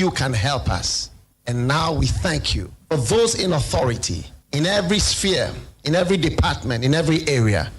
you can help us. And now we thank you for those in authority, in every sphere, in every department, in every area.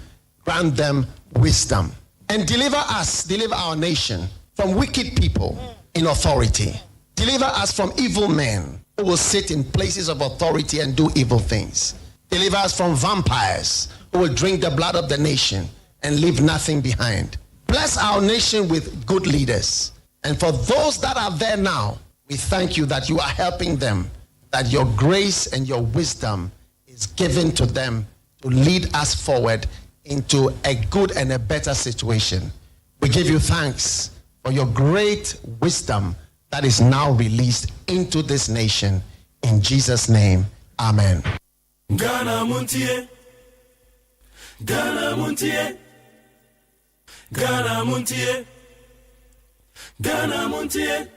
Grant them wisdom. And deliver us, deliver our nation from wicked people in authority. Deliver us from evil men who will sit in places of authority and do evil things. Deliver us from vampires who will drink the blood of the nation and leave nothing behind. Bless our nation with good leaders. And for those that are there now, we thank you that you are helping them, that your grace and your wisdom is given to them to lead us forward into a good and a better situation. We give you thanks for your great wisdom that is now released into this nation. In Jesus' name, amen. Ghana Montie, Ghana Montie, Ghana Montie, Ghana Montie.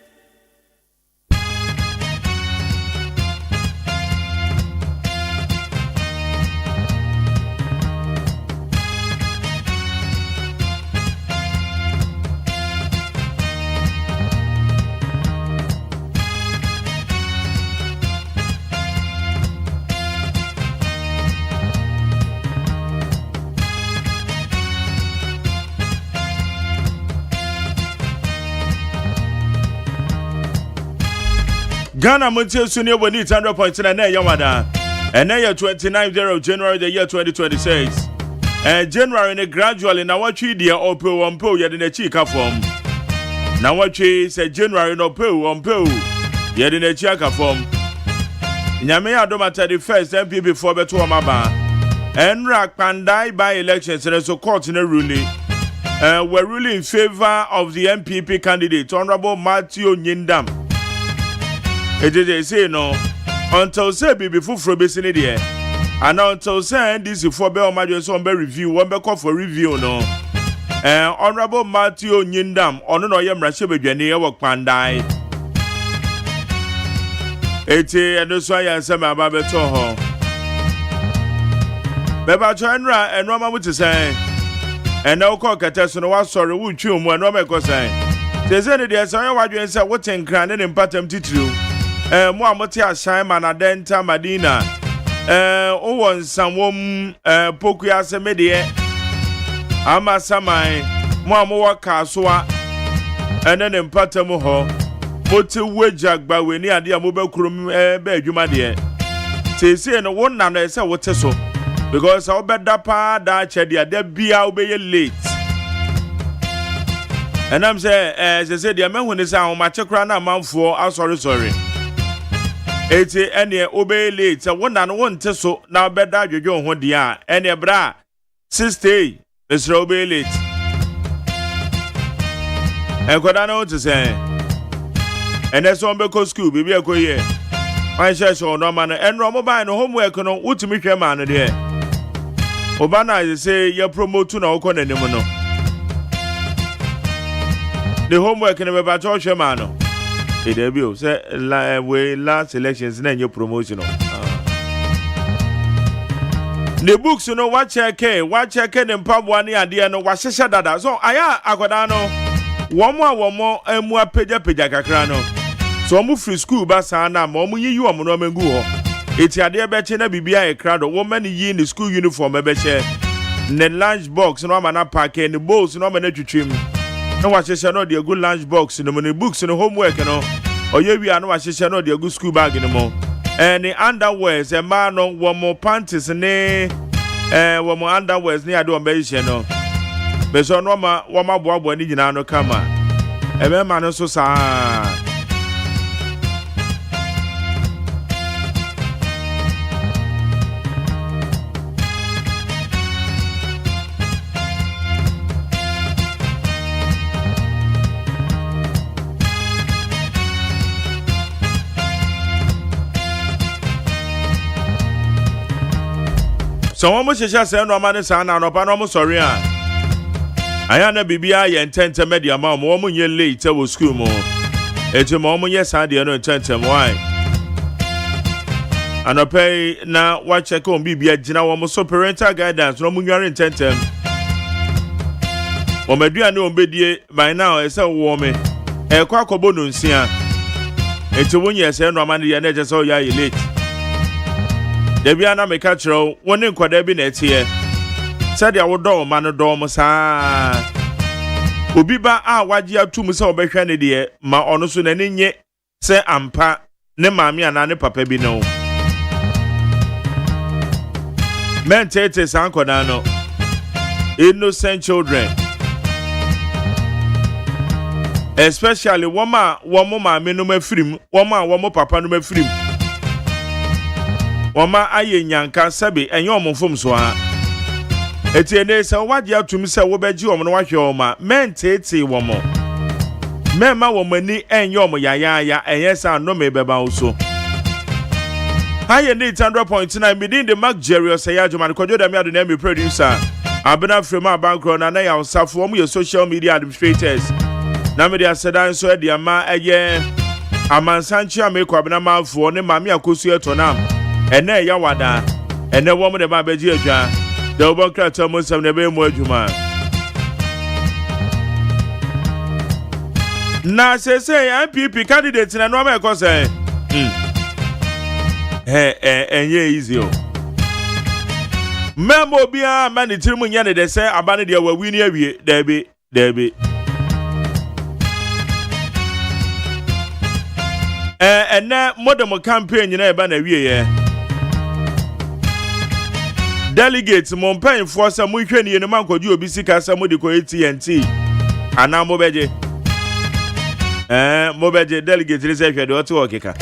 Ghana Montie Senior Boni 100.9 na yamada. And now 29th of January the year 2026. January ne gradually na watchi dia opo wompo ye de na chika form. Na watchi say January no po wompo ye de na chika form. Nyame adoma 31st MP before beto amaba. Enra Pandai by elections and so court in a ruling. Were ruling in favor of the MPP candidate Honorable Matthew Nyindam. It is say no until say be before besini there and until say this for be on be review one be call for review no Honorable Matthew Nyindam ono no yem rahye bedwane e work pandai eti eno so ayanse ma ba beto ho be ba cho enra eno ma muti say eno ko kete so no wa sorry wu twi mu eno ma ko say say ne there say wadwen say wo tenkran ne mpatam titru mo amote ashan manadenta madina o won sanwom poku aseme de ama samai mo amowa kasoa ene ne mpatam ho moti wejagba weni ade a mo bakurum be adwuma de sese no won na no say wote so because I obeda pa da chede ade bia obeye late and I'm say say de mahu ni say ahomachekra na manfo sorry eti ene obey late wona no wonte so na beda adwodwo ho dia ene bra 60 Mr. obey late enkoda na wote say ene so be ko school bibi ekoye man share so no man enro mobile no homework no wutumi hwe man no de obana say ya promote na okọ nanim no the homework ne be ba cho hwe man no debut say last elections na your promotion the books no what check the mpabwa ni ade no wa hyehyɛ dada so aya akoda no womo emu apeja kakra no so omu free school ba sa na ma omu yiyi omu no mengu ho eti ade be che na bibia e krado wo mani yi ni school uniform be che ne lunch box no ma na pack ni bowls no ma na twitwim no wa hyehyɛ no de good lunch box no ne books no homework no oye wi anu wa hyehyɛ no de good school bag no mo any underwears e ma no wo mo panties ne wo mo underwears ne ade o be hyehyɛ no be so no ma wo ma boabo ni nyina no kama e be ma no so saa so wo mo hyehyɛ sɛ no ma ne saa na no pa no mo sorry a aya na bibia ye ntente media ma wo mo nye late wo school mo eti mo mo ye saa de no ntente why anopai na wa check on bibia gina wo mo so parental guidance no mo nware ntente wo madua ne ombedie by now e say wo me e kwa kobo no nsia Enti wonye se no amane ye na je so ya late. Da bia na me ka kire woni nkwada bi na etie. Said ya wodo ma no do mo saa. Obi ba a waje atum se obehwe ne de ma ono so na ne nye se ampa ne maami ana ne papa bi no. Men tete sankoda no. Innocent children. Especially woman maami no mafrim, woman papa no mafrim. Woman aye nyanka sabe enye omfom so a. Etiene se waje atum se wo beji omno wahwe oma men tete womo. Mema womani enye omo yaya enye sa no me beba uso. High and 100.9 within the Mark Jerry OSEI AGYEMAN Kojo da me ado na me producer. Abena from our background and I also for your social media administrators. Na me dia sedan so e dia ma eye amansanchi ameko abena ma fo ne ma me akosu etonam. Ene ya wada. Ene wo mo de ba beji adwa. The obokra tomo sam ne be mu adwuma. Na say MPP candidate na no ma ko say. Enye easy o. Memo bia mani tirimu nya ne de say abane de wawi ni awie dabi. Ene modem campaign na eba na wie ye. Delegates mo mpanyfo say mo hwe ne man kwaji obi sika say mo de ko AT&T. Ana mo beje. Mo beje delegate re say hwe de oto okeka.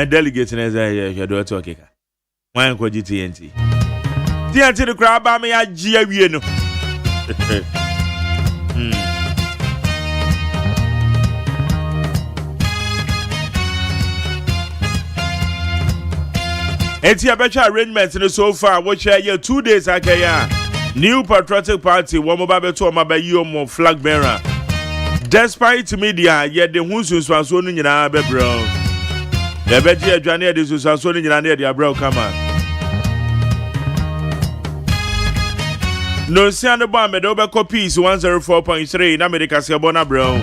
Delegate na say hwe de oto okeka. Wan kwaji TNT. TNT de kra ba me ya gi awie no. Eti abecha arrangements in so far which are 2 days akaya. New Patriotic Party womo ba beto o mabayi omo flag bearer. Despite media ye de hunsunso no nyina bebro. The beji adwane de sunso no nyina na de abro kama. No siane ba me de obeko peace 104.3 na medical se bona bro.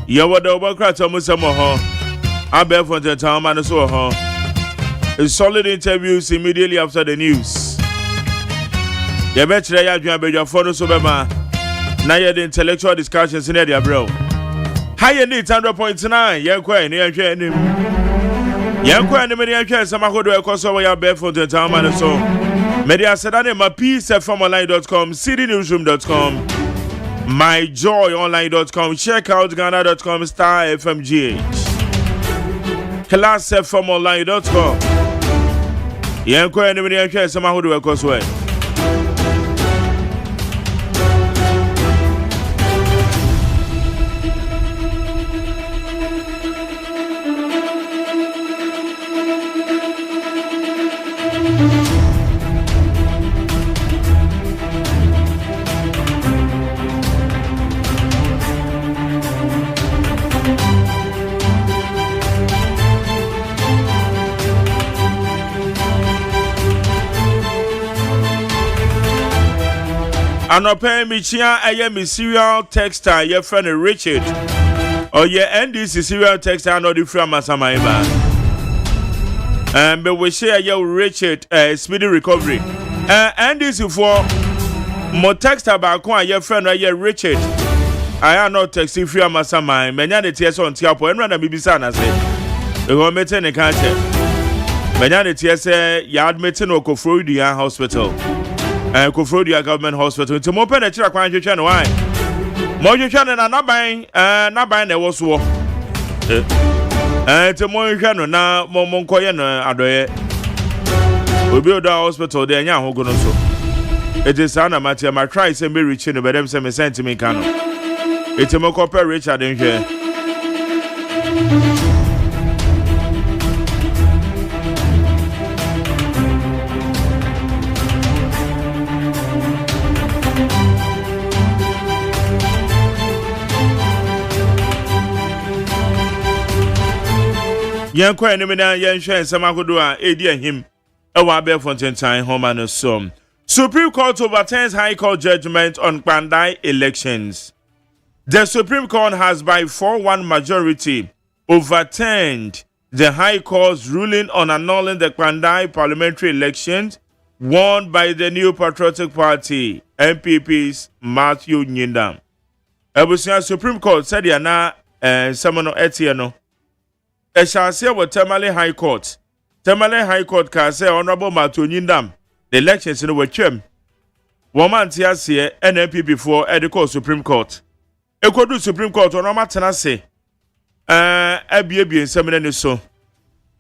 Ye wodo obakra tomu samo ho. Abe fonte town man so ho. A solid interviews immediately after the news. The better ya adwan beja for so bema. Na ye the intellectual discussions in there bro. High and 100.9 yenkwa ni ehwe anim. Yenkwa ni me ehwe samahodo ekoso we ya be for the town man so. Media sedane ma peacefmonline.com, citynewsroom.com, myjoyonline.com, checkoutghana.com, starfmgh. classfmonline.com. Yenkwa ni me ehwe samahodo ekoso we. Anope michia eye mi serial texter ye friend Richard. Oh yeah, NDC serial texter no di from Masamaiba. But we share ye Richard speedy recovery. NDC for mo texter ba ko ye friend ye Richard. I am not texting from Masamai. Menya de ties on tiapo enra na bibisa na say. E ho mete ne ka che. Menya de ties ya admit no Kofrodia Hospital. Kofrodia Government Hospital. To mo pe na chira kwan hwehwe no why. Mo hwehwe na naban na wo so. To mo hwehwe no na mo nkoye no adoye. Obi oda hospital de anya hogo no so. It is ana matia ma try say me reach no bedem say me sent me kan no. It mo copper Richard nhwe. Yankwa enemy na yanhwe nsamagodo a edi ahim ewa be fontentan homa no som Supreme Court overturns High Court judgment on Kwandai elections. The Supreme Court has by 4-1 majority overturned the High Court's ruling on annulling the Kwandai parliamentary elections won by the New Patriotic Party, NPP's Matthew Nyindam. Ebusia Supreme Court said yana Samono Etieno. E shall say what Tamale High Court. Tamale High Court can say Honorable Matthew Nyindam. The elections in the Wechem. Woman Tiasia NPP before Edico Supreme Court. Ekodu Supreme Court on Matanase. Ebi semene so.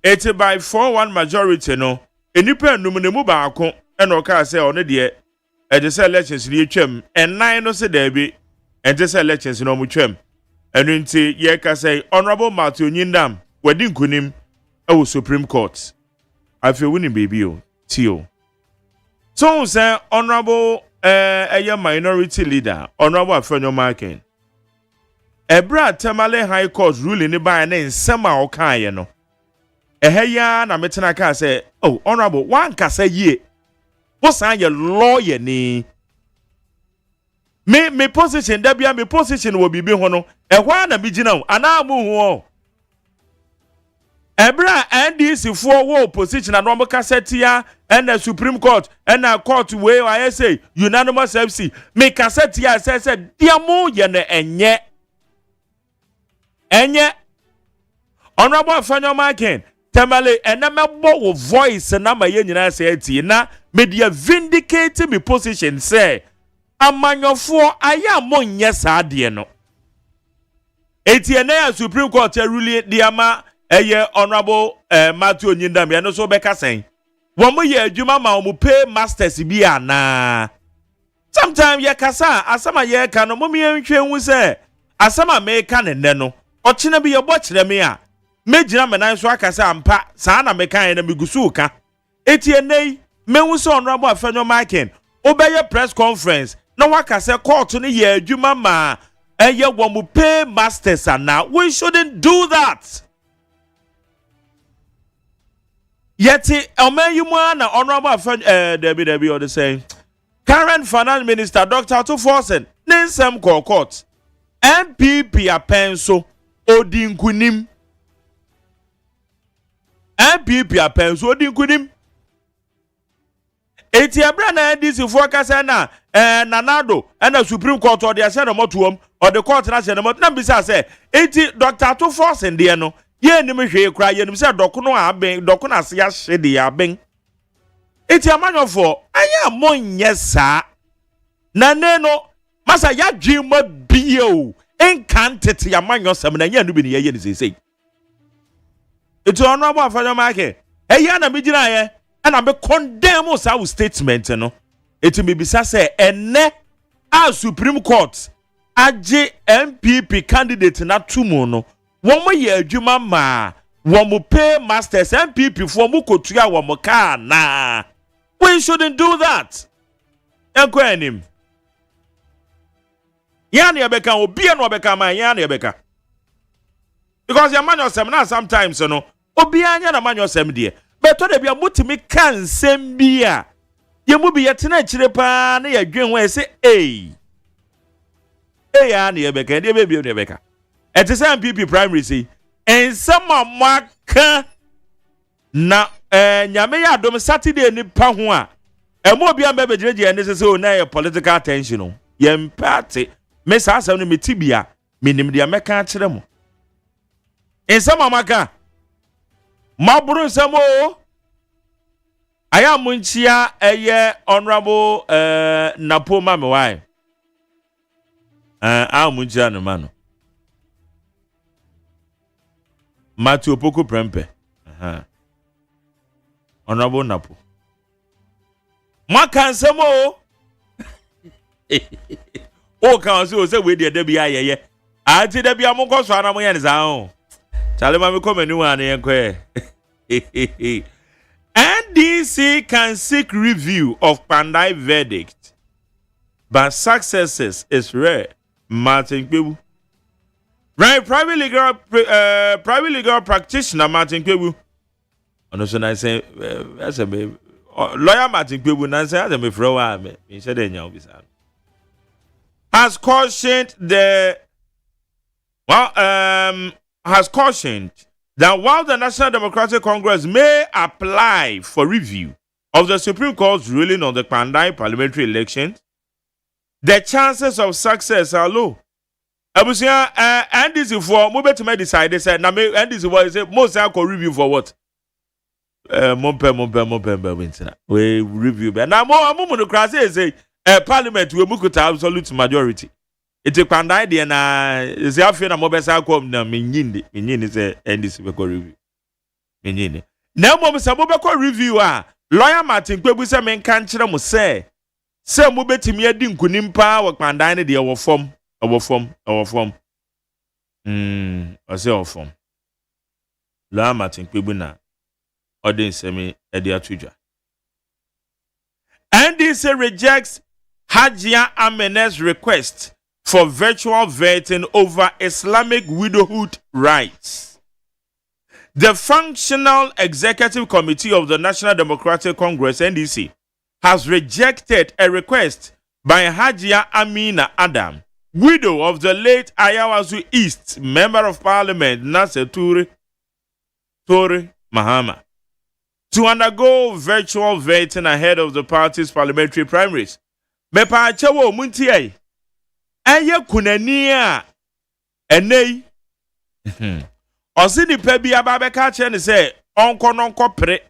Eti by 4-1 majority no. Enipa numunemu baako eno ka say one de e de say elections ni twam en no se da bi en de say elections no mu twam. Enu nti ye ka say Honorable Matthew Nyindam wadi nkunim e wo Supreme Court. Afi woni baby o tio. So say Honorable a minority leader Honorable Afenyo Markin. Ebra Tamale High Court ruling ni ba na nsema o kan ye no. Eheya na metena ka say oh Honorable one ka say ye. Wo san ye lawyer ni. Me position da bia me position wo bibi ho no. Ehwa na bi gina ana mu ho. Ebra NDC for wo position na no ka setia and the Supreme Court and the court way I say unanimous FC me ka setia say diamu ye na enye Honorable Afenyo Markin Tamale enamebo wo voice na ma ye nyina say ati na media vindicate me position say amanyofo aya monye sa de no eti na Supreme Court ruling diama eye Honorable Matthew Nyindam ya no so beka sen wo mo ye adwuma ma wo pay masters bi ana sometimes ye kasa asama ye ka no mo me nhwe hu se asama me ka ne no ochina bi ye bo kire me a mejina me nan so akasa ampa saa na me kan na migusu ka eti enei me hu se Honorable Afenyo Markin obeye press conference na wakase court no ye adwuma ma eye wo mo pay masters ana we shouldn't do that. Yeti Omenyuma na Honorable Debbie or the saying current finance minister Dr. Tuforsen Ninsem Court MPP apenso odinkunim MPP apenso odinkunim eti abra na DC forecast na nanado and the Supreme Court or the asena motuom or the court na asena mot na bisa say eti Dr. Tuforsen de no ye nim hwe kra ye nim se dokono aben dokono ase ya hye de aben eti amanyofo aya monye sa na ne no masa ya dwima bio enkantete amanyosam na nya no bi ne ye ne sesei eti Honorable Afenyo Markin eya na bigina ye na be condemn us our statement no eti me bisa se enne a Supreme Court age MPP candidate na tumu no womo ye adwuma ma womo pay masters MPP for mo kotua womo ka na we shouldn't do that enkwanim yana yebeka obi na obeka ma yana yebeka because your man yourself na sometimes no obi anya na man yourself de beto de bia mutimi kan sem bia ye mu bi yetena kire pa na ye dwen we say yana yebeka de be yebeka it is MPP primary say and some maka na nyame ya dom Saturday ni pa ho a emo bia mbe begireje ne say o na political attention no ye mpate me sa asem no metibia menim dia meka kire mo en some maka maburu samo aya munchia eye Honorable Napo Mamewai munchia no mano Matthew Poko Prempe. Honorable Napo. Maka nsemo. O kan say we dey be ayeye. Ati dey be amonko so ana mo ye nza ho. Chale ma me komenu ane yenkwe. NDC can seek review of Pandai verdict, but successes is rare. Martin Kwebu. Right, private legal practitioner Martin Kwebu. And also I say, that's a baby. lawyer Martin Kwebu Nancy has a mefrowa me. He said has cautioned that while the National Democratic Congress may apply for review of the Supreme Court's ruling on the Pandai parliamentary elections, the chances of success are low. Abusia, and this is for Mobet to decide. They said, and this is what say most alcohol review for what? Mompe, we review. Now, more democracy say parliament will move to absolute majority. It's a Pandai, and is the affair of Mobet alcohol. No, Minini say, and this is review. Minini. Now, Mobet review. Lawyer Martin Kwebu say, men can't say. Say Mobet me a dim kunimpa or Pandai, the our form. Our form. I say our form. La Martin Kwebuna. Odin semi Edia Tuja. NDC rejects Hajia Amene's request for virtual vetting over Islamic widowhood rights. The Functional Executive Committee of the National Democratic Congress, NDC, has rejected a request by Hajia Amina Adam, widow of the late Ayawazu East Member of Parliament Nasser Toure Mahama, to undergo virtual vetting ahead of the party's parliamentary primaries. Mepa Chawo Montie, Aya Kunania, Enei. Osini Pebi Ababeka Chen say, Onko pre,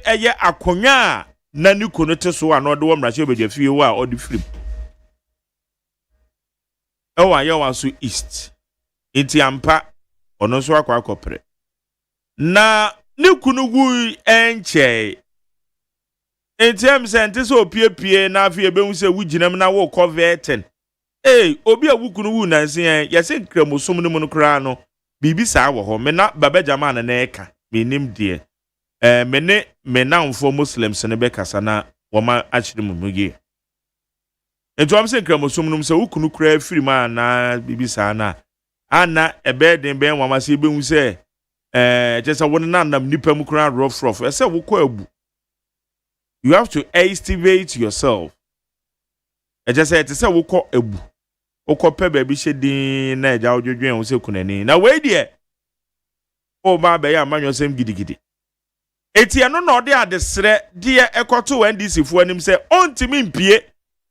Aya Akonya, Nanu Kunotoso, another one, Rashobe, few or the flip. Oh, Ayawasu East. Iti ampa ono so akwa akopre. Na ne kunugu enche. Entem sente so pie na afie be hu se wuginam na wo coverten. Obi awukunugu nanse yese nkramosom ne mu no kra no. Bibi sa wo ho me na baba jama na eka. Menim de. Me namfo Muslims ne be kasa na wo ma achire mu mugie. Ento am se nkramosom num se wukunu kra firi ma na bibisa na ana ebeden ben wama se be hu se just won na nam nipa mu kra rough e se wukọ abu. You have to estimate yourself. Just say it se wukọ abu. Wukọ pe ba bi hyedin na eja odwodwen hu se kunani na we de o ba be ya manyo sem gidigidi. Eti eno na ode adesre de ekoto NDC fu anim se ontimi mpie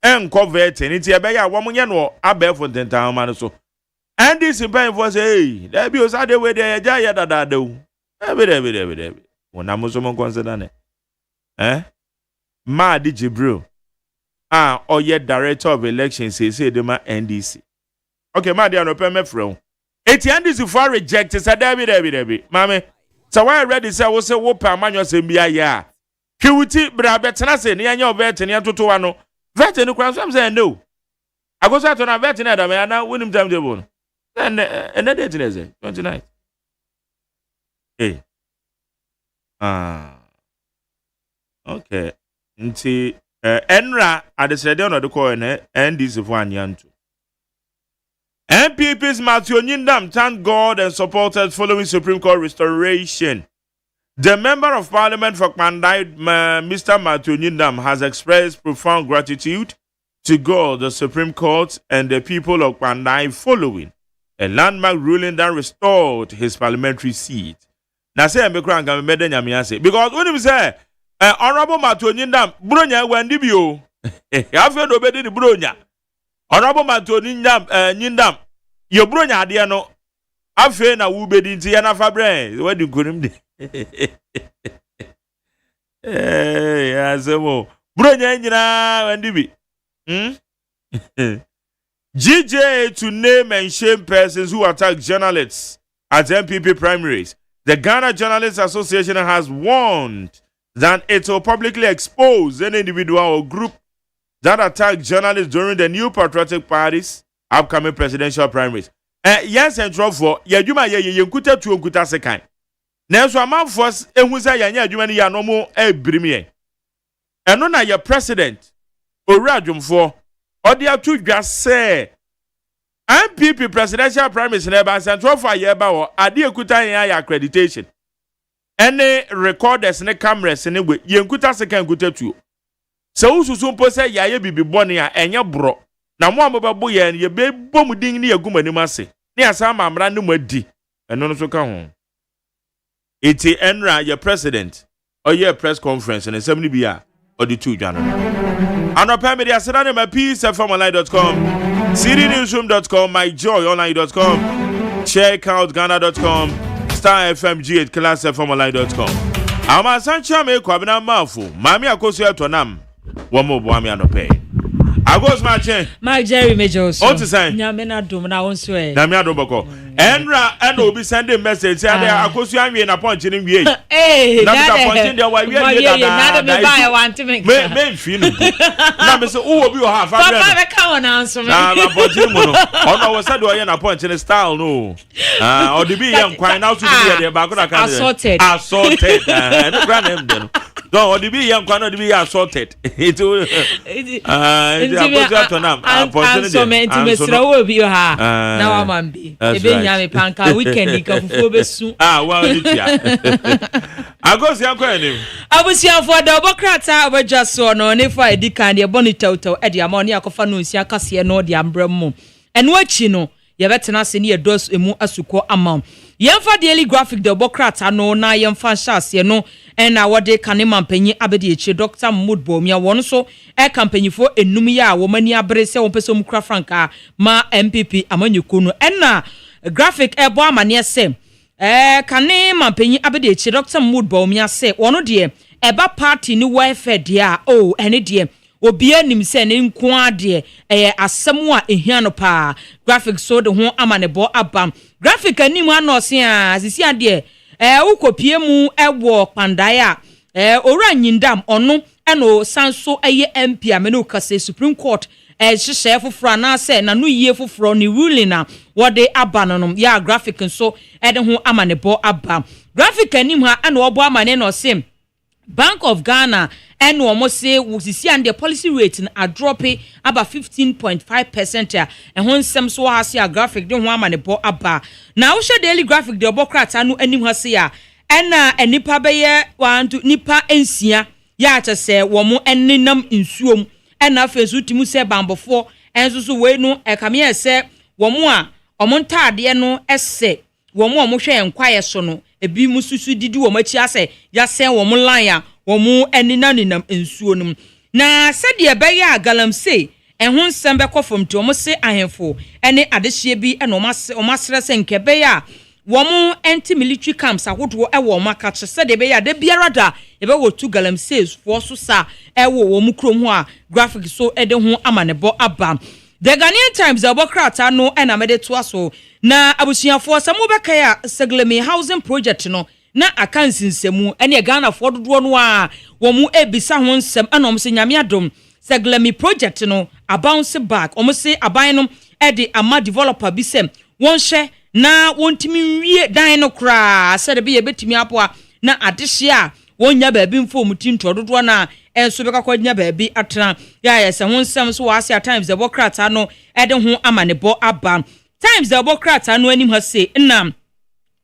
encovet niti ebe ya wo munye no abefo tentan ma no so and this pen for say there be osade we dey ja ya dada o ebe wona mo so mo consider ne ma di Jibril oye director of elections say de ma NDC okay ma di anope mefro eti NDC for reject say there mame so why ready say wo say wo pa manyo say bia ya hwuti bra betena say ne anya obet ne toto wa no vet no kwan so am say no agoso ato na vet na da me na wonim time table then another date is 29 okay nti enra adesede no de ko na NDC for anyanto MPP's Matthew Nyindam thanked God and supported following Supreme Court restoration. The Member of Parliament for Pandai, Mr. Matthew Nyindam, has expressed profound gratitude to God, the Supreme Court, and the people of Pandai following a landmark ruling that restored his parliamentary seat. Now, say, because when you say, Honorable Matthew Nyindam, Brunya Wendibio, I've heard obeyed the Brunya. Honorable Matthew Nyindam, your Brunya Diano, I've heard a woo bed in Tiana Fabre. What do you call him? Asemo Brunya Nyina Wendibi. GJ to name and shame persons who attack journalists at MPP primaries. The Ghana Journalists Association has warned that it will publicly expose any individual or group that attack journalists during the new patriotic party's upcoming presidential primaries. Yes, and for Yajuma Yankuta to Unkuta Sekai. Now, so among first, and who's a Yanya ya no more a brimie. And no, your president, or Rajum for, or the two just say, MPP presidential primaries never central for Yaba or Adia Kuta accreditation. any recorders ne cameras ne we yenkuta second kuta tuo se ususu mpo se yaye bibi bone a enye bro na mo amobabo ye be bom din ne yaguma ni mase ne asa amamra ne madi eno no so ka ho iti enra your president or your press conference and 70 bia or the two January. Anopa media asada na peacefmonline.com, cdnewsroom.com, myjoyonline.com, sharecoutghana.com, starfmg at classfmonline.com. Ama sancha me kwabena mafu, mami akosu etonam, wamo boami anope. Agos mache. My Jerry Majors. What to say? Nyamena dum na wonswe. Nyamena dum boko. Enra and obi send a message say akosu anwe na punch ni wie. Eh, na be punch dey wa wie na me buy want to make. Me fi no. Na me say who obi o have Papa be ka won answer me. Na punch ni mo no. Ono we say do ye na punch ni style no. O de bi ye nkwan na so bi ye ba ko na ka. Assorted. No brand name dem. No, o de bi ye nkwan no de bi ye assorted. It now I'm be a panka weekend besu. Well, I go see him. I was here for the Democrats. I was just so no, and if I did kind of bonito at the ammonia cofanusia cassia no the umbrella. And what you know, you better not see near those emu asuko amount. Yemfa daily graphic the Democrats are no na yemfa shas, you know, and our day Kaniman Penny Abedi, Dr. Moodbomia, one so a company for a numia, woman ya brese on Pesum Crafranca, ma MPP, Amanu Kuno, and na graphic a boman, yes, same. Kaniman Penny Abedi, Dr. Moodbomia say, one dear, eba party new welfare, dear, oh, any dear. Obia nim se ne nko ade asem a ehiano pa graphic so de ho amanebo abam graphic anim anose a sisi ade ukopie mu ewo pandaya ora nyindam ono eno sanso MP amene ukase Supreme Court hyehyɛ foforo na se na no yie foforo ni ruling na wode abanonom ya graphic so de ho amanebo abam graphic anim ha eno obo amane no sim Bank of Ghana and almost say we and the policy rate are dropping about 15.5% and when some so has a graphic don't want money bo aba now share daily graphic the Democrats anu anim ha say and nipa beye want to nipa ensia ya to say wo mo enenam nsuom and afa so timu say bambofo enso so we no e kam ye say wo mo a omontade no ese wo mo hwe enkwaye so no ebi mususu didi wo machi ase ya sen wo mo line a wo mo eninanam ensuo num na sede be ya galamsey ehun nsem be kofom ti wo mo se ahemfo ene adehye bi ene o masere se nkebe ya wo mo anti military camps ahodo e wo maka che sede be ya de biara da e be wo tu galamsey fo so sa e wo mo krom ho a graphic so e de ho amanebo aba The Ghanaian Times Democrats no ena mede to aso na abusuafo samu beka ya Seglemi housing project no na akansinsemu ene Ghana fo dodo no a wo mu ebisa ho nsem ena omse nyame adom Seglemi project no a bounce back omse aban no e de ama developer bi sem won hye na wontimi wie dan no kra sede be ye betimi apoa na adehye a wonya baabi mfo mutinto dodo na enso beka kwanya baabi atena ya se ho nsem so wa Asia Times Democrats no ede ho amanebo aba Times Democrats no anim ha say na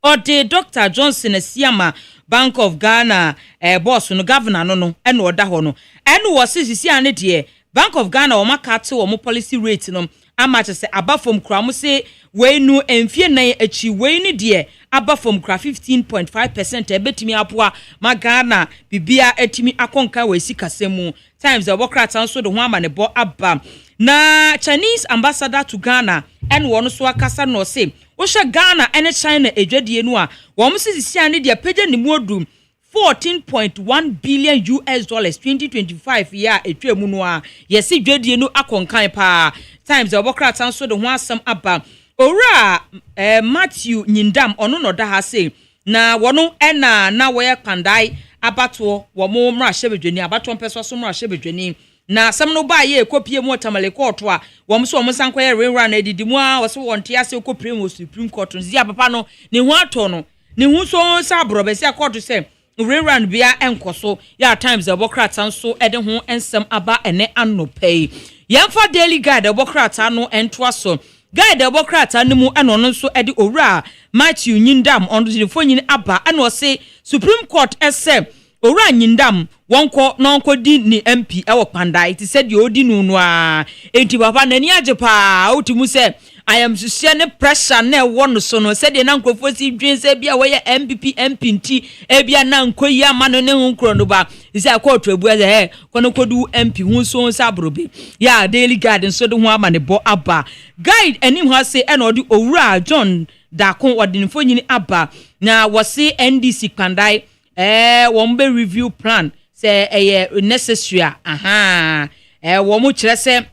ode Dr. Johnson Asiama Bank of Ghana boss no governor no ene oda ho no ene wo sisi ane de Bank of Ghana o makate wo policy rate no amache se abafom kra mo se we nu emfie nan achi we ni de abafom kra 15.5% ebetimi apoa ma Ghana bibia etimi akonka we sikasemu Times Democrats so de ho amanebo aba na Chinese ambassador to Ghana and one so akasa no say wo hye Ghana and China edwadie nu a wo mo sisi ane de page ni modum $14.1 billion 2025 year etwemu no a yesi dwadie nu akonkan pa Times Democrats so de ho asem aba ora Matthew Nyindam ono no da ha say na wono ena na wo ye pandai abato wo mo mra hyebedwani abato mpeso so mra hyebedwani na asem no ba ye ekopie mu otamale court a wo mo so wo sanko ye rewra na edidimu a wo so wonte ase ekopie mu Supreme Court nzia papa no ne hu ato no ne hu so sa brobesi court say rewra bia enkoso ya Times Democrats so ede ho ensem aba ene anopei yemfa daily guide Democrats no entwa so guy Democrat no mu eno no so ede owura Matthew Nyindam on the phone aba eno say Supreme Court ese owura Nyindam wonko nonko di ni MP ewo Pandai it said you odi nu no a enti papa nani age pa otimu say I am share pressure na won so no said na nkrofo si dwen say bia we MPP MP nti e bia na nkoyi amano ne hu nkro no ba isi akọọtụ ebu eze kono kodu MP hu so nsa abrobe ya daily garden so de hu amane bo aba guide enim ha say e na odi owura John Dakon odinfo nyini aba na wose NDC Pandai won be review plan say necessary wo mu kire say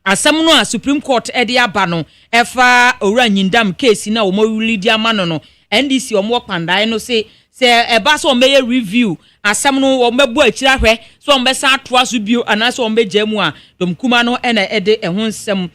asam no a Supreme Court edi aba no efa owura Nyindam case na wo mo really di amano no NDC wo mo Pandai no say eba so meye review asam no wo mebu akira hwe so wo besa atoa so bio ana so wo meja mu a dom kuma no ena ede ehun nsem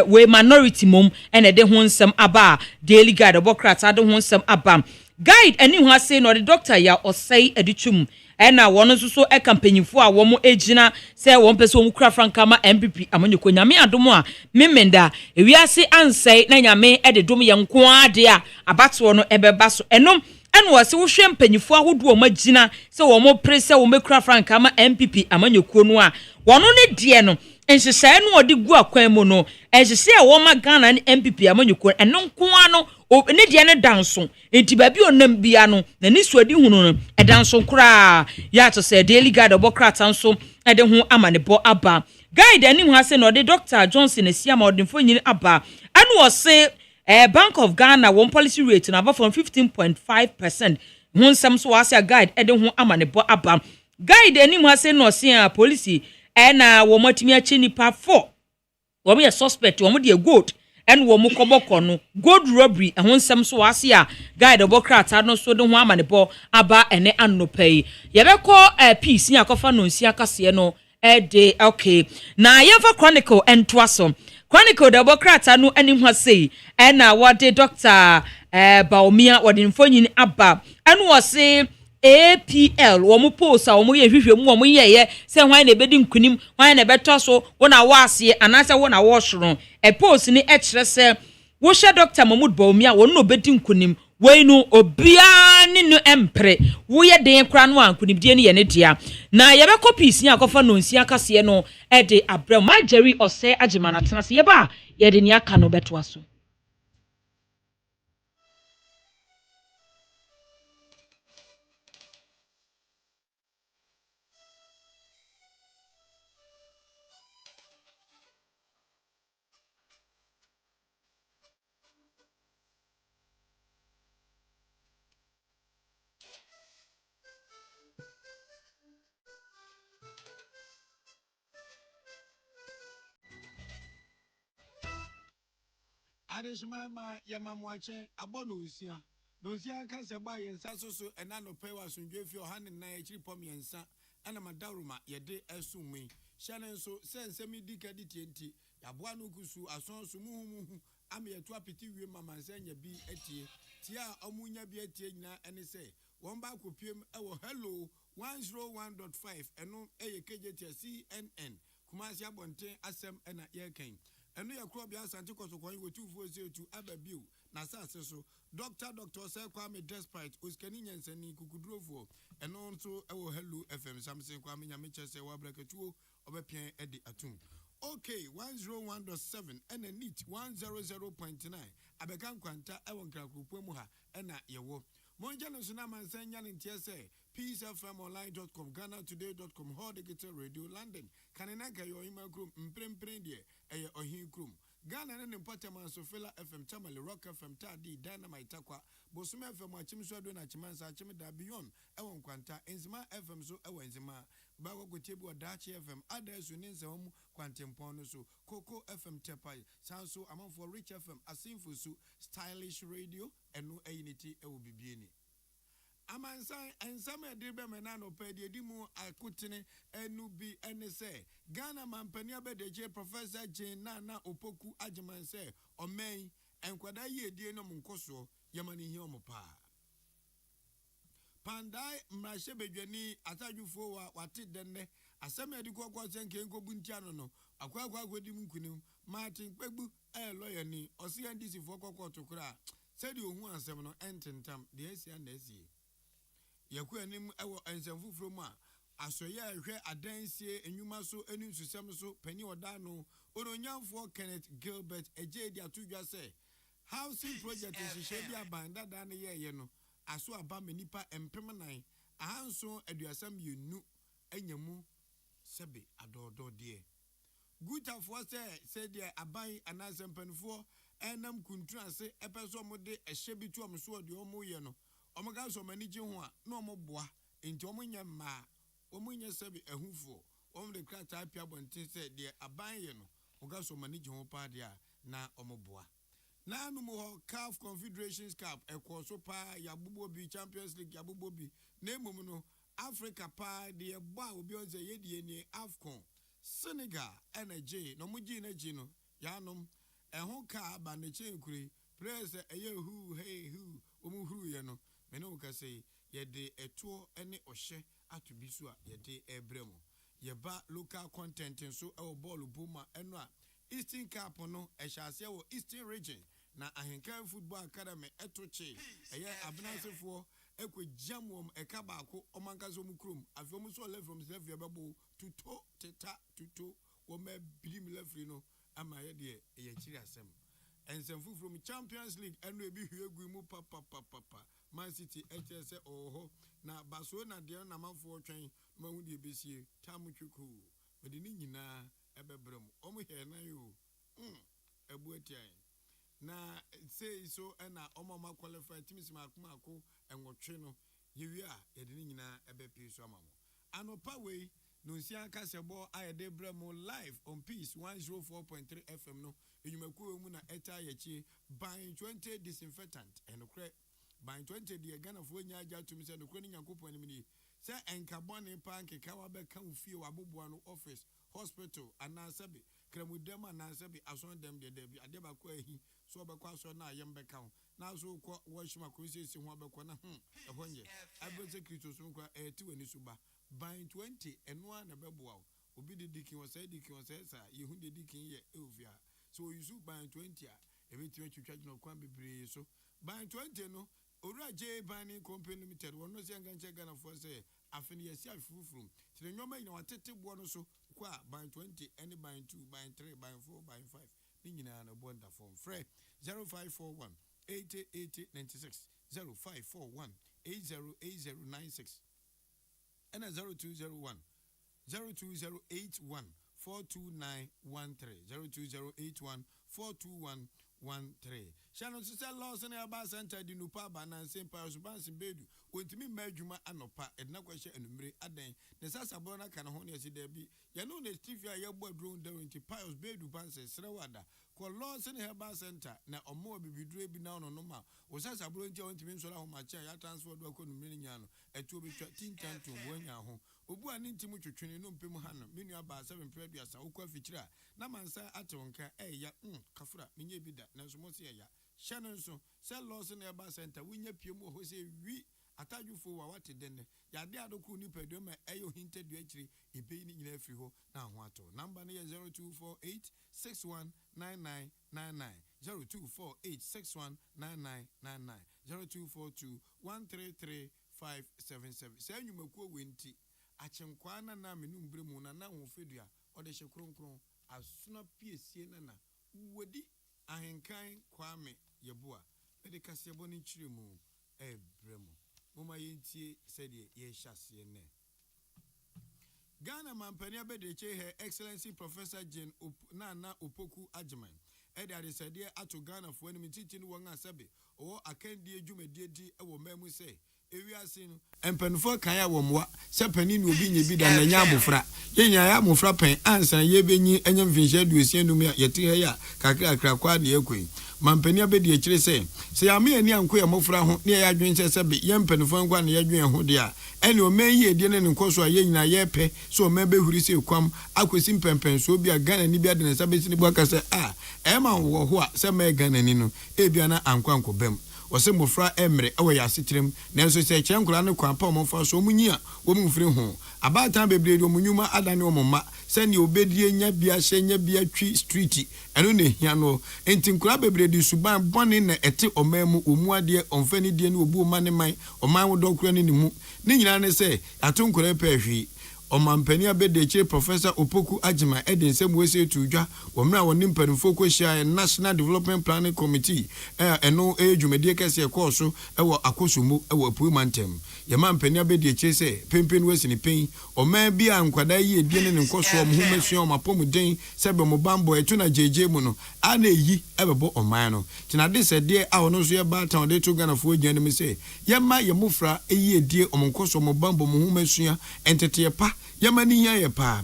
we minority mom ena ede hun nsem aba daily guide Democrat ade hun nsem aba guide ani hu ase no the doctor ya OSEI editum ena wono so campaignfo a wo mo egina se wo pese wo kura franka ma MPP amanyeko nyame adom a memenda ewiase ansai na nyame ede dom ye nko ade a abato no ebeba so enom eno wase wo hwe mpanyifo ahodo ma gina se wo mo prese wo mekura franka ma MPP amanyeko no a wono ne die no enhyehyɛ no odi gu akwan mu no enhyehyɛ wo ma Ghana ne MPP amanyeko eno nko ano ne die ne danso enti ba bi onam bia no na ni suadi hunu no edanso kura ya to say daily guide Democrat anso ede ho amanebo aba guide anim ha say no de Dr. Johnson Esiama odinfo nyini aba anu o say Bank of Ghana one policy rate na from 15.5%. Hun sam so was a guide ede ho amanebo aba guide anim ha say no say a policy na wo matimi achi nipa 4 wo me suspect wo mo de gold en wo mu koboko no gold robbery ehun sam so wase a guide Democrat no so de ho amanebo aba ene anopai ye be ko peace ni akofa no nsi akase no de okay na yefa chronicle entwaso chronicle Democrat no anim ha sei na what Dr. Baumia wodinfonyin aba en wo se APL wo mu post a wo mu ye hwehwe mu wo mu ye se hwan na ebedi nkunim hwan na beto so wo na waase anase wo na wo hworo post ni kire se wo hye Dr. Mahmoud Baumia wo no bedi nkunim we no obia ni no empre wo ye den kra no ankunim die ni ye ne dia na ye be copies ni akofa no nsi akase no de abrem ma Jerry OSEI AGYEMAN atena se ye ba ye de ni aka no beto aso Adeshima Yamamwache, Abonusia, Nusia Casaba and Sasso, and Anopewa Sunjefio Hanan Naichi Pomiansa, and a Madaruma, Yade Esumi, Shannon so sends semi decaditi, Yabuanu Kusu, a son Sumu, Ami a twapiti, Mamma Sanya B. Etie, Tia Omunya B. Etiena, and say, one back with PM, hello, 101.5, and no A. KJT CNN, Kumasia Bonte, Assem, and a year came. And we are Crobia Santico to coin with 240 Ababu, Nasa so, Dr. Sir Kwame Despite, Uskanians and Kukudrovo, and also our Hello FM, something Kwame Yamicha say, Wabraka2, Obepian Eddie Atum. Okay, 101.7 and a neat 100.9. Abekan Quanta, Ewanka Kupuemuha, and at Yawo. Monjana Sunaman Sanyan in TSA, peacefmonline.com, GhanaToday.com, Hordigator Radio London, Kananaka, your email group, Mpremprendia, or Hin Krum. Ghana and Impataman Sofela FM, Tamale, Rock FM, Tadi, Dynamite Takwa, Bosuma FM, Chimswaduna, Chimansa, Chimida Beyond, Ewan Quanta, Enzima FM, so Ewenzima, Bago Tebu, Dachi FM, others who need home, Quantum Ponoso, Coco FM Tepai, Sanso, among for Rich FM, Asinfusu, Stylish Radio, and no unity, Eubini. Amansa and some Diba Manano Pedi Dimu Akutine and Nubi and say Ghana Mampaniabe de J Professor J Nana Opoku Agyeman say or May and Quadaye Dieno Munkoso Yamani Yomopa Pandai Mrashebe Jeni Ataju for what it then Asame Diko and Kenko Buntiano akwa di munkunim Martin Pegbu lawyer ni OCNDC for court kra said you hu ansem no ententam de asia na asie yakwa nim ewo ensemfu from a asoye ahwe adansie enwuma so enu susem so pani oda no ononyamfo Kenneth Gilbert ejedi atudwa say housing project is shebi abanda da na ye no aso aba manipa empemenan ahanso aduasam yenu anyamu sebe adodo de Guta for say the abai anasempenfo enam kuntra se epeso mode ehye tu omso de omoye no omoga so manije ho a na omoboa enti omonya ma omonya sebe ehufo omde krata apia bontin se de abai ye no oga so manije ho pa de a na omoboa na anu mo CAF Confederations Cup ekwoso pa yabubobi Champions League yabubobi na emum no Africa pa de ba obi onze yedie ni AFCON Senegal energy no muji na ji no yanom ehon ka ba ne chenkuri press eye hu hey hu omuhuru ye no me no ka say ye de eto ene ohye atobi so a ye de ebremo ye ba local content nso e ball boma eno a Eastern Cup no ehyaase wo Eastern region na ahenkan football academy etoche eye abnasefo ekwe jamwom eka baako omankazo mu krom afom so le from self yebebo tuto teta tuto wo me bilim lefri no ama ye de ye chiri asem ensemfu from Champions League eno ebi hwegu mu papa Man City HSE oho na Barcelona de na manfo twen ma hu de besie tamu twuku wede ni nyina ebebrem omo he na yo ebu etian na say so na omama qualify teams makumako enwotwe no yewi a yede ni nyina ebepi so amamo anopa we no nsia kasebo ayede bremo live on Peace 104.3 FM no enyumakuo mu na eta yachi by 20 disinfectant enokre by 20 de Ghana fo nya aja tumi se nokre ni Yankopon ni mi se enkabone panke ka wa be kan fie wa boboa no office hospital anasabe kramudem anasabe ason dem de bi ade ba kwa hi so be kwa so na yem be kan na so ko washima ko sisi ho be ko na ehonye abese krito so kwa eti wani suba by 20 enwa na be boa obi de dikin wo say sa yehu de dikin ye ovia so you su by 20 a ebetime twitwa no kwan bebre so by 20 no Ora J Banning Company Limited one no say nganche Ghana for say afini yesi afufuru tire nyoma ina watete bo no so kwa by 20 any by 2 by 3 by 4 by 5 ni nyina na bonda form free 0541 808096 0541 808096 and 0201 02081 42913 02081 42113 Shannon sister laws in our center di nupa bana St. Paul's Bansin Bedu wontimi madwuma anopa edna kwahye enumere adan ne sasa bona kana ho ne esi da bi ya no ne Steve ya bo drone da wenti Pius Bedu Bansin Srewada ko laws in our center na omo bibidure bi na no no ma wo sasa bro ntia wontimi nso la ho ma cha ya transfer do ko numere nya no etu obi twa tintanto bo nya ho obu ani ntimu twetwene no mpem ha no menu aba 7 predu asa wo kwa fikira na mansa atonka ya kafura menye bi da na so mo se ya Shannon so sell laws in our center winya piemu ho se wi atadwufo wa wate denne ya de adoku ni pedo ma eyo hinted du akiri ebe ni nyina afiri ho na ho ato number na 0248619999 0248619999 0242133577 say nyumakuo wenti achenkwa na menu mbremu na ho fedua ode hye kronkron asuna piesie na wodi ahenkan kwame yeboa ede kasebo ni chiremu ebremu moma yentie said ye hyase ne Ghana mampani abedeche he excellency Professor Jane Nana Opoku Agyeman ede adesade ato Ghana fo anim titi no won asabe o akandie dwumadie di ewo mamu se ewiase no empanfo kan ya womwa se pani no obi nyebi da na nya amofra yenya ya amofra pen ansan ye benyi enyam finhye duosia num ya yete he ya kakra kwa na ekoi mampani abedi ekire se ya me ani anko ya mofra ho ne ya adwen se be ye mpanfo ngwa na ye dwen ho de a ene o man yi edie ne nkoso a ye nyina ye pe so o man behuri se kwam akosi mpempen so obi a Ghana ni bia de ne sabesi ni bo aka se e ma wo ho a se ma Ghana ni no e bia na anko bem wɔsɛ mofra emre ɛwɔ yɛ asetrem nanso sɛ kyerɛ nkora no kwan pa ɔmfa so ɔmunyi a wɔmfiri ho abatan bebree ɔmunyuma adane ɔmma sɛnea obedie nya bia hyɛ nya bia twi street ɛno ne hia no enti nkora bebree di suban bɔne na ɛte ɔman mu ɔmu adeɛ ɔmfani die ne obu ɔman ne man ɔman wo dɔkora ne mu ne nyina ne sɛ ato nkora pɛ hwi Omampani Abedeche Professor Opoku Agyeman Eden Semwese Tujwa womra woni mpanimfo kwehia National Development Planning Committee eno dwumedie kese ekoso ewo akosumu ewo apumantem Yamampani Abedeche se pempen wesi ni pen oman bi ankwada yi edie ne nkoso omhumesua omapomuden sebe mo bambo etu na jeje mu no ana yi ebebo oman no tinade se de a ono so ye ba tan de to Ghanafo agyan mi se yema yemufra eyi edie omonkoso mo bambo mo humesua entete pa Yamani ya pa.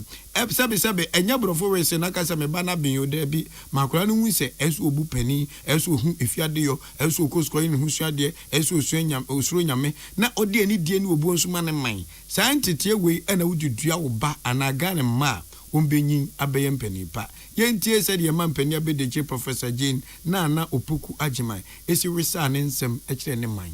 Sabe enya brofo we se nakasa me bana bin yo da bi makora no hu se eso obu pani eso hu efiade yo eso okosko yin hu suade eso osuanyam osuro nyame na ode ani die ne obu nsuma ne man scientist we na wududua wo ba anaga ne ma ombenyin abeye mpani pa yentie se de ma mpani Abedeche Professor Jane na Opoku Agyeman esi resa ne nsem ekire ne man.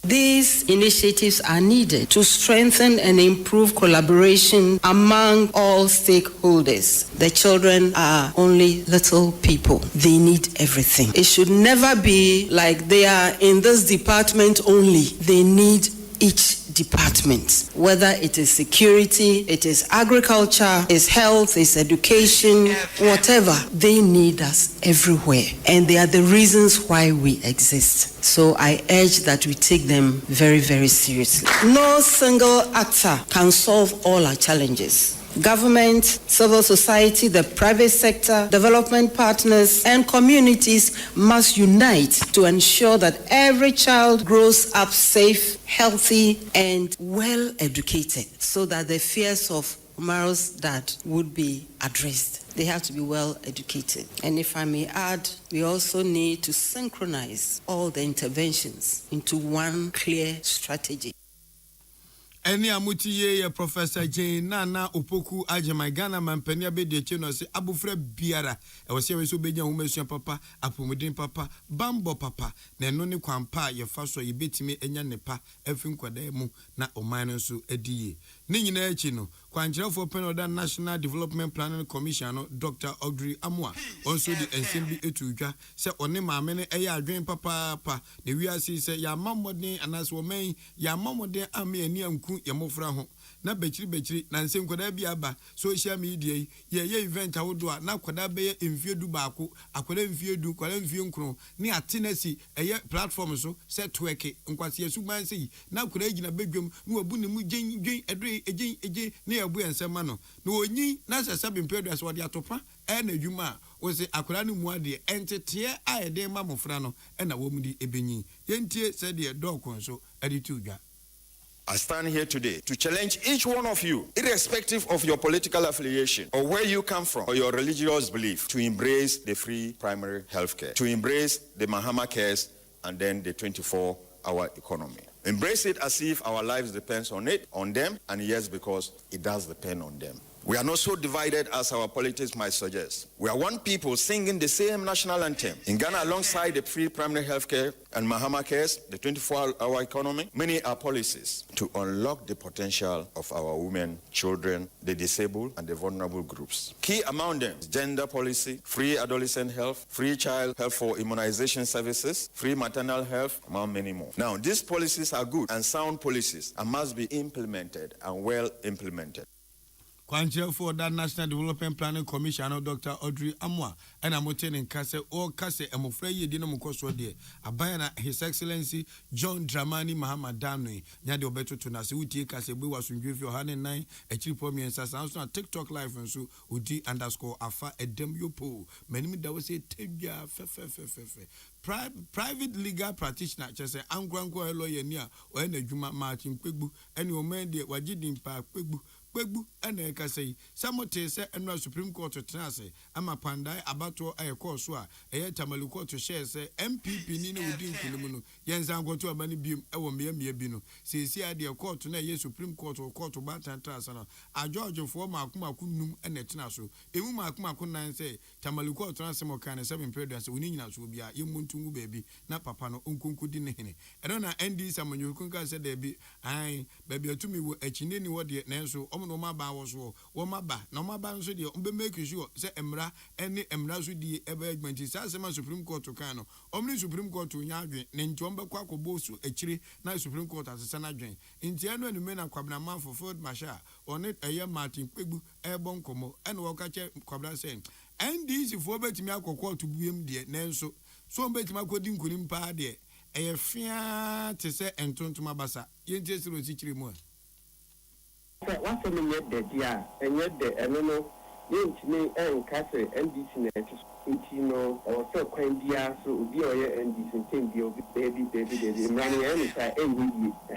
These initiatives are needed to strengthen and improve collaboration among all stakeholders. The children are only little people. They need everything. It should never be like they are in this department only. They need each department, whether it is security, it is agriculture, it's health, it's education, whatever, they need us everywhere. And they are the reasons why we exist. So I urge that we take them very, very seriously. No single actor can solve all our challenges. Government, civil society, the private sector, development partners, and communities must unite to ensure that every child grows up safe, healthy, and well educated so that the fears of tomorrow's dad would be addressed. They have to be well educated. And if I may add, we also need to synchronize all the interventions into one clear strategy. Eni amuti ye Professor Jane na Opoku Agyeman Ghana mampani Abedeche no se abufra biara e wo se we so benya humesua papa apomuden papa bambo papa na eno ne kwampa ye fa so ye betimi enya nepa afi nkwada mu na oman no so adiye ne nyina achi no kwankyerefo penoda National Development Planning Commission no Dr. Audrey Amwa also the ensem bi etudwa se one maame ne eya adwen papa ne wiase se ya mamoden anas wo man ya mamoden ame ani anku ye mofra ho na bechiri na nsem kwada bi aba social media ye event awodo a na kwada be ye mfiedu baako akwada mfiedu kwada mfie nkro ne atenasi eye platform so set twerk nkwase yesuman sei na kwada gina bedwam ne wabu ne mu dwen edwe eje ne yabu ensema no na onyi na sasabe mpedu aso de atopa na adwuma wo se akwada no mu ade entete a ede ma mofra no na wo mu di ebenyi yentie se de dokon so ade tudwa. I stand here today to challenge each one of you, irrespective of your political affiliation or where you come from or your religious belief, to embrace the free primary health care, to embrace the Mahama cares and then the 24-hour economy. Embrace it as if our lives depends on it, on them, and yes, because it does depend on them. We are not so divided as our politics might suggest. We are one people singing the same national anthem. In Ghana, alongside the free primary health care and Mahama cares, the 24-hour economy, many are policies to unlock the potential of our women, children, the disabled, and the vulnerable groups. Key among them is gender policy, free adolescent health, free child health for immunization services, free maternal health, among many more. Now, these policies are good and sound policies and must be implemented and well implemented. Kwanche for that National Development Planning Commission, Dr. Audrey Amwa, and I'm attending Kase or Kase, and Mofrey Dinamokoso de Abayana, His Excellency John Dramani Mahama Danui, Nyadi Obeto to Nasuti Kase, we was in Griffith 109, a cheap for me and Sassan on TikTok live and so Udi _ Afa a demio po. Many that was a tibia private legal practitioner, just say I'm going to lawyer near or any Juma Martin Pigbu, and your man dear Wajidin Park Pigbu. Pegbu and Ekasei, Samote said and Supreme Court to Trase, Ama Pandai, Abato, a Koswa, a Tamaluko to share, say, MPP Nino Udin Kilumuno, Yanzan go to a money beam, Ewamia Bino, see idea court to nay Supreme Court or Court to Batan Trasana, a George of Forma Kumakunum and Etnaso, Emuma Kumakuna say, Tamaluko Transamo can 7 periods, Uninas will be a Yumuntu baby, not Papano, Unkunku Dinahine. I don't know, Andy, someone you can say there be, aye, baby to me, a chinini what the Nanso, Omoma was war, Womaba, no Maba, so the make sure, say Emra, any Emra should be ever augment is Sasama Supreme Court to Kano, Omni Supreme Court to Yagri, Nentomba Quaco Bosu, a chili, now Supreme Court as a Sanadrin. In Tiano, the men are Quabna for Ford Masha, on it a year Martin Pegu, Airborne Como, and Wakache Quabla saying, and this if we bet me a call to Bim dear Nanso, so bet my coding couldn't pa dear. A fear to say and turn to my bassa. You just will teach you more. What's a minute that, yeah, and yet the Emino, me and Castle and this Intino or so quaint dia so be or and this and thing baby, running any side, and we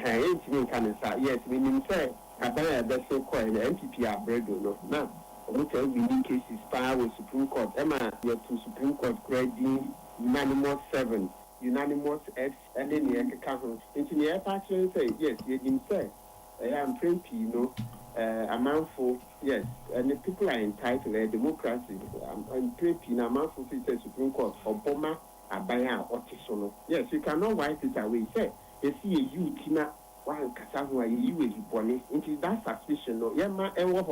ain't me can say, yes, we need say, I buy a vessel coin, the MPP are bread or not. Now, look at we need cases, power with Supreme Court, Emma, your two Supreme Court grading unanimous 7. Unanimous X and then the account. Into the air say, yes, you didn't say. I am praying, a manful, yes, and the people are entitled to a democracy. I'm praying, a manful the Supreme Court or Boma, a buyer or Tisono. Yes, you cannot wipe it away. Say, you see a you, Tina, one Cassava, you is bonny. It is that suspicion, no, Yama, and what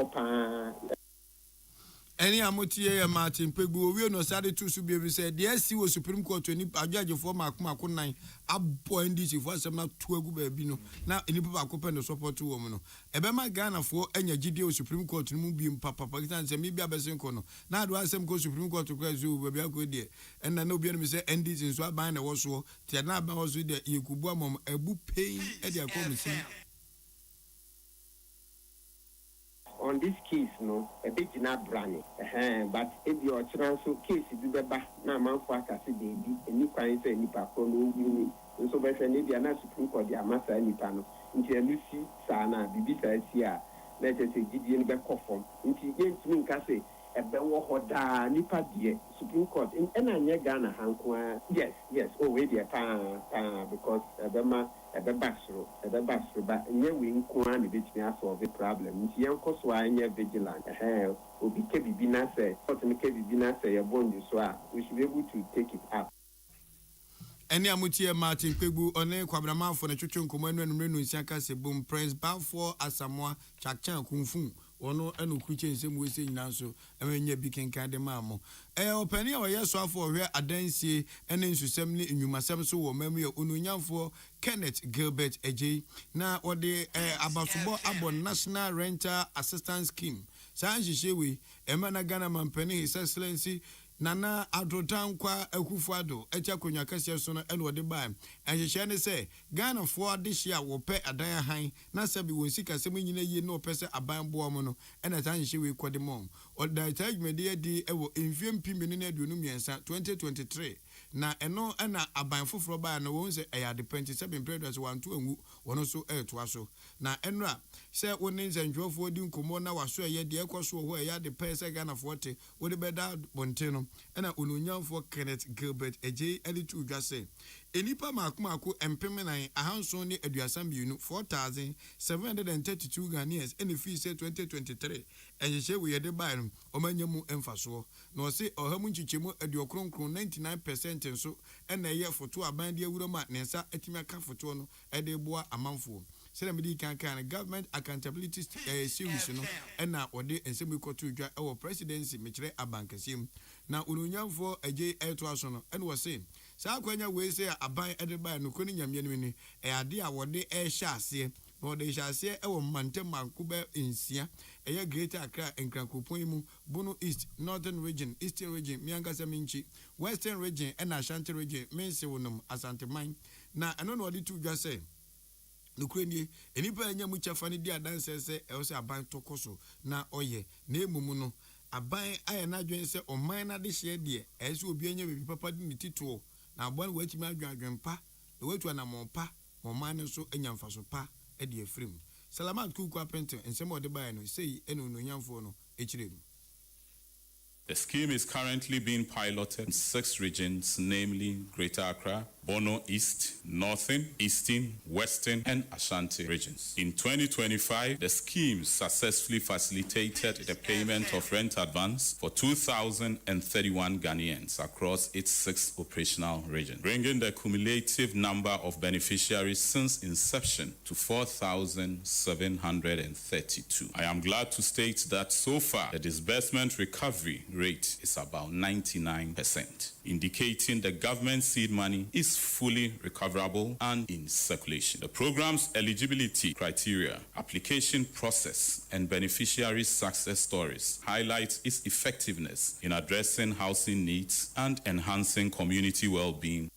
any Amotie Martin Pegbu, we no started to be said, yes, he was Supreme Court to any judge for Makumakunai, up point this if was not 2 bino. Now, any people open the support to woman. Ebema Ghana for any GDO Supreme Court to move in Papa Pakistan, and maybe a Besson Kono. Now, do I some go Supreme Court to Krazu, will be a good day. And I know be say, and this is what buying a was so, Tiana was with the Yukubamom, a book paying at their commission. On this case, no, a bit not brand, but if your transfer case, you do the now man for a baby, and you can't say any paper, no, and so better, maybe I'm not Supreme Court, their master, any panel, into a Lucy, Sana, Bibisa, here, let us say, Gideon back off into against me, can say, a bewo hoda, nipa dear, Supreme Court, and I near Ghana, Hanqua, yes, already a pan, because a bema. At the bathroom, but near wing Kuan, which may solve the problem. Young Coswa, near vigilant, will be Kevin Binase, or to make Kevin Binase a bond, we should be able to take it up. Any Amutia Martin Pegbu on a Quabrama for the Chuchun Command and Renu Saka Sebum, Prince Balfour Asamoah, Chakchan Kung Fu. Ono enu kuche nsem we se nyina so emenye bi kenkan de maamo opani a ye so afọ hwe adansie ene nsusem ne enwumasem so wo mamu ye onunyanfo Kenneth Gilbert Ejei na ode abasobo abon National Rental Assistance Scheme sanjihye we emana Ghana mampani His Excellency Nana Adrotankwa Akufo-Addo echa konwa kase so no ene ode ba enhihye ne se Ghana fo de hia wo pe adan han na sabi won sika sem nyina yie no pese aban bo mo no ene sanjihye we kwade mom oda tajmede di ewo enfiem pimene na aduonu miensa 2023 na eno ena aban foforo ba na won se eya de 27 predators wanto anwu wono so eto aso na enra se wonin zanjwofo di nkomo na waso eye de ekoso ho eya de pese Ghana forte wo de beda bonte no ena onunyanfo Kenneth Gilbert Ejei elitu dwase enipa makomako empemenan ahanso ne aduasam biunu 4732 Ghanaians ene fi se 2023 ehye we ye de bai no omanyemu emfaso na o se ohamu nchichemu aduokronkron 99% nso ena ye foto aban de awuroma nensa atimi aka foto no ede boa amanfo sele medi kan government accountability series no ena ode ensemu ikotu dwa ewo presidency mekire abankasiem na onunyanfo Ejei eto aso no ene wo se sa kwanya we se aban edeba no koni nyamye no ni ade a wode ehya ase no de ehya ase ewo mantem mankuba ensia eye Greater Accra enkrakopon mu Bono East Northern Region Eastern Region miangasa minchi Western Region and Ashanti Region mense wonum Asante Man na eno no de tu dwa se nukrenie enipa anya mu chafa ne di adanse se e wo se aban tokoso na oye na emumu no aban aye na dwen se oman na de hye de e se obi anya bebi papa de tituo na abon wachimi adwanpa e watu anamompa oman ne so anya mfaso pa e de afrim Salamat Kuku Apento and some of the Bayano say eno no yamfo no echire. The scheme is currently being piloted in 6 regions, namely Greater Accra, Bono East, Northern, Eastern, Western, and Ashanti regions. In 2025, the scheme successfully facilitated the payment of rent advance for 2,031 Ghanaians across its 6 operational regions, bringing the cumulative number of beneficiaries since inception to 4,732. I am glad to state that so far, the disbursement recovery rate is about 99%, indicating the government seed money is fully recoverable and in circulation. The program's eligibility criteria, application process, and beneficiary success stories highlight its effectiveness in addressing housing needs and enhancing community well-being.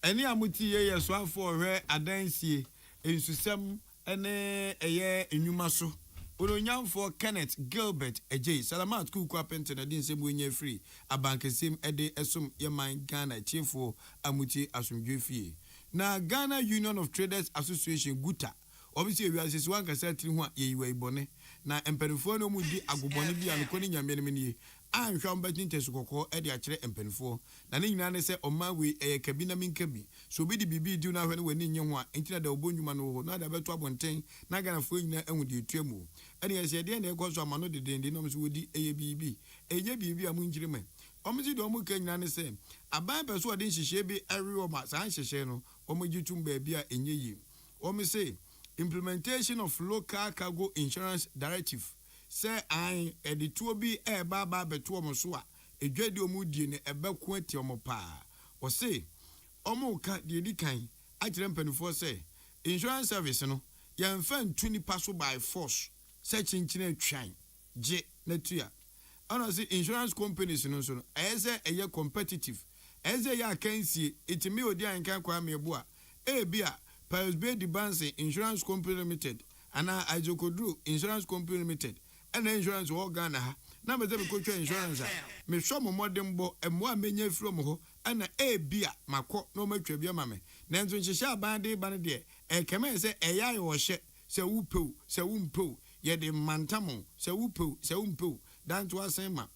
Any amuti ye so for where adansie ensusem ene eye enyumaso. Uronyam for Kenneth Gilbert Ejay Salamat Kuku Apento na din semu nye free abankesim ede esum yeman Ghana chiefo amuti asumdwefie na Ghana Union of Traders Association Guta obisi ewiase so ankasa tiri ho yeyiwa ibone na emperifo no mu di agobone bia no koni nyamene nie anhwa mbatinte sukoko ede akire emperifo na ne nyina ne se omawe kabina minkabi so bi di bibi di na hwe ne wani nye ho a entina da obonwuma no ho na da beto abonten na Ghana fo nyina enwudi etuamu ene yesi de na ekoso amano de de no mso wodi bibi enye bibi amunjirime omzi do mu kanyina ne se aban peso ode nhihye bi every ma san nhihye no omogitum ba bia enye yi omse implementation of local cargo insurance directive say I edituo bi baba beto omso a edwadi omudie ne ebeko ati omopa o say omuka de edikan akire mpanifo say insurance service no yemfa ntuni paso by force search engine twan je na tua ana say insurance companies no so no eze eye competitive eze ya akansie itimi odi ankan kwa mebu a bia Palisbe Dibanse Insurance Company Limited ana Ajokodru Insurance Company Limited ana insurance wo Ghana ha na me be ko twa insurance me hwo mo modem bo emo a menya firo mo ho ana bia makọ no matwa bia ma me na nso nhihye abande ba ne de kema se eya yo hye se wupew se wumpew ye de mantamo se wupew se wumpew dan to asema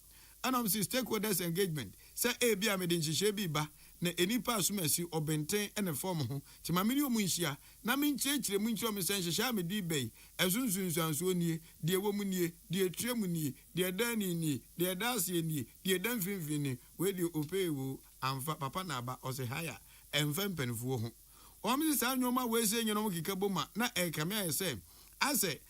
ana om stakeholders engagement se bia me de nhihye bi ba na enipa asumasi obenten ene form ho ti ma meni omu nhia na me nkyekire mu nkyiro me senhye me di bei ezunsunsuanso nie de wo mu nie de etremu nie de dani nie de dasie nie de danfinfini we de opewo amfa papa na aba ose haya emfa mpanfuo ho omzi sa nyoma we se nyenom kikaboma na ekame ayese ase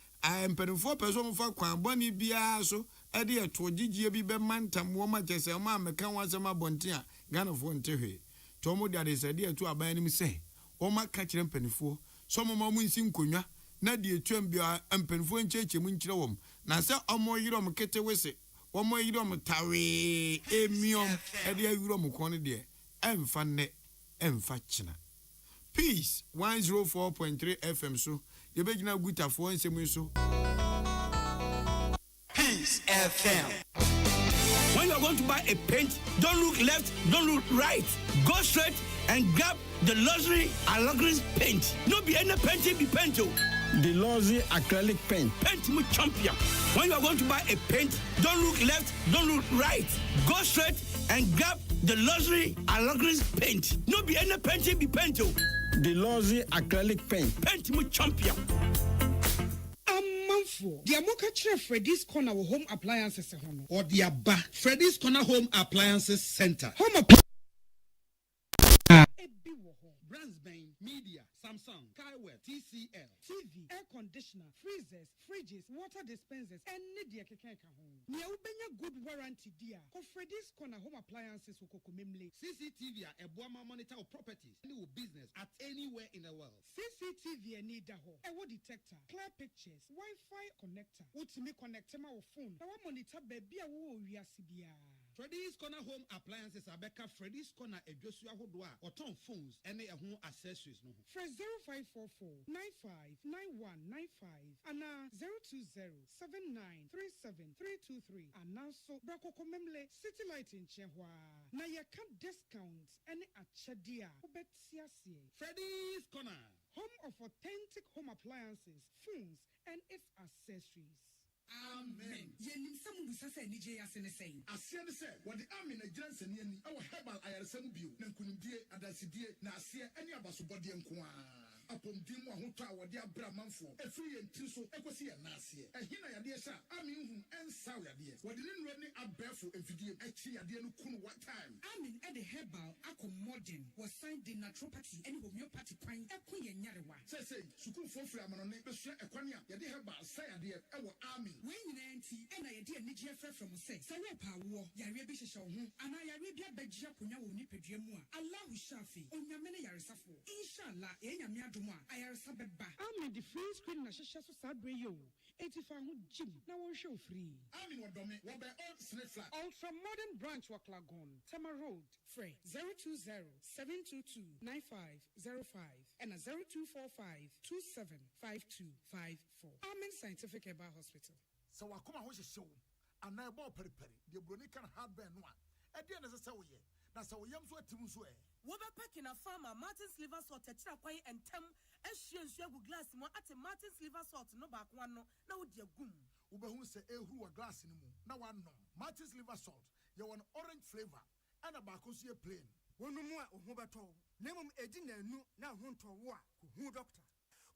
mpanfuo peso mfa kwan boni bia so ede etogigie bi be mantam wo ma jese ma meka wasema bonten a Ghana fo ntehwe tomo de ade sede etu aban nim se o ma ka kire mpanifo so mo mu nsi nkonwa na de etuam bia mpanifo ncheche mu nkire wom na se omo yirom kete wese omo yirom tawe emiom ede yirom kon de emfa ne emfa china peace 104.3 FM so ye begina gutafo nsemu so Peace FM. When you're going to buy a paint, don't look left, don't look right. Go straight and grab the luxury Allegris paint. No be any paint, be paint. The luxury acrylic paint. Paint mu champion. When you're going to buy a paint, don't look left, don't look right. Go straight and grab the luxury Allegris paint. No be any paint, be paint. The luxury acrylic paint. Paint mu champion. The Amoka Chere Freddy's Corner Home Appliances or the Abba Freddy's Corner Home Appliances Center. Home Brands Bain, Media, Samsung, Kaiware, TCL, TV, air conditioner, freezers, fridges, water dispensers, and Nidia Kekeka home. Nia ubenya good warranty dear. For Freddy's Corner Home Appliances Ukokumimli. CCTV a Buama monitor of properties and business at anywhere in the world. CCTV need a home. A wood detector, clear pictures, Wi-Fi connector. Utimi connector my phone. Our monitor baby a wo we are CBR. Freddy's Corner Home Appliances abeka Freddy's Corner edwosu ahodo a oton phones ene ehun accessories no. Fresh 0544 959195 ana 02079373323 ana so brakoko memle City Light in Chehwa. Na ye can discount ene achede a obetiasie. Freddy's Corner, home of authentic home appliances, phones and its accessories. Amen. Yenim samu busasa ni je asene sei. Asene se, what the amen a jansen yeni, our herbal ayarsam bio, nankunimdie, adasidie, na asia, any abasobody and kwa. Upon Dimo Huta, what the Abramanfo, a free and Tiso, Equasi and Nasia. A hina yadia sa, Amin and Sawya dear. What didn't run a barefoot and video, actually, I didn't know what time. Amen at the herbal, Ako Modern, was signed in naturopathy and homeopathy pine, a queen and Yarewa. Say, Suku for Flaman, a Quania, Yadi herbal, say, dear, our army. When you auntie, and I dear Niger from say, Sarepa war, Yarebi show, and I Arabia Beja Punya Nipedemua, Allah Shafi, on Yamene Yarisafo, Inshallah, Enyamia. I'm in the free screen na shasha so sadwe yo. 85 gym na one show free. I'm in what domain what by all snake flat. Ultra modern branch Waklagon, Tama Road, Frey 020-722-9505 and a 0245-275254. I'm in Scientific Herbal Hospital. So I come out show and I bought peri the Bronican hardware no one. At the end of the say, that's how we am so timuswe. Wobapack in a farmer, Martin's liver salt, Tachirakwai and Tem, Eshian Shagu glass, more at a Martin's liver salt, no back one, no, dear goom. Ubahun say, who a glass in the moon. Now one no. Martin's liver salt, you want orange flavor, and a bacosia plain. One more, Hubato. Name Edina, no, now Hunter Wa, who doctor.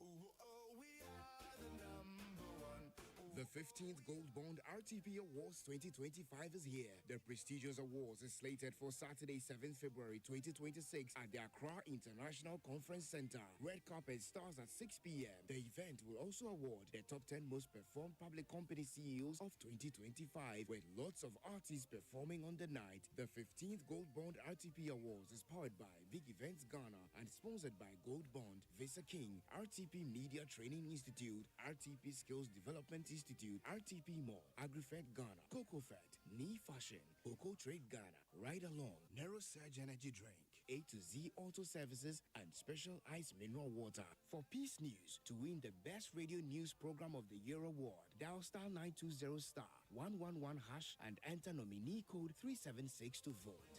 Oh, we are the number one. The 15th Gold Bond RTP Awards 2025 is here. The prestigious awards is slated for Saturday, 7th February 2026 at the Accra International Conference Center. Red carpet starts at 6 p.m. The event will also award the top 10 most performed public company CEOs of 2025, with lots of artists performing on the night. The 15th Gold Bond RTP Awards is powered by Big Events Ghana and sponsored by Gold Bond, Visa King, RTP Media Training Institute, RTP Skills Development Institute, RTP Mall, AgriFed Ghana, CocoFed, Knee Fashion, Coco Trade Ghana, Ride Along, Narrow Surge Energy Drink, A to Z Auto Services, and Special Ice Mineral Water. For Peace News, to win the Best Radio News Program of the Year award, dial star 920 star 111 hash and enter nominee code 376 to vote.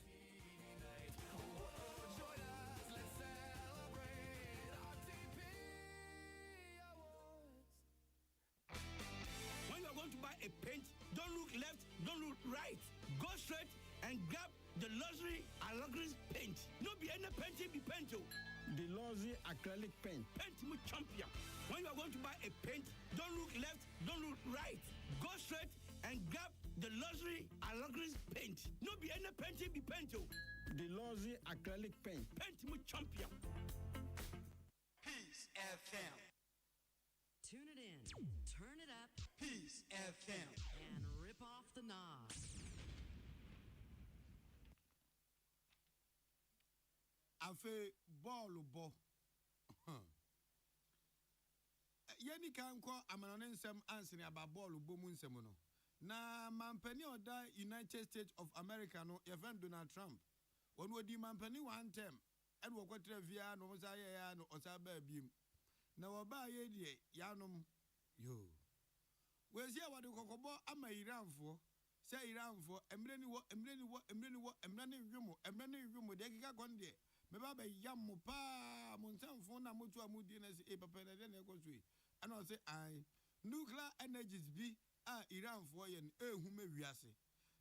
To buy a paint, don't look left, don't look right. Go straight and grab the luxury Allegris paint. No be any paint, be paint. The luxury acrylic paint. Paint me champion. When you are going to buy a paint, don't look left, don't look right. Go straight and grab the luxury Allegris paint. No be any paint, be paint. The luxury acrylic paint. Paint me champion. Peace FM. Tune it in, turn it up, Peace FM, and rip off the knob. Afe ball bo. Yeni kan ko amanone nsem ansene aba ball bo mu nsem no. Na mampani oda United States of America no yefen Donald Trump. Wonu odi mampani one term. And wo kwatre via no musa ye ya no osaba biem. Na waba ye die yanom yo we sia wade kokobo ama Iranfo se Iranfo emreni wo de kika konde me baba yam pa mo nsamfo na motu amudi na se papa na de na ekosui ana say I nuclear energies bi a Iranfo ye ehume wiase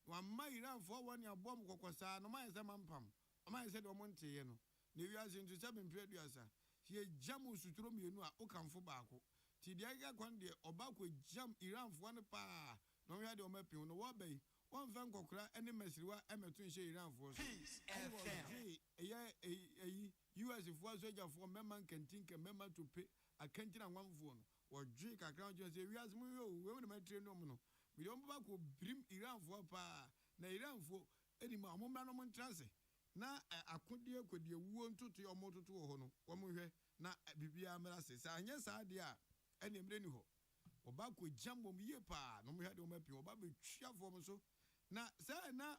wa ma Iranfo woni abom kokosa no ma se mampam o ma se de o monte ye no ne wiase ntu 7 preduasa ye jamu suturo mienu a okamfo baako ti de aga kwan de obako jam Iranfo ne pa no hwa de o mapin no wo bai won fan kokora ene masiriwa emeto nhe Iranfo so Peace FM US fo soja fo memman kantinka memma to pay akantina nwanfo no wo dwe kakra jo se wiase mu yo we na matre no mu no mi de obako brim Iranfo pa na Iranfo eni ma mo mra no mo ntrase na akodie wuo ntoto omototo ho no womhwe na bibia mra se sa anya sa de a ene mre ni ho oba ko jambom ye pa no mhwe de omapi oba be twa fo so na sa na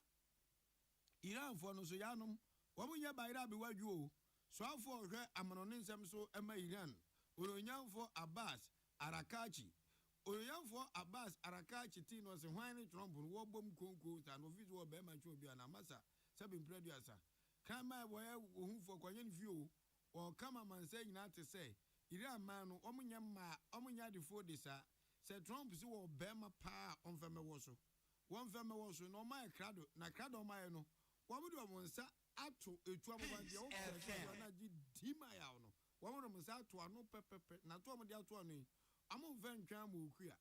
Iran for no so yanum. Wamunya Baira be what you. So for her Amanonism so Emma Iran. Uronyan for Abbas Arakachi. Uronyan for Abbas Arakachi Tinos and Wine Trump and Wobum Kunku and Office Bema Chubia and Amasa. Sabin Preduasa. Kama where whom for Quayan view or come a man saying not to say. Iran man, Omunya before this, said Trump so Bema pa on Femawoso. One Femawoso, no my crado, na crado my no. What would you want to say? Ato a trouble by the old Dimaiano. One of them is out to a no pepper, not to me out to me. I'm on Venjam Ukia.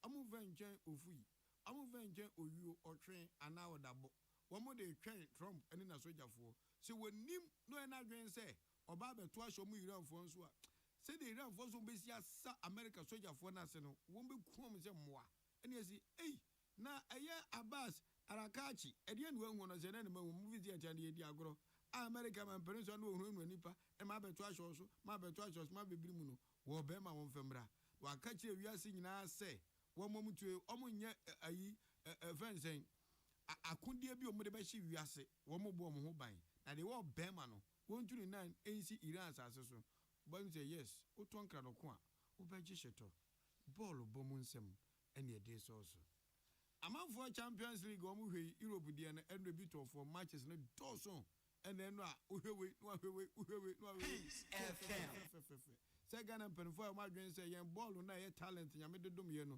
I'm on Venjam Ufui. I'm on Venjam or you or train an hour double. One more day train Trump and in a soldier for. So when Nim no and say, or Baba twice or me run for us. Say they run for some basic America soldier for National, won't be crumbs and moi. And you see, hey, now a year Abbas Arakachi, and the end one was an enemy movie theater and the Diagro. America and parents on no nipa, and my betwash also, my betwash was my baby muno, war Bema one fembra. While catching we are singing, I say, one moment to Omunya a friend saying, I couldn't be a motivation, we are say, one more bomb who buying. Now they were Bemano, 129 AC Iran's assassin. But say yes, Utonka no qua, Upagishato, Bolo Bomunsem, and your days also. A man for Champions League, Europe, and the bit of for matches in a dozen, and then Second and Penfoy, my grand say, young ball, no talent, and I made the domiano.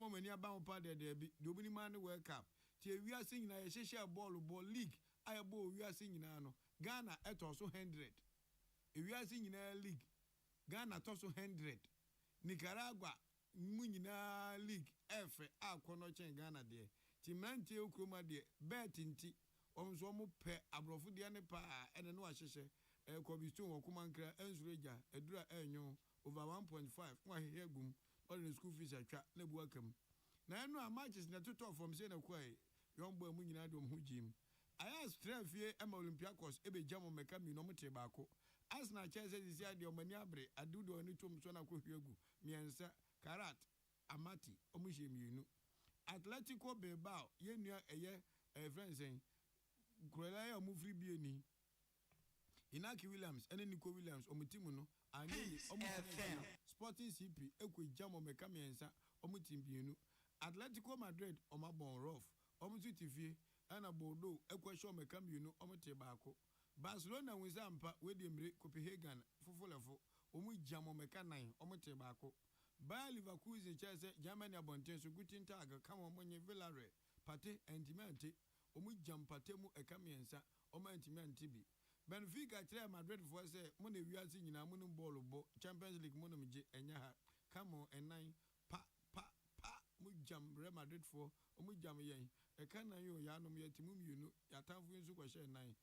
Moment near bound party, there be Domini Man World Cup. Till we are singing a share ball league, I ball we are singing ano. Ghana at also 100. If we are singing a league, Ghana also 100. Nicaragua, Munina League, F. Konoche Ghana there. Timanti Okroma there, Betinti, Omsomo pe Abrofudiane pa, and no ashe, Kobisto, Okumankra, Ensreja, Edra Enyo, over 1.5. Why here boom, all the school fees are trapped, never welcome. Now I know how much is not to talk from Sena Quay, young boy Munina Dom Hujim. I asked Trevie Emma Olympiacos, Ebe Jamo Mekami no Tobacco. As na chance is ya the Omaniabre, I do the only tom sona kuhugu, Miansa, Karat, Amati, Omushim you. Atletico Bilbao, ye near a year, a friend saying, Grelaya Mufri Bieni. Inaki Williams, and Nico Williams, Omutimuno, and Sporting CP, Equi Jamo Mekamiansa, Omutim Bienu. Atletico Madrid, Omabon Rough, Omutu TV, Anna Bordeaux, Equation Mekam, you know, Omotebako. Barcelona with Zampa, William Copenhagen, Fufulafo, Omu Jamo Mekanine, Omotebako. Bayer Leverkusen, Chelsea, Germany Abontenso, Gutin Tag, come on when you Villare, Pate, Antimante, Omu Jam Patemu, Ekamiansa, Oma Antimantibi. Benfica, Tre Madrid for say, Money we are seeing in a Munum Bolo, Champions League Monum, and Yaha, come on and 9, Mujam, Real Madrid for Omujam Yen, a can you Yanum Yatimum, you know, Yatam Winsu 9.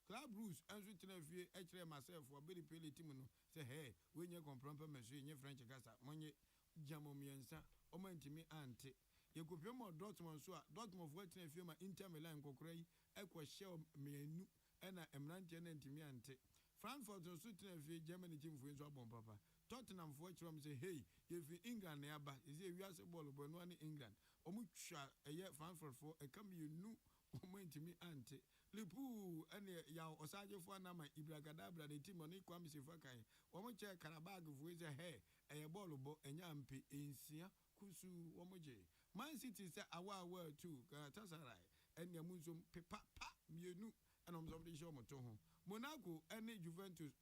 Club rules, and written a few actually myself for Billy Pelly Timono. Say, hey, when you compromise, your French Gassa, Money Jamomiansa, Omantimi Auntie. You could be more Dortmund, so Dortmund waiting a few Inter Milan Cocray, Equa Shell Menu, and a Emrantian and Timiante. Frankfurt was shooting a few Germany team for his papa. Tottenham for which say, hey, if England nearby, is a real ball of one in England. Omucha a year Frankfurt for a come you knew. Omantimi Auntie. Lipu and Yaw Osajo for Nama Ibragadabra, the team on Equamis Fakai. Omocha Carabag with a hair, a ball and Yampi in Sia Kusu Omoje. Man City said our word too, Galatasaray, and Yamusum Pepa, you knew, and I'm somebody show Motoho. Monaco and Juventus,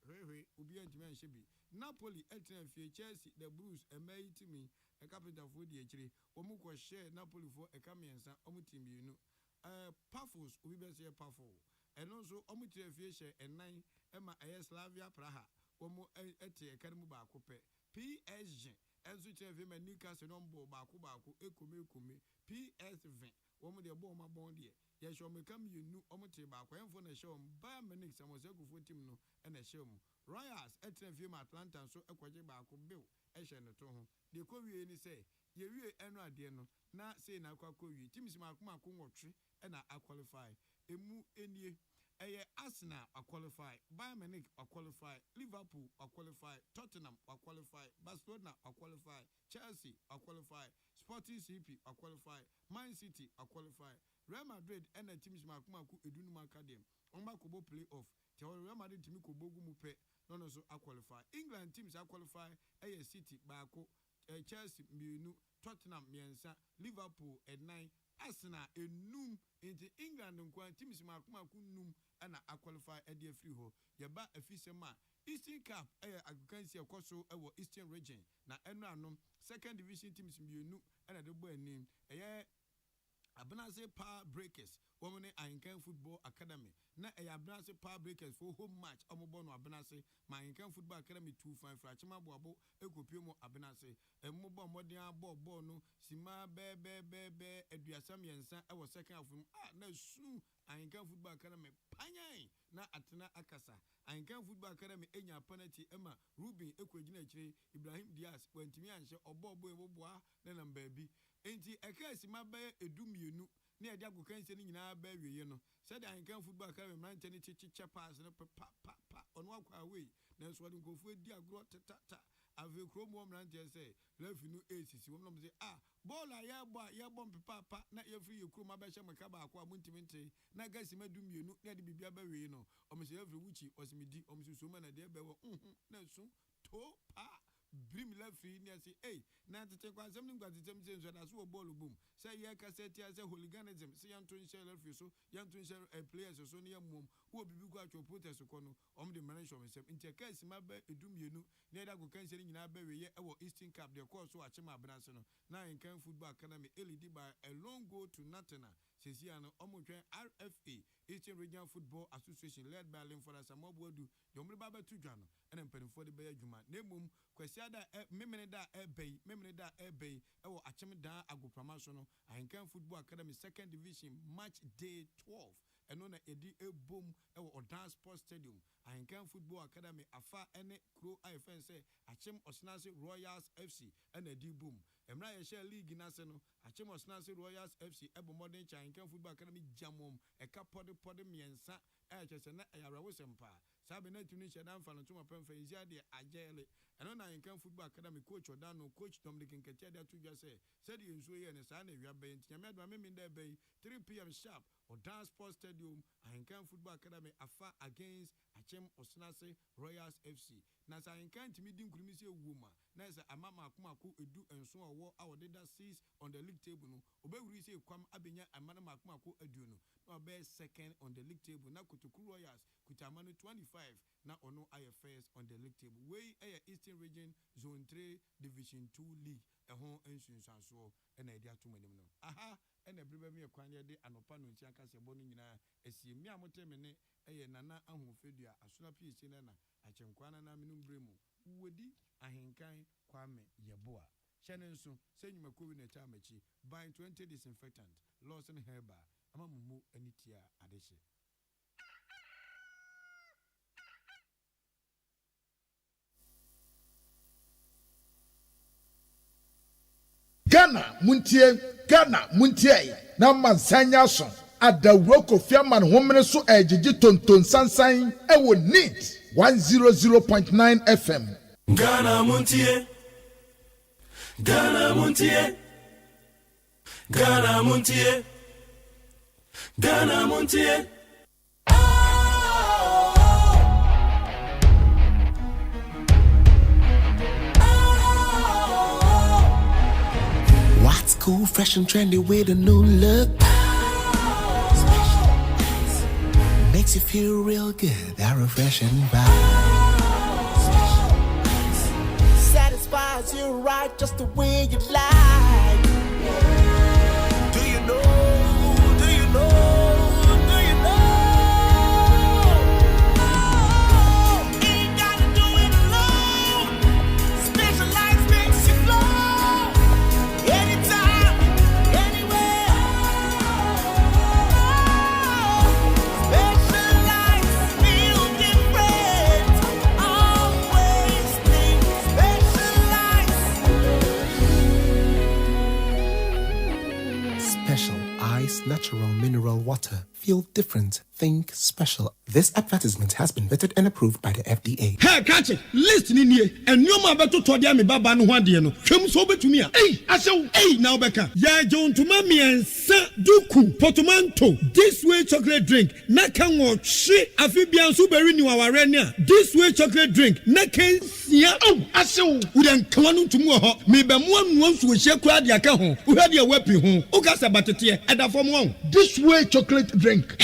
Ubi and Shibi. Napoli, Etna, Chelsea, the Blues, and May to me, a capital for the H. Omuko share Napoli for a Camiansa, Omutim, you know. Puffles, we be say puffle, and also Omutia and 9 Emma Slavia Praha, Omo Eti Academy Bacope, PSG, and switch of him and Newcastle on board Baku, Ekume, PSV, Omo de Boma Bondi. Yes, you may come you knew Omote Baku, and for a show, Bayern Munich, some was for Timno, and a show. Royals, Etna Atlanta, so Equaji Baku Bill, Eshan at home. The Korean say, ye eno adieno na say na kwakọ wi teams makoma ko tree na a qualify emu enie eye Arsenal a qualify, Bayern Munich a qualify, Liverpool a qualify, Tottenham a qualify, Barcelona a qualify, Chelsea a qualify, Sporting CP a qualify, Man City a qualify, Real Madrid and the teams Makumaku Edunuma Academy. Ombakobo playoff. Tell Real Madrid team Kobogu Mupe. No so I qualify. England teams are qualify. A City Bako. Chelsea Mienu. Tottenham Miensa. Liverpool at 9. Arsenal enum into England and teams Makumaku num and I qualify at the free ho. Yaba efisema Eastern Cup agukansi akoso ewo Eastern region na eno second division teams mienu and the boy name Abnase Power Breakers, woman Ankan Football Academy. Na Abnase Power Breakers for home match. Omobono Abnase, my Ankan Football Academy 2-5 Frachima Boabo, Ekopimo Abnase, and Mobo Modia Bono, Sima Be, Eduasami and San, I was second of him. No soon Ankan Football Academy, Panyai, na Atana Akasa, Ankan Football Academy, Enya Penalty, Emma, Ruby, Equagina, Ibrahim Diaz, when Timiansha or Bobo Boboa, then I'm baby. Enti ekesi mabe edumienu na ede agokanse ni nyina ba wiye no said Ankan Football Academy mantene chichicha pass no pa ono akwa away na so de nkofu edi agro tata ave kromo mrante say referee no ACC wo no say ball ya bom papa na ye free ye kromo abehye maka ba akwa muntimente na gasi madumienu na de bibia ba wiye no o me say referee wuchi o se medi o me so ma na de be wo na so to pa Brim Lefree near say, now to take one something but the temptation so that's what ball boom. Say, yeah, cassette, say hooliganism, say, young twin share Lefree, so young twin share a players or so near mom, who will be got your protest on the manager of himself. In case, my bed, a doom you know, near that go cancelling in our berry, our Eastern Cup, their course so Achema Brasano. Now in Can Football Academy, LED by a long go to Natana, says Yana Omotrain RFA, Eastern Regional Football Association, led by Limford Samobudu, Yomri Baba Tujano, and then penny for the Bay Juma. Name Kwesiada Memeneda Ebe, Ewo Achemeda Agopramasono, Ankan Football Academy 2nd Division, Match Day 12, and on a Edi Boom, Ewo Dance Sports Stadium, Ankan Football Academy, Afa Ene Crow IFN say, Achem Osnasi Royals FC, and a D Boom. Emra Share League in Aseno, Achem Osnasi Royals FC, Ebo Modern Ankan Football Academy Jamom, a Capode Miensa, Achesana, Ayawasempa. Sabina Tunisia Dan Falantuma Penfa is Yadia Ajele, and on Ankan Football Academy coach or Dano, coach Dominic and Katia to just say, said you and a Sunday, we are baying Yamad in their bay, 3 p.m. sharp, or Dance Sports Stadium, Ankan Football Academy, Afa against Achem Osnase Royals FC. Nasa Ankan Timidin Grimisi woman, Nasa Amama Kumaku, Edu and so war our data sees on the league table. Obe we say, Kwam Abinya and Madame Kumaku Eduno, no best second on the league table. Now Kutuku Royals, Kutamanu 25, now ono IFS on the league table. Way Eastern Region Zone 3 Division 2 League, a home insurance and so an idea to many. Aha, and a bribemi a quanya de anopano Chiaka Sabonina, a see Miamotemene, a nana Ahufedia, a Sunapi Sinana, a Chenkwana Minum Bremo, Woody, a Henkai, Kwame, Yabua. Shannon soon, send you Makuin a Tamachi, buying 20 disinfectant, Lawson Herba, Amamu, and Itia Adeshe. Ghana Muntie na mansanya so adawro Kofiaman homene so ejiji tonton sansan ewo neat 100.9 FM Ghana Muntie Ghana Muntie Ghana Muntie Ghana Muntie What's cool, fresh and trendy with a new look? Makes you feel real good, that refreshing vibe. Satisfies you right just the way you like. Do you know? Do you know? Do you know? Ain't gotta do it alone. Specialized makes you flow. Anytime, anywhere. Specialized feel different. Always think specialized. Special Ice Natural Mineral Water. Feel different. Think special. This advertisement has been vetted and approved by the FDA. Hey, catch it. Listen in here. And you ma beto to dia me baba no hwade no. Hwem so betumi a. Hey, asew. Hey, now beka. Ya John to mami ensa duku portmanteau. This way chocolate drink. Na kan wo hwe afibian so beri ni waware ni a. This way chocolate drink. Na kan sia. Oh, asew. Udan klanu tumu ho. Me be mo anu so hye kura dia ka ho. Uhade e wapi ho. Ukasa batete. Eda fom ho. This way chocolate drink.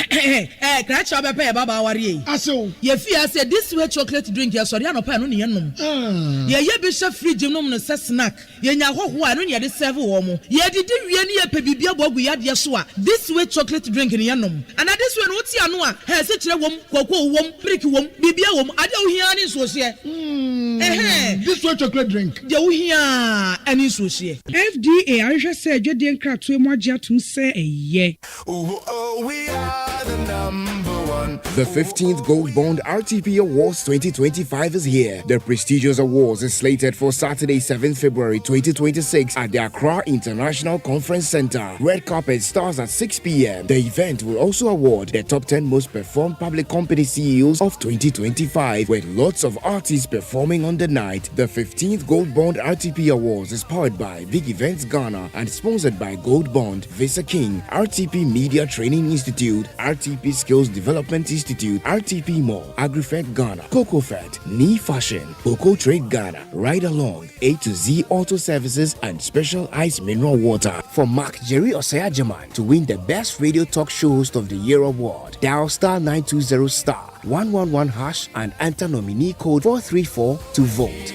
Catch up a baba warrior. Aso, ye fear said this way chocolate drink, yes, or Yano Pan, ye bishop free genome no snack. Ye nya ho one, ye the seven woman. Ye did any a pebibia bob we had yaswa. This way chocolate drink in Yanum. And at this one, what's Yanua? Has it a woman, cocoa woman, brick woman, bibia woman. I don't hear any so this way chocolate drink. You hear any so FDA, I just said, you didn't crack to more jet to say a ye. Oh, we are the number one. The 15th Gold Bond RTP Awards 2025 is here. The prestigious awards is slated for Saturday, 7th February 2026 at the Accra International Conference Center. Red carpet starts at 6 p.m. The event will also award the top 10 most performed public company CEOs of 2025, with lots of artists performing on the night. The 15th Gold Bond RTP Awards is powered by Big Events Ghana and sponsored by Gold Bond, Visa King, RTP Media Training Institute, RTP Skills Development Institute, RTP Mall, AgriFed Ghana, CocoFed, Knee Fashion, Coco Trade Ghana, Ride Along, A to Z Auto Services, and Special Ice Mineral Water. For Mark Jerry OSEI AGYEMAN to win the Best Radio Talk Show Host of the Year award, dial star 920 star 111 hash and enter nominee code 434 to vote.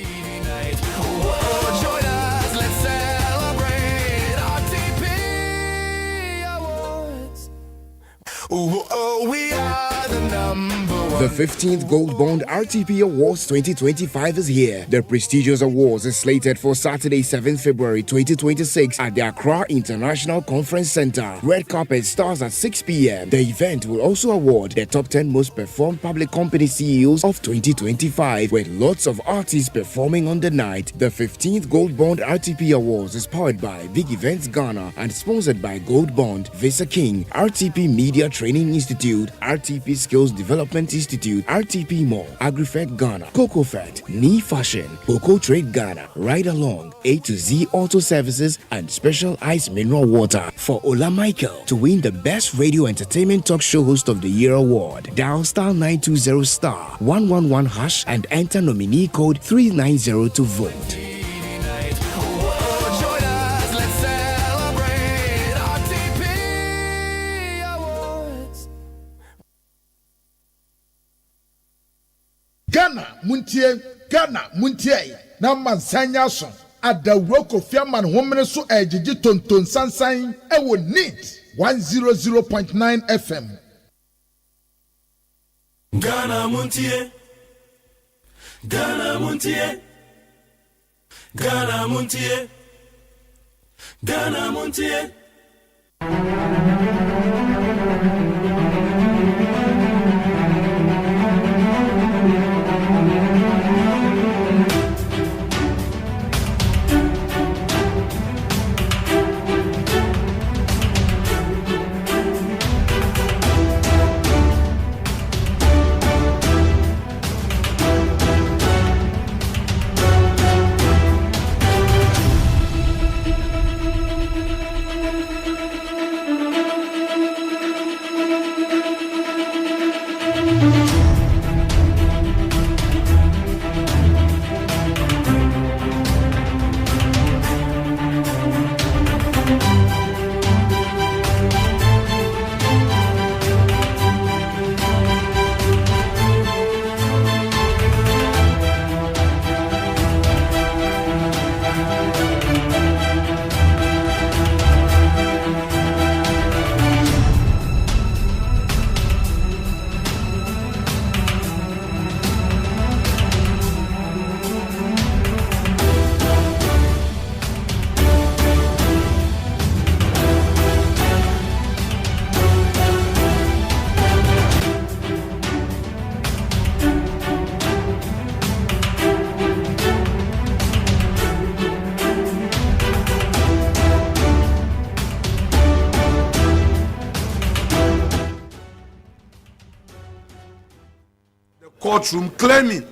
We are the number one. The 15th Gold Bond RTP Awards 2025 is here. The prestigious awards is slated for Saturday, 7th February 2026 at the Accra International Conference Center. Red carpet starts at 6 p.m. The event will also award the top 10 most performed public company CEOs of 2025, with lots of artists performing on the night. The 15th Gold Bond RTP Awards is powered by Big Events Ghana and sponsored by Gold Bond, Visa King, RTP Media Training Institute, RTP Skills Development Institute, RTP Mall, AgriFed Ghana, CocoFed, Knee Fashion, Coco Trade Ghana, Ride Along, A to Z Auto Services, and Special Ice Mineral Water. For Ola Michael to win the Best Radio Entertainment Talk Show Host of the Year award, dial star 920 star 111 hash and enter nominee code 390 to vote. Ghana Muntie na mansanya so adawro kofiaman homene so ejiji tonton sansan ewo neat 100.9 FM. Ghana Muntie, Ghana Muntie, Ghana Muntie, Ghana Muntie. courtroom claiming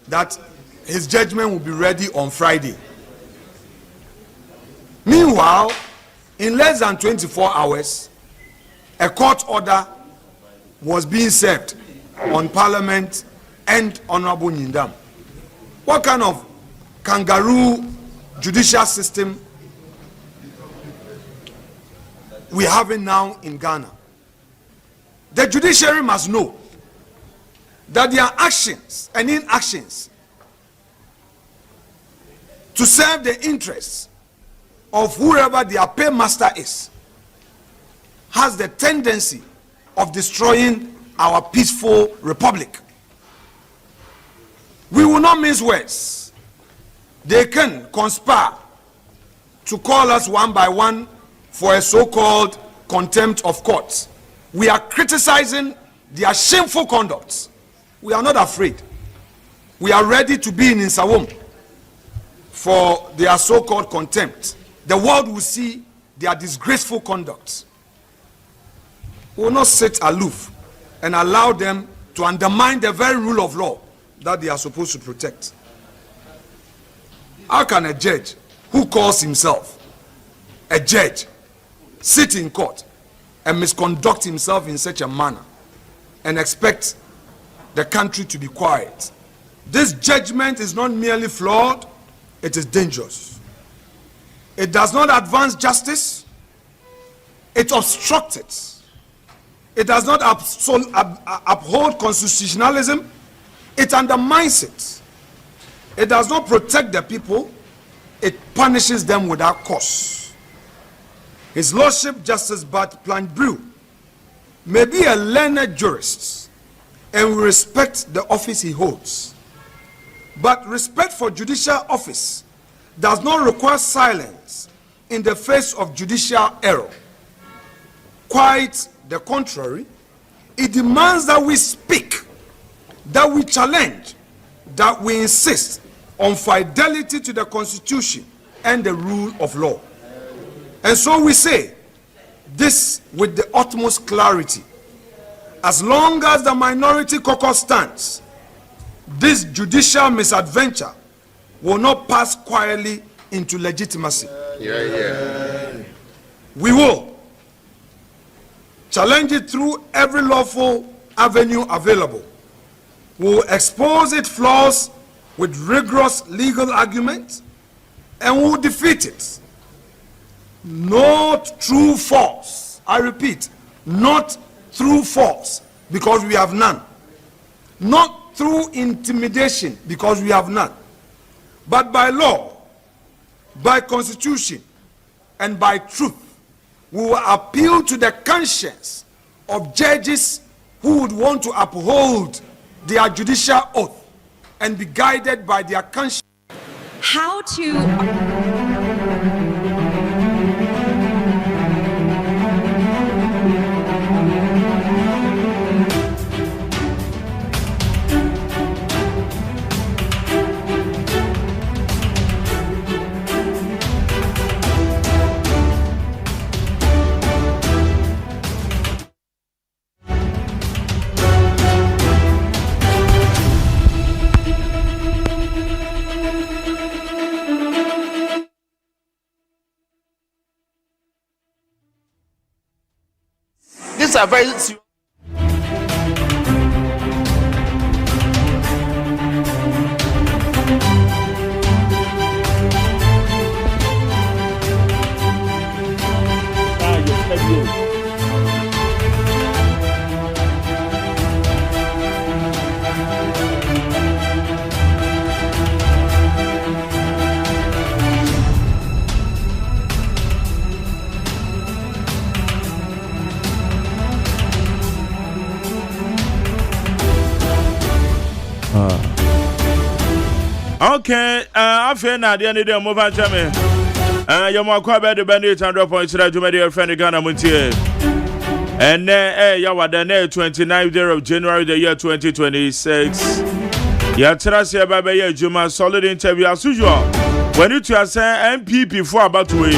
that his judgment will be ready on Friday. Meanwhile, in less than 24 hours, a court order was being served on Parliament and Honorable Nyindam. What kind of kangaroo judicial system we having now in Ghana? The judiciary must know that their actions and inactions to serve the interests of whoever their paymaster is has the tendency of destroying our peaceful republic. We will not mince words. They can conspire to call us one by one for a so-called contempt of court. We are criticizing their shameful conduct. We are not afraid. We are ready to be in Nsawam for their so-called contempt. The world will see their disgraceful conduct. We will not sit aloof and allow them to undermine the very rule of law that they are supposed to protect. How can a judge who calls himself a judge sit in court and misconduct himself in such a manner and expect the country to be quiet? This judgment is not merely flawed, it is dangerous. It does not advance justice, it obstructs it. It does not uphold constitutionalism, it undermines it. It does not protect the people, it punishes them without cause. His Lordship Justice Bart Planbrew may be a learned jurist and we respect the office he holds. But respect for judicial office does not require silence in the face of judicial error. Quite the contrary, it demands that we speak, that we challenge, that we insist on fidelity to the Constitution and the rule of law. And so we say this with the utmost clarity. As long as the minority caucus stands, this judicial misadventure will not pass quietly into legitimacy. We will challenge it through every lawful avenue available. We will expose its flaws with rigorous legal argument and we will defeat it. Not through force. I repeat, not through force, because we have none. Not through intimidation, because we have none. But by law, by constitution, and by truth, we will appeal to the conscience of judges who would want to uphold their judicial oath and be guided by their conscience. How to... These are very serious. Okay, I feel now the end of the move on, Jamie. You're more quite better than 800.3 to my friend Ghana Montier. And then, you were the 29th day of January, the year 2026. Yeah, trust you, baby, Juma, solid interview as usual. When you are saying MPP for about to win,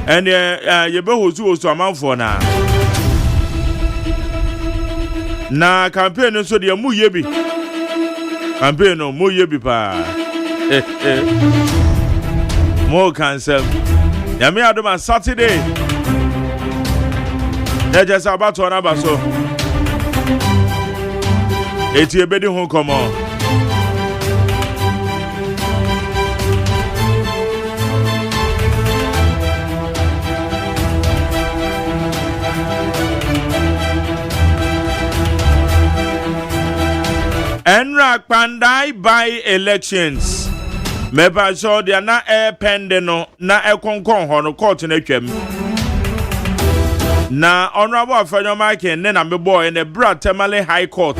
and you both was to amount for now. Na campaign no so de mu ye bi. Campaign no mu ye bi pa. Mo cancel. Ya me adoma Saturday. Ya just about to na baso. Eti ebedi ho komo. Enra Pandai by elections. Meba so dia na pende no na konkon ho no court na twam. Na honorable Afenyo Michael ne na me boy in the Brad Temale High Court.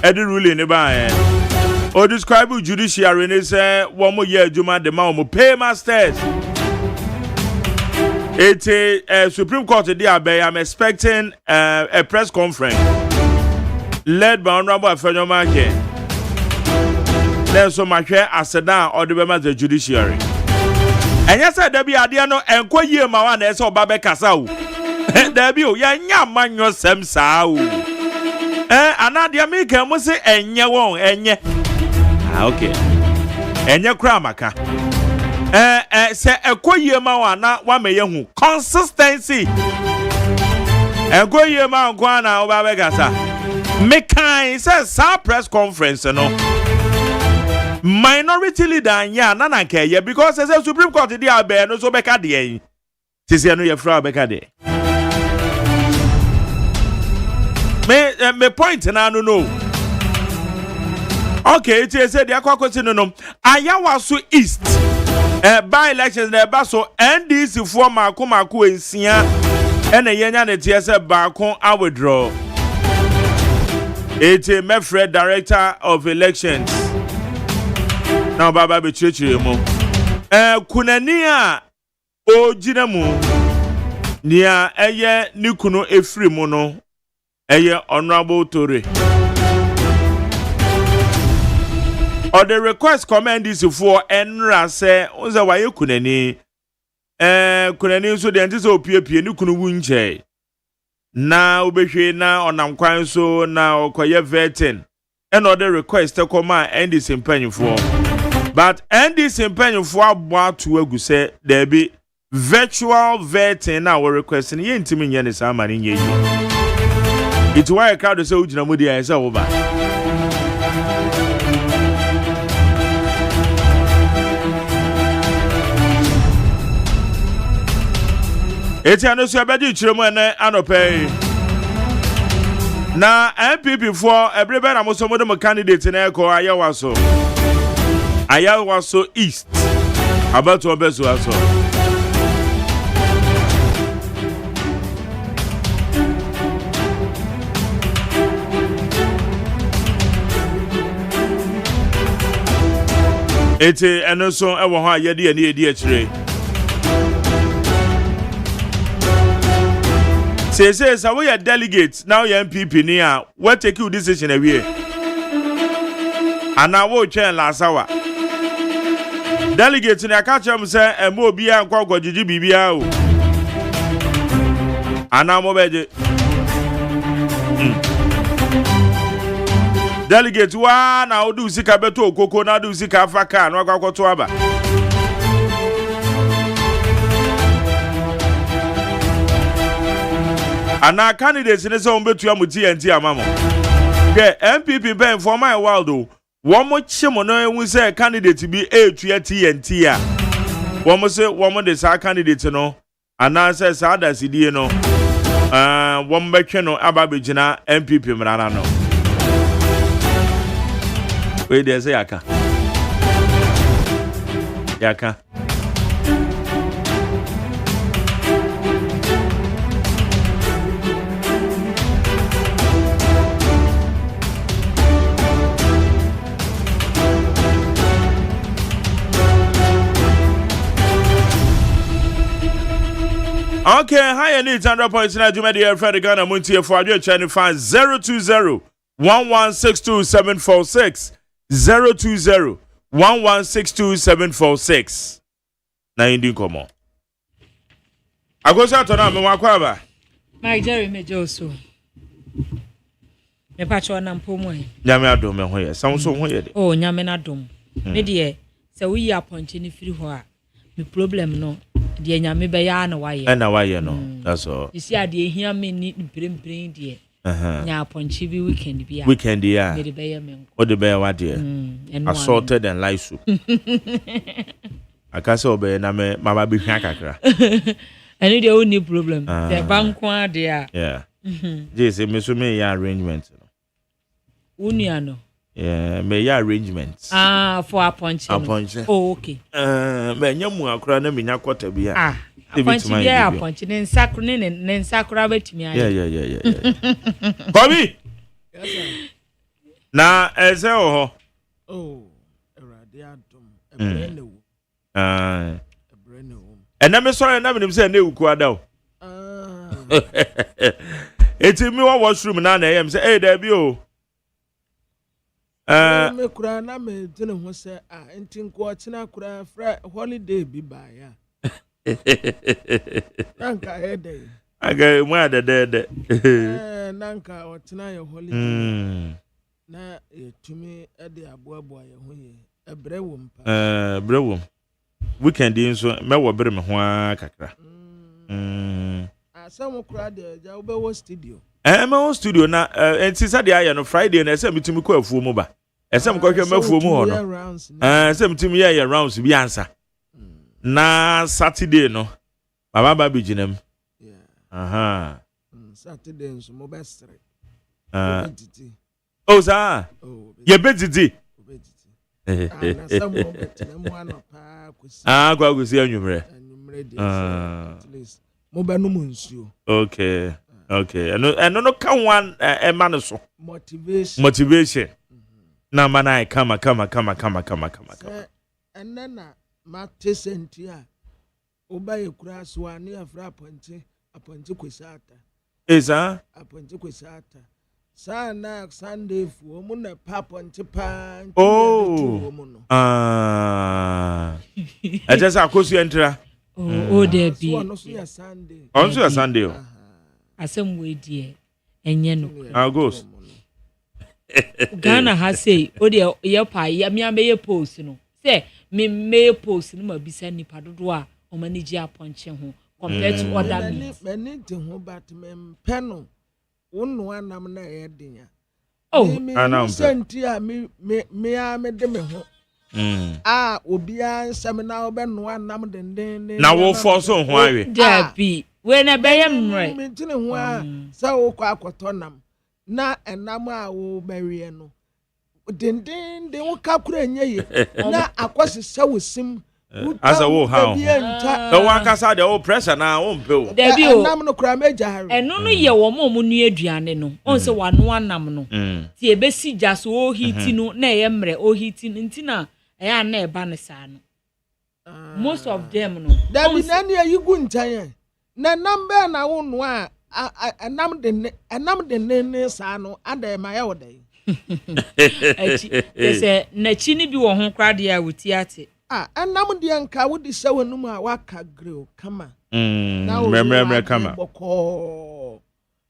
Edi ruling ne ba o describe judiciary ne say one mo ye adwuma de ma mo paymasters. It Supreme Court there I'm expecting a press conference led by Honorable Afenyo Michael. Then so my share aseda or the members of the judiciary. And yes, there be idea no enko ye ma wa na so ba be kasa o. There be o ya nya man yo sem sa o. Anadia me kan mo se enye won enye. Okay. Enye kra maka. Se enko ye ma wa na wa me ye hu consistency. Enko ye ma nko na o ba be kasa. Me kan say sa press conference no. Minority leader nya na na nke ye because say Supreme Court dey abẹ no so be ka dey. Tisi no ye fra be ka dey. Me point na no. Okay, it is said the akwakwoti no. Ayawaso East. By elections na ba so NDC for mako ensia ena yenya ne tie se baako a withdraw. It is Mefred Director of Elections. Now baba be chire mo. Kunani a ojina mu. Nia eye ni kunu efri mu no. Eye Honorable Tore. Or the request comment is for Enra say unza waye kunani. Kunani so de antise opie ni kunu wunche. Na obehwe na onam kwan so na okoye vetting. And other request to come and this impanyfo. But NDC impanyfo abo to egu say there be virtual vetting na we requesting ye ntimi nye ne sa mani nye yi. It's why a crowd say ujina mudi ya say oba. Eti anu so abedi chiremu ene anope. Na MPP for everybody na mo mo candidate na ko Ayawaso. Ayawaso East. About to obeso aso. Eti eno so e wo ho ayede ani edi akire. Say we are delegates now your MPP ni a what take you decision away. And now we chair last hour. Delegates ni aka chem say emo obi a nkwa gwojiji bibia o. Ana mo beje. Delegate wa na odu sika beto okoko na odu sika afaka na akwakoto aba. Ana candidates ne so mbetu amuti enti amamo. Ke MPP ben for my world o. Wo mo chimo no enwu say candidate bi etu TNT a. Wo mo say wo mo de sa candidate no ana say sa da sidie no. Wo mo betwe no aba begina MPP mrana no. We dey say yaka. Yaka. Okay, hi, I need 100.9 to media for the Ghana Montie for your channel fan 020-1162-746 020-1162-746. Na indi komo. Agosa to na me wakwaba. My Jerry Mejoso. me pacho na mpomu nyame adom me ho ye sam so ho ye de oh nyame na dom me de se we yi appoint ni firi ho a me problem no de nyame be ya na waye no that's all you see ade ehia me ni mprempren de nya appoint bi weekend bi ya me de be ya me o de be ya wade assaulted and life soup akase obe na me mama bi hwa kakra any dey only problem the bank one there yeah just me so me ya arrangement no uniano yeah me ya arrangement for appoint oh okay me nyamu akura na me nya kwota bi a appoint bi appoint ne nsakura betimi aye yeah Bobby yes sir na eze ho oh erade adom ebrene wo ebrene wo ename sorry na me say na ewuku ada o eti mi wa washroom na na yem say eh da bi o me kura na me tene ho say enti nko china kura fra holiday bi ba ya nanka hede aga mu adede nanka o china ye holiday na etumi ede aboabo ye ho ye ebre wo mpa bre wo weekend nso me wo bere me ho kakra asam kura de ja wo be wo studio me wo studio na enti sa de aye no Friday na ese mitumi ko afuo mu ba ese m ko hwe mafuo mu ho no ese mitumi ye rounds bi ansa na Saturday no baba bi ginam Saturday nso mo bestre oh sa ye betiti kwa kusi anwumre at least mo be no nsuo okay eno no kan one ema no so motivation na mana kama enna ma tesentia obaye kura so ani afra aponte kwesata aponte kwesata sana Sunday fu mo na paponte pa just akosu entra there be on so ya Sunday asem we die enye no goes Ghana has say o de ye pa ya me ameye post no say me me post no ma bisa nipa dodo a o manage aponche ho compared to other means me te ho but me peno wonu anam na ye dinya anam senti a me de me ho obi ansem na obeno anam den na wo force ho awe dabi we na be ye mre me tine ho a sa wo kwa akoto nam na enam a wo bewie no den wo kakura nye na akwose sa wo sim asa wo how the one kasa the old pressure na wo mpe dabi o enam no kura meja hari eno no ye wo mo mu nu aduane no on se wano anam no ti ebesi jaso o hiti no na ye mre o hiti ntina ya na eba ne sa no most of them no dabi na ne yigu ntan na number na wo no a enam de ne sa no ada ma ya wodai say na chi ni bi wo ho kra de a wuti ate enam de nka wo di sewanum a waka grill kama na memre kama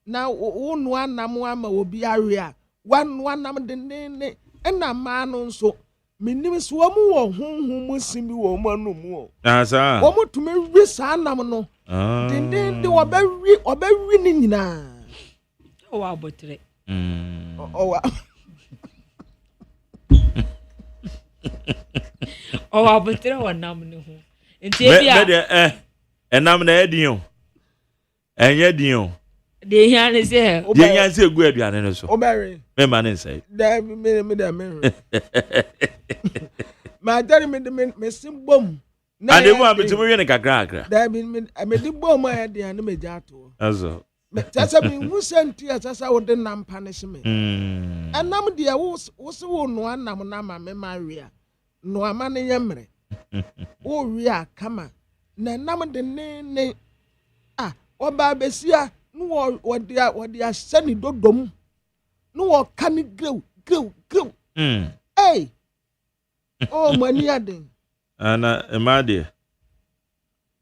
na wo no anam ama obi awe a wano anam de ne enam ma no nso minim so wo mu wo honhom mu simi wo mu anu mu asa wo mu tumi wi sa anam no de obawi ni nyina o wa botre o wa botre wa nam ne ho enti bia enam na edin enye din de hia ne se de hia se gu aduane no so obere me ma ne sai da me da me ma dari me simbom na ade mu abetumi we ne kakra da me di bom a de ane me jato azo tasa me wusenti tasa wo de nam punishme anam de wo so no anam na ma me ma wi a no ama ne yemre wo wi a kama na nam de ne oba besia no wo de asani dodom no wo kan grew oh mani aden ana emade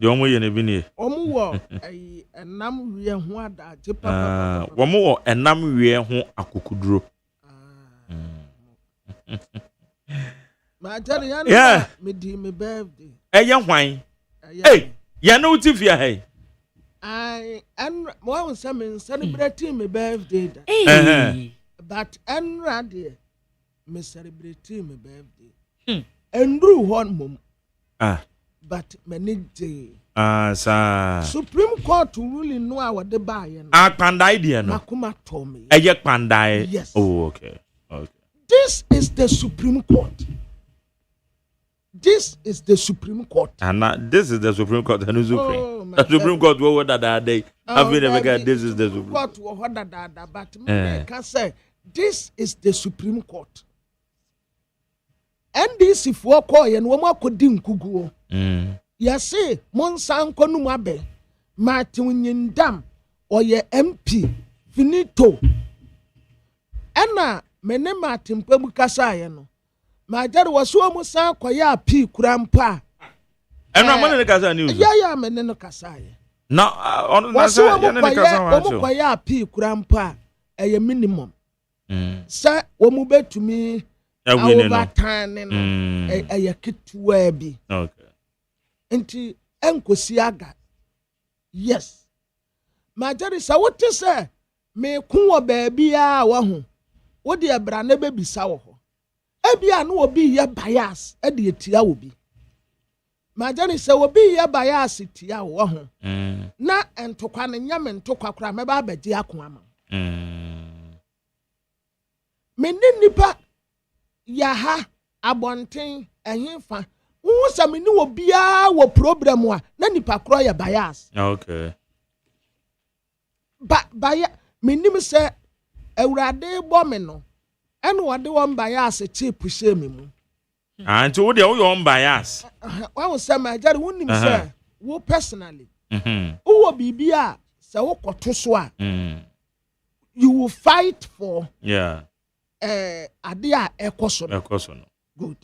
The omo ye ne bi ne. Omo wo enam wie ho adaje papa. Womo wo enam wie ho akokuduro. Ma jare ya me di me birthday. Eye hwan. Hey, ya no utifia hey. And one some celebrating my birthday. But and ready, me celebrating my birthday. And do one mum. But many day. Sir. Supreme Court really know our the buy. Pandai dear no. Makuma told me. Pandai. Yes. Oh, okay. Okay. This is the Supreme Court. This is the Supreme Court. And this is the Supreme Court. The Supreme Court what that day. I've never got this is the Supreme Court. But me can say this is the Supreme Court. And this if we call and woman could dim kugu. Yes, say Monsan Konumabe, Martin Dam, or your MP, finito. Anna, mene Martin Pemukasayano. My dad was so much kwaya P. Kurampa. And I'm on the Casa News. Yeah, meneno Kasaya. No, on the kwaya P. Kurampa, a minimum. Sir, womube to me. Over time, a kit webby. Okay. Enti enko siaga. Yes. My daddy say what to say? Me kun baby a wa ho. Wo de abra na be bisa wo ho. Ebia no obi ye bias e de etia obi. My daddy say obi ye bias etia wo ho. Na entokwa ne nyame ntokwa kra me ba abeje akon ama. Me nipa ya ha abonten ehemfa. Who some new bia wo problem wa na nipa kro ya bias. Okay. But minim say Ewurade bo me no. Eno wode won bias cheap shame mu. And to the your bias. One say my jare wonim say wo personally. Wo bibia say wo koto so a. You will fight for ade a ekoso no. Good.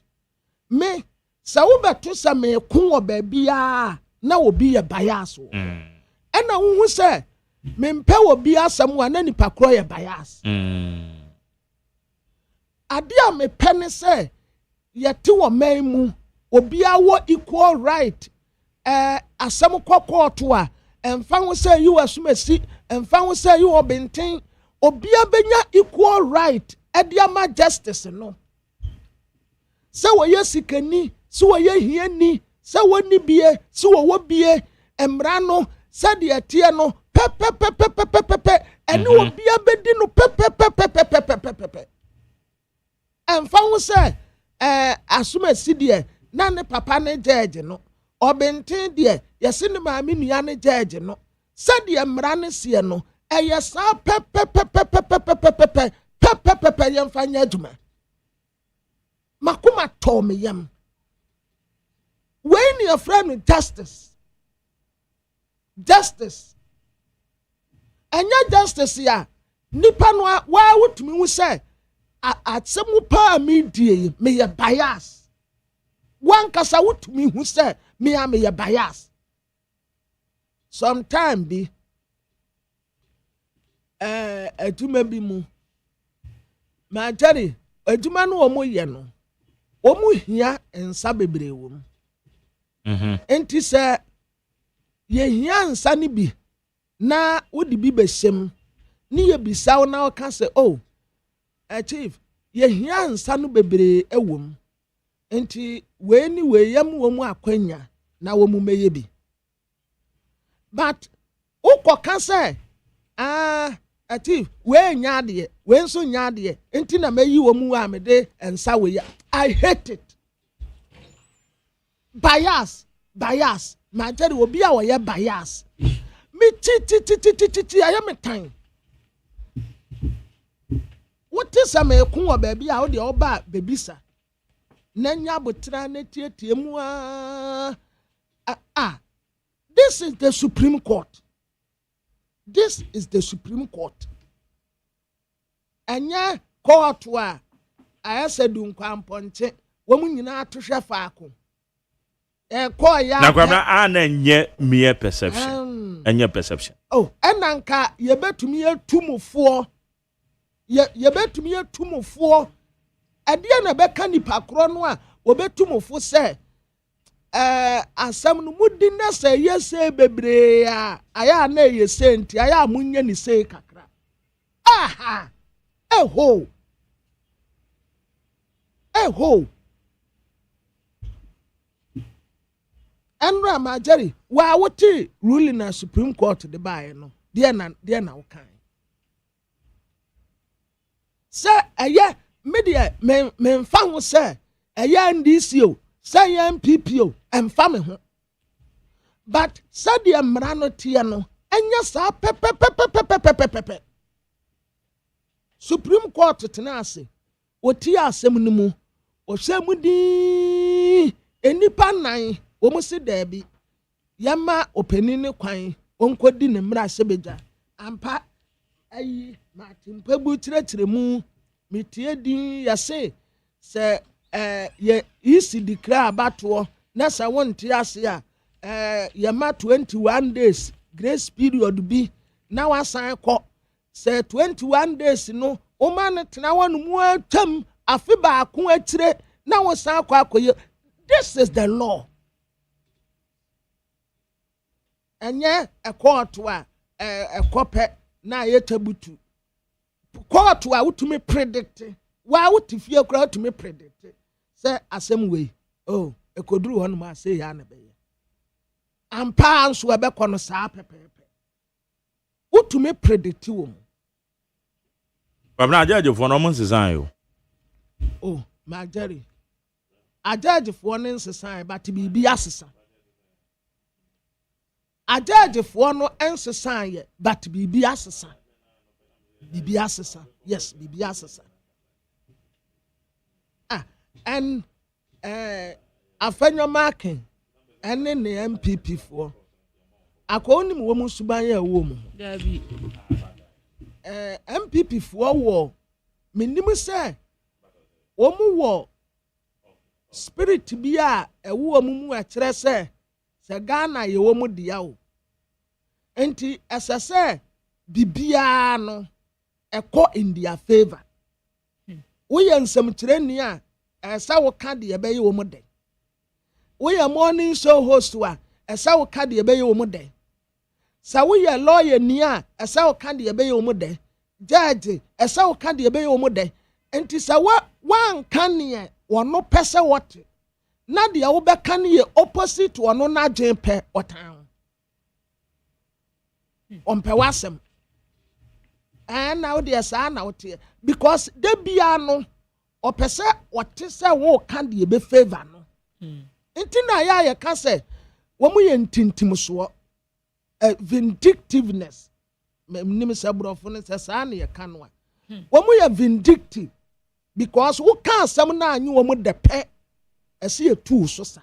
Me sa wo beto sa me kun wo ba bia na obi ye bias wo ena wo hu se me mpe wo bia sam wa na nipa kro ye bias ade a me pene se ye te wo man mu obi a wo equal right asam kokoto a emfa wo se you asumasi emfa wo se you obenten obi a benya equal right ade ama justice no se wo ye sikani so ye hiani se woni bie so wo bie emra no se de tie no pe ene obi abedi no pe emfa wo se asuma sidie na ne papa ne judge no obenten de yesi ne maami nua ne judge no se de emra ne sie no eye sa pe yemfa nya adwuma makuma to me yam. When your friend with justice, and your justice ya, nipa no why would me say at some pa media me a bias. One kasa would me who say me a bias. Sometime be a juma be mu. My Jerry, a juma no mo yeno. Omu hia ensa bebre wom. Enti se ye hia nsa ni bi na wodi bi besem ni ye bisaw na o ka se oh chief ye hia nsa no bebre ewom enti we ni we yam wo mu akwanya na wo mu meye bi but ukoka se chief we nya de we nso nya de enti na meyi wo mu a mede ensa we ya I hate it. Bias. My daddy will be our year bias. Me I am a time. What is a me kun baby out the oba baby sir? Nanya butra netie tiemua. This is the Supreme Court. This is the Supreme Court. Anya court wa I said, Dunquam Ponche, woman in our to chef. Na kwabra ana nye mere perception. Enye perception. Oh, enanka yebetumi etumufo. Yebetumi etumufo. Ade na beka nipa kro no a obetumufo se asam no mudi na se yese bebre a aya na yese nti aya munye ni se kakra. Aha. Eho. Enra Majeri, wa wote ruling na Supreme Court de bae no. Dia na wokan. Se eye media men fa ho se eye NDC o, se eye MPP o, emfa me ho. But se dia mra no tie no, enya sa pepepepepepepepe. Supreme Court tena ase, oti asem no mu, o se mu di enipa nan omusi debi yama openini kwan onkodi ne mra sebeja ampa ayi matimpa bu tiretire mu mitie din yase se ye isi declare abato na sa wonte ase a yama 21 days grace period bi na wasan kɔ se 21 days no o man tena wonu mu atam afi ba ko atire na wosan kɔ akoye. This is the law. Enye a court wa a copy na yetabutu. Court wa utumi predict. Wa utifie kra utumi predict. Say asem way. Oh, e koduru hon ma say ya na be. Ampa anso e be kono saa pepepe. Utumi predict wo. Babna ajaje fo no mo nsesan yo. Oh, Majeri. Ajaje fo no nsesan but bibi asesa. Ajaje fo no ensesan ye but bibi asesa. Bibi asesa. Yes, bibi asesa. And afenyo marking ene ne MPP fo. Akoni mo mu suban ye wo mu. Dabi. MPP fo wo minim se wo mu wo spirit bi a ewo mu a kire se Ghana ye wo mu dia o. Enti esese bibia no ekọ in their favor. Wo ye nsem kire ni a esa wo ka de ebe ye wo mu de. Wo ye morning show host wa esa wo ka de ebe ye wo mu de. Sa wo ye lawyer ni a esa wo ka de ebe ye wo mu de. Judge esa wo ka de ebe ye wo mu de. Enti sa wan kan ne wono pese what na de wo be kan ye opposite wono na dwen pe otan. Ompe wasem. Now there sa na wote because de bia no opese wote se wo kan de be favor no. Enti na ya ka se wo mu ye ntintim so vindictiveness. Nim se brofo ne se sa na ye kan wa. Wo mu ye vindictive because wo kan sam na anyi wo mu de pe ese ye tu so sa.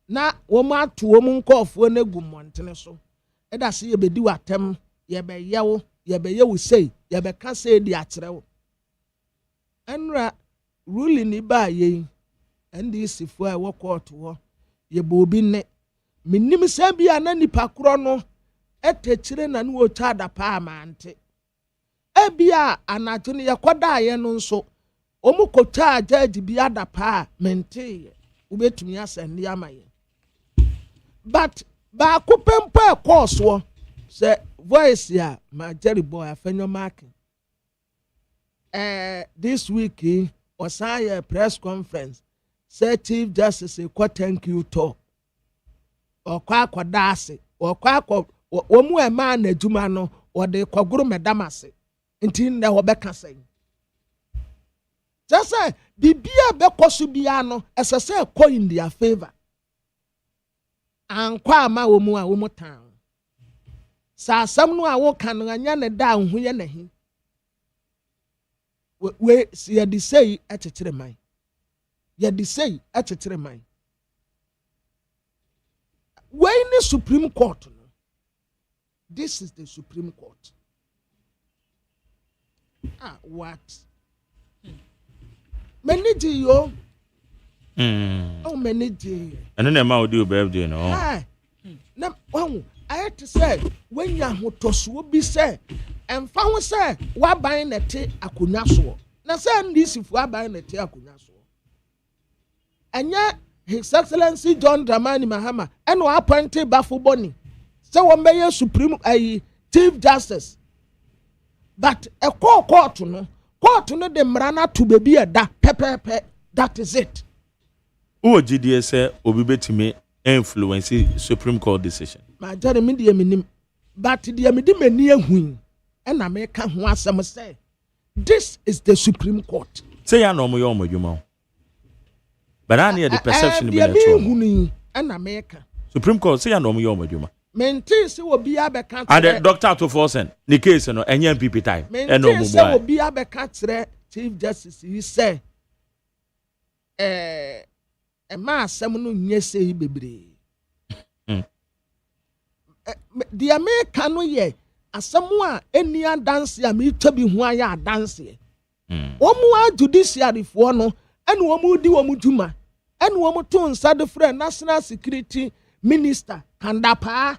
Na wo mu ato wo mu nkofo na gu montene so. Eda se ye bedi watem ye be yewo ye be yewo sei ye be ka sei di akyerewo. Enra ruling ni ba ye NDC fo a wo court wo ye bo bi ne minim se bia na nipa kro no etechire na no ocha da pa amante ebia anaje ne yekoda ye no nso omu kota judge bia da pa mente ubetumi asende amaye but ba kupempo e course wo se voice ya Majeri boy afenyo marking this week osaye press conference say Chief Justice thank you talk okwa akoda ase okwa omu e ma na adwuma no ode kwaguru medamase nti ne ho beka sai just say bibia be koso bia no esese ko in their favor ankwa ama omu a omu tan sa asam no a wo kan anya ne da hu ye na hi we si ye di sei etetere man ye di sei etetere man we in the Supreme Court no this is the Supreme Court what many yo Oh, many days. And then ma do birthday no. Hi. Na I had to say when ya hotoso bi say emfa ho say wa ban na te akonya so. Na say ndisi fu aban na te akonya so. Anya His Excellency John Dramani Mahama and wa appointed Bafo Boni. So one be Supreme Chief Justice. But a court no de mrana to be a da pepe. That is it. Who GDS say obi betime influence Supreme Court decision. My Jeremy dear minim, but dear me near win, and I make a who some say. This is the Supreme Court. Say I know more you but I need the perception be a and America. Supreme Court say I know more you Maintain will be a back and the doctor to force in the case no any MPP time. And no will be a back Chief Justice, he say. A mass seminal yes, baby. The American ye as someone any dance ya me to be who I dance ye. More judiciary for no, and one more do Omutuma, and one more tone sad friend National Security Minister Kandapa,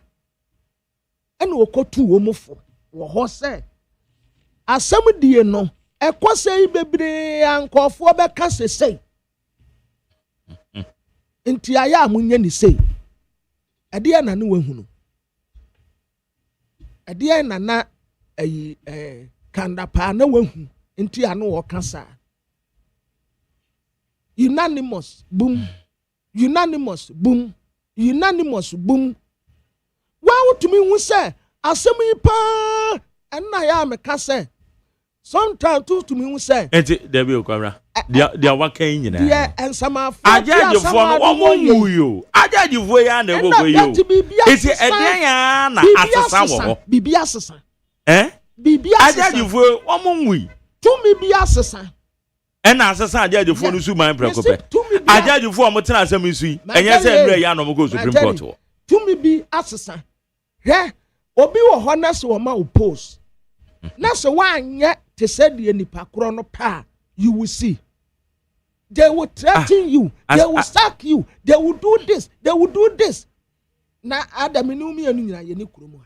and woko two omofo, or horse. As some dear no, a quase baby and call for back say. Inti aya munye ni say ade na ne wahunu ade na kanda pa na wahu inti anu wo kasa unanimous boom wa wotumi hu say asem yi pa na ya me kasa sometimes to me hu say enti there be okwara dia waka nyina dia ensama fo ajaji fo no wo muyo ajaji fo ya na gogo yo iti edian ya na asesa wo bibi asesa bibi asesa ajaji fo wo mumui tumi bi asesa ena asesa ajaji fo no su man prekope ajaji fo mo tena asem isu enye se nre ya no mo go Supreme Court tumi bi asesa he obi wo honest wo ma oppose na so wa anye te said the nipa kro no pa you will see. They will threaten you. They will sack you. They will do this. They will do this. Na Adam inumi anu nyina ye ni kuromu ha.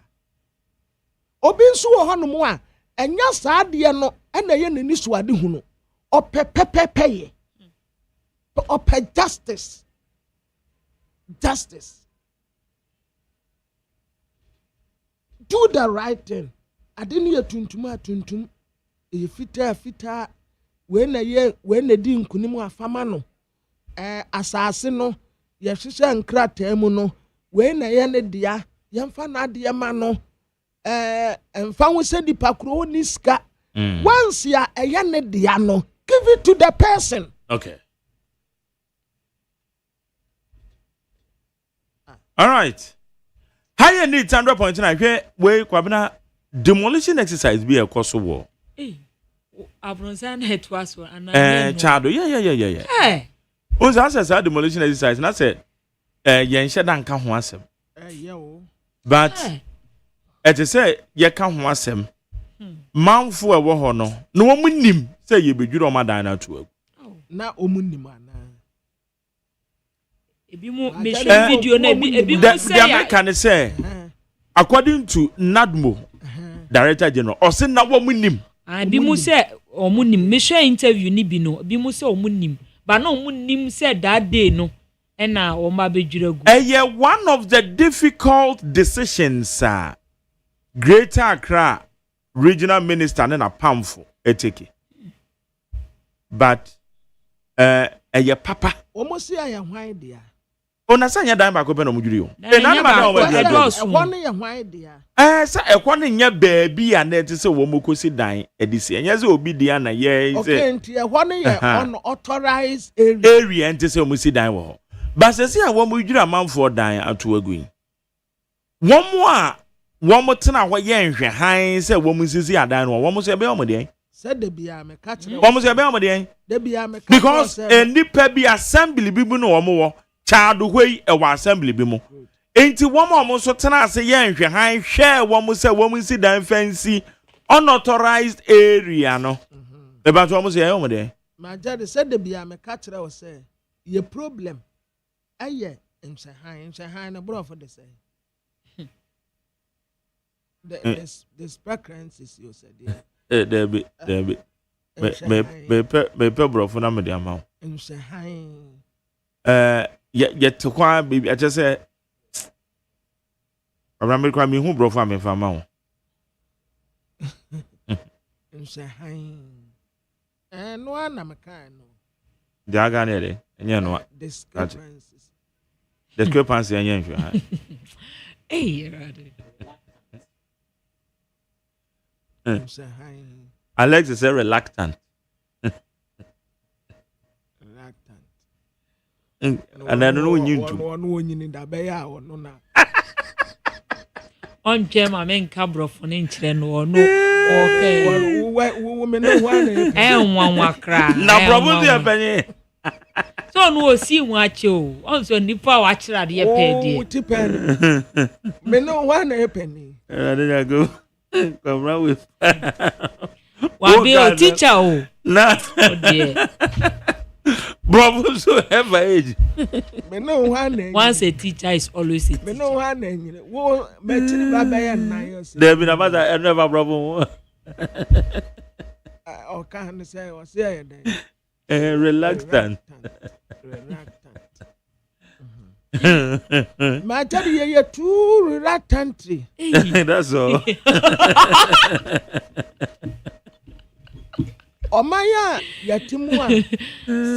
Obi nso wo hanu mu a enya saade no na ye nani suade hu no. Opepepepe ye. Ope justice. Justice. Do the right thing. Adini ye tuntum. E fita when di nkunimu afama no asase no ye hwehwe nkrata mu no when ye ne dia ye mfa na de ma no emfa ho se di pakro ni ska once ya ye ne dia no give it to the person. Okay, all right. Higher need 100.9 hwe we kwabena demolition exercise be a course war. Abronsan het was one chado yeah once access demolition exercise na said yen shedan ka ho asem but it is say ye ka ho asem manfo e wo ho no no omunim say ye bedwuro madan na to na omunim ana ebi mu me show video na ebi mu say the American say according to NADMO Director General o say na wo munim bi mu say omunim me share interview ni bi no bi mu say omunim ba na omunim say that day no na o ma bedwiragu one of the difficult decisions Greater Accra Regional Minister na pamfo eteke but papa almost say ya hwan dia ona sanya dan ba ko be no mudwiri o na ma na ya hwan dia sa ekwo nya baabi a na ete se wo mokosi dan edisi enya se obi dia na ye se okay nti ekwo ne ye unauthorized area ente se omusi dan wo ba se se a wo mudwiri amanfo dan ato agu wo mo a wo mo tena ho ye nhwe han se wo musisi adan no wo mo se be o mo de se de bia me ka kire wo mo se be o mo de bia me ka because nipa bi assembly bi no wo mo wo chado hwei e wa assembly bi mo enti womo so tena ase ye nhwe han hwe womo se womo si dan fancy unauthorized area no e ba to womo se ye womo de ma jade said de bia me ka kire wo se your problem. Aye, and say hi, and bro for the same. This preferences you said, yeah. There be. Me bro for na me dey amount. And say hi. Yet to kwa baby I just say Abraham kwa me hu bro for me fama wo. And say hi. No one am kind no. The aga na dey enye no. Discrepancies. Discrepancy enye nhwe. Hey, right. Say hi. Alex is reluctant. And I don't know when you do. On Gemma, men cabro for an inch and no. Okay. Women, no one. And one cry. Now, probably a penny. So, no, see what you also Nipa watch at the penny. Me no one a penny. Then I go. Come round with. Why be a teacher? Nah. Dear. Bravo, so have age. Me no one. Once a teacher is always it. Me no one. Wo me baba and na. There been a matter I never bravo. O can say o say reluctant. My daddy you too reluctant. That's all. Omaya yatimu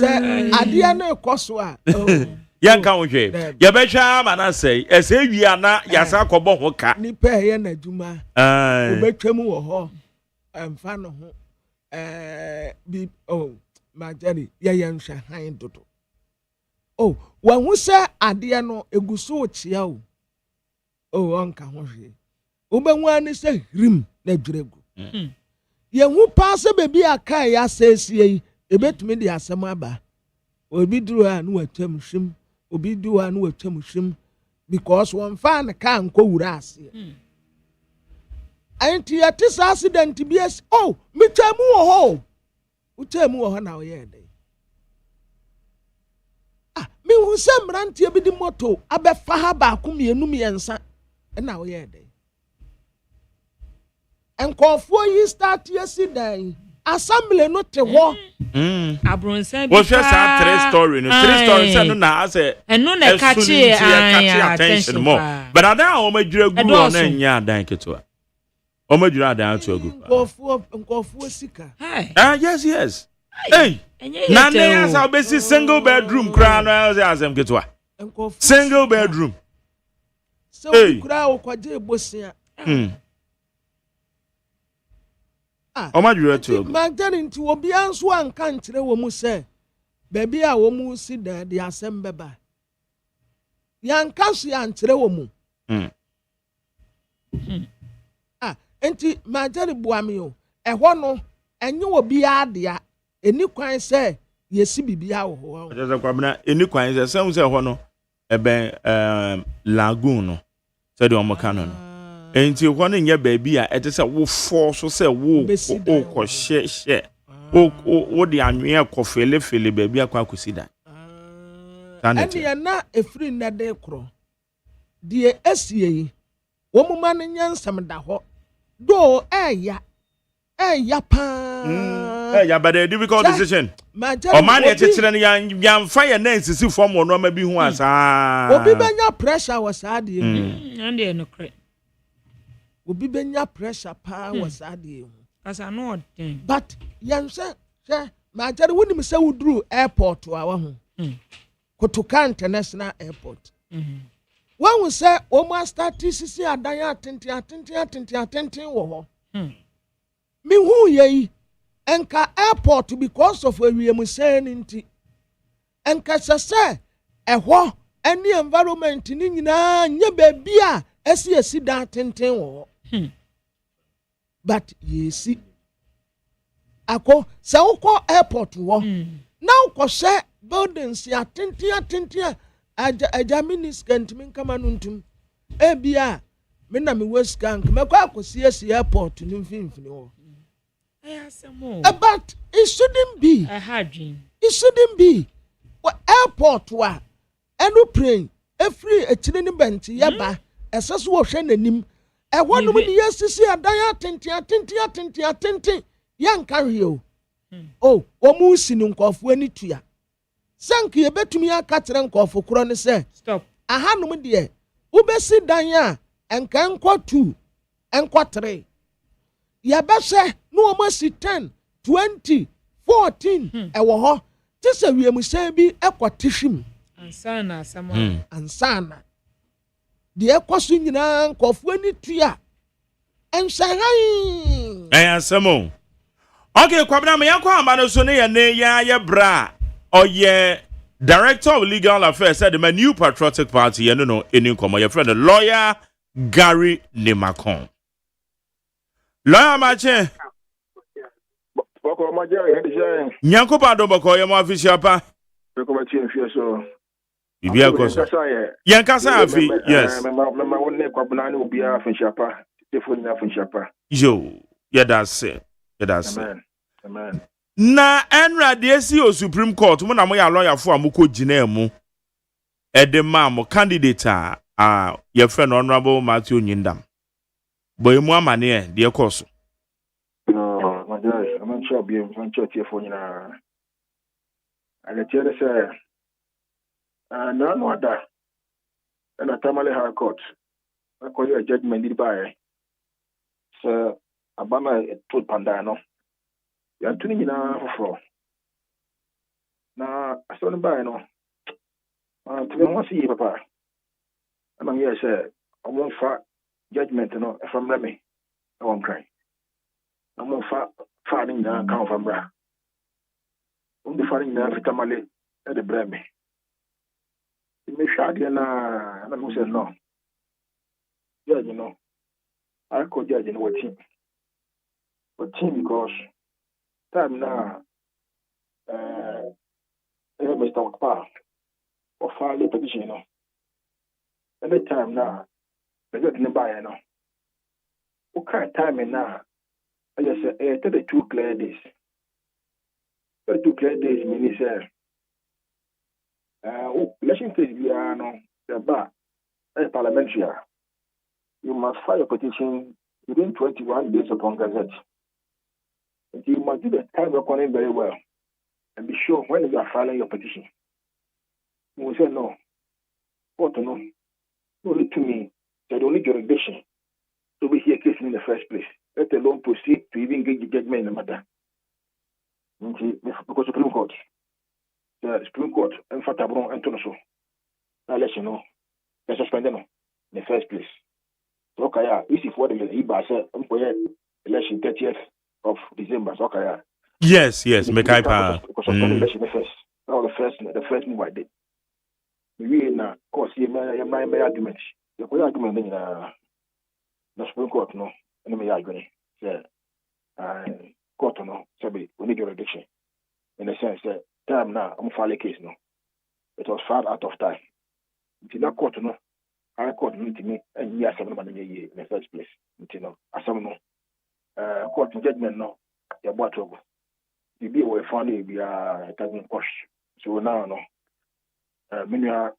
say adia na ekoso a yanka wo hwe ye betwa ma na say ese wia na yasa kobo ho ka ni pe ye na djuma obetwam wo ho emfa no ho bi my daddy ye nhwe han dodo wan hu say adia no eguso chia onka ho hwe obenwa ni say rim na dwuregu ye hu pass baby aka ya sesie ebetumi de asem aba obi duru a no watwam hwim obi duru a no watwam hwim because one fan kan ko wura ase anti yati accident bi es mi twamu wo ho utwamu wo ho na wo ye dey mi hu se mrantie bi di moto abefa ha ba ko mienu miensa na wo ye dey and call for you start yesterday. Assembly no te wo. Abronsan bi. Wo hwe sa three story no. Three story say no na ase. And no na catch attention more. But ada o madwira gu o na nya adan keto. O madwira adan to agu. Nkofo sika. Yes. Hey. Na na asa obesi single bedroom kra no asem keto. Single bedroom. So kra o kwaje bosia. Omadwira to Magdalene nti obi anso anka nkire wo mu se baby a wo mu si da de asem beba yanka so ya nkire wo mu enti Magdalene buame o ehwo no enye obi adea eni kwan se yesi bibia wo ho just kwabena eni kwan se se ehwo no eben lagoon no se de omoka no enti ho no nya baby a ete se wo force se wo ko hye wo de anwe ko fele baby akwa kosida eni na efri na de kro de asie wo muma no nyansam da ho do eya pa but a difficult decision o man e tetere yan fire na nsisi form no ma bi hu asa obi benya pressure was ade ande no kre obi benya pressure pa was ade asa no odin but yan say ma jare wonim say wudru airport wa ho Kotoka International Airport when we say o ma start sisi adan atenten wo ho mi hu ye enka airport because of we say nti enka say ehwo any environment ni nyina nya baby a esi da atenten wo but yesi ako se ukọ airport wo na ukọ she buildings ya atenten aja miniscant min kama nuntum ebia me na me west gang me kwa akosi esi airport ni mfimfini wo but it shouldn't be. I had dream. It shouldn't be. airport wa aeroplane every echini benti yeba eseso wo hwe nanim ɛhɔ nom ne yɛsisi adan atenten yɛnka hwee o ɔmu si no nkɔfo ani tua sanke yɛbɛtumi aka kyerɛ nkɔfo korɔ ne sɛ stop aha nom deɛ wobɛsi dan a ɛnka nkɔ 2 nkɔ 3 yɛbɛhyɛ no ɔmo si 10 20 14 ɛwɔ hɔ te sɛ wiemhyɛn bi ɛkɔ tihwim ansana asama ansana deɛ ɛkɔ so nyinaa nkɔfo ani tua ɛnhyɛhan asɛm okay kwabena me yakɔ amba no so ne yɛ ne yɛ bra ɔyɛ director of legal affairs said the new patriotic party yɛ no any nkɔmɔ yɛ friend the lawyer Gary Nemakon lawyer mache boko ma jere hedi je nyanko ba do boko yɛ mo official pa boko ma tie mfie so bibia ko so yɛn kasa afi yes me wonne kwabena ne obi official pa telefone na official pa yo yeah that's it amen na enra de esi o Supreme Court mo na mo ya lawyer fo amukọ gina mu edema mo candidate a your friend Honorable Matthew Nyindam boy mu amane de ekoso no my guys I'm sure be I'm sure telefone na ale tiere say na no ada na Tamale High Court akoyo judgment di bae so abana to panda no ya tuni nyina foforo na aso no bae no tumi ho si papa ama me say omo fa judgment no from me I won't cry omo fa ni na kan from bra omo fa ni na fitamale e de bra me me shade na mo say no yeah you know I could judge in what team because time now Mr. Okpa or far later position, you know. Every time now, they get in the buy, you know. What kind of time now? I just say, 32 clear days. 32 clear days means, election phase, we are no, the bar, parliamentary. You must file a petition within 21 days upon Gazette. And you must do the time recording very well and be sure when you are filing your petition. You will say no. What to know? Only to me, the only jurisdiction to be here case in the first place, let alone proceed to even get the judgment in the matter. Because Supreme Court, and Fatabron and Tonoso. Now let you know, they suspended in the first place. Okay, this is what the IBA said, election 30th of December. Okay, yes, make I pa. Because of the election first. Now the first move I did. We na course my argument. The argument in the Supreme Court no, and my argument. Yeah, court no, so we need jurisdiction. In the sense that time now I'm filing case no. It was far out of time. It's not court no. I court meeting me and yes, I'm not in the first place. You know, as some no court judgment no, you're about trouble. You be away from it, be a taking cost. So now no, many are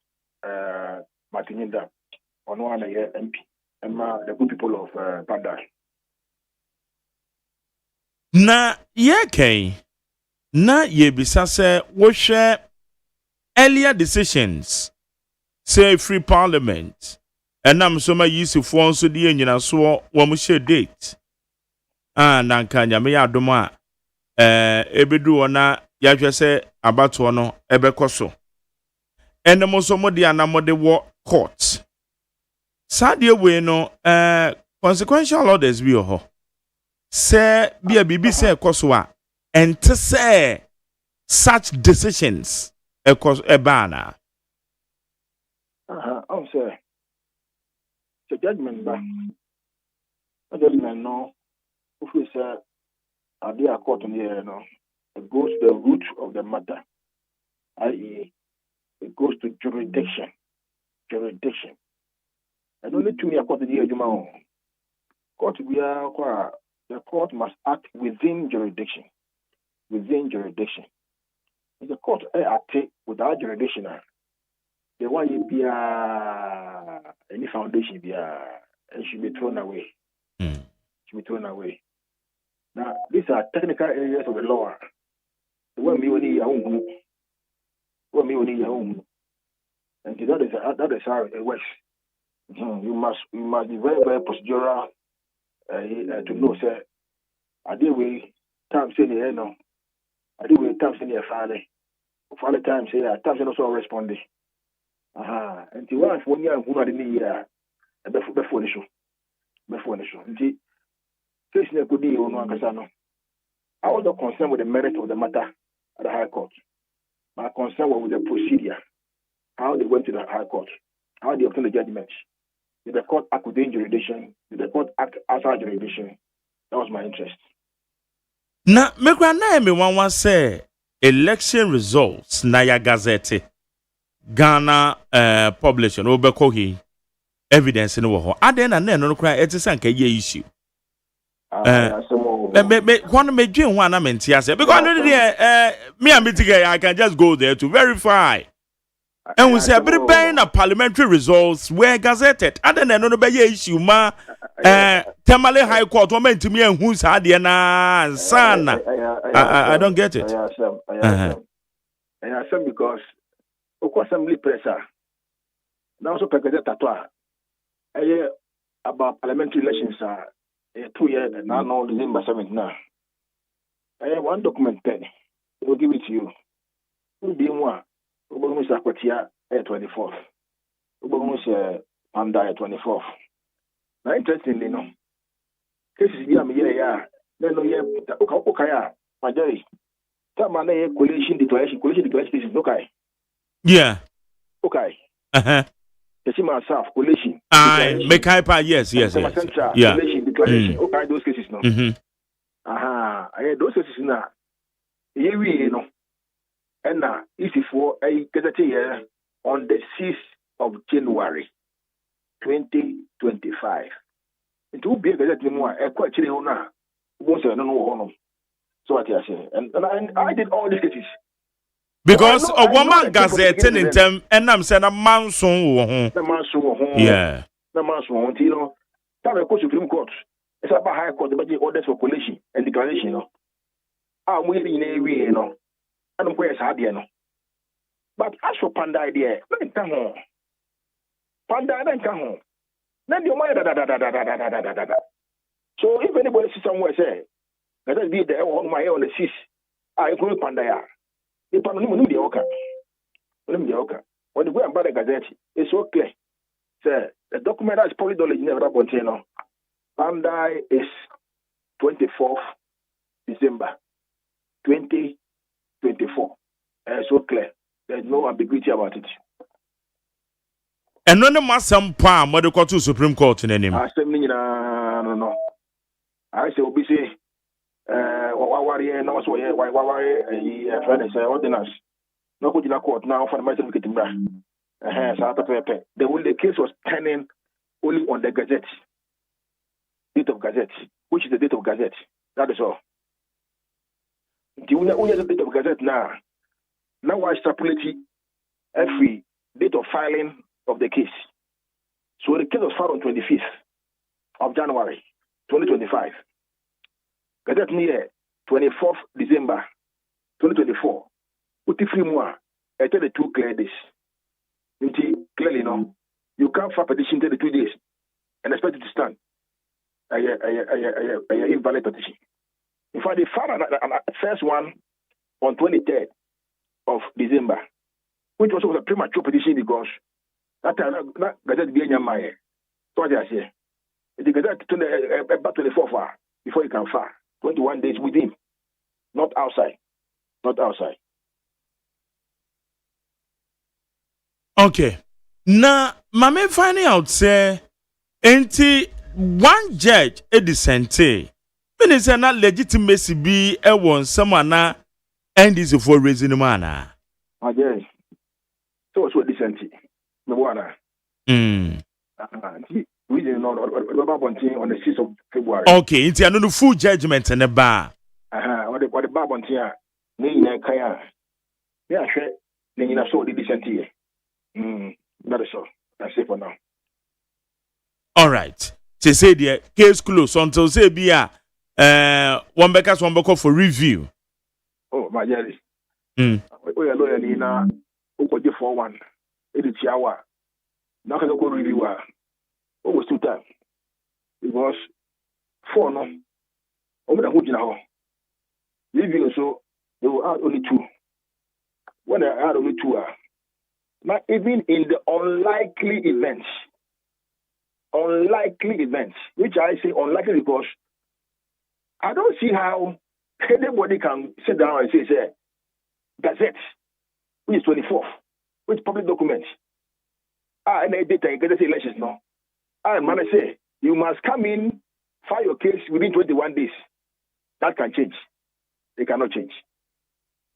Martininda on one year MP and the good people of Panda. Na ye na ye bisa se wo share earlier decisions. Say free parliament and I'm so my use of one so the engine so one share date and kanya me adoma ebedu ona ya hwe se abato no ebekoso and mo so mo de anamode wo court sadie we no consequential orders bi ho say bia bibi say ekoso a ente say such decisions ekoso ebana. I'm sorry. The judgment back. The judgment no. If we say are they court in here no, it goes to the root of the matter. I.e., it goes to jurisdiction. Jurisdiction. And only to me a court in here, court we are the court must act within jurisdiction. Within jurisdiction. The court acted without jurisdiction. The one you be any foundation be and should be thrown away. Should be thrown away. Now these are technical areas of the law. The one me only your own. One me only your own. And that is how it works. You must be very, very procedural to know, sir. I did we time say the no. I did we time say the family. For the time say time say also responding. And the one for you who are in the year before the show. Before the show. And the case could be on one casano. I was not concerned with the merit of the matter at the High Court. My concern was with the procedure, how they went to the High Court, how they obtained the judgment. Did the court act within jurisdiction? Did the court act outside jurisdiction? That was my interest. Now, me one say election results na ya gazette Ghana publishing obekohi evidence no ho. Ade na no kra etisa nka ye issue. One me dream one am entiase because me and I can just go there to verify. And we say every na parliamentary results were gazetted. And then no be issue ma Tamale High Court o meant me and who's had na sana. I don't get it. I assume because assembly pressure. Now so gazette tatwa. About parliamentary elections 2 years now December 7th now. I have one document pen. They will give it to you. Will be one. Ubomus Aquatia 24th. Ubomus Panda 24th. Now interestingly, no. Cases be a then no year Okaya, Majori. Tamane coalition declaration is okay. Yeah. Okay. The same myself, coalition. Make hyper, yes. Yeah. Coalition declaration. Okay, those cases no. I had those cases now. Here we know. And now, if for a gazette here on the 6th of January 2025. It will be a gazette more a quite chilly now. Once I don't know. So what I say. And I did all these cases. Because a woman gazette in them and I'm saying a man soon. Yeah. The man soon, you know. Time I go to Supreme Court. It's about High Court, the orders for coalition and declaration, you know. I'm waiting in a way, you know. I don't quite hard, you know. But as for Panda idea, let me come home. Panda, then come home. Then your mind, So if anybody sees somewhere say, let us be there on my own the 6th, I go to Panda. The Panda, the Oka. When you go and buy the gazette, it's so clear. Sir, the document has probably never contained. Panda is 24th December 2024. So clear. There's no ambiguity about it. And none of my some palm what to Supreme Court in any name. I say no. I say we say no so ordinance. No go to court now for the matter of getting back. The case was pending only on the Gazette. Date of Gazette, which is the date of Gazette. That is all. The date of Gazette now. Now I extrapolate every date of filing of the case. So the case was filed on 25th of January 2025. Gazette near 24th December 2024. Put the free more. I tell the two clear this. Clearly, no. You can't file petition 32 days and expect it to stand. A invalid petition. In fact, they filed the first one on 23rd of December, which also was a premature petition because that time that Gazette be in your mind. So what I say, the Gazette about 24th before you can file 21 days within, not outside. Okay. Now, mama finding out say, one judge dissente. When is not legitimacy be a one someone na and is for raising man. Okay. So it's what dissente. Me wanna. We didn't know on the 6th of February. Okay, it's another full judgment in the bar. What the Babontia, me kaya. Yeah, sure. Then you know so the decent here. That is all. That's it for now. All right. They say the case closed until say be one back one back for review. Oh, my Jerry. We are lawyer Nina Uko 4-1. It is Chiawa. Now can go review almost 2 times. It was 4 no. Over the hood now. Review so they will add only 2. When I add only 2 not even in the unlikely events, which I say unlikely because I don't see how anybody can sit down and say, Gazette, which is 24th, which public documents. And they data, you get the elections now. And man, I say, you must come in, file your case within 21 days. That can change. They cannot change.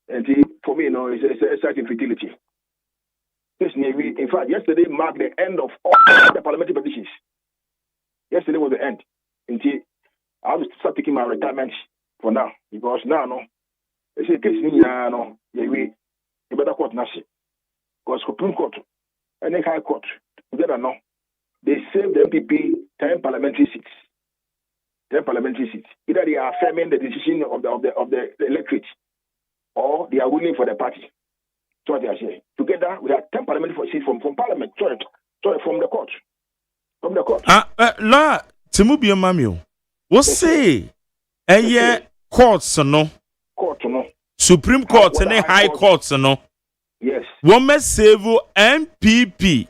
And for me, it's a such infertility. In fact, yesterday marked the end of all the parliamentary petitions. Yesterday was the end. Until I have to start taking my retirement for now. Because now, it's a case, you better court, because Supreme Court and the High Court, together now, they saved the MPP 10 parliamentary seats. 10 parliamentary seats. Either they are affirming the decision of the electorate, or they are willing for the party. So what they are saying. Together, we have 10 parliamentary seats from Parliament. Sorry, from the court. From the court. La, Timubi Mamio. What say? Courts no. Court no. Supreme Court and High Courts no. Yes. One must save MPP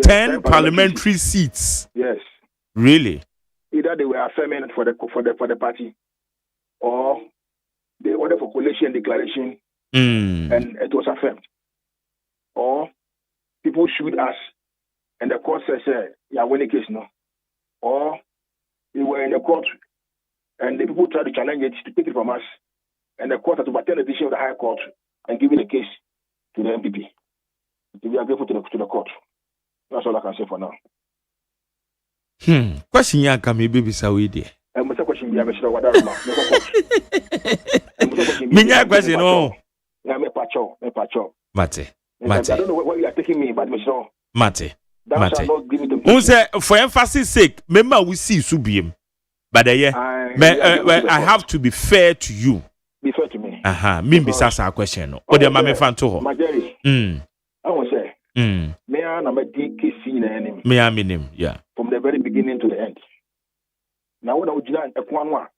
10 parliamentary seats. Yes. Really? Either they were affirming for the party, or they ordered for coalition declaration, and it was affirmed. Or people sued us, and the court says, "Yeah, winning case no." Or we were in the court, and the people tried to challenge it to take it from us, and the court has overturned the decision of the High Court and given the case to the MPP. We are grateful to the court. That's all I can say for now. Question ya kama baby Saudi. Question ya Mr. Wadara. Minya question no. Yeah, me pacho. Mate. I don't know where you are taking me, but Mr. Mate. Who say for emphasis sake, remember we see Subiem. But I have to be fair to you. Be fair to me. Mimbi sasa question. O de mame fan to ho. Majeri. I want to say. Me and my DKC in enemy. Me and him, yeah. From the very beginning to the end. Now when I would join a Kwanwa,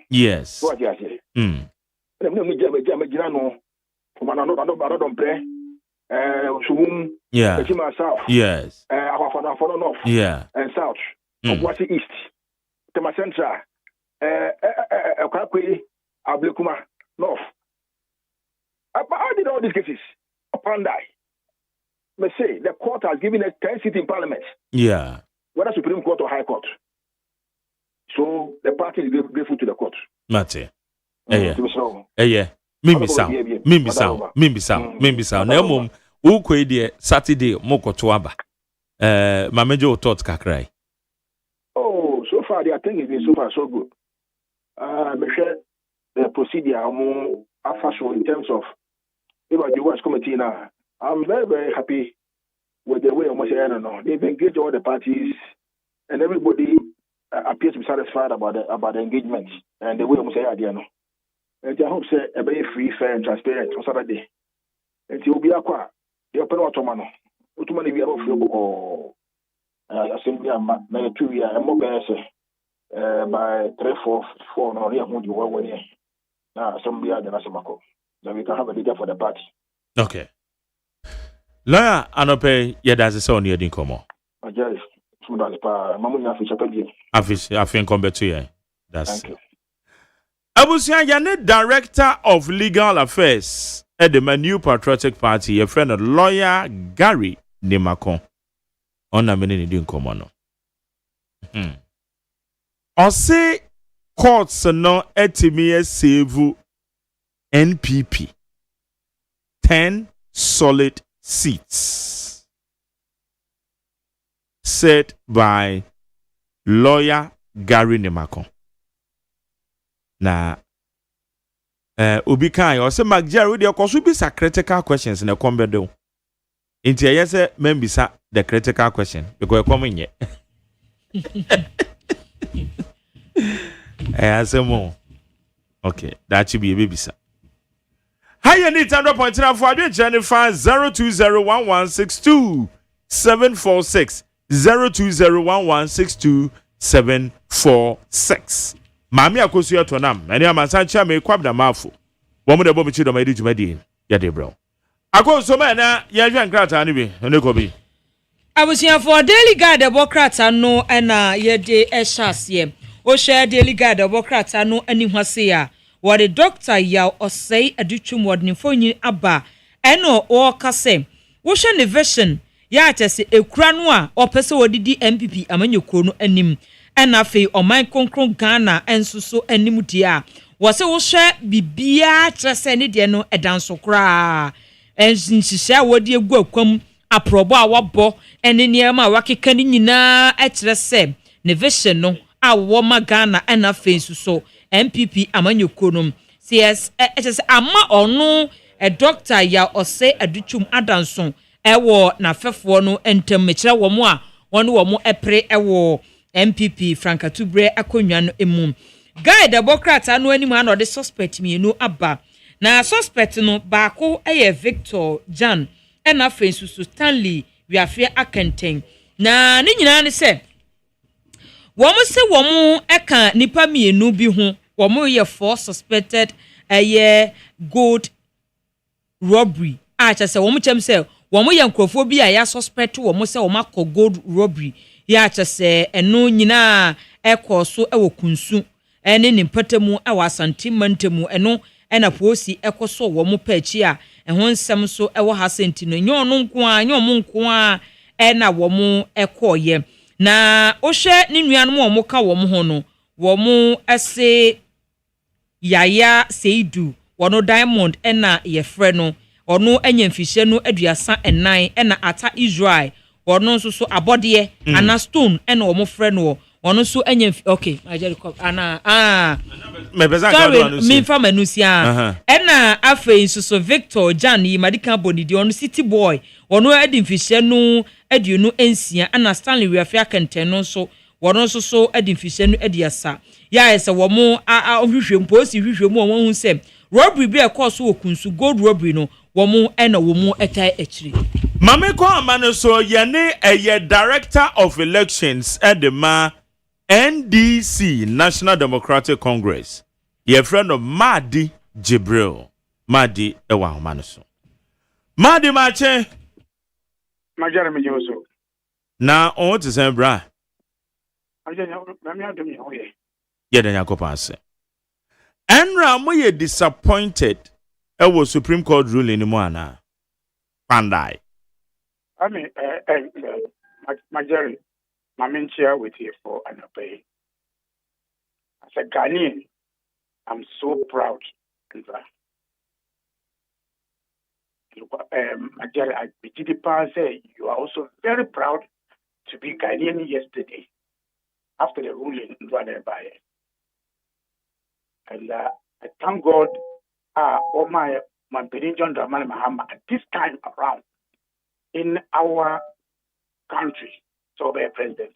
yes. What you say? From another play. Yeah. South. Yes. Our north. Yeah. And south. What's east? Tema Central. Okakwe, Ablekuma, north. I did all these cases. Upon that, may say the court has given us 10 seats in Parliament. Yeah. Whether Supreme Court or High Court. So the party is grateful to the court. Mate. Yeah. Mimbi sao. Na mum ukwe die Saturday moko to aba. Mamejo thought kakrai. Oh, so far the thing has been so far so good. Me share the procedure in terms of the Works Committee now. I'm very, very happy with the way they've engaged all the parties, and everybody appears to be satisfied about the engagement and the way and I hope say a very free, fair, and transparent on Saturday. And it will be the open automano. Automani we are off assembly and 2 years and more by 3-4 no here who you want here. Now assembly and Nasamako. Then we can have a leader for the party. Okay. Lawyer Anope Yedaz so near Dinkomo. I just Mamunya Afin combat to you. That's Thank you. Abusia Yane, Director of Legal Affairs at the New Patriotic Party, a friend of lawyer Gary Nimakon. On a minute in common. Or say courts no etime save NPP 10 solid seats said by lawyer Gary Nimakon. Na Obi kan or say McJerry there could be some critical questions in a combedo. Into yes, maybe the critical question because coming yet. I say more. Okay, that should be a baby sir. Hi, you need 100.9 for Jennifer 0201162746 0201162746. Mami akosu ya tonam. Eni amasancha me kwabda mafu. Womu de bomi chido maidi jumadi. Ya de bro. Akosu na ya jwa nkrata ani bi. Ene ko bi. Abusia for daily guide demokrata no na ye de ehyasie. O share daily guide demokrata no ani hwase ya. What the doctor ya OSEI Agyeman wadni fonyi aba. Eno o kase. Wo hwe ne vision ya atese ekura no a opese wodidi MPP amanyekro no anim. Ena fe oman konkron Ghana ensuso anim dia wose wo hwe bibia trese ne de no edanso kra enhihia wodi egu akwam aprobo a wabo ene niam a wakeka ni nyina etrese ne vision no a wo ma Ghana ena fe ensuso MPP amanyekro CS etese ama onu doctor ya OSEI Agyeman adanso ewo na fefo no entem mekire wo mo a wonu wo mo epre ewo MPP Franka Tubre akonwa no emu guy democrat anu animu na the suspect mienu aba na suspect no baako eye Victor Jan ena Francis Stanley wiafia akenten na ne nyina ne se womu eka nipa mienu bi ho womu ye 4 suspected eye gold robbery a cha se womu chem se womu ye nkrofo bi a ya suspect womu se womu akọ gold robbery ya chese eno nyina ekoso ewo kunsu ene ni mpatemu ewo asantimantemu eno ena posi ekoso wo mo pachi a ehon nsem so ewo hasenti no nyo no nko a nyo mo nko a ena wo mo ekoye na ohwe ni nuanu mo mo ka wo mo ho no wo mo ese yaya seidu wono diamond ena ye frɛ no ono enya mfihye no aduasa enan ena ata Israel wono nso so abode ana stone ena wo mo frɛ no wono so enya okay ajeri ana mebeza ka do anu mi fa manusia ena afei nso so Victor Jan yi madika bonidi ono city boy wono adi mfihye no aduonu ensia ana Stanley wiafia kenten no so wono nso so adi mfihye no adiasa ya ese wo mo ohwehwe mposi hwehwe mu wo hu sem robbery bi e course wo kunsu gold robbery no wo mo ena wo mo etai akiri Mame ko amane so yene eye director of elections at the NDC National Democratic Congress. Your friend of Madi Jibril. Madi ewa amane so. Madi mache. Majara me joso. Na on to say bra. Ajanya me adom ye hoye. Ye den yakopa ase. Enra mo ye disappointed ewo Supreme Court ruling ni mo ana. Pandai. I mean, Majari, my main chair with you for an obey. As a Ghanaian, I'm so proud. Majari, I say you are also very proud to be Ghanaian yesterday after the ruling by it. And I thank God, all my Benny John Dramani Mahama at this time around. In our country, so be a president.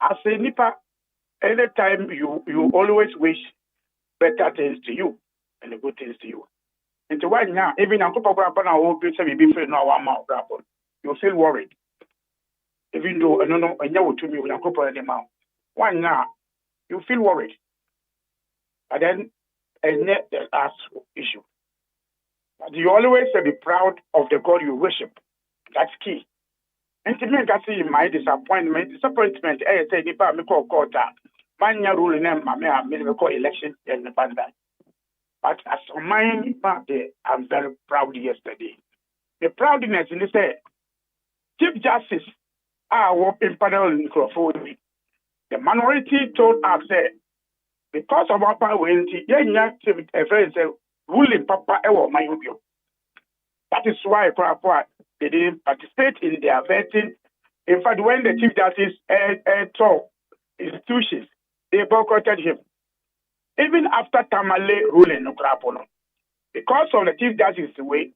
As a Nipa, anytime you always wish better things to you and good things to you. And to why now, even Uncle Papa will be free now one mouth, you feel worried. Even though I don't know, I know to me with Uncle Papa mouth. Why now, you feel worried. And then a net that's issue. You always be proud of the God you worship. That's key. And to me, I see my disappointment, I say, if I call court, my rule in them, I call election and the band. But as for mine, I'm very proud yesterday. The proudness in this Chief Justice, I work in panel in Crawford. The minority told us that because of our power, a friend said, ruling Papa Ewo Mayubio. That is why they didn't participate in their vetting. In fact, when the Chief Justice told institutions, they boycotted him. even after Tamale ruling no crapono, because of the Chief Justice's way,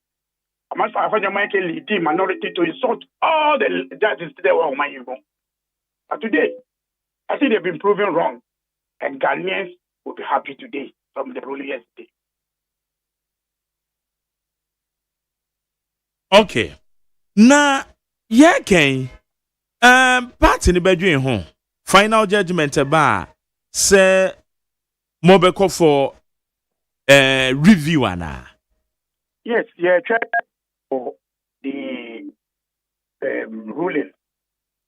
I must have a lead minority to insult all the judges today on my ego. But today, I think they've been proven wrong, and Ghanaians will be happy today from the ruling yesterday. Okay. Na ken party ni bedwen ho. Final judgment ba say mobeko for review ana. Yes, yeah, check for the ruling.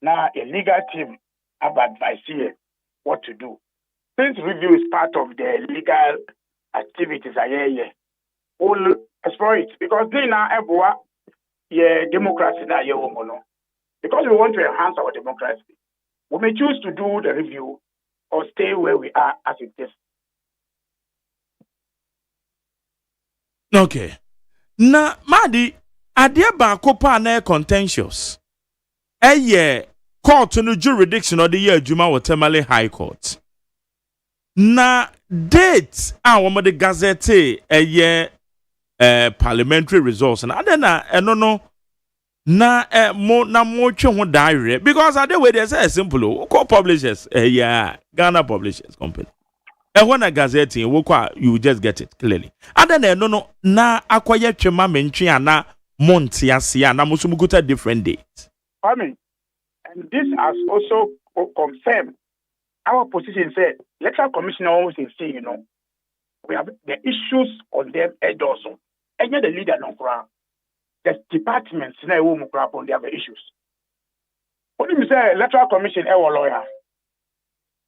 Now a legal team have advised here what to do. Since review is part of the legal activities, all explore it because they now have democracy now because we want to enhance our democracy. We may choose to do the review or stay where we are as it is. Okay. Na madi adia ba kopa na contentious. Court no jurisdiction of the year Juma wa Tamale High Court. Na date wo the gazette parliamentary results and adena no na mo twe ho diary because ade we dey say simple ko publishers Ghana Publishers Company when a gazette you just get it clearly adena no na akoye twema mentwe ana MONTIE asia na musumukuta different dates. I mean, and this has also confirmed our position. Said electoral commissioner always say, we have the issues on them head also. And yet the leader no crowd. The departments now will on they have the issues. What do you say? Electoral commission, our lawyer,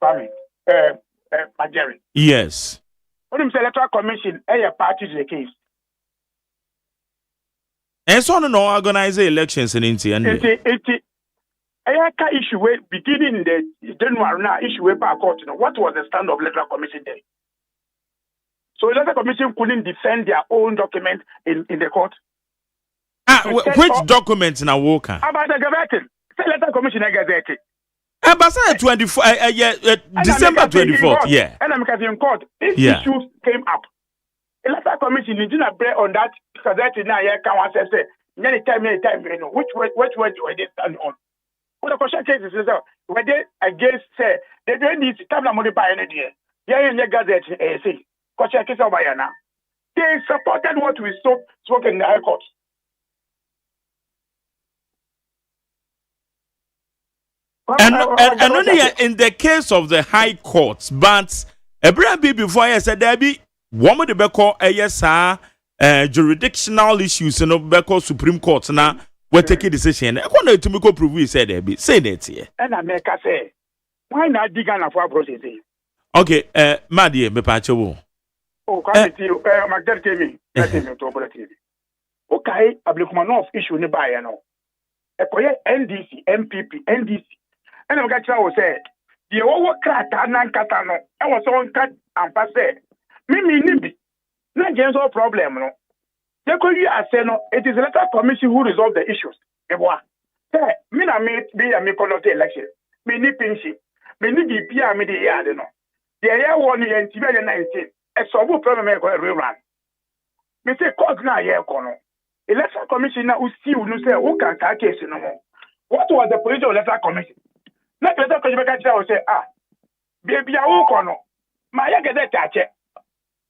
Majeri. Yes. What do you say? Electoral commission, a party to the case. And so no organize elections in India. I issue beginning in the January now issue back court. What was the stand of electoral commission there? So electoral commission couldn't defend their own document in the court. Which document now Walker? About the Gazette. Electoral commission Gazette. But 24 December 24th, yeah. And I'm in court. These issues came up. Electoral commission didn't break on that Gazette now. Can one say anytime, which way they stand on? What the question case is where they against say they don't need to time the money by any day. Yeah, in the Gazette, say, question case over here now. They supported what we spoke in the High Court. And only in the case of the High Court, but every before I said there be one of the Beko jurisdictional issues and Beko Supreme Court now. We take a decision. I want to make a prove we said there be say that here. And I make say why not dig on a for process? Okay, Madie, me pacho. Oh, come to you. Magdalene tell me to operate. Okay, Ablikmanov issue ni buy no. Ekoye NDC, MPP, NDC. And I'm going to say the over crack and katano. I was on cut and pass it. Mimi nibi. Not just no problem no. They could you say no, it is electoral commission who resolve the issues. Say, me na me be a me conduct election. Me ni pinchi. Me ni BPA me the yard no. The year 1 year 19. A solve problem me go rerun. Me say court na year kono. Electoral commission na usi unu say who can case no more. What was the position of electoral commission? Let electoral commission say baby a who kono. Ma ya get that check.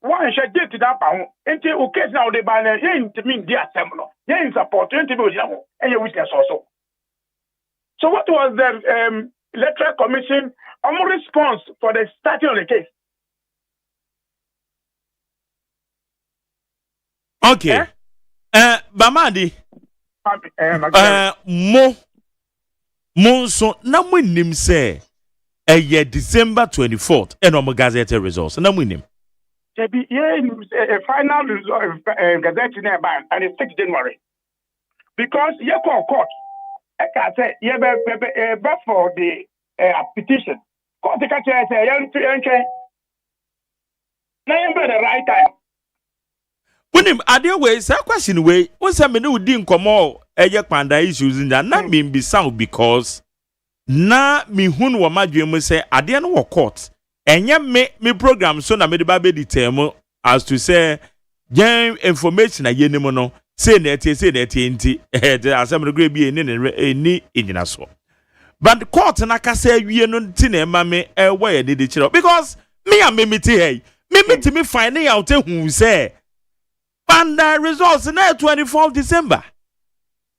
One should get to that pound until okay now the banner to mean the assembly. In support 20 billion and your witness also. So what was the electoral commission response for the starting of the case? Okay. Bamadi. Mo so na mo nim say December 24th and on Gazette results. Na mo nim. Be a final result Gazette nearby and it's 6 January. Because you call court. I can say you for the petition. Court the catch say you the right time. When him other way, say question way, when some me no din komo panda issues in that na me be sound because na me hun wa madwe mo say ade no wo court enya me program so na me de ba be detail as to say gen information a yenim no say na etie nti the assembly grade bi eni enyina so but court na kasa awie no nti na ema me ewa ye de chiro because me am me ti hey me find out who say panda results na 24th December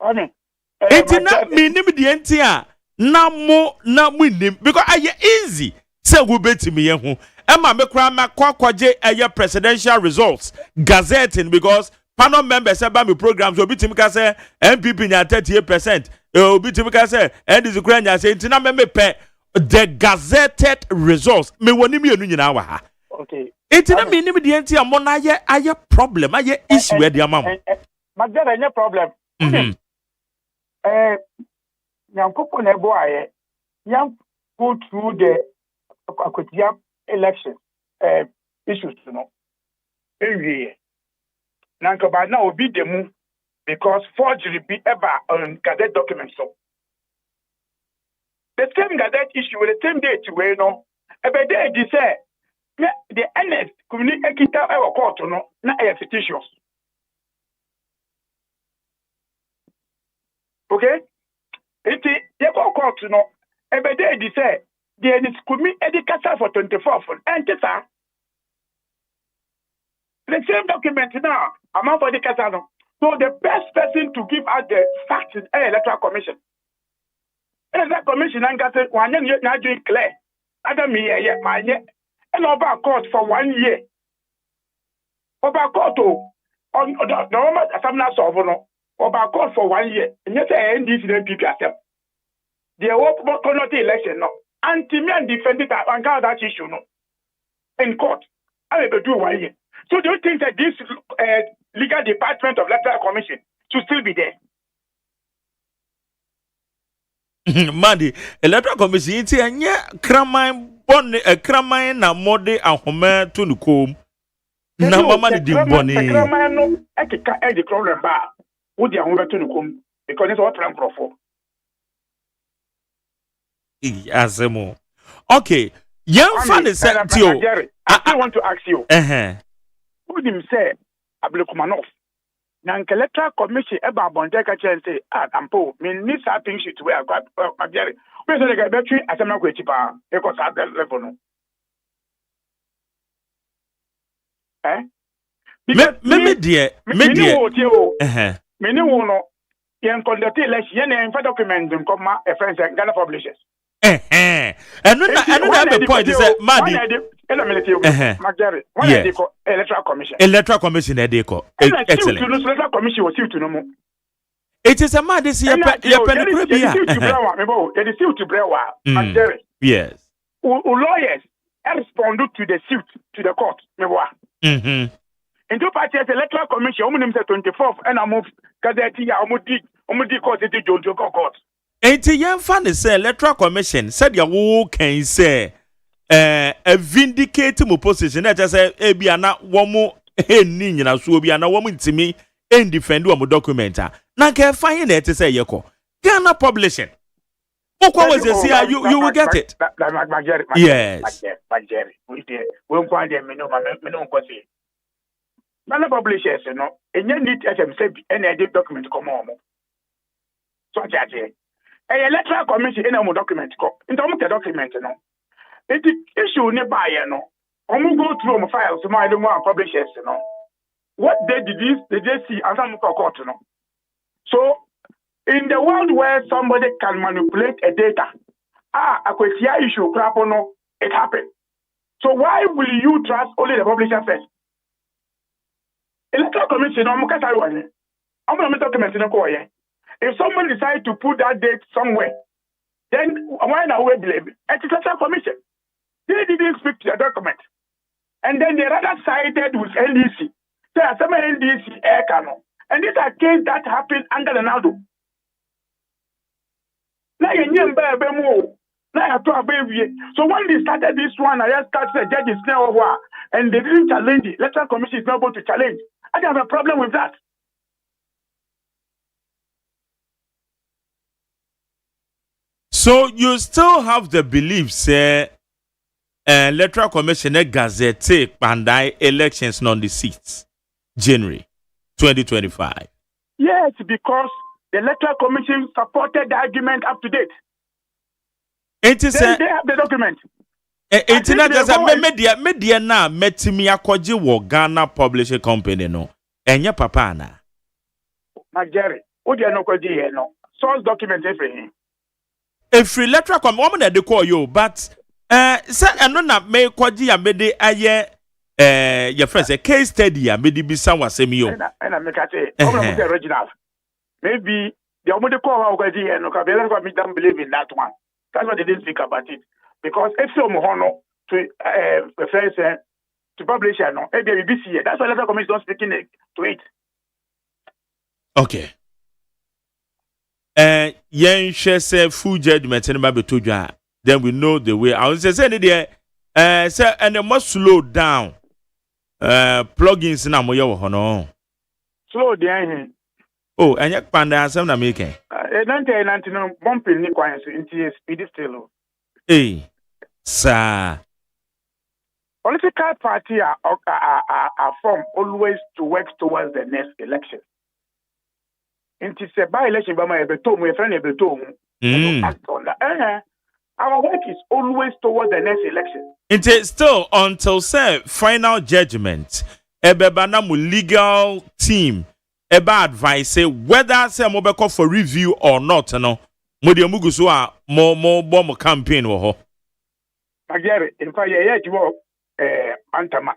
enti na me nim de enti a na mo nim because aye easy say we betimi ye ho ema me kra ma kwakwaje aye presidential results gazetting because panel members about me programs obi timi ka say MPP nya 38%. Obi timi ka say NDC kra nya say ntina me pe the gazetted results me woni me enu nyina wa ha. Okay. Ntina me nim de enti amo na aye problem aye issue e de amam. Magda any problem. Nyankopon na ebo aye. Yan go through the Akotia election issues no. Ewie. Nanka ba na obi demu because forgery be ever on gazette documents so. The same gazette issue with the same date we no. Ebe dey di say the NS community ekita e court no na e fictitious. Okay? Iti ye court no ebe dey di say the NS community edikasa for 24 and sir. The same document now, among for the Casano. So the best person to give out the facts is an electoral commission. Electoral commission and got it 1 year now doing clear. Adam me my year. And over court for 1 year. Over court on the normal assembly sovereign over court for 1 year. And yet NDC and PP accept. The open cannot election no. Anti-me and defended that issue no. In court. I will do 1 year. So do you think that this legal department of electoral commission should still be there? Madi, electoral commission iti anya kraman na mode ahoma to nukom na mama di boni. Kraman no ekeka e di problem ba wo di ahoma to nukom because it's what plan for. Azemo. Okay, young fan is set to I want to ask you. Who him say Abdulkumanov? Now electoral commission eba bonde ka chen say ampo me need something shit where I got Magere. We say the battery asema ko chipa e ko sa level no. Me dear. Me ni wo no yen conduct election yen en fa document dem come a friend Ghana publishers. And the point is that Madi Magere, electoral commission. Electoral commission excellent. Electoral commission was to no. It is a mad this year. Yes. Lawyers respond to the suit to the court. In two parties, electoral commission, 24th, and I move Gazette, court, court. And to young fan say electoral commission said your who can say a vindicate mo position that just say e bia na wo mo enni nyina so bia na wo mo ntimi en defend wo mo documenta na ka fine na it say yeko Ghana publishing okwa was say you will get it. Yes. We go there me no go see. Ghana publishers no enye need FM say any document come on. So judge electoral commission in a document ko into the document no it issue ne buy no go through my files so I don't want publishers no what they see and some court no so in the world where somebody can manipulate a data Akosia issue crap no it happened so why will you trust only the publisher first electoral commission no mo kasa one I'm document no ko ye. If someone decides to put that date somewhere, then why not we believe it? It's a special commission. They didn't speak to the document. And then they rather sided with NDC. There are some NDC air cannon. And these are cases that happened under the NADO. So when they started this one, I just started the judges now and they didn't challenge it. Electoral commission is not going to challenge. I have a problem with that. So you still have the belief, say, Electoral Commission Gazette Pandai elections on the 6th January 2025. Yes, because the Electoral Commission supported the argument up to date. It is they have the document. It's not just a media na metimi akoje wo Ghana Publishing Company no. Enya papa na. Jerry, what do you know kwaji here no? Source document everything. If electoral commission woman dey call you, but say eno na me kwaji ya mede aye your friend say case study ya mede bisa wasem yo. And I make it say original. Maybe the only call kwaji here no ka be let don't believe in that one. That's why they didn't speak about it. Because if some honor to refer to publish it, no, BBC, that's why the commission don't speaking to it. Okay. Yen share say full judgment in Bible to you. Then we know the way. I was saying there, say and they must slow down. Plugins na moyo hono. Slow down. Oh, and yak panda asem na making. 19 no bumping ni kwanso into speed still. Hey, sir. Political party are formed always to work towards the next election. It is a by-election, but my friend act on that. Our work is always towards the next election. It is still until say final judgment. Ebebana mu legal team eba advice say whether say mo be call for review or not. No, mo de mugu so a mo campaign wo ho. Agere, in fact, Antama,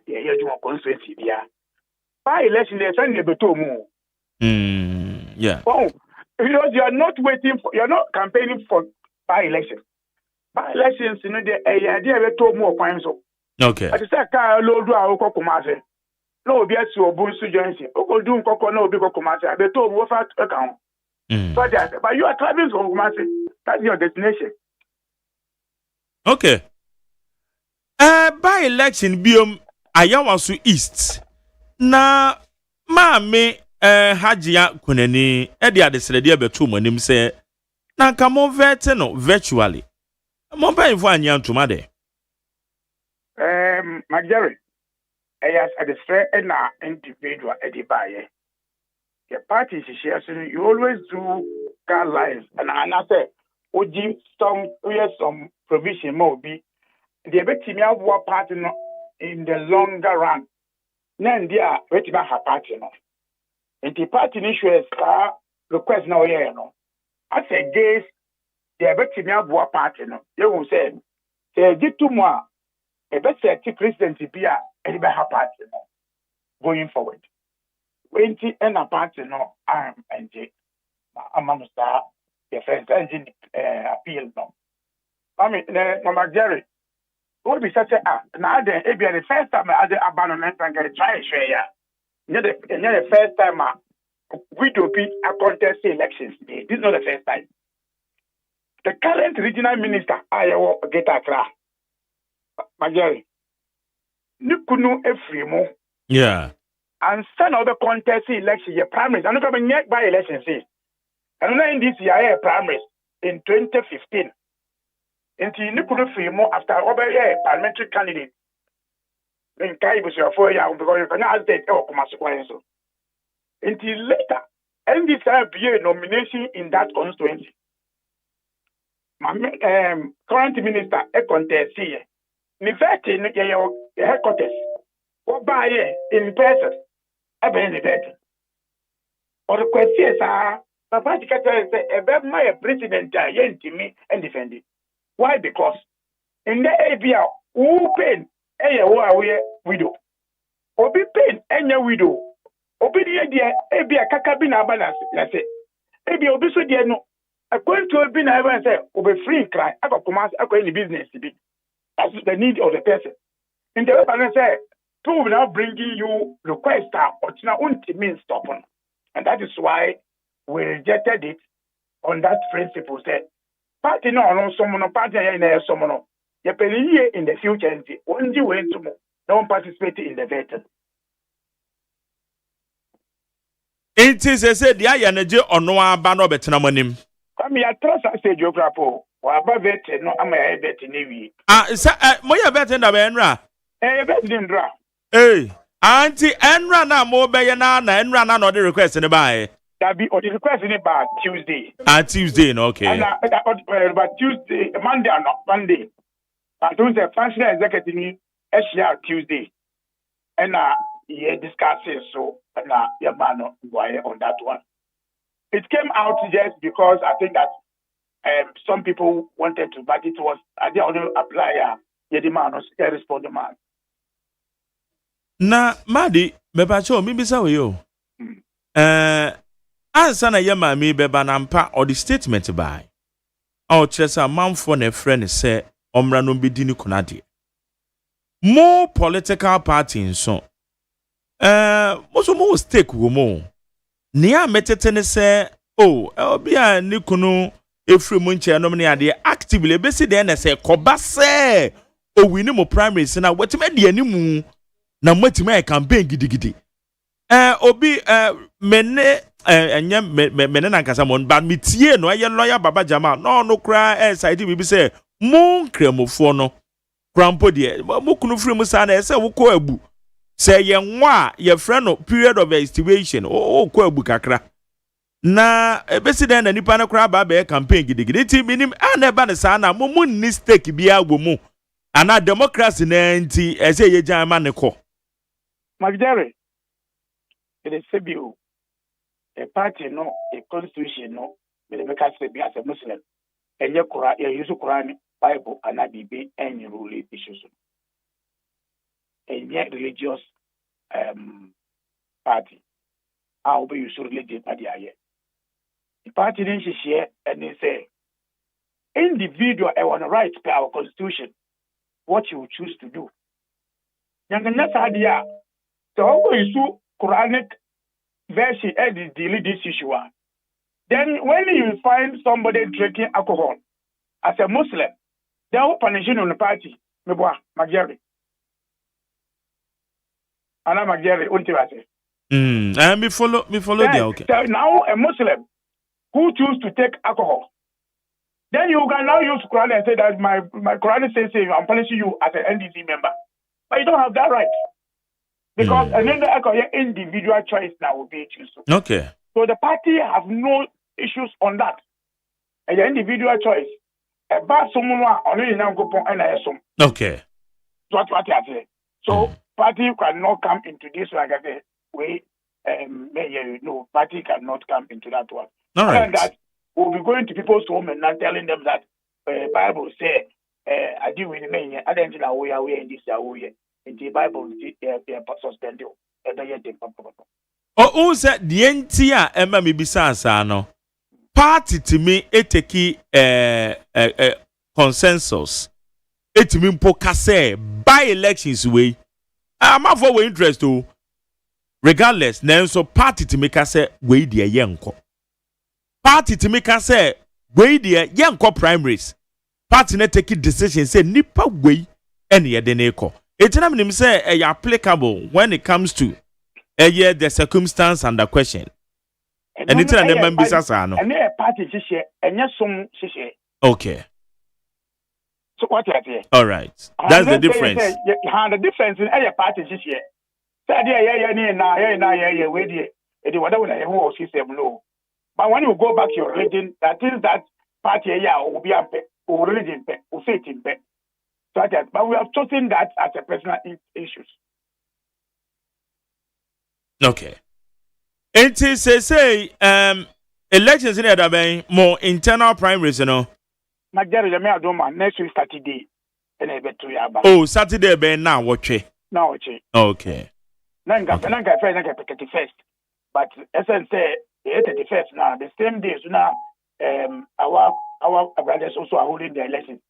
constituency there. By-election, they send you to mu. Yeah. Oh, because you are not waiting for, you are not campaigning for by-election. By-elections, you know, the idea of two more points. Okay. At the same time, low do our commerce. No, be at your boost to join you. Oko do no big commerce. They told what account. But you are traveling from commerce. That's your destination. Okay. By-election, biom Ayawasu East. Na, me. Hajia kuneni edi adesrede betu monim se na nka mo vete no virtually mo ba info anya ntoma de Magere yes adesre na individual edi baye the party shares you always do guidelines and I say oji some provision mo bi the betimi abo party no in the longer run na ndia wetima ha party no. And the party issues request now here no. As against the Betimia party no. They will say did two more a better president to be a party no. Going forward. 20 and a party no arm and J. Among the first engine appeal no. I mean Mama Jerry would be such now it be the first time I did abandonment and get a try share. The first time we do be a contest elections. This is not the first time. The current regional minister, Iowa Geta Kra, Majori, Nikunu Efrimo. Yeah. And some other contest election, your primaries. I'm not going to by elections. And then this year, primaries in 2015. Until Nikunu Efrimo after over here, parliamentary candidate. In Kaibus, your 4 years, because you cannot ask that or Commasso. Until later, and this be a nomination in that constituency. Current minister, a contest here. In fact, in your headquarters, what by in person, a benefit. Or the questions are, the party say, a very my president, yen to me and defend it. Why? Because in the area, who pain, a widow. Obi pain, any widow. Obi dia ebia kaka bi na balance na say ebia obi so dia no according to obi na even say obi free cry akoma any business bi as the need of the person in the way say two will now bringing you request or na means stop on, and that is why we rejected it on that principle say party no someone party na someone you pay in the future and only way to don't participate in the vetting. It is a said, the Ayaneje or no abano betnamonim. Come here, trust I say geography. Waba bete no ama ya bete newi. Moya bete na benra. Bete dindra. Auntie enra na mo be na enra na no the request ne buy. That be or the request in about Tuesday. Tuesday, no, okay. And about Tuesday, Monday or not Monday. But Tuesday, functional executive Tuesday. And yeah, discussing so and your man on that one. It came out just because I think that some people wanted to, but it was the only applier. Yeah, the man was respond the man. Na Madi, me pacho mi bisa we yo. Ansa na ye ma mi beba na mpa or the statement by. Our chesa manfo na friend say omra no be di ni kunade. More political parties so. Most more stake wo mo. Nia metete ne say obi a ni kunu efri mu nche no ne ade actively be si de na say koba say o win mo primaries na wetima de animu na matima campaign gidigidi. Obi mene mene na nkasa mon ba metie no aye lawyer Baba Jama no kra side bi say mon kremofo no krampo de mo kunu free mu sa na say wo ko abu say ye nwa ye friend no period of estimation o ko abu kakra na ebesi den na nipa na kra ba be campaign gidigidi ti minim ana ba ne sa na mo ni stake bia agbo mu ana democracy na nti say ye jama ne ko Magdare, it is CBO, a party, no, a constitution, no, but the Mecca be as a Muslim, and your Quran, your use of Quran, Bible, and not be any ruling issues. And yet, religious party, I'll be used to religion at the eye. The party didn't share, and they say, individual, I want to write per our constitution what you choose to do. Young idea. So how you Quranic version and deal this issue? Then when you find somebody drinking alcohol as a Muslim, they will punish you on the party. Me boy, Magere. Ana Magere, ultimate. Me follow there, okay. So now a Muslim who choose to take alcohol, then you can now use Quran and say that my Quran says I'm punishing you as an NDC member, but you don't have that right. Because another individual choice now will be choose. Okay. So the party have no issues on that. And the individual choice. About someone only now go and okay. That's what I say. So party cannot come into this like I say way. No, party cannot come into that one. All right. And that we'll be going to people's home and not telling them that Bible say I do with me. I don't know we are in this way. In the Bible, suspended. Oh, said the entire Emma me bisa no. Party to me eteki consensus. It mean pokase by elections way. I'm not for interest to. Regardless, then so party to make us say we the yanko. Party to make us say we the yanko primaries. Party na take decision say nipa way any edeneko. It's not him say applicable when it comes to the circumstance and the question. And it's not a business. And a party and yes, some okay. So what you say? All right. That's the difference. The difference in a party this year. Whatever system low. But when you go back to your religion, that is that party will be a religion or faith in pet. But we have chosen that as a personal issue. Okay. It is say elections in the more internal primaries, you know. Next week Saturday. Oh, Saturday be now watch. Now watch. Okay. First. But as I say, the first now, the same days now, our brothers also are holding the election.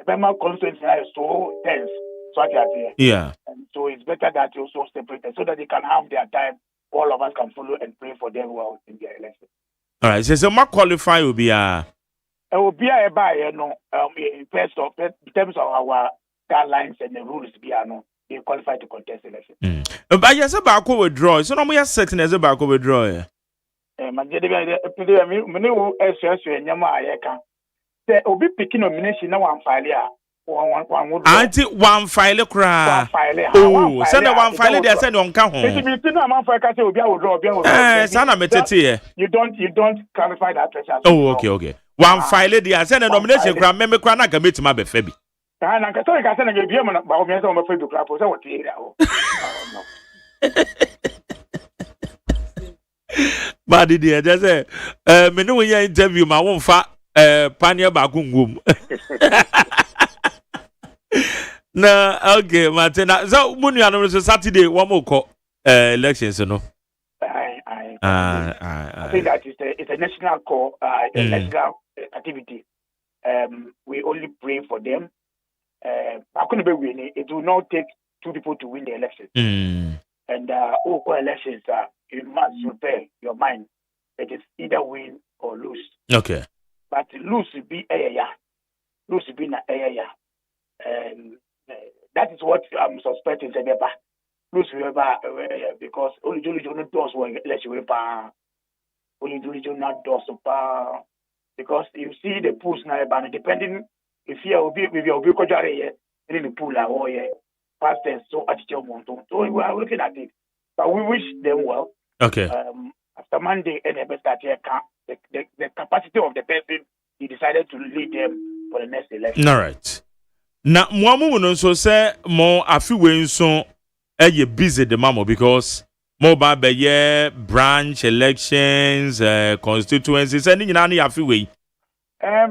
The constituency is so tense. So I can yeah. And so it's better that you also separate so that they can have their time. All of us can follow and pray for them well in their election. All right. So my qualify will be it will be a buy, in terms of our guidelines and the rules, they qualify to contest election. But yes, about withdraw. So no more certain as about withdraw. Say obi picking nomination na one file ya. Auntie one file cry. Oh, send a one file there send on count. You don't clarify that question. Oh, okay. One file there send a nomination cry. Member cry na commit my baby. Na nka so nka send na bia mo ba o me say o me Facebook cry for say what here o. But dear, just say me no we interview ma won fa pania ba kungum. No, okay, Martina. So, Munu and Saturday, one more call elections, no. I think that it's a national call, national activity. We only pray for them. It will not take two people to win the elections. And elections, you must prepare your mind. It is either win or lose. Okay. But lose will be lose will be na and that is what I'm suspecting. Lose because only doors will let you only not doors because you see the pools now, but depending if you will be with your vehicle in the pool or past tense so attitude. So we are looking at it, but we wish them well. Okay. After Monday, and the capacity of the person, he decided to lead them for the next election. All right. Now, Mwamu so say more afiwe nso eye busy the mamo because more by branch elections, constituencies, and you know afiwe. I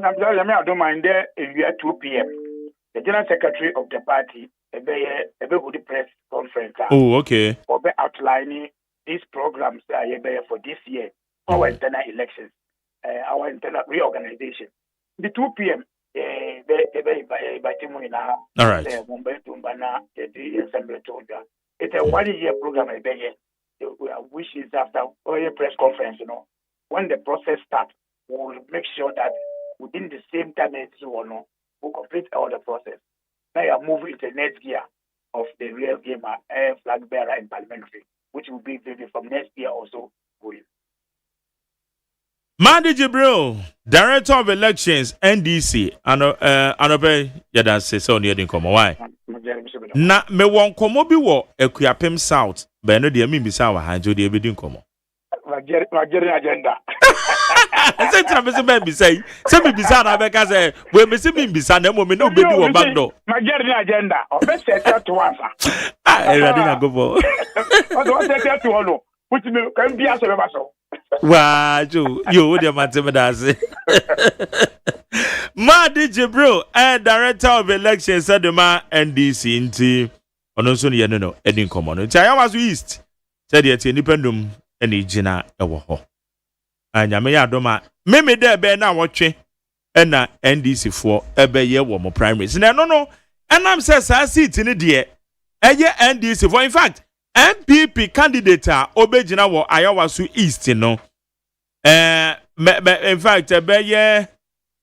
don't mind there if you are 2 p.m. The General Secretary of the party, a good press conference. Oh, okay. Or be outlining these programs for this year, our internal elections, our internal reorganization. The 2 p.m. All right. It's a 1 year program. Which is after a press conference, when the process starts, we'll make sure that within the same time we'll complete all the process. Now you are moving into the next gear of the real game, flag bearer and parliamentary, which will be from next year also going. Madi Jibril, Director of Elections, NDC, Anobe Yadan says on the Komo. Why? Na me won komo bi wo Ekuapem South, but no de mi bisa wa hanjo de ebedin komo. Nigerian agenda. I said to me be say me bisa na be ka say we me se me bisa na mo me no be di wo back door. Nigerian agenda. Obe set to answer. I ready na go for. Odo set to ono. Which me can be aso be baso. Wow, you the mathematics. Madi Jibril, Director of Elections, said the man NDC into Onosun Yano, Edin Common. Chayawas East said the independent and Ejina Ewoho. And Yamea Doma, Meme there be now watching and NDC for ebe ye womo primaries. No, and I'm says I see it in the dear. NDC for in fact. MPP candidate Obejina wo Ayawasu East no. In fact,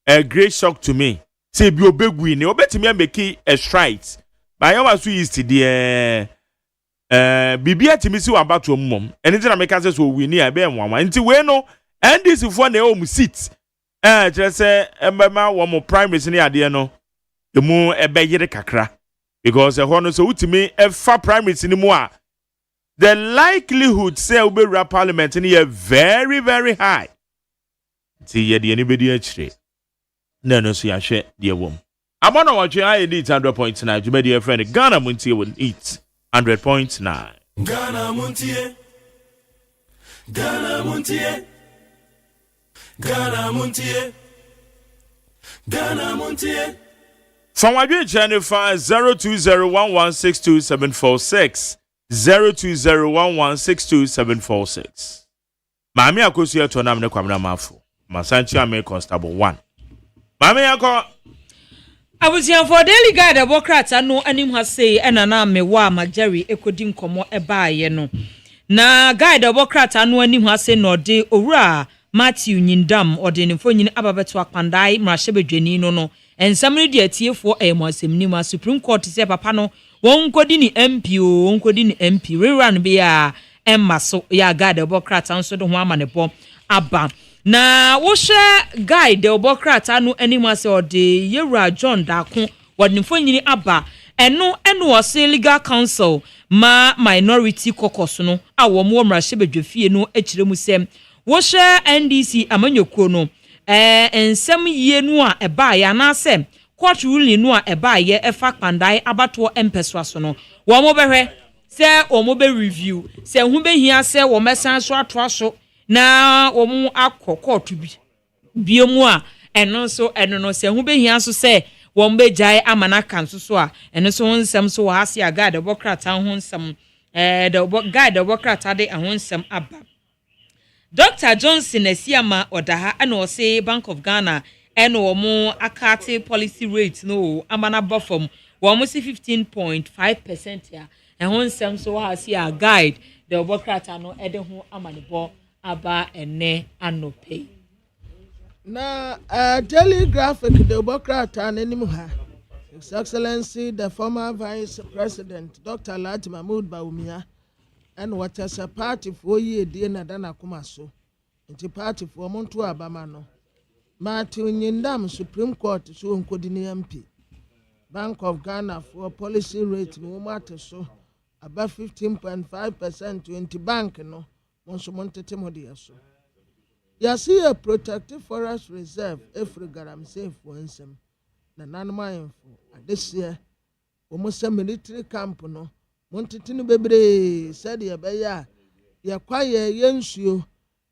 a great shock to me. Say bi obegui ni obetimi make a strike. But Ayawasu East the bibia timi si wa bato mum. Anything na make us so win here be nwanwa. Nti we no NDC for na home seat. Just say emema wo mo primaries ni ade no. Emu ebeyire kakra. Because e ho no so utimi e fa primaries ni mu a the likelihood say we be parliament in here very, very high. See, ye the anybody actually. No, so ya share dear woman. I'm on watching I edit 100.9. You made your friend Ghana Montie will eat 100.9. Ghana Montie. Ghana Montie. Ghana Montie. Ghana Montie. From our channel 0201162746. 0201162746. Mami akosu ya tonam ne kwamna mafu. Masanchi ame constable 1. Mami yako Abusian for daily guide Democrats anu anim ha say ena na me wa Magjerry ekodi nkomo ebaaye no. Na guide Democrats anu anim ha say no de owura Matthew Nyindam ode ne fonyin ababeto akpandai mrahebedwani no. Ensamre de atiefo ayemwasem ni ma Supreme Court say papa no won kodi ni MP o won kodi ni MP rerun be ya emma so ya guide Democrats anso de ho amane bo aba na wo hwe guide the obokrata no anim ase ode yewura John Dako wadnifo nyini aba eno wose legal counsel ma minority caucus no a wo mo mrahye bedwafie no akire mu sem wo hwe NDC amanyekuo no ensem yie no a eba ya na asem court ruling no a eba ye efa kpandai abato empeswa so no wo mo behwe se wo mo be review se hu be hia se wo mesan so ato so na wo mo akọ court bi mu a eno no se hu be hia so se wo mo be jai amana kan so a eno so nsem so wa ase aga de bokrata ho nsem de guide bokrata de ho nsem aba Dr. Johnson Esiama odaha ana o say Bank of Ghana eno wo mo akate policy rate no amana bofom wo mo 15.5% ya ehon sem so ha see a guide the obokrata no ede ho amanebo aba ene anope na daily graphic the obokrata nanim ha His Excellency the former Vice President Dr. Lati Mahmoud Bawumia and what as a party for ye dear Nadana Kumaso into party for Montu Abamano Martin Yindam Supreme Court so uncodini MP Bank of Ghana for policy rate no matter so about 15.5% to anti bank no once monte temodia so ya see a protected forest reserve every garam safe for ensem na nanoma info this year almost a military camp no montitinu bebre said ya beya ya kwaye yensuo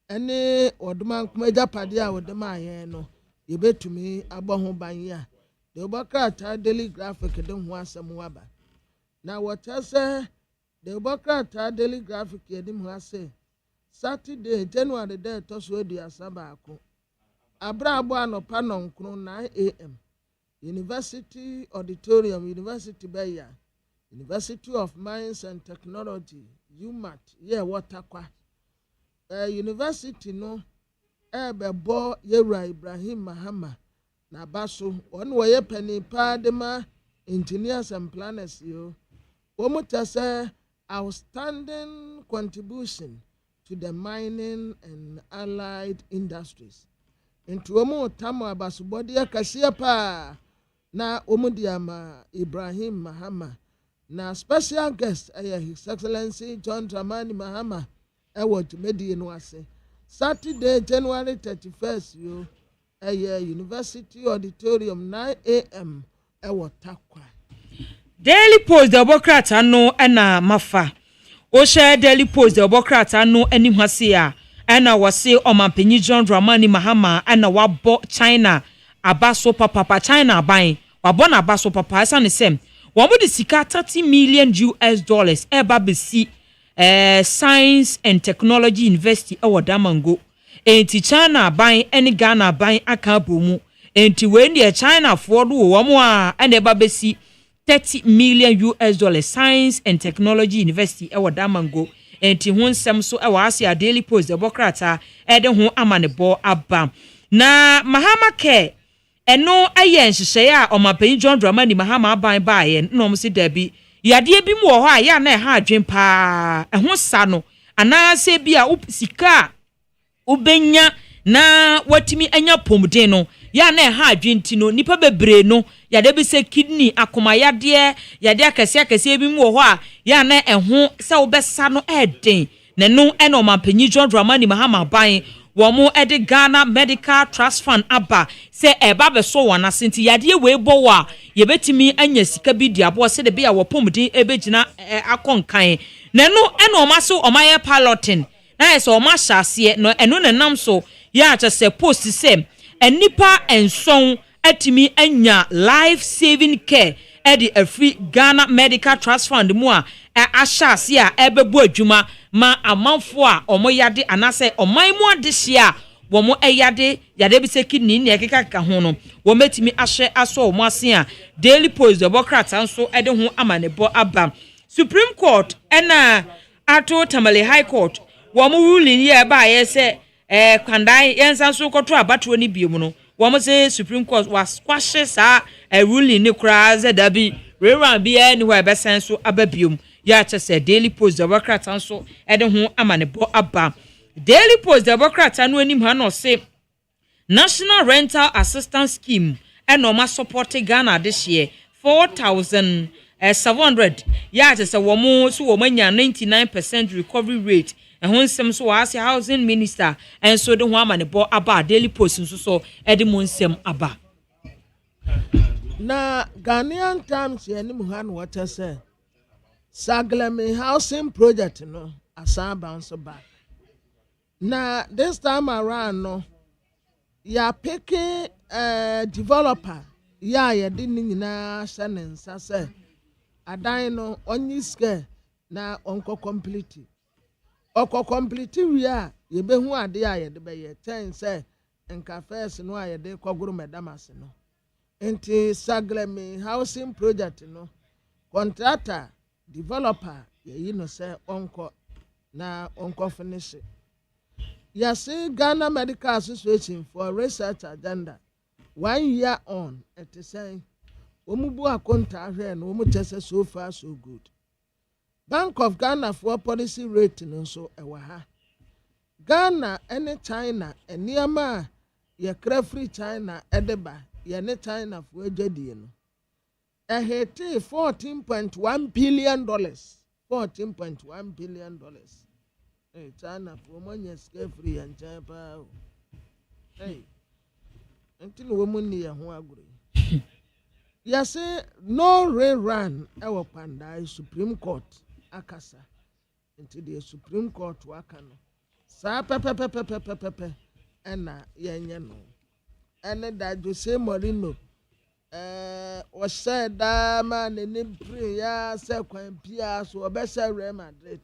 ene odman kuma japade a odman yen no ye betumi abo ho ban ya the obokrata daily graphic de ho asem waba na what say the obokrata daily graphic ye dim ho ase Saturday January day to so dia sabako abra abo anopa nonkro 9 am University Auditorium University Beya University of Mines and Technology UMAT watakwa university no bo yewura Ibrahim Mahama na baso on wo ye pani pa de ma engineers and planners yo wo mutase outstanding contribution to the mining and allied industries into omo tamo abasubodi akase pa na omudiama Ibrahim Mahama na special guest His Excellency John Dramani Mahama to medi no ase Saturday January 31st yo University Auditorium 9 am takwa Daily Post the obokrata no na mafa o share Daily Post the obokrata no anim hase a na wase omampanyi John Dramani Mahama na wabo China abaso papa China aban wabo na abaso papa asa ne sem wo mo de sika $30 million eba besi Science and Technology University Damango enti China aban ene Ghana aban aka bomu enti we ne China for do wo mo a ene eba besi $30 million Science and Technology University Damango enti ho nsem so ase a Daily Post the bokrata ede ho amanebo aba na Mahama ke eno aye nhihye a omapanyi John Dramani Mahama aban baaye no mo se dabi yade bi mu ho a ya na ha adwen pa ho sa no ana se bi a sika ubenya na watimi anya pomden no ya na ha adwen ti no nipa bebre no yade bi se kidney akoma yade akase bi mu ho a ya na ho se obesa no eden na no eno omapanyi John Dramani Mahama ban womo ede Ghana Medical Trust Fund aba se eba beso wana senti yade we bo wa ye betimi anya sika bi diabo se de be a wopomden ebegina akonkan na no eno omaso omaye piloting na so omashase no eno nenam so ya se post se enipa enson atimi anya life saving care edi free Ghana Medical Trust Fund mu a ashase a ebebu adwuma ma amanfo a omoyade anase omanmu adehye a womo yade bi se kidney ne keka ho no wometimi ahye aso omo ase a Daily Post the bokrata nso ede ho amanebo aba Supreme Court ena ato Tamale High Court womo ruling ye ba ye se kwandai yensa so koto abatro ni biemu no womo se Supreme Court was squash sa ruling ni kra ze dabi reran bia ni ho besenso ababium ya che se Daily Post the bokrata nso ede ho amanebo aba Daily Post Democrat anu anim ha no say National Rental Assistance Scheme and no support Ghana this year 4,700. Yeah, it's a woman so woman 99% recovery rate. And when some so as housing minister and so the woman bo aba Daily Post so Edmund Sem aba. Na Ghanaian Times ye ni muhan water say Saglemi housing project no asan bounce back. Na this time around no ya picking developer ya ye di nyina shanen sase adan no onyi scale na onko complete we a ye behu ade a ye de be ye ten say nka first no a ye de koguru medamase no enti Saglemi housing project no contractor developer ye no say onko na onko finish it. Yes, Ghana Medical Association for research agenda 1 year on at the saying Omubu akonta here no omu tese so far so good. Bank of Ghana for policy rate no so ewa ha. Ghana any China eniama ye kra free China edeba ye ne China for ejedi no. Ehete $14.1 billion. $14.1 billion. Hey, China for money scare free and China. Hey, until woman near who agree. Yes, no rerun our Pandai Supreme Court Akasa into the Supreme Court Wakano. Sa pepe and yanyano. And that you say Morino was said that man in prayer, second Pia, so a better Real Madrid.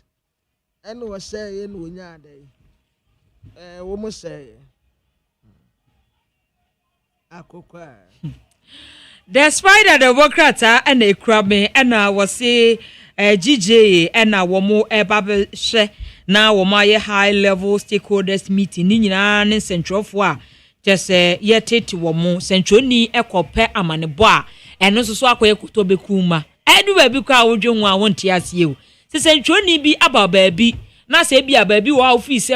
And was saying, Winyade, woman say, Akokwa. Despite the Democrats and a crabbe, and I was say, GJ, and I will more a babble she now my high level stakeholders meeting in Central Four. Just yet it will more Central ni a copper amaneboa, and also so I could to be kuma. I do a book I would you want to ask you. Central ni be about baby. Na se bia baby wa office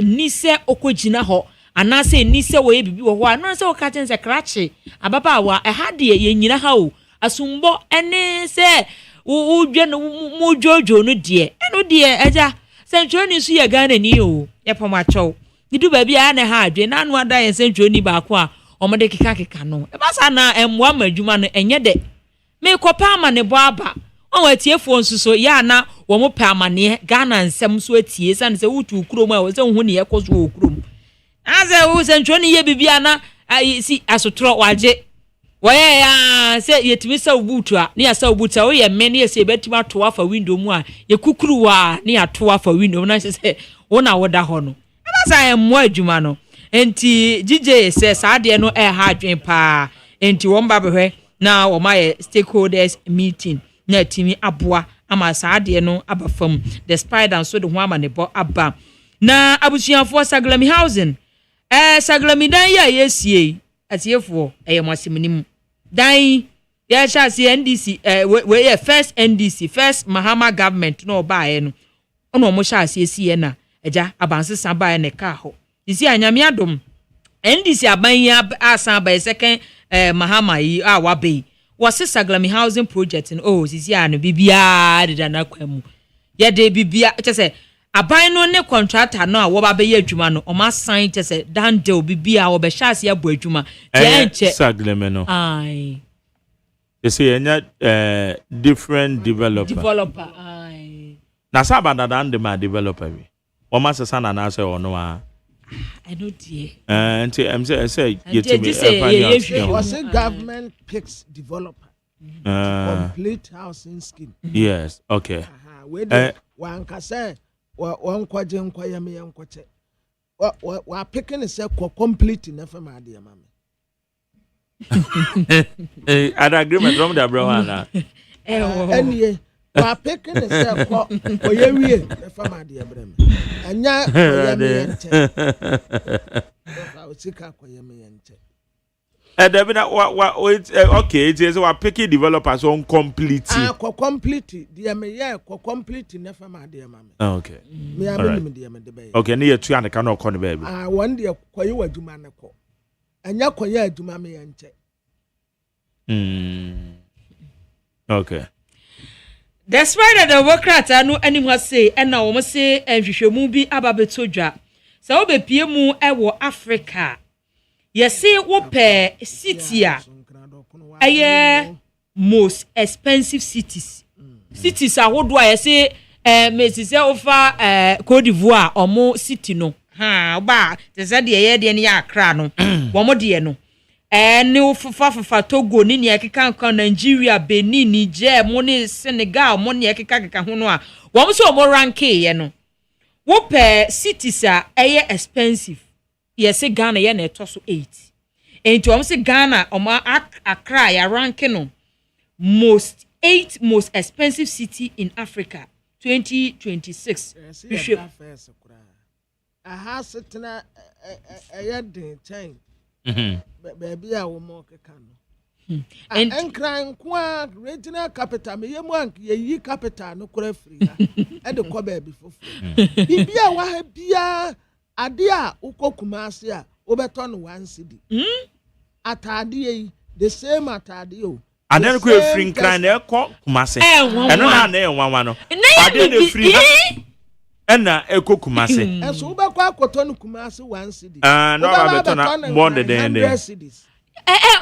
ni se okojina ho ana se ni se we bibi wo ho ana se o ka ten se krache ababa wa ha de ye nyina ha o asumbo ene se wo dwe no mu jojo no de eno de eja Central ni su ye Ghana ni o ye pomacho didu baby a na ha adwe na anu ada ye Central ni ba ko a omode keka no e ba sa na emwa madwuma no enye de me kopa ama ne bo aba on watiefo nsuso ya na wo mo pa amane Ghana nsem so atie san se wutu kurom a wo se hu ne yekoso wo kurom aze wo Central ni ye bibia na si asotro waje wo ye ya se yetimi sa wutu a ne ya sa wutu a wo ye me ne ye se betima ato afa window mu a ye kukuru wa ne ato afa window na se wo na woda ho no e ba sa emmo adwuma no enti GJ se sa de no e ha adwen pa enti wo mba behwe na wo ma ye stakeholders meeting na timi aboa ama saade no abafam despite and so the ho ama ne bo aba na abusuafo Saglemi housing Saglemi dan ya yesie atiefo eyemasimnim dan ya chase NDC we first NDC first Mahama government no baaye no ono mo chase sie na eja abansesa baaye ne ka ho isi anyame adom NDC aban ya asan baaye second Mahama yi a wabe was Saglemi housing project in sisi ano bibia de na kwamu ye de bibia say aban no ne contractor no a wo ba be ye adwuma no o ma sign say dan deal bibia wo be chance ya bo adwuma je Saglemi no ai they say enya different developer ai na sabanda dan de ma developer bi o ma sesa na na say ono a I know dear. Say was a government picks developer. Complete housing scheme. Yes, okay. One can say, one quadrant, me and quache. We're picking a complete in my dear mammy. I'd agree with the brother. Anyway. Wa picking a for ye for my dear Brem. And ya I will seek up for ye. Okay, it is our picky developers on complete. Complete. Dear me, yeah, complete. Never my dear mammy. Okay. Me, I mean, dear me, the baby. Okay, near 2 and cannot call the baby. One dear, quite you a Jumanaco. And ya quite to mammy and check. Okay. Despite that, the Democrats are no anyone say, and now almost say, and you should move Ababetoja. So be PMU ewo Africa. Yes, say what per city most expensive cities. Cities are what do I say? Mrs. Over Cote d'Ivoire or more city no. Ha ba te say the ye de ya Accra no. Wo mo de no. New fa Togo ni akeka kan Nigeria, Benin, Niger, money Senegal, money akeka ho no a. Wo mo so mo rank ye no. Wo per cities are expensive. Yes, Ghana ye na eto so 8. And to say Ghana Accra ya rank no most 8 most expensive city in Africa 2026. Aha setna den chain. Baby a wo mo keka no. And crying kwa regional capital me yemu ank ye capital no kora free ha. E de ko baby fofo. Bibia wa ha bia ade a ukokuma ase a obeto no 1 cedi. Atade yi the same atade o. And then go free crying e ko kumase. Eno na na enwanwa no. Ade de free ha. Ena e ko kumase. Enso ubekwa akoto no kumase 1 cedi. No ba beto na more than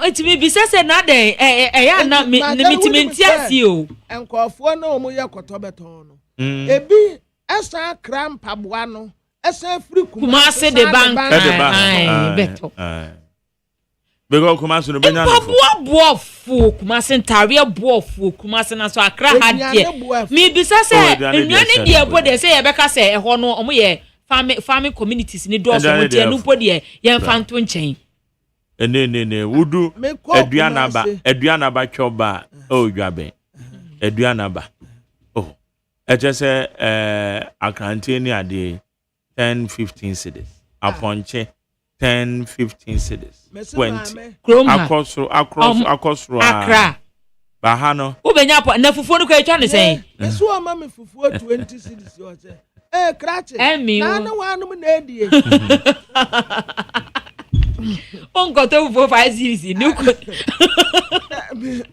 it me be say na den ya na limitimenti asi o. Enkofo na omo ye koto beto no. Ebi esa krampa boa no. Esa free kumase de bank. Beto. Because Kumasi no benya no. Boafu Kumasi ntare boafu Kumasi na so Accra ha de. Me bisa say enwane de ebo de say ye beka say eho no omo ye farming communities ni do so mo de no po de ye mfanto nchen. Ne wudu aduana ba choba o dwabe. Aduana ba. Oh. E je say Accra ni ade 10-15 cities. Aponche 10-15 cities. 20. Across Accra. Bahano. Ubenya po na fufuo no kwa etwa ne sen. Esu o ma me fufuo 20 cities yo say. Krache. Na no wa no na edie. Onko to fufuo 5 cities ni ko. Me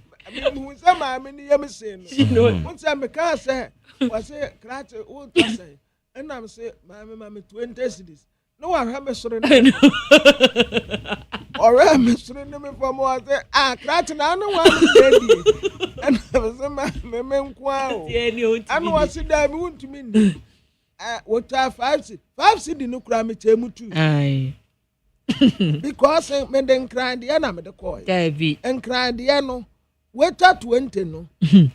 say ma me ni yem say no. Mo say me ka say wa say Krache o to say. And I'm say ma me 20 cities. No one have me sorry. Or I'm sorry me for more say Krache na no one ready. And I'm say ma me nkwa. And what say that me want to mean. What 5 cedi no kura me chemu tu. Aye. Because me den cry de na me de call. David. En cry de no. Wait 20 no.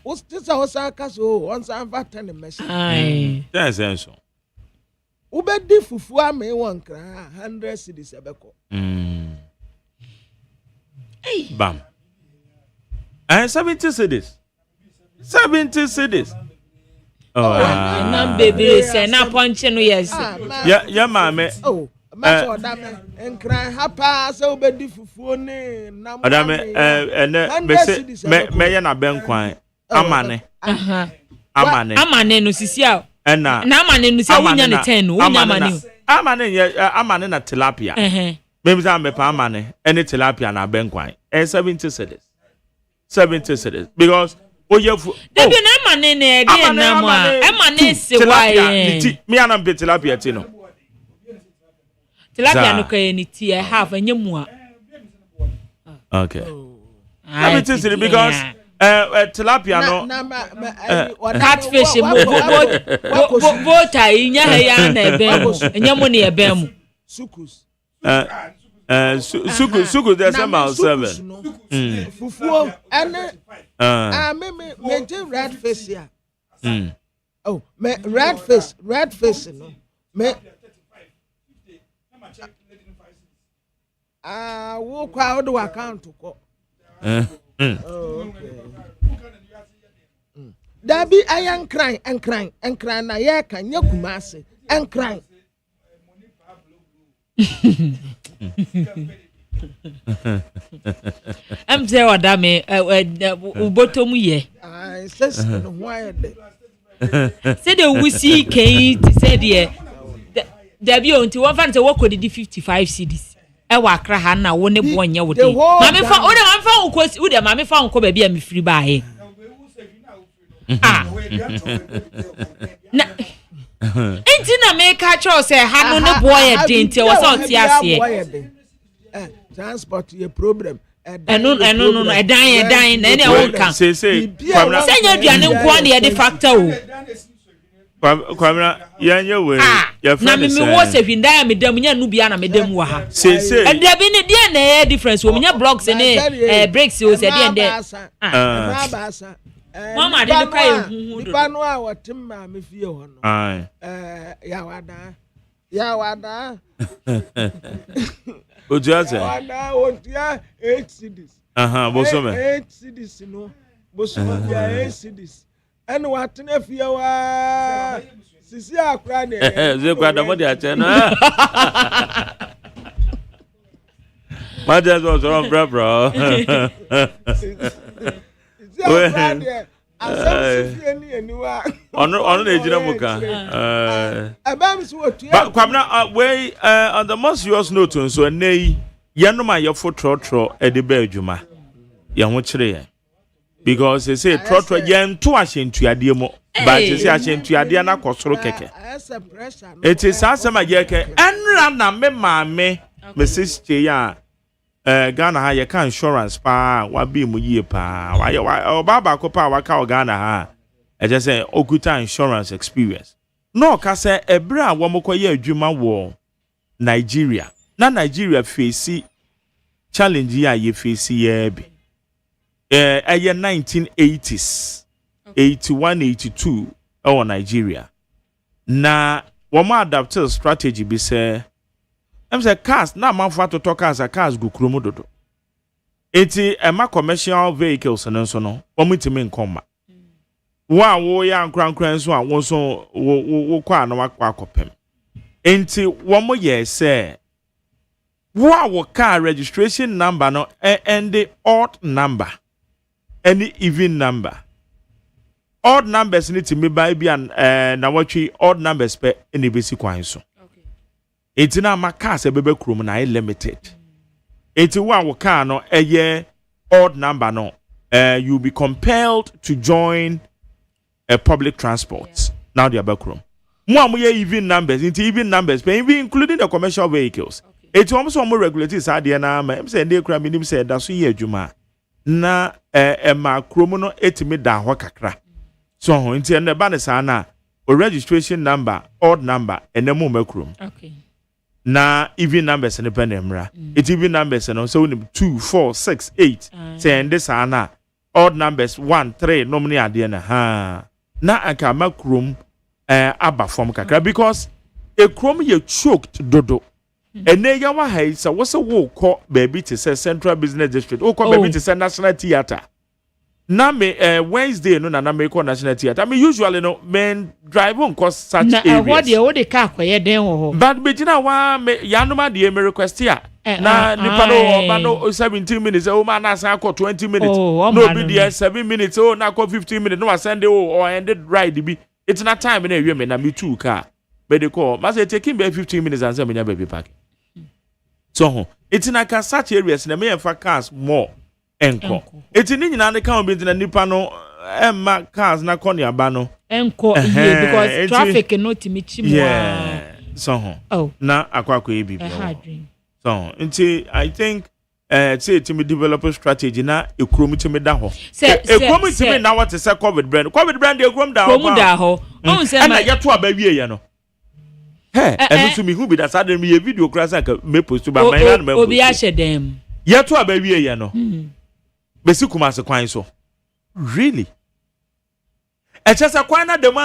O still say o so on say va 10 machine. Aye. That's so. Ubedi fufu ame won kra 100 cedis ebeko. Bam. And 70 cedis. 70 cedis. Oh, na baby say na punch no yes. Yeah, mama. Oh, ma so da me enkran hapa say ubedi fufu ni na mo. Ada me me na benkwan. Amane. Amane no sisia. Na amane no sia wunya ne 10 no wunya amane. Amane na tilapia. Maybe say me pa amane any tilapia na benkwan. 70 cedis. 70 cedis because Debi na amane na de na mo amane se why me anam be tilapia ti no. Tilapia no kai ni ti half anyemu a. Okay. 70 cedis because tilapia no catfish bota inya ha ya na ebemu enyemu ne ebemu sukus sukus there's about 7 fufu and me red face here. Oh me red face no me wo kwa wo do account ko okay. Dabi ayan crying na ye kan ye kumase en crying. I'm say what that me ubotomu ye. I says why Say the wusi can say there be until one fan say what could the 55 CDs. E wa kra ha na wo ne bo nya wo dey. Mama fa o de man fa unko wo de mama fa unko ba bia me free ba he. Ah. Na enti na me ka cho say ha no ne boy e dey enti wo so ti ase. Transport ye problem. No edan na ene won kan. Say kwamra. Say nya duane nko na ye de factor o. Kwamra yanye we ya na me wo se hwinda me dam nya nu bia na me dam wa ha. Say and there be ne dey na difference o me nya blocks ne breaks o se dey and there. Mama de ka ye hu do. Ba no a wotem ma me fie ho no. Ya wada. Ojuaze. Wada ontia 8 CDs. Boso me. 8 CDs no. Boso me 8 CDs. And what na fie wa. Sisi akra ne. Ze kwa da mo de ache na. Ma just was on bro. On the Jinamuka. Kwamna, way on the most serious note, so a nay, Yanoma, your foot trotro at the Belgiuma. Yamuchre. Because they say trotro yan to ashen to Yadimo, but they say ashen to Yadiana Costro Keke. It is Asama Yeke, and Rana me, Mrs. Chia. Ghana ha ye ka insurance pa wa bi mu yie pa wa baba ko pa wa ka Ghana ha e just say okuta insurance experience no ka say ebra wo mo koye adwuma wo Nigeria na Nigeria face challenge ya ye face ye bi 1980s 81 82 oh Nigeria na wo ma adapt strategy bi say I'm say cars na manfa to talk as a cars go kromo dodo. Enti ema commercial vehicles no no omutimi nkoma. Wa wo ya nkran so a wo so wo kwa na wakwa akopem. Enti wo mo ye say wo car registration number no and the odd number any even number. Odd numbers need to me by bi na watchi odd numbers pe any basic kwan so. Enti na makas ebebe krom na limited. Enti wa car no odd number no you be compelled to join a public transport. Now the abekrom. Mo even numbers, into even numbers, but even including the commercial vehicles. Enti almost more regulated side na ma say dey kra minim say da so ye adwuma. Na ma krom no etimi da ho kakra. So enti na ba ne sa na o registration number, odd number, enemo makrom. Okay. Na even numbers in the penemra. It even numbers and so 2, 4, 6, 8. Say this ana odd numbers 1, 3 normally are there ha. Na anka makrum aba form kakra because a chrome ye choked dodo. And ne yawa hay so what's a walk call baby to say Central Business District. Oh, call baby to say National Theatre. Na me Wednesday no na me call National Theatre. I mean usually no men drive on cause such areas. Na what the car koye den ho. But betina wa me yanoma de me request here. Na nipa no 17 minutes o ma na say 20 minutes. No be there 7 minutes o na 15 minutes no send or ended ride be. It's not time na we me na me two car. But they call ma say taking be 15 minutes and say me baby park. So it's in a such areas na me enfa cars more. Enko. Eti ni nyina ne kan obi na nipa no emma cars na kɔ ne aba no. Enko because traffic no timichi mo. Yeah. So na akwa e bibi. So nti I think say timi develop a strategy na ekrom timi da ho. Ekrom timi na what is COVID brand. COVID brand ekrom da ho. Ekrom da ho. On say na yeto abawie ye no. Hey, and to me who be that sudden me a video class like me post to by my man me. Obi a she dem. Yeto abawie ye no. Besi kumase kwan so. Really? Echesa kwan na dem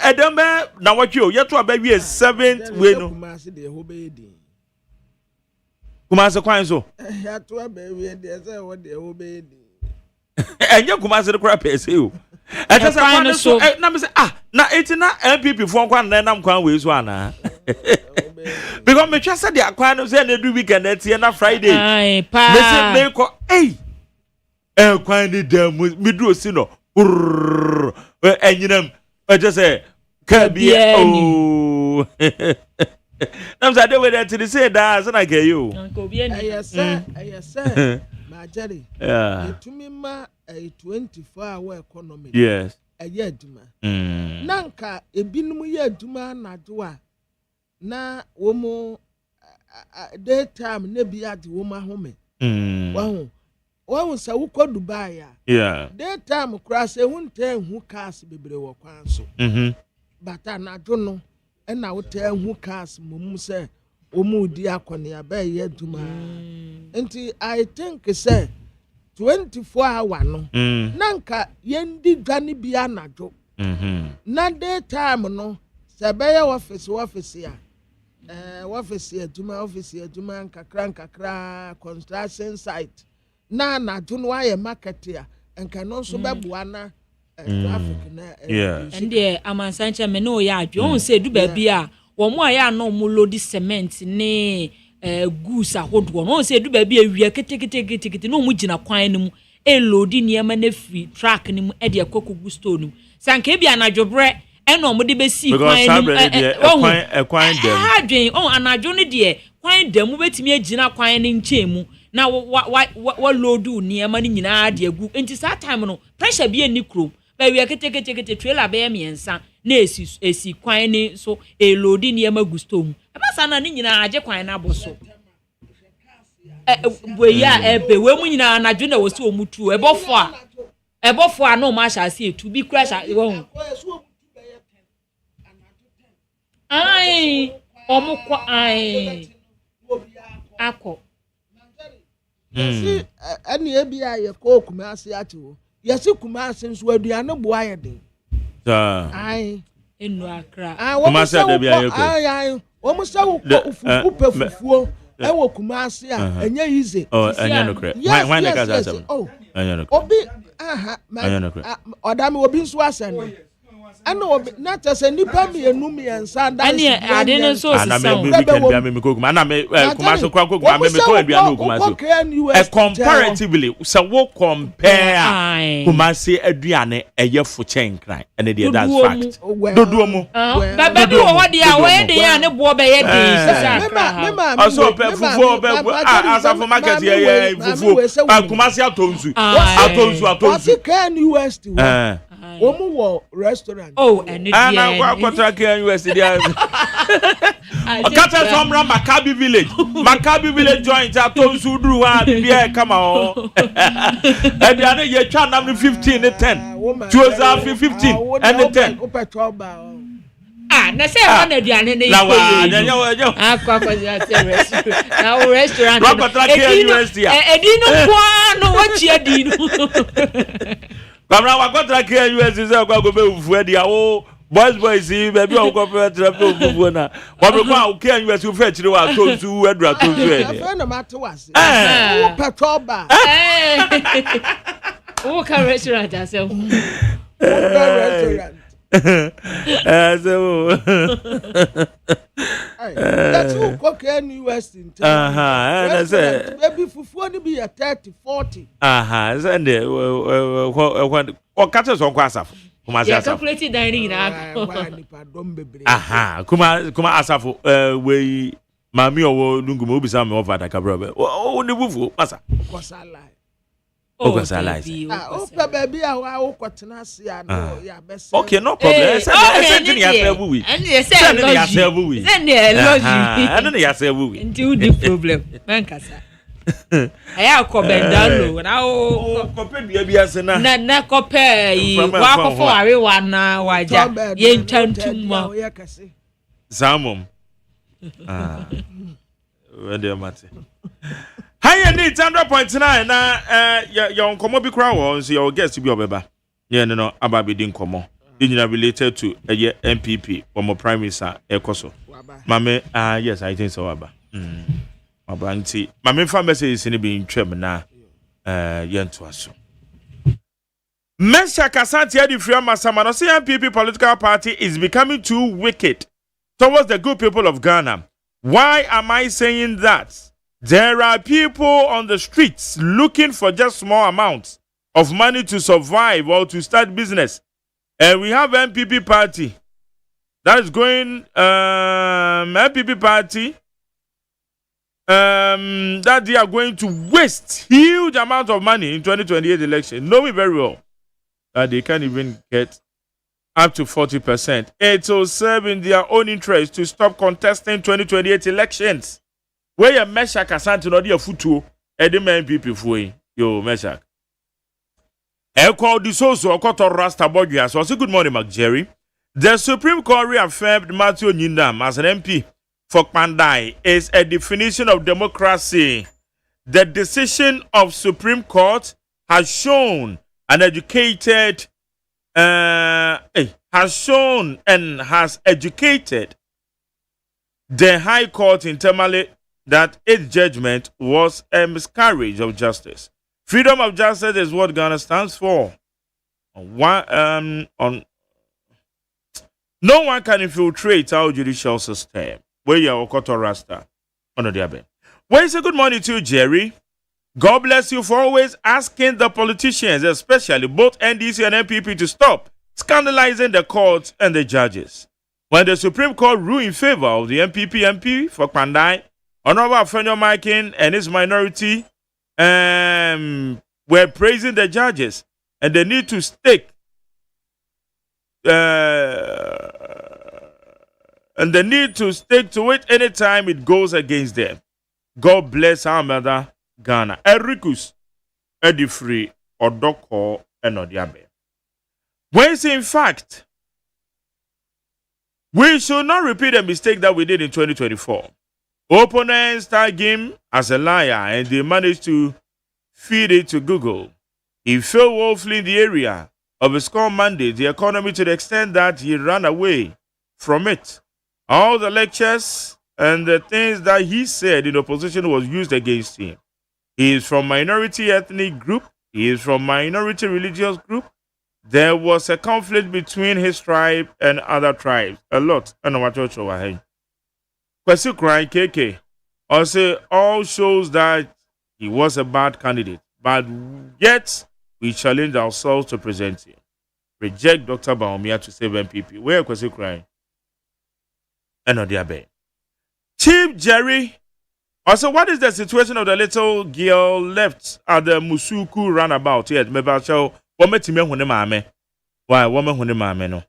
edem na watwe o yeto abawie 7th we no. Kumase kwan so. Yeto abawie de say what the obedi. Enye kumase de kra pese o. Echesa kwan so na me say na etina MPP fo kwan na nam kwan we so ana. Because me just said the aquano say na do weekend na Friday. Ai pa. Me say me ko kwani dem me do si no. Enyinam I just say kabia oh. I'm saying we that to say that so na get you. Yes my Jerry. Yeah. To me ma a 24-hour economy. Yes. A year duma. Nanka ebinum ye duma na do a na womo daytime ne bia de woma home. Wahu sa wuko Dubai ya. Yeah. Daytime kura se hunte hu cars bebre wo kwan so. Bata na do no e na wote hu cars mum se omu di akone aba ye duma. Enti I think say 24-hour no. Nanka yendi dwane bia na do. Na daytime no se be office ya. Office aduma kakra construction site. Na do no aye market ya enka no so beboa na traffic na and there amansanche me no ya adwo on say du ba bia wo mo aya no mo load cement ne goose ahodo no on say du ba bia wi kete no mo gina kwan ne mu e load niema na free track ne mu e de akokogu store ne mu sanka bia na dwobre e no mo de be si kwan ne kwan dem adwen on anadwo ne de kwan dem mo betimi agina kwan ne nche mu na wa loadu niema ni nyina de agu enti sa time no pressure bi ani krom ba wi kete trailer be miensa na esi kwan ni so e loadi niema gusto mu aba sa na ni nyina age kwan na boso we ya ebe we mu nyina na dwo na wo se omutu ebofo a no ma sha se etu bi crash wo ai omukwa ai akọ Yesi ani ebia ye ko Kumasi ati wo. Yesi Kumasi nso aduane bo aye den. Ai enu akra. Kumasi adabia ye ko. Ai wo mo sa wo fufu pefufuo e wo Kumasi a enye yize. Anya no kre. Why na ka za sam. Anya no kre. Obi odame obi nso asen. Ana obi na tese nipa mienu miensa da. Ani ade no so sisa. Ana me weekend bia me ko kuma ana me Kumasi kwa ko kuma me ko aduane Kumasi. Comparatively so wo compare Kumasi aduane eye fo chen kran and that's fact. Dodo mu. Baba bi wo de a we de ya ne bo be ye de sisa. Also pe fufu be asafo market ye fufu Kumasi atonsu. What can US do? Omu wo restaurant. And kwa kwatra ke US dia. Okata somra Maccabi village joint atonsu duru ha bia kama o. E dia ne ye twa nam 15 and 10. Choza 15 and 10. Na say one aduane ne iko ye. Akwa ya say restaurant. Kwa kwatra ke US dia. Edi no kwa no wachi edi no. Kamra wakotra ke US ze kwa go be ufu dia o boys baby o go pe trap ufu na wa be kwa ke US u fe chire wa tonsu adura tonsu e ni na mate wase o petrol bar o ka restaurant asem restaurant so that's who cook in US in town. And say maybe fufu ni be 30 40. Send o kata so kwa asafo Kumasi asafo calculate dining na kuma asafo we mami owo lungumo obisa me over da kabra be o ni bufu masa kosala kosala o pe baby a wa kwotena ase a no ya bese okay no problem send ni asebu we and send ni asebu we send ni logic and ni asebu we nti the problem man kasa aya ko bendalo na o kope bia bia se na kope yi wa ko fo are wa na waja ye ntwantum mo zamom wede mate high need 100.9 na your nkomo bi kra wo so your guest bi obeba ye no ababe di nkomo nyina related to MPP or prime minister ekoso mame yes I think so aba abanti mame fa message ni bi ntwem na yento aso Mensha Kasanti Edi Friama Samano MPP political party is becoming too wicked towards the good people of Ghana. Why am I saying that? There are people on the streets looking for just small amounts of money to survive or to start business. And we have MPP party that is going, MPP party, that they are going to waste huge amount of money in 2028 election, knowing very well that they can't even get up to 40%. It will serve in their own interest to stop contesting 2028 elections. Where you Meshach Asante no dia futuo edema MPP fuoi yo Meshach Eko disoso okoto rasta bodua. So say good morning Mark Jerry. The Supreme Court reaffirmed Matthew Nyindam as an MP for Pandai is a definition of democracy. The decision of Supreme Court has shown an educated has shown and has educated the High Court internally that its judgment was a miscarriage of justice. Freedom of justice is what Ghana stands for. No one can infiltrate our judicial system. Where you are Okoto Rasta. Well, say good morning to you, Jerry. God bless you for always asking the politicians, especially both NDC and MPP, to stop scandalizing the courts and the judges. When the Supreme Court ruled in favor of the MP for Pandai, Honorable Afenyo Maikin and his minority were praising the judges and they need to stick to it anytime it goes against them. God bless our mother Ghana. Erikus Edifree Odoko and Odiabe. When in fact we should not repeat the mistake that we did in 2024. Opponents tag him as a liar and they managed to feed it to Google. He failed woefully in the area of his core mandate, the economy, to the extent that he ran away from it. All the lectures and the things that he said in opposition was used against him. He is from minority ethnic group. He is from minority religious group. There was a conflict between his tribe and other tribes. A lot. I know what you're saying. Kwesi crying KK. Also, all shows that he was a bad candidate. But yet, we challenge ourselves to present him. Reject Dr. Baumia to save MPP. Where Kwesi crying? And not their bed. Chief Jerry. Also, what is the situation of the little girl left at the Musuku runabout? Yes, Mebacho. Why, woman who the mamma no.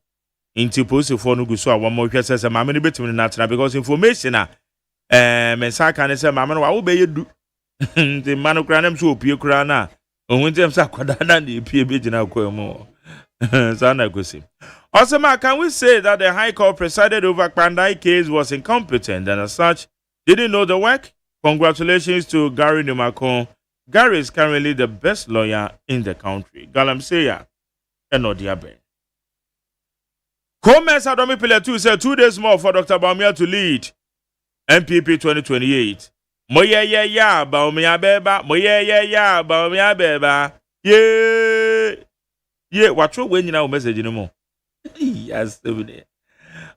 Into post for no guso, one more says a mamma between natural because information, Mensaka and say, Mamma, what will be you do? The manocranum so pure crana. When them Sakwadana, the P. Bijina Quemo. Sana Gusi. Also, can we say that the High Court presided over Pandai case was incompetent and as such didn't know the work? Congratulations to Gary Numakon. Gary is currently the best lawyer in the country. Galamseya and Odiabe. Comments Adomi Pillar 2 said 2 days more for Dr. Baumia to lead MPP 2028. Moya Baumia Beba, Moya Baumia Beba. Yeah, what you when you know message anymore? Yes,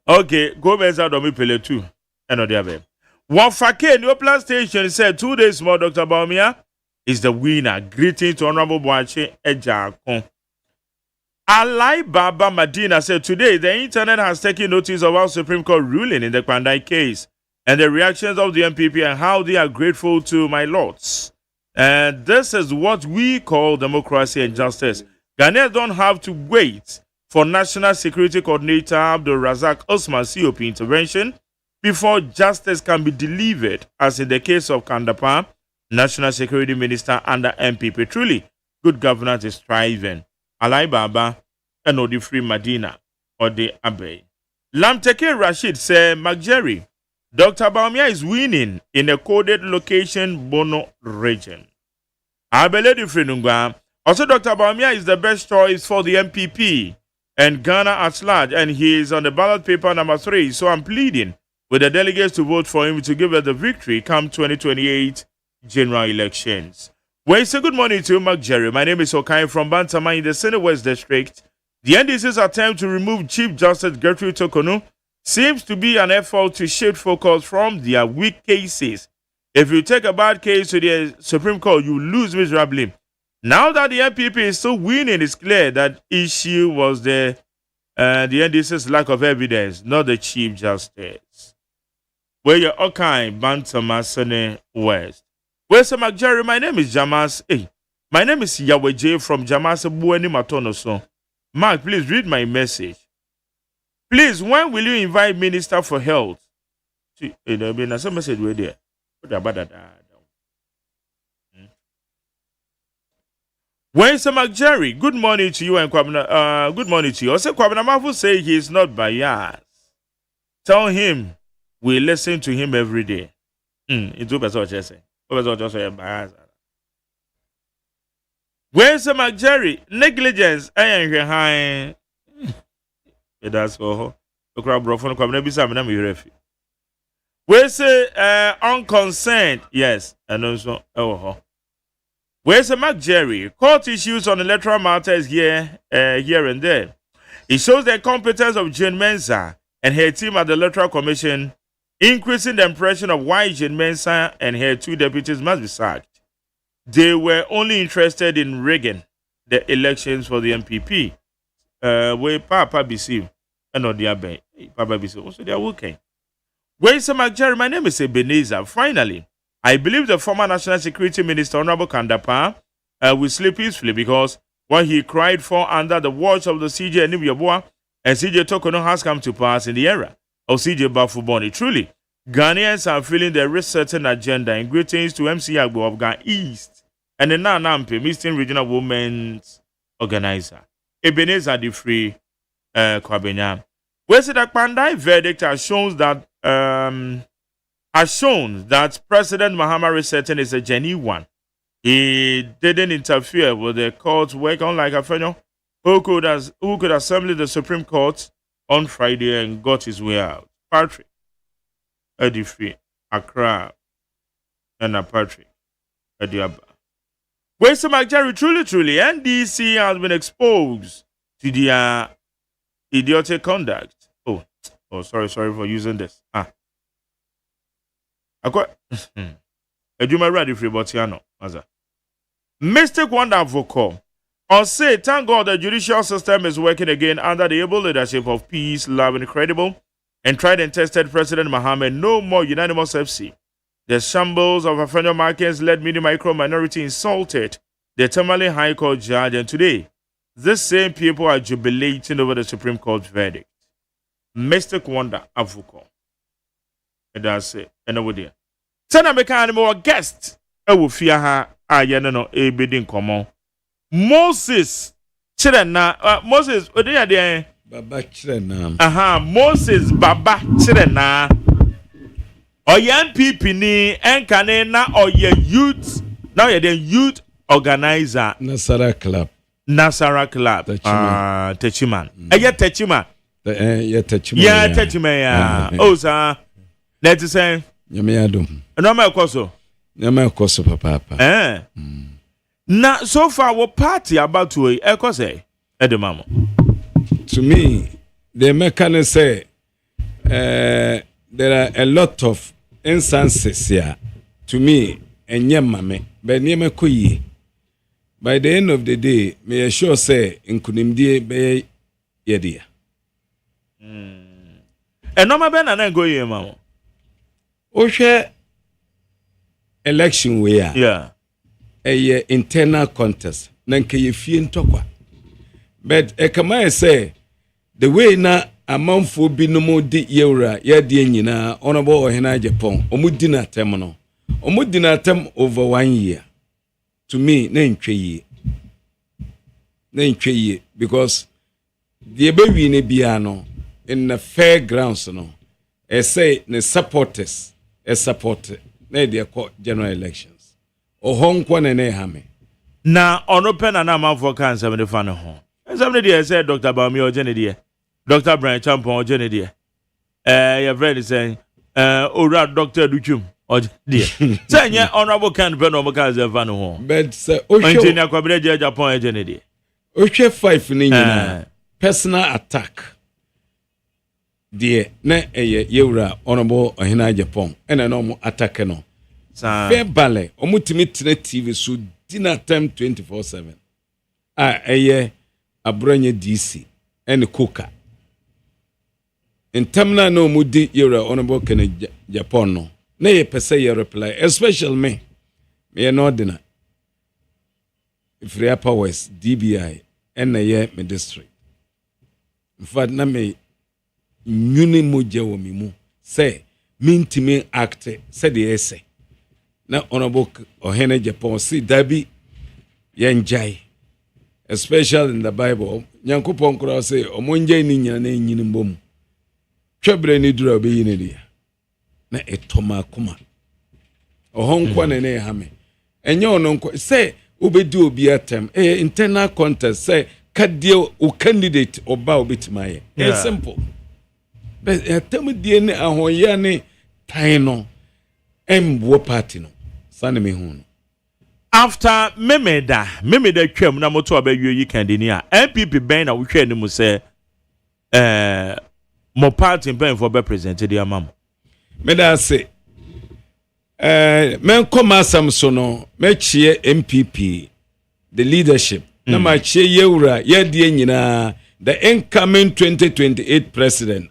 okay, comments Adomi Pillar 2 and Odiabe. One Fake New Plan Station said 2 days more Dr. Baumia is the winner. Greeting to Honorable Boache Ejakon. Alai Baba Madina said today the internet has taken notice of our Supreme Court ruling in the Kwandai case and the reactions of the MPP and how they are grateful to my lords. And this is what we call democracy and justice. Ghanaians don't have to wait for National Security Coordinator Abdul Razak Osman COP intervention before justice can be delivered, as in the case of Kandapa, National Security Minister under MPP. Truly, good governance is thriving. Alai Baba and Odifree Madina or the Abbey. Lamteke Rashid said, Jerry, Dr. Baumia is winning in a coded location Bono region. Abele Difrinungwa. Also, Dr. Baumia is the best choice for the MPP and Ghana at large, and he is on the ballot paper number 3. So I'm pleading with the delegates to vote for him to give us the victory come 2028 general elections. Well, say good morning to you, Mark Jerry. My name is Okai from Bantama in the Senate West District. The NDC's attempt to remove Chief Justice Gertrude Tokonu seems to be an effort to shift focus from their weak cases. If you take a bad case to the Supreme Court, you lose miserably. Now that the MPP is still winning, it's clear that issue was the NDC's lack of evidence, not the Chief Justice. Where you're okay, Bantamasone West. Where's the Jerry? My name is Jamas. Hey, my name is Yahweh J from Jamas Bueni Matonoso. Mark, please read my message. Please, when will you invite Minister for Health? See, there'll be a message right there. Where's the Jerry? Good morning to you and Kwabena. Good morning to you. Also, Kwabena Mafu say he is not biased. Tell him we listen to him every day. It's what you say. Where's the Jerry? Negligence. I ain't high. That's for the crowd bro from Kwabena Bisa. I'm refi. We say unconcerned. Yes, and also where's the Jerry? Court issues on electoral matters here and there. It shows the competence of Jane Mensah and her team at the Electoral Commission, increasing the impression of why Jane Mensah and her 2 deputies must be sacked. They were only interested in rigging the elections for the MPP. Where Papa BC and not the Abbey. Papa BC. Also, they are okay. Where's the Jerry? My name is Ebenezer. Finally, I believe the former National Security Minister, Honorable Kandapa, will sleep peacefully because what he cried for under the watch of the CJ and Nibiaboa and CJ Tokono has come to pass in the era of CJ Bafuboni. Truly, Ghanaians are feeling the resetting agenda, and greetings to MC Agbo of Ghana East and the Nanampe, Eastern Regional Women's Organizer. Ebenezer the Free Kwabenya. Where's the Pandai verdict has shown that President Mahama resetting is a genuine one. He didn't interfere with the court's work, unlike Afenyo, who could assemble the Supreme Court on Friday and got his way out. Patrick, Edifi, Accra, and Patrick, Ediaba. Where's the Jerry? Truly, NDC has been exposed to their idiotic conduct. Oh, sorry for using this. I got Ejuma ready for Botiano. Mystic Wonder Vocal. On say, thank God the judicial system is working again under the able leadership of peace, love, and credible and tried and tested President Mohammed. No more unanimous FC. The shambles of Afenyo Markins led mini micro minority insulted the Tamale High Court judge, and today, these same people are jubilating over the Supreme Court verdict. Mystic Wonder Avoco. And that's it. And over there. Send a more guest. I will fear her. I no a bidding common. Moses. Chirena. Moses. What are they? Baba Chirena. Aha. Moses Baba Chirena. Oyan Pipini and Kanena or your youth. Now you're the youth organizer. Nasara Club. Techiman. Yeah, Techiman. Yeah, Techiman. Yeah. Oh, sir. Let's say. Yamiadum. No, my coso. Yama coso, papa. Now, so far, what party about to a say? At the mama. To me, the mechanic say there are a lot of instances here. To me, and yamame, but near kuyi. By the end of the day, may I sure say in Kunimdi be yedia. And no, my ben and I go here, mama. Oshe election we are. Yeah. A internal contest. Nanke ye fien tokwa. But e kama say the way na amanfo bi no mo di yewra ya di nyina honorable ohena Japan. Omu di na tem no. Omu di na tem over 1 year. To me, na ntwe ye because the baby ne bia no in the fair grounds no I say the supporters support na the general elections o hon kwa ne ha me na ono pen na amanfo kan 70 no ho 70 dey say Dr. Bami Ojene dey Dr. Brian Champon Ojene dey your friend is saying ora Dr. Duchum Ojene say nya honorable kan pen no mo kan 70 no ho but say o show engineer Kwabere Japan Ojene dey o hwe 5 ni nyina personal attack de na yewura honorable ohina Japan ena no mo attack no fair bale omutimi tena TV so dinner time 24/7 abranye DC ene koka entamna no mudi yewura honorable kene Japan no na ye pese ye reply especially me no ordinary Free Upper West DBI ena ye me district in fact na me nyuni moja wo mi mu say mintimi act say the essay na honorable ohene Japan see dabi yenjai especially in the Bible nyankopon kura say omonjai ni nyina na nyini mbom twebre ni dura be yini dia na etoma kuma ohonkwa na ne ha me enye ononko say obedu obi atem internal contest say kadie o candidate oba obetimaye it's simple. But tell me the ahoyane taino embo party no sane me hu after memeda twam na moto abawie yi kandini a MPP ben na wo hwe ni mu se mo party ben for be presented the amam meda say men koma samso no me chie MPP the leadership na ma chie yewura ye die nyina the incoming 2028 president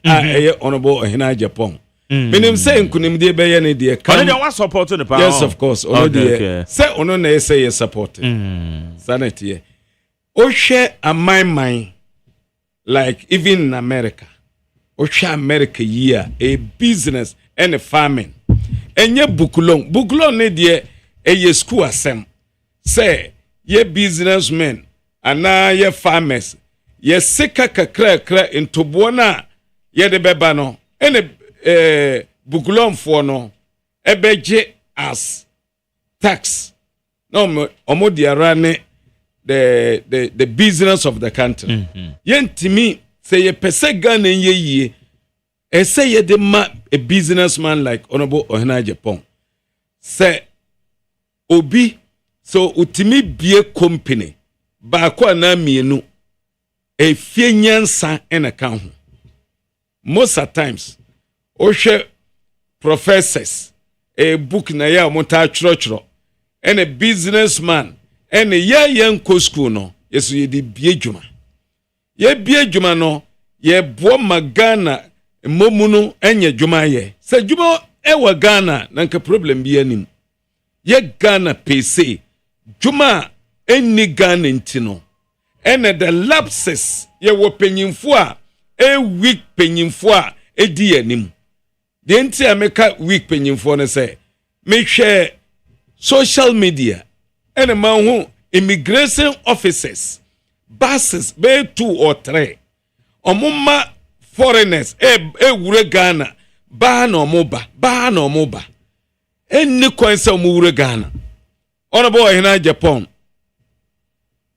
honorable ohina Japan menim say nkunim de be ye ne de come on dey support the power yes of course ono de say ono na say ye support sanity o hwe amman like even in America o hwe America year a business and a farming enye bukulon ne de ye school asem say ye businessmen ana ye farmers ye sika kakra ntobo na ye de beba no ene bukulonfo no ebeje as tax no omodiara ne the business of the country ye ntimi say ye pese Ghana ye yie say ye de ma a businessman like honorable ohina Japan say obi so utimi bie company ba kwa na mienu e fie nyansa ena ka ho most of times o hwe professors a book na ya monta chro and a businessman and ya yanko school no yeso ye di bie dwuma no ye bo magana momunu enye dwuma ye se dwuma e wa Ghana na nka problem bi anim ye Ghana pese dwuma enni Ghana ntino and the lapses ye wo penyimfo a weak penyimfo a edi anim de nti ameka weak penyimfo no say me hwe social media and man immigration officers buses be 2 or 3 omuma foreigners wure Ghana ba na omoba enni kwanse omure Ghana honorable ohina Japan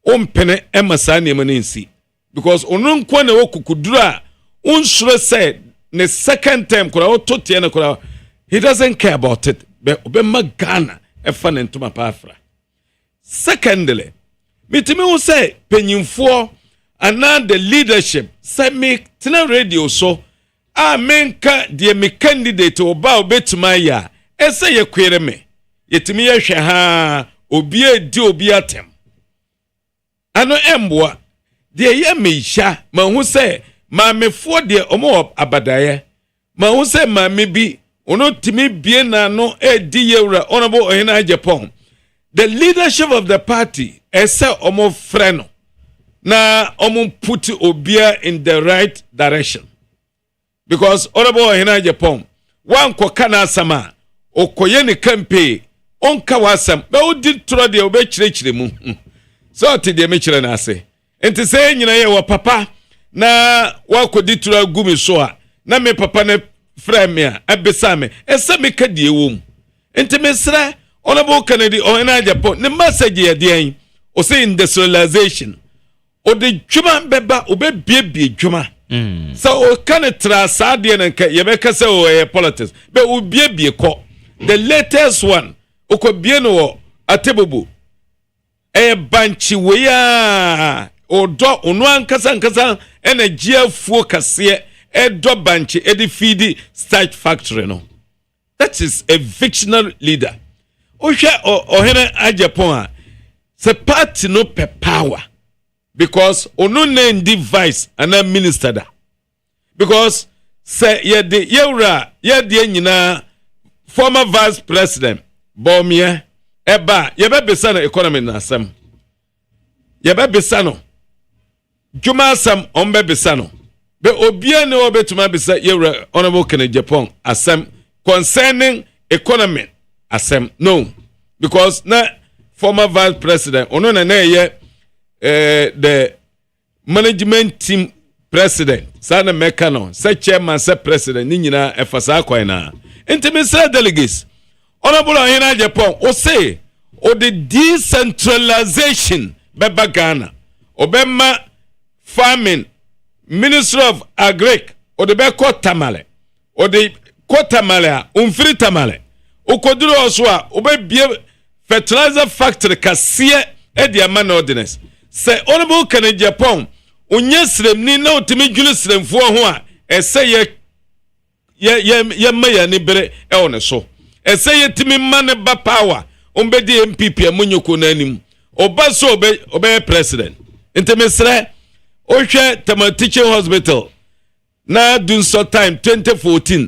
ompene emasa ne manensi because onun kwa na okukudura unsure said the second time kura otote na kura he doesn't care about it be Ghana efa ne ntoma pafra. Secondly mitimi wo say penyimfo ana the leadership say me tena radio so menka de me candidate oba obetuma ya ese ye kwere me yetimi ye hwe ha obi edi obi atem ano emboa de ye meisha ma hu se ma mefo de omo abadaye ma hu se ma me bi ono timi bie na no edi yewra honorable ohina Japan the leadership of the party ese omo freno na omo put obia in the right direction because honorable ohina Japan wan ko kana sama okoye ne campaign onka wasam be odi tro de obekirekire mu so ti de mekire na ase enti se nyina ye wo papa na wakodi tro gumi so a na me papa na frame a abesa me ese me ka die wom enti mesra honorable Kennedy ohina Japan ne message ye de o say industrialization o de dwuma beba obebiebie dwuma so o kan tra saade na nka ye be ka se o politics be obiebie ko the latest one okobie no atebobo banchi we ya odo onu ankasa ena giafuo kase edo banche edi feed starch factory no. That is a fictional leader. Ohwe ohene Agyepong a se party no pe power because ono na ndi vice and a minister da. Because say ye de yewra ye de nyina former vice president Bomie eba ye be besa no economy na asem. Ye be besa no Juma asem on be besa no. Be obia ne obetuma besa yewra honorable Agyepong asem concerning economy asem no because na former vice president ono na ye the management team president sana mekano say chairman say president ni nyina efasa kwan na intimate delegates honorable Agyepong o say o the decentralization beba Ghana obema farming ministry of agric o de be tamale o de tamale umfiri tamale o koduro oso a o be bie fertilizer factory kase e de man ordinance say honorable Agyepong onye sremni na otimi dwulu sremfo ho a ese ye maya ni bere e one so ese ye timi man ba power ombedi MPP amonyoko na anim oba so obe president intemesre ohwe Tema Teaching Hospital na dunso time 2014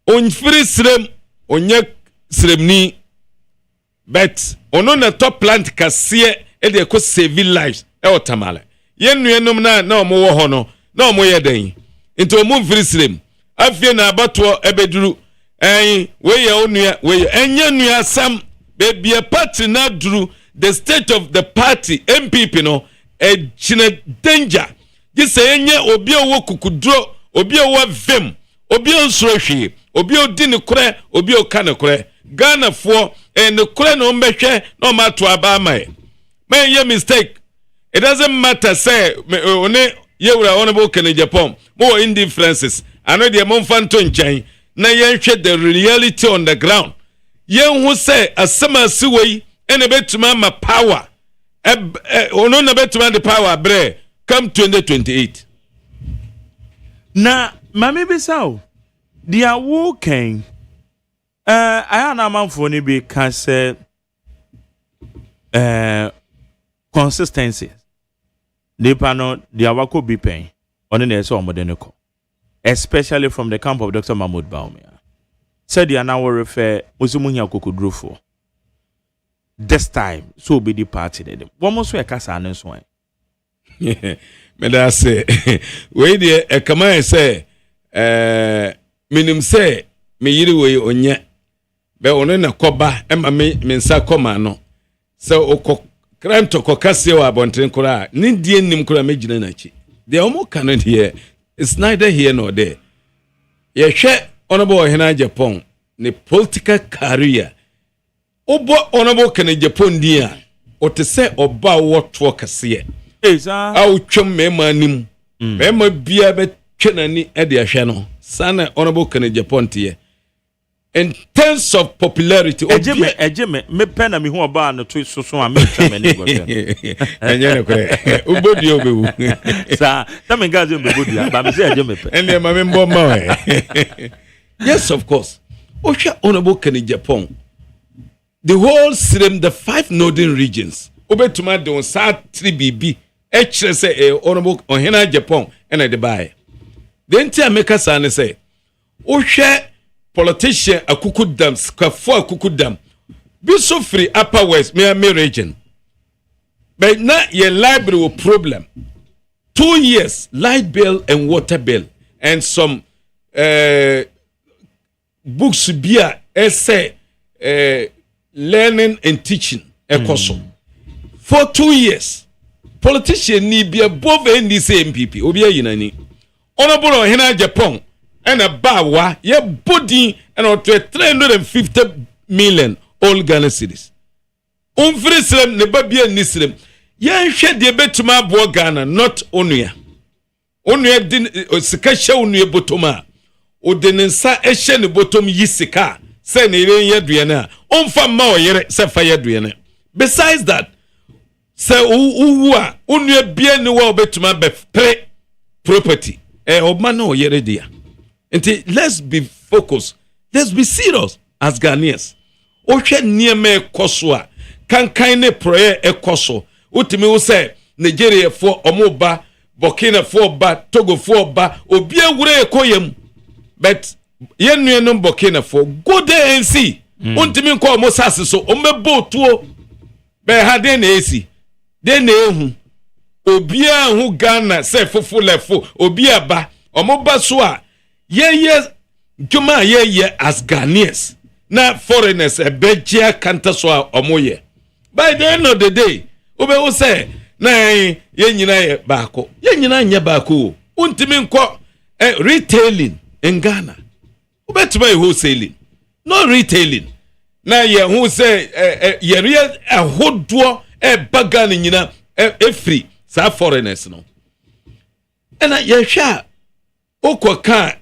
onfiri srem onye sremni but ono na top plant kase e de ko save lives e otamale yenuenum na omo wo ho no na omo ye den nti omo mfiri srem afie na abato ebeduru we ye onua we enye nua sam be bia party na duru the state of the party MPP no e chine danger gise enye obi owo kukudro obi owo vem obi onsoro hwe obi odi ne kure obi oka ne kure Ghana fo ne kure no mbehwe no mato aba mai may ye mistake. It doesn't matter say one yewra honorable Agyepong more indifferences I know the monfanto nchen na yenhwe the reality on the ground yen hu say asema siwei ene betuma ma power ono na betuma the power bre come 2028 na mame besao dia wo ken aya na manfo ni bi ka say consistency nipa no dia wako bi pen one na ese omode ne ko especially from the camp of Dr. Mahmoud Bawumia said dia na wo refer ozimuhia kokodrofo this time so be the party dem wo so e kasa ne so an me da say we dey e kama say minim say me yiri we onye be one na koba e ma me nsa koma no say okọ crime to kokase wa abonten kura ni die nim kura megina na chi they almost cannot hear it's neither here nor there ye hwe honorable Agyepong ne political career obo honorable Agyepong dia o te se oba wo to kase a o twem mema nim mema bia be twenani e de ahwe no sana honorable Agyepong tie in terms of popularity ejeme me pen na me hu oba na to so a me twem ni go enye ne kure ubodi obewu sa tame gazi obodi ba me say ejeme pen ene ma me mbo ma yes of course ohwa honorable Agyepong the whole srem the 5 northern regions obetuma de on sa 3 bb e kire say honorable Agyepong ene de bae the enti ameka sa ne say ohwa politician akukudam skafo akukudam bi so free upper west me region but na your library problem 2 years light bill and water bill and some books bia essay learning and teaching ekoso for 2 years politician ni bia above NDC MPP obi ayinani honorable Agyepong and a bawa ye body and on 350 million all Ghana cedis umfiri srem ne babia ni srem ye hwe de betuma bo Ghana not onua din sika hye onua botoma o de nsa ehye ne botom yisika se ne ye duane a omfa ma oyere se fa ye duane besides that se uwu a onua bia ne wa betuma be pre property obma no yere dia. Nti let's be focused. Let's be serious as Ghanaians. Ohwe nieme ekoso a kankan ne prayer ekoso. Utimi wo say Nigeria for omoba, Burkina for ba, Togo for ba, obi awure ekoyem. But yen nuenom Burkina for go there and see. Untimi nko omo sase so omebo tuo. Be ha de na esi. De na ehu. Obi ahu Ghana say fufu lefo, obi aba, omoba so a ye Juma ye as Ghanaians. Na foreigners a bejia kanta so a omoye. By the end of the day, ube wo say na ye nyina ye baako. Ye nyina nya baako. Untimi nko retailing in Ghana. Ube tuma ye wholesaling. No retailing. Na ye who say ye real ahodo bagani nyina free sa foreigners no. And ye sha okwa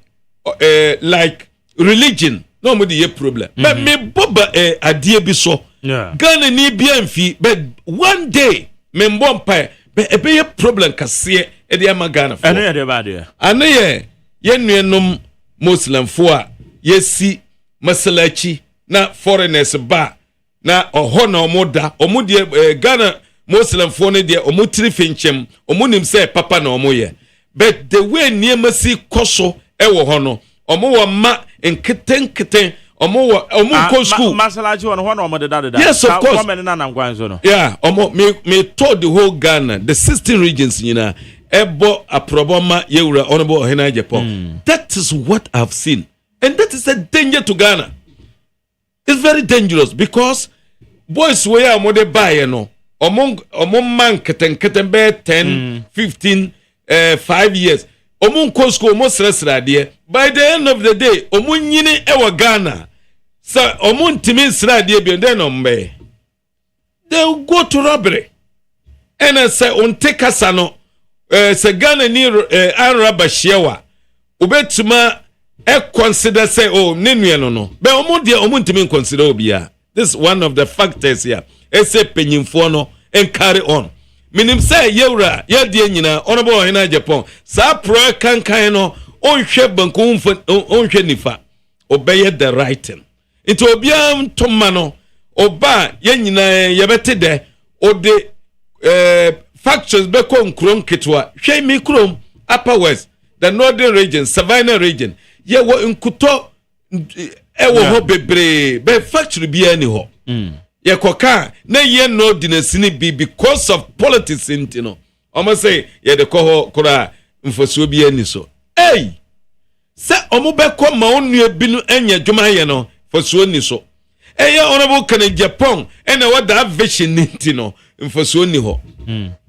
like religion no mo the problem. But me boba adie bi so. Ghana ni bi amfi but one day me mbompa be ebe problem kase e de ama Ghana for. Ene de ba de. Ane ye nuenom Muslim fo a yesi masalachi na foreigners ba na oho na omoda omudie Ghana Muslim fo ne de omutiri finchem omunim say papa na omoye. But the way niemasi koso ewo ho no omo wo ma nketen omo ko school masalachi won ho na omo de da. Yes, of course. Yeah, omo me told the whole Ghana, the 16 regions nyina ebo aproboma yewura honorable Ohena Japan. That is what I've seen, and that is a danger to Ghana. It's very dangerous because boys we are mo de buy no omo man keten be 10 15 5 years omo ko school mo sresra de. By the end of the day omo nyini ewa Ghana so omo ntimi sra de bi den ombe they will go to robbery and say on take asano se Ghana ni anraba shewa obetuma consider say oh nenu no but omo de omo ntimi consider obia. This is one of the factors here. Ese penyimfo no and carry on. Minim say yewra ye de nyina honorable Ohena Japan sa pro kankan no onhwe banku onhwe nifa obey the right thing. Into obiam toma no oba ye nyina ye bete de ode factors be ko nkrom ketwa hwe mi krom upper west the northern region savannah region ye wo nkuto ewo ho bebre be factory bia ni ho ye koka na ye no dinasini bi because of politics intino omo say ye de ko ho kura mfosuo bia ni so hey se omo be ko ma onu ebinu enya dwuma ye no fosuo ni so eya honorable kan Japan ena wada vision intino mfosuo ni ho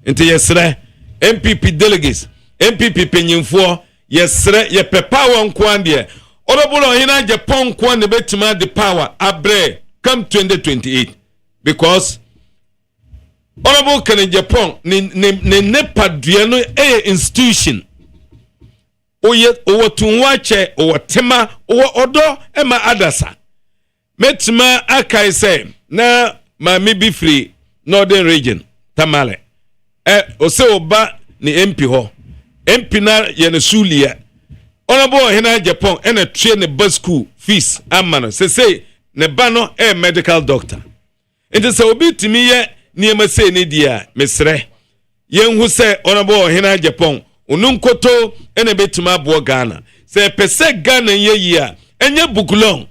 nti yesre MPP delegates MPP penyimfo yesre ye pepawa nkwande honorable Ohena Japan kwande betima the power abre come 2028 because honorable kan Japan ne nepa dua no institution owo tunwache owo tema owo odo ema adasa metima akai say na ma me be free northern region tamale ose oba ni MP ho MP na ye ne sulia honorable Ohena Japan ena tue ne bus school fees amano say ne ba no medical doctor it is obi timi ye niema say ne dia mesre yen hu say honorable Ohena Japan onunkoto ene betima bo Ghana say pese Ghana ye yia enye bukulon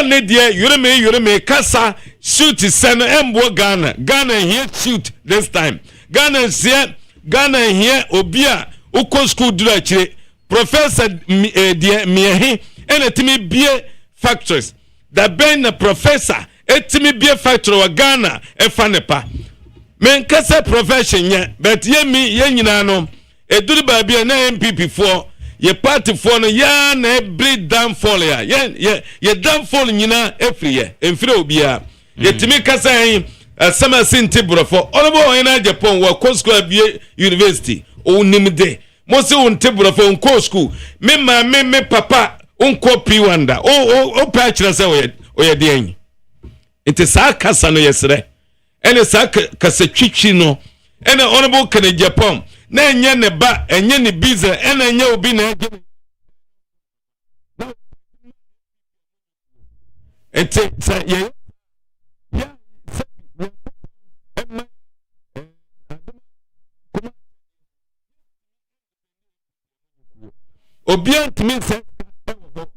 ne dia yureme kasa shoot sen embo Ghana here shoot this time Ghana here obia uko school dura chire professor dia miehi ene timi bie factories da ben na professor etimi bie factory wa Ghana efanepa men kasa profession nya but ye nyina no eduri ba bia na MPP for ye party for no ya na every downfall ya ye downfall nyina every year emfire obia ye timi kasa hin sama sinti brofo honorable Ohena Japan wa school bie university onimde mo se unte brofo nko school me papa unko P1 o pa kira se o de anyi enti sa kasa no yesre ene sa kasa twitwi no ene honorable kan Japan na enye ne ba enye ne biza ena enye obi na ege ete sa ye obi antimi se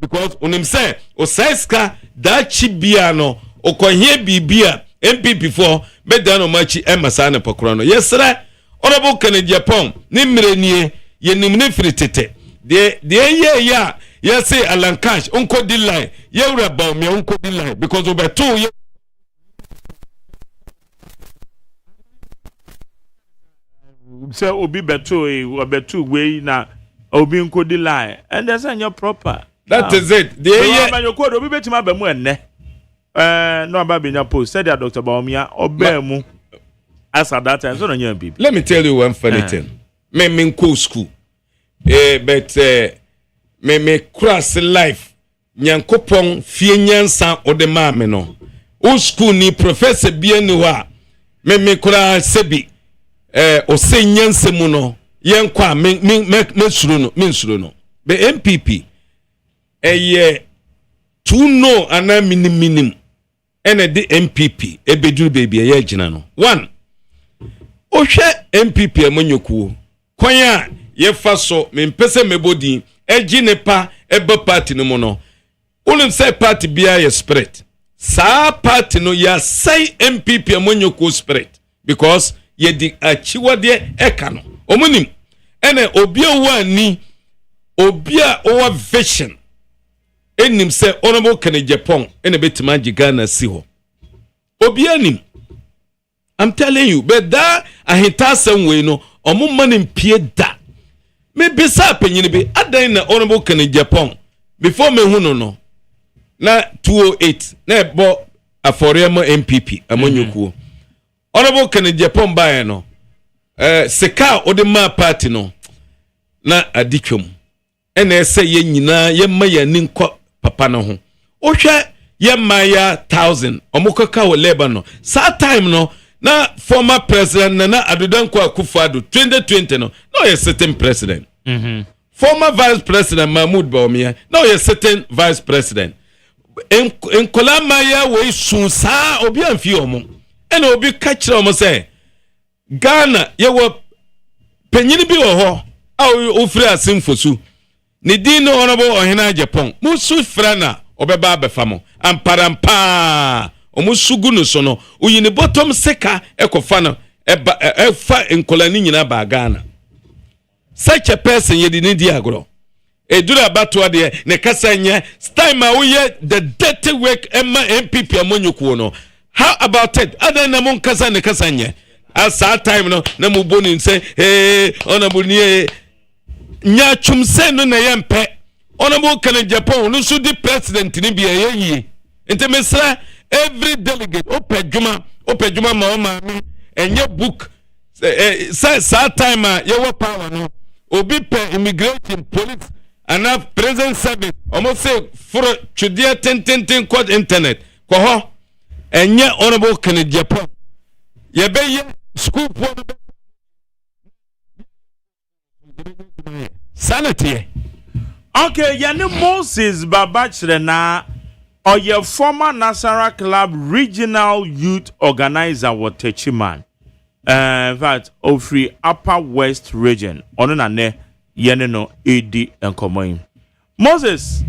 because unim say osaiska da chibia no okohie bibia MPP for bedan no machi emasa na pokro no yesra honorable Kennedy Japan ni mrenie yenimne fritete de ye ya say Alan Cash unko di line ye ura ba me unko di line because obeto ye say obi beto obeto we na obi unko di line and that's your proper. That is it. The year man you code obi betima ba mu enne. No aba benya post said Dr. Baumia obemu as at that time so no nya bibi. Let me tell you one funny thing. Me go school. But me cross life. Nyankopon fie nyansa ode ma me no. O school ni professor bia ni wa. Me kura sebi o se nyansa mu no. Yen kwa me suru no. Be MPP to know ana minim ene de MPP ebeduru baby ye gina no one ohwe MPP amanyokuo kwanya ye fa so me mpese mebodi egine pa eba party no mo no unim say party bia ye spirit sa party no ya say MPP amanyokuo spirit because ye di achiwode eka no omunim ene obia wani obia owa vision enim se honorable Kennedy Japan ene betima Ghana si ho obi anim I'm telling you but that ahita someway no omo manim pie da me bisa panyini bi adan na honorable Kennedy Japan before me hu no na 208 na ebo aforiamo MPP amonyokuo honorable Kennedy Japan ba no seka odema party no na aditwom ene ese ye nyina ye ma ya ninko papa no ho ohwe ye ma ya 1000 omukaka wo Lebanon sa time no na former president na adodanko akufado 2020 no ye sitting president former vice president Mahmoud Bawumia no ye sitting vice president en kolama ya we sunsa obi amfi omo ene obi ka kire omo say Ghana ye wo penyini bi wo ho a ofri asimfosu ni dino honorable ohina Japan musu frana obeba abefamo amparampa omusugu no so no uyini bottom seka ekofa no efa enkolani nyina ba Ghana such a person yedi ni di agro edura bato ade ne kasanya style ma uye the dirty work emma MPP amonyuko no how about it other na mon kasa ne kasanya as that time no na mu boni say honorable ni nya chumse no na yempe honorable Kennedy Japan no so the president ni bia yeyi ente mesra every delegate opedjuma ma o ma me enye book say time ye wo power no obi pe immigration police and present service almost say for chudia ten code internet ko ho enye honorable Kennedy Japan ye be ye school sanity. Okay, yani Moses Babachre na or your former Nasara Club regional youth organizer Watechiman. In fact, Ofri Upper West region. Ono na ne yene no AD enkomoyin. Moses,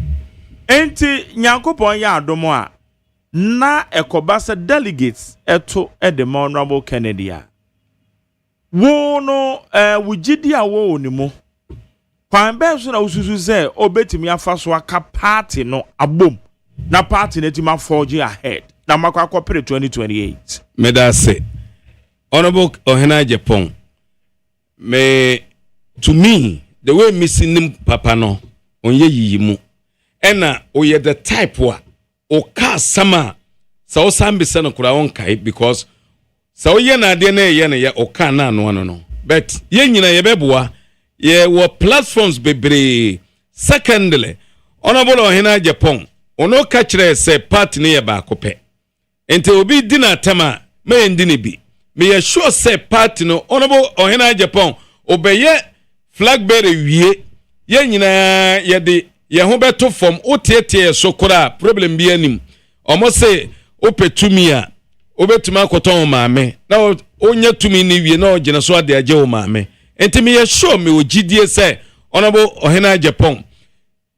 enti nyankopon ya adomo a na ekobasa delegates eto edema Honorable Kennedy a. Wo no wujidi a wo onimu. Kwambe so na ususu se obetimi afaso aka party no abom na party na tima forge ahead na makwa akopere 2028 meda say honorable ohena Japan to me the way missing papa no onye yiyimu ena oye the type wa o ka sama sa o sambisa no kura on kai because sa oye na ade na ye na ya o ka na no but ye nyina ye beboa ye wo platforms bebre. Secondly, honorable ohena Japan ono ka kire se party ne ye ba kope ente obi dina tema me ndini bi me ye sure se party no honorable ohena Japan obeye flag bearer wie ye nyina ye de ye ho beto form otietie sokora problem bi anim omo se opetumi a obetuma akoton maame na onya tumi ni wie na ogina so ade agye o maame enti me ye show me ogidie se honorable ohena Japan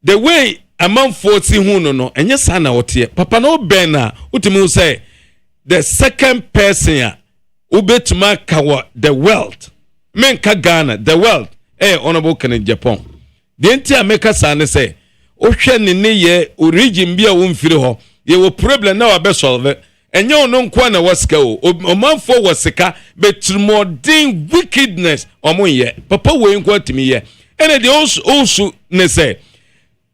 the way amanfo si hu no enye sa na wote papa no ben na utimi say the second person a ubetuma kawa the world men ka Ghana the world honorable Kenneth Japan the enti ameka sa ne say o hwe ne ye origin bia wo mfiri ho ye wo problem na wa be solve enye ono nko na wasika o manfo wasika betrumodin wickedness omonye papa we nko atimi ye ene de also ne say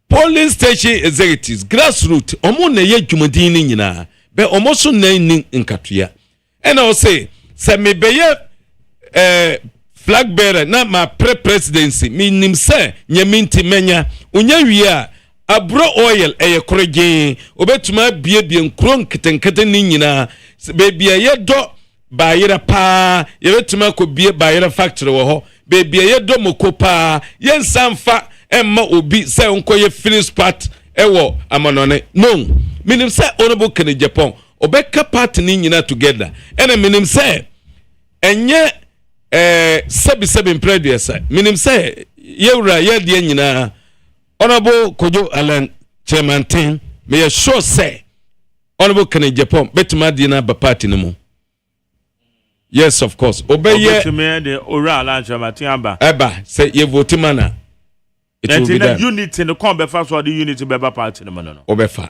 polling station executives grassroots omo na ye dwumodin ni nyina be omo so na ni nkatoya ene o say se me beye flag bearer na ma presidency minim say nyaminti menya unya wie a abro oil korogin obetuma biebie nkro nketenkete ni nyina bebia ye do bayira pa ye betuma ko bie bayira factory wo ho bebia ye do mokopa ye nsamfa emma obi say onkoye finish part ewo amanone no minim say honorable Kenneth Japan obeka part ni nyina together ene minim say enye sebi previous minim say yewra ye de nyina honorable Kojo Alan Chairman Ten may sure say honorable Kenneth Japan betuma di na ba party no mu yes of course obeye me the oral Alan Chairman Ten aba say ye vote mana it will be that unity no come be fa so the unity be ba party no no obefa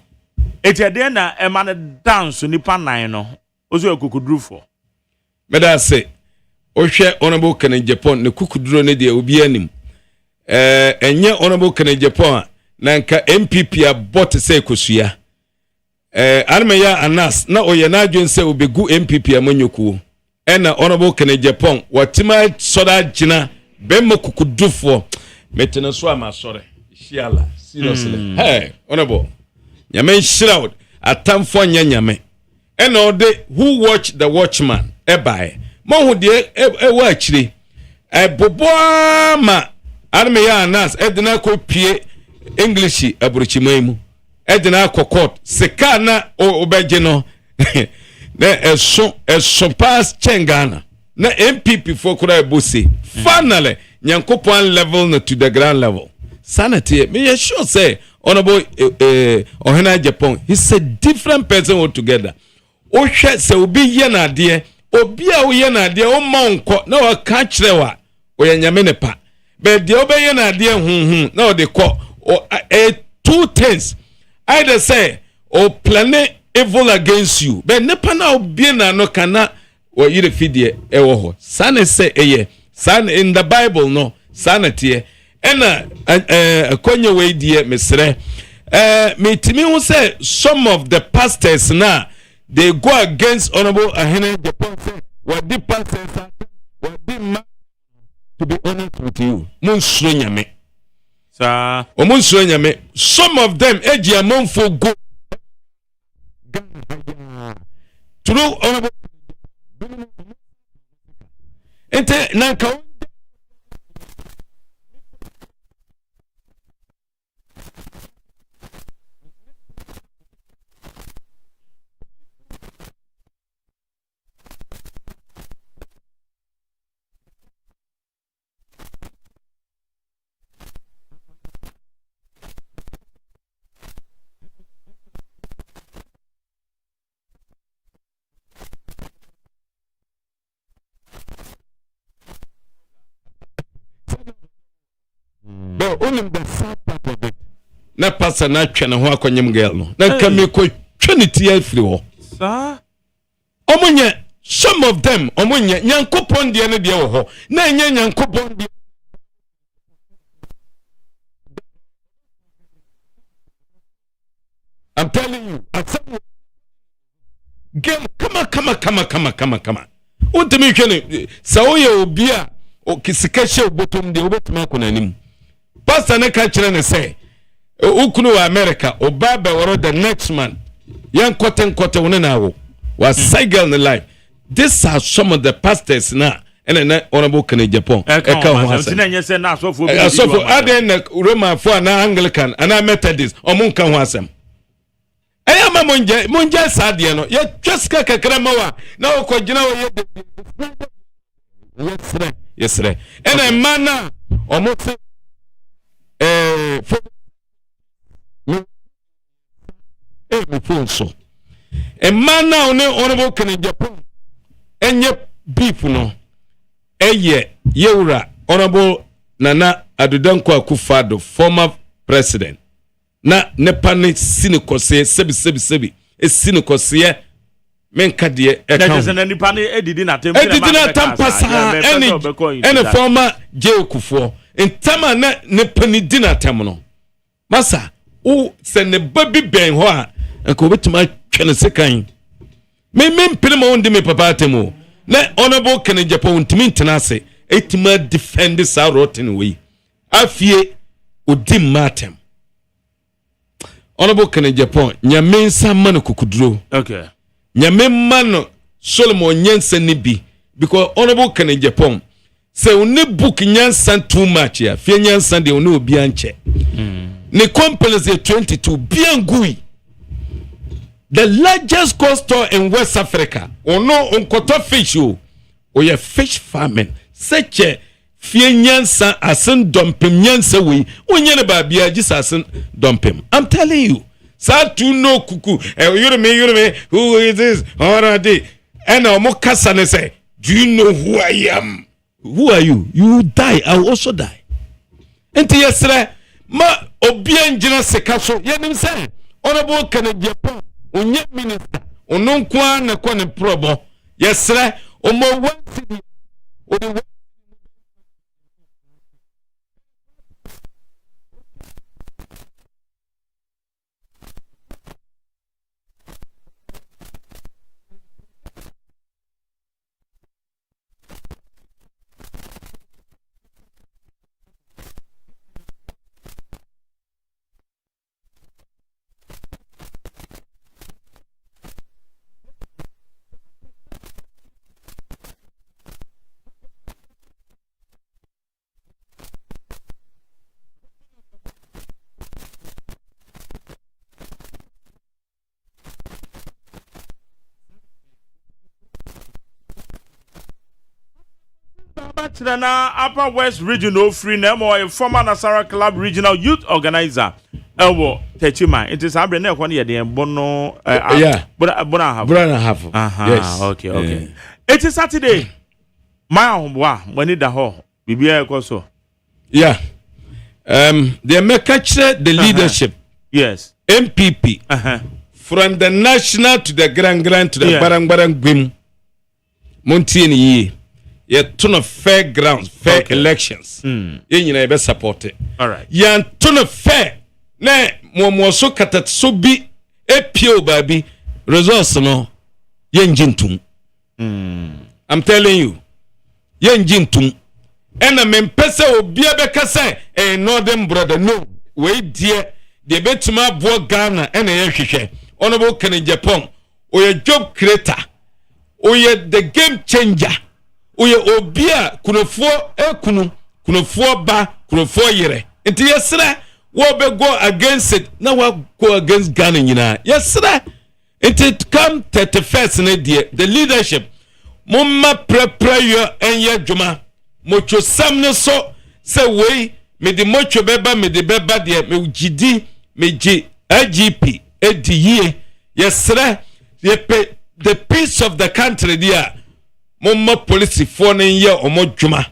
eti de na e man dance nipa nan no ozo ekukuduru for me da say o hwe honorable Kenneth Japan ne kukuduro ne de obi anim enye honorable Kenneth Japan na nka MPP abot say kosua armeya anas na oye na adwen say obegu MPP amanyoku ena honorable Kenneth Japan watima soda gina bemma kukudufo metena so ama sore shiala seriously hey honorable nyame shroud atamfo nyanyame ena ode who watch the watchman ebae mo hu de ewa akire bobo ma armeya anas edina ko pie english aburuchimaimu edina ko court seka na obeje no na eso pass chengana na MPP for kura ebosi finally nyankopon level na to the ground level sanity me sure say honorable Ohena Japan he's a different person altogether o hwe se obi ye na ade obi a o ye na ade o ma nko na o ka kirewa o ye nyame ne pa but the obey na ade na o de ko two things either say or plan evil against you but nepa na obi na no kana o yire fidie ewo ho sane say eye san in the Bible no sanity ena akonye we die mesre metimi hu say some of the pastors na they go against honorable Ahene Japan say what the pastors what the man to be honest with you monsuro nyame sa o monsuro nyame some of them eji amonfo go through honorable ente nanka only the sad part of it na pasa na twene ho akonyem girl no na kame ko twene afiri ho sa omonye some of them omonye nyankopon de ne de wo ho na enya nyankopon de I'm telling you game come untimi hwene sa oye obi a okisikashe obotom de obetuma konanim pastor ne ka kire ne say ukunu wa America obaba woro the next man yan kote wona na wo was cycle in life. These are some of the pastors now ene na honorable Kennedy Japan eka ho asem nti na nyese na asofo bi asofo aden na Roman for na Anglican ana Methodist omo nka ho asem eya ma monje sadie no ye twaska kakra ma wa na okogina wo ye yesre ene mana omo se me phone so mana one honorable Kennedy Japan enye beef no eye yewura honorable Nana Adudanko Akufo-Addo former president na nepa ne sinikose sebi sinikose menka de eka na nipa ne edidi na tempo na tampasa ene former Akufo ntama na nepa ni di na tem no masa o se ne babi ben ho a enko betuma twene sekan me mpene ma onde me papa atemo na honorable Kennedy Japan ntimi ntenase etima defend sa rotten way afie odi matem honorable Kennedy Japan nyame nsa mano kukuduro okay nyame mano Solomon nyansa ni bi because honorable Kennedy Japan say oni book nyansa too much ya fie nyansa de oni obi anche ne companies 22 biangui the largest cold store in West Africa ono onkoto fish o ye fish farming such a fie nyansa asen dompem nyansa we onye ne ba bia gisa asen dompem. I'm telling you sa tu no kuku you me who is this already and omo kasa ne say do you know who I am? Who are you? You die, I will also die. Enti yesre ma obi anjina sekaso yenim say honorable Kennedy Japan onye minister onon kwa na kwa ne probo yesre omo wanti o na Upper West Regional Free Nemo, a former Nasara Club Regional Youth Organizer. Ewo Techima. It is Abre ne kwani ye bono yeah. Bona half. Yes. Okay. It is Saturday. My when it da ho. Bibia ekoso. Yeah. They make the leadership. Yes. MPP. From the national to the grand to the barang gwim. Montie ni ye ton of fair grounds, fair elections. You know, be supported. All right. Yan ton of fair. Ne mo so katat so bi epio baby results no yen jintum. I'm telling you. Yen jintum. And a mempesa obia be kasa northern brother no. We dear the betuma bo Ghana and a hwehwe. Honorable Kennedy Japan. O your job creator. O your the game changer. Oye obia kunofuo ba kunofuo yere enti yesra wo be go against it na wa go against Ghana nyina yesra enti come 31st na die the leadership mumma prepare enye dwuma mocho samne so se wei me de mocho beba me de beba de me gidi me gi IGP edie yesra the peace of the country there Mama police for ne ye omo dwuma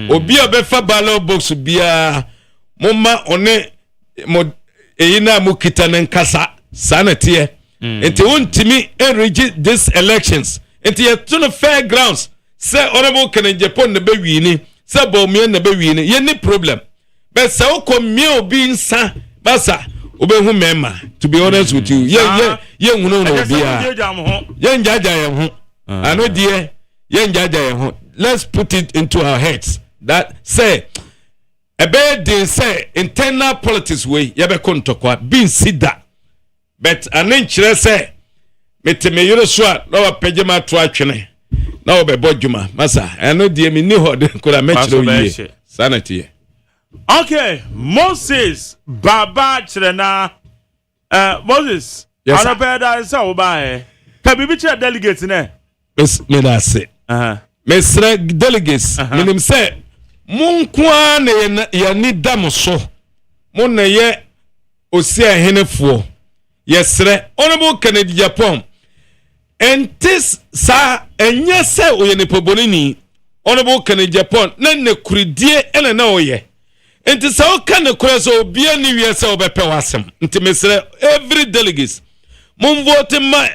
obi obefa ballot box bia mama one mo eyina mu kita ne nkasa sanete enti wontimi enrigi this elections enti ye to no fair grounds say honorable Kennedy Japan ne be wini say bomie ne be wini ye ni problem but say okomie obi nsa basa obehu mema to be honest with you ye hunu no bia ye njaja ye hu ano die let's put it into our heads that say a bad day say internal politics way yabe kontokwa bin sida but an inch say meteme yoro so a no pejema to atwene na obebo dwuma masa eno die mi ni hode kula mechiro yi sanity. Okay, Moses Baba Chirena Moses yes, Anopeda is so by Kabibicha delegates ne me da se mesra delegates minim say mon kwa na ye ni dam so mon na ye OSEI ahenefo yesre honorable Kennedy Japan entis sa enye se oyene pobonini honorable Kennedy Japan na ne kuridie ene na oye enti sa o kan kura so bia ni wie se obepe wasem enti mesre every delegates mon vote ma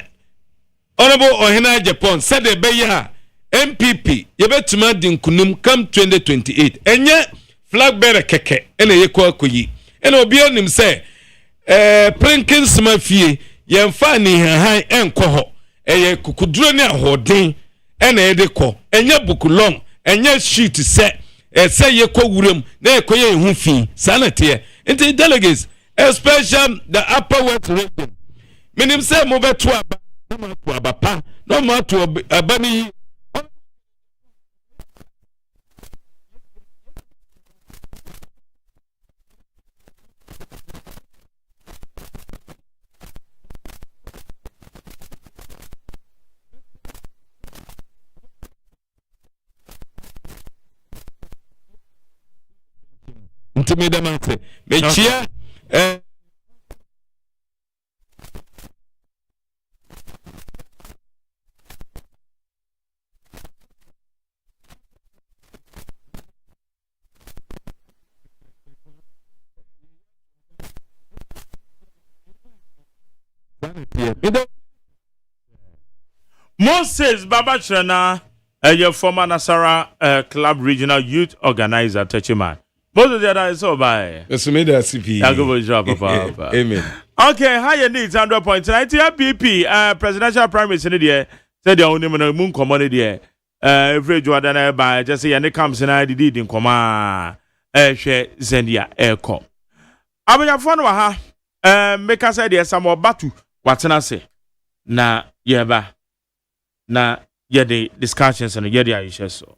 honorable ohena Japan said the beya MPP yebetuma dinkunum come 2028 enye flag bearer keke ene yekwa koyi ene obia nim se prinkin smafie yemfa ni han enko ho eye kukuduro ni ahoden ene ede ko enye bukulong enye sheet se say ye ko wuram na ye ko ye hu fi sanate enti delegates especially the upper west region minim say mo beto aba na ma to aba pa no ma to aba ni intimidamante mechia Moses Baba Chirena your former Nasara Club Regional Youth Organizer Techiman. Both of that is so by. Esumeda CP. Good job, Papa. Amen. Okay, higher needs 100.9 PP presidential primaries in the year said the only moon commodity every Jordan by just say and it comes in I did in Koma share Zendia aircom. I mean, phone wa make us say there's some more batu what's I say na yeba na the discussions and the issues so.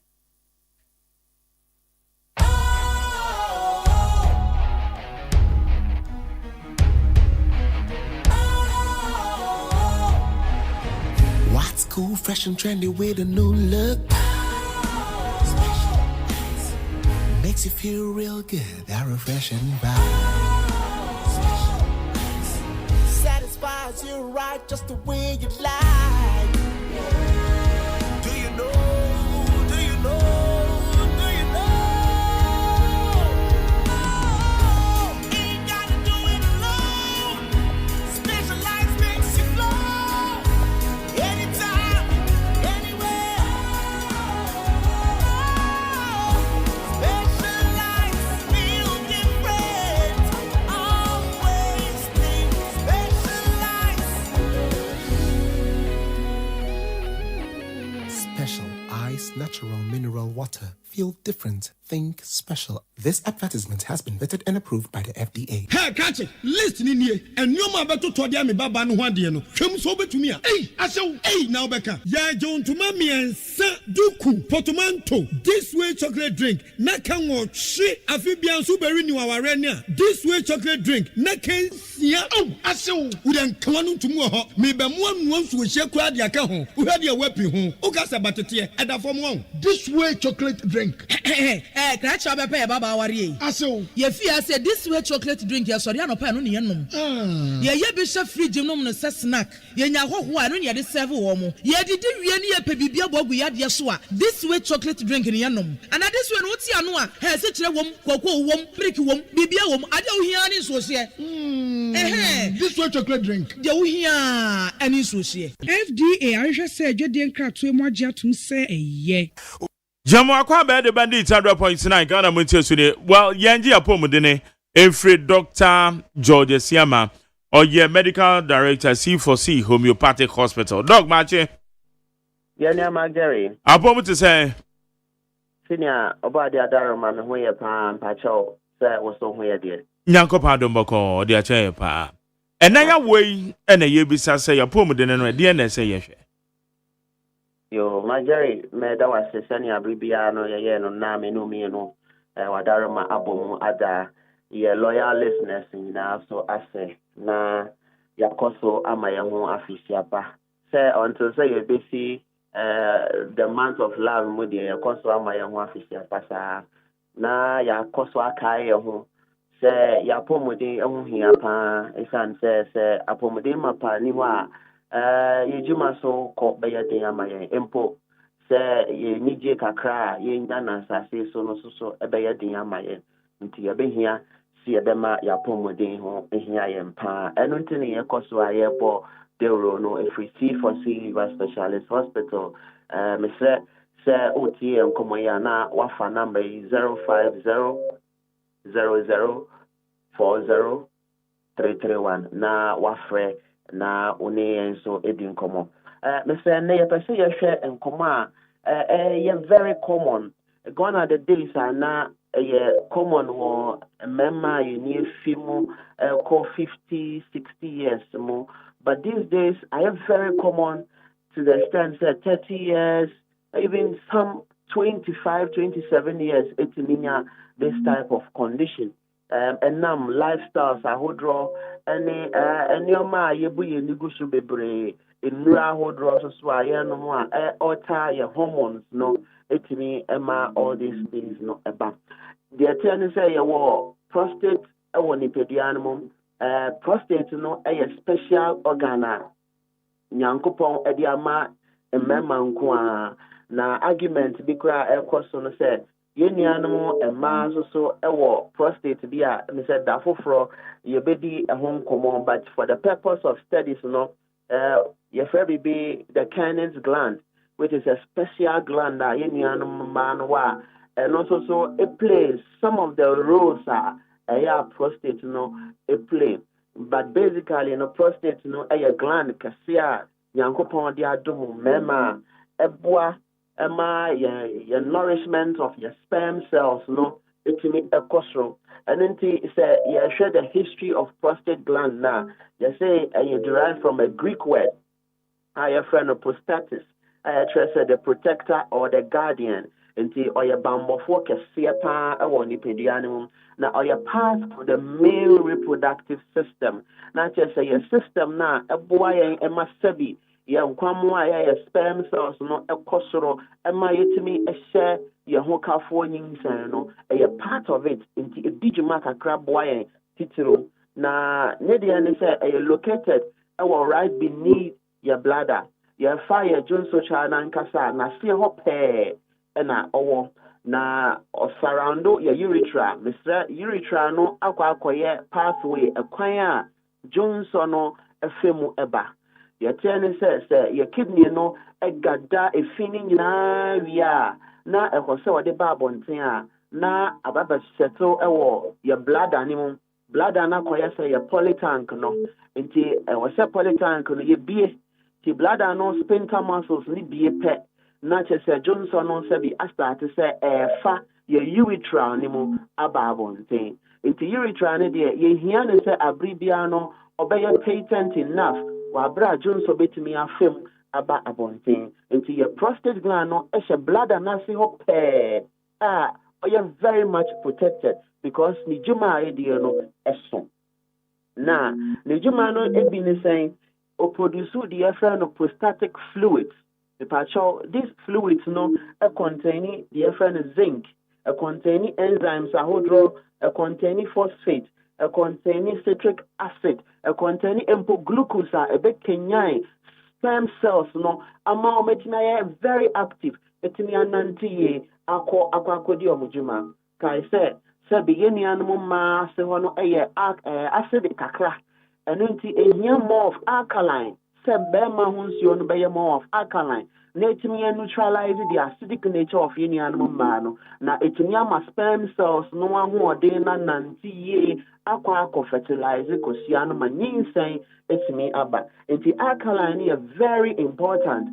What's cool, fresh and trendy with a new look? Makes you feel real good, that refreshing vibe. Satisfies you right just the way you like. Do you know? Do you know? Do you know? Ain't gotta do it alone. Specialized makes you flow. Anytime, anywhere. Specialized feel different. Always think special ice, natural mineral water. Feel different. Think special. This advertisement has been vetted and approved by the FDA. Hey, catch it. Listen in here. And you ma beto to dia me baba no hwade no. Hwem so betumi a. Hey, asew. Hey, now beka. Ya John to mami ensa duku portmanteau. This way chocolate drink. Na kan wo hwe afibian so beri ni waware ne a. This way chocolate drink. Na kan sia. Oh, asew. Udan klanu tumu ho. Me be mo anu nso hye kura de aka ho. Uhade e wapi ho. Ukasa batete. Eda fom ho. This way chocolate drink. Crash up a pair baba worry. Aso. Ye fear said this way chocolate drink, ya sorry, no pan on yenum. Ye bishop free gymnum no snack. Ye nya ho ho anu ye de serve womo. Ye did we any pebibia bogu ya de soa. This way chocolate drink in yenum. And this one what's ya no a he se kire wom koko wom brick wom bibia wom ade wo hia ni so se. This way chocolate drink. De wo hia ani so se. FDA ahwehwe se adwede nkratoe mo agye atum se eye. Jamu akwa be the bandit 100.9 Ghana Montie Sude. Well, Yanji Apomudene, Every Dr. George Siama, or your medical director C4C Homeopathic Hospital. Dog Mache. Yanya Magari. Apomu to say. Senior about the other man who you pan pacho say was somewhere dear. Nyanko pardon boko the ache pa. And now way and a yebisa say Apomudene no DNS say yes. Yo, my Jerry, that was Sesania Bribiano, no Nami no Mino, Wadarama Abomu Ada, ye loyal listeners in now, so I say, na Yakoso Amayamu Afisiapa. Say until say you busy the month of love, Moody, Yakoso Amayamu Afisiapa, na Yakoso Akai, say Yapomudi, Hiapa, Esan says, Apomudima Paniwa. Yejuma so ko bɛyɛ den ama yɛn mpo sɛ yɛnigye kakra a yɛnya nansase so no so ɛbɛyɛ den ama yɛn nti yɛbɛhia si yɛbɛma yɛapɔmuden ho ɛhia yɛn paa ɛno nti ne yɛkɔ so a yɛbɔ dewuro no ɛfiri C4C Liver Specialist Hospital mesrɛ sɛ wotie yɛn nkɔmmɔ yi a na wafa number yi 0500040 na wafrɛ na one enso edin komo me say na ye pese ye hwe enkomo a ye very common gone are the days are na ye common wo memma ye ni fimu ko 50 60 years mo but these days I am very common to the extent that 30 years even some 25 27 years it mean this type of condition and nam lifestyles ahodro any ma yebu ye nigusu bebre enura ahodro so aye no ho a alter your hormones no etimi ema all these things no eba the attorney say ye wo prostate e wo nipadua no prostate no a special organ a nyankopon e di ama emema nko a na argument bi kra e koso no say yenianum emma so ewo prostate bi a me said da foforo ye bedi ehon komo but for the purpose of studies no ye fair be the Cannon's gland which is a special gland that yenianum man wa and also so it plays some of the roles are prostate no it play but basically no prostate no a gland kasia yankopon dia adom mema eboa Emma, your nourishment of your sperm cells, no, it's a costro. And then say you share the history of prostate gland now. You say you derive from a Greek word. Your friend of prostatis. I say the protector or the guardian. Until or your bambofo kesiapa or nipedianum. Now or your path to the male reproductive system. Not just say your system now, a boy and a sebi. Yankwamu ya sperm cells no ekosoro ema yetimi ehye ye ho kafo nyinsan no a part of it into a digima kakra boy titiro na ne de ne say located right beneath your bladder your fire John social na nkasa na se ho pe na owo na surroundo your urethra Mr. urethra no akwakoye pathway ekwan a Johnson no efemu eba Yetene says your kidney no egada efini nyina wia na ekose wode ba bonten a na ababa settle ewo your bladder animu bladder na koye say your polytank no nti wose polytank no ye bie ti bladder no sphincter muscles ni bie pe na chese Johnson no say bi start say fa your urethra animu aba bonten nti urethra ne de ye hia ne say abribia no obeye patent enough Wabra Jones obetimi afem aba abonten into your prostate gland no a bladder na se ho pe you're very much protected because ni juma idea no eso na ni juma no e bi ni saying o produce the effect of prostatic fluids the patcho these fluids no a containing the effect zinc a containing enzymes ahodro a containing phosphate a containing citric acid, a containing glucose, a bit kenyan sperm cells, no, amount metina very active. Etimia nanti aqua mujuma. Kai said, Sabigani animal mass, one acidic kakra, and unti a year more of alkaline. Seb bema hunsion by more of alkaline. Natimia neutralize the acidic nature of any animal man. Na etinyama sperm cells no one who are dena nanti aqua fertilize kosiano maninsen etimi aba. Enti alkaline is very important.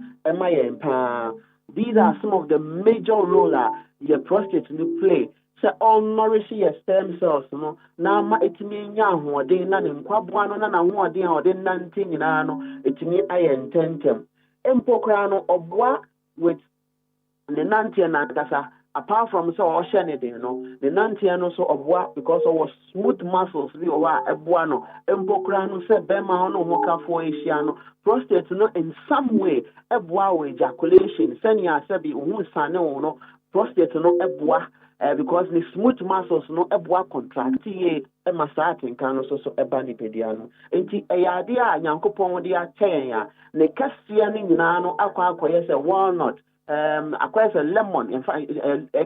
These are some of the major roles your prostate will play. So all nourish your stem cells no na ma etimi nya hoɔden na ne nkwaboa no na na hoɔden a ɔde nante nyinaa no etimi ayɛ ntentem. Mpo kra no ɔboa with the nantian and apart from so ocean, you know, the nantian also of work because of smooth muscles, we are a buano, empocrano, said Bema no mocha for Asiano, prostate no in some way, a boa ejaculation, senia sabi, umusano, no, prostate no a boa. Because the smooth muscles no ebwa contract ye e masatin kan so eba ni pediano enti eyade a nyankopon de aten ya ne kasia ni nyina no akwa say walnut akwa say lemon in fact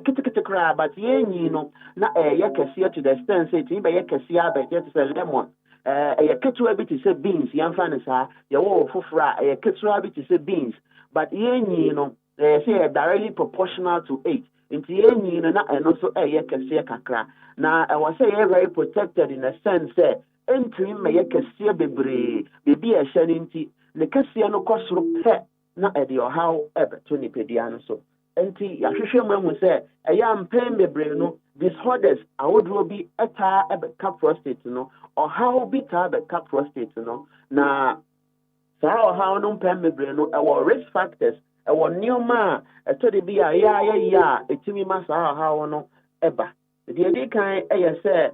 kitikiti kra but ye nyi no na ye kasia to the extent say ti be ye kasia be just say lemon ye ketu bi to say beans yan fa ne sa ye wo fofra ye ketu bi to say beans but ye nyi no say directly proportional to 8 nti yenyi na eno so kese kakra na I say very protected in a sense entry me kese bebre bebi e hye nti ne kese no kosoro pe na e de how to ni pedia no so nti ya hwehwe mu hu say mpem bebre no disorders awodro bi eta ka prostate no or how bi ta ka prostate no na sa how no mpem bebre no risk factors nioma to the be ya etimi masa ha no eba the edi kan say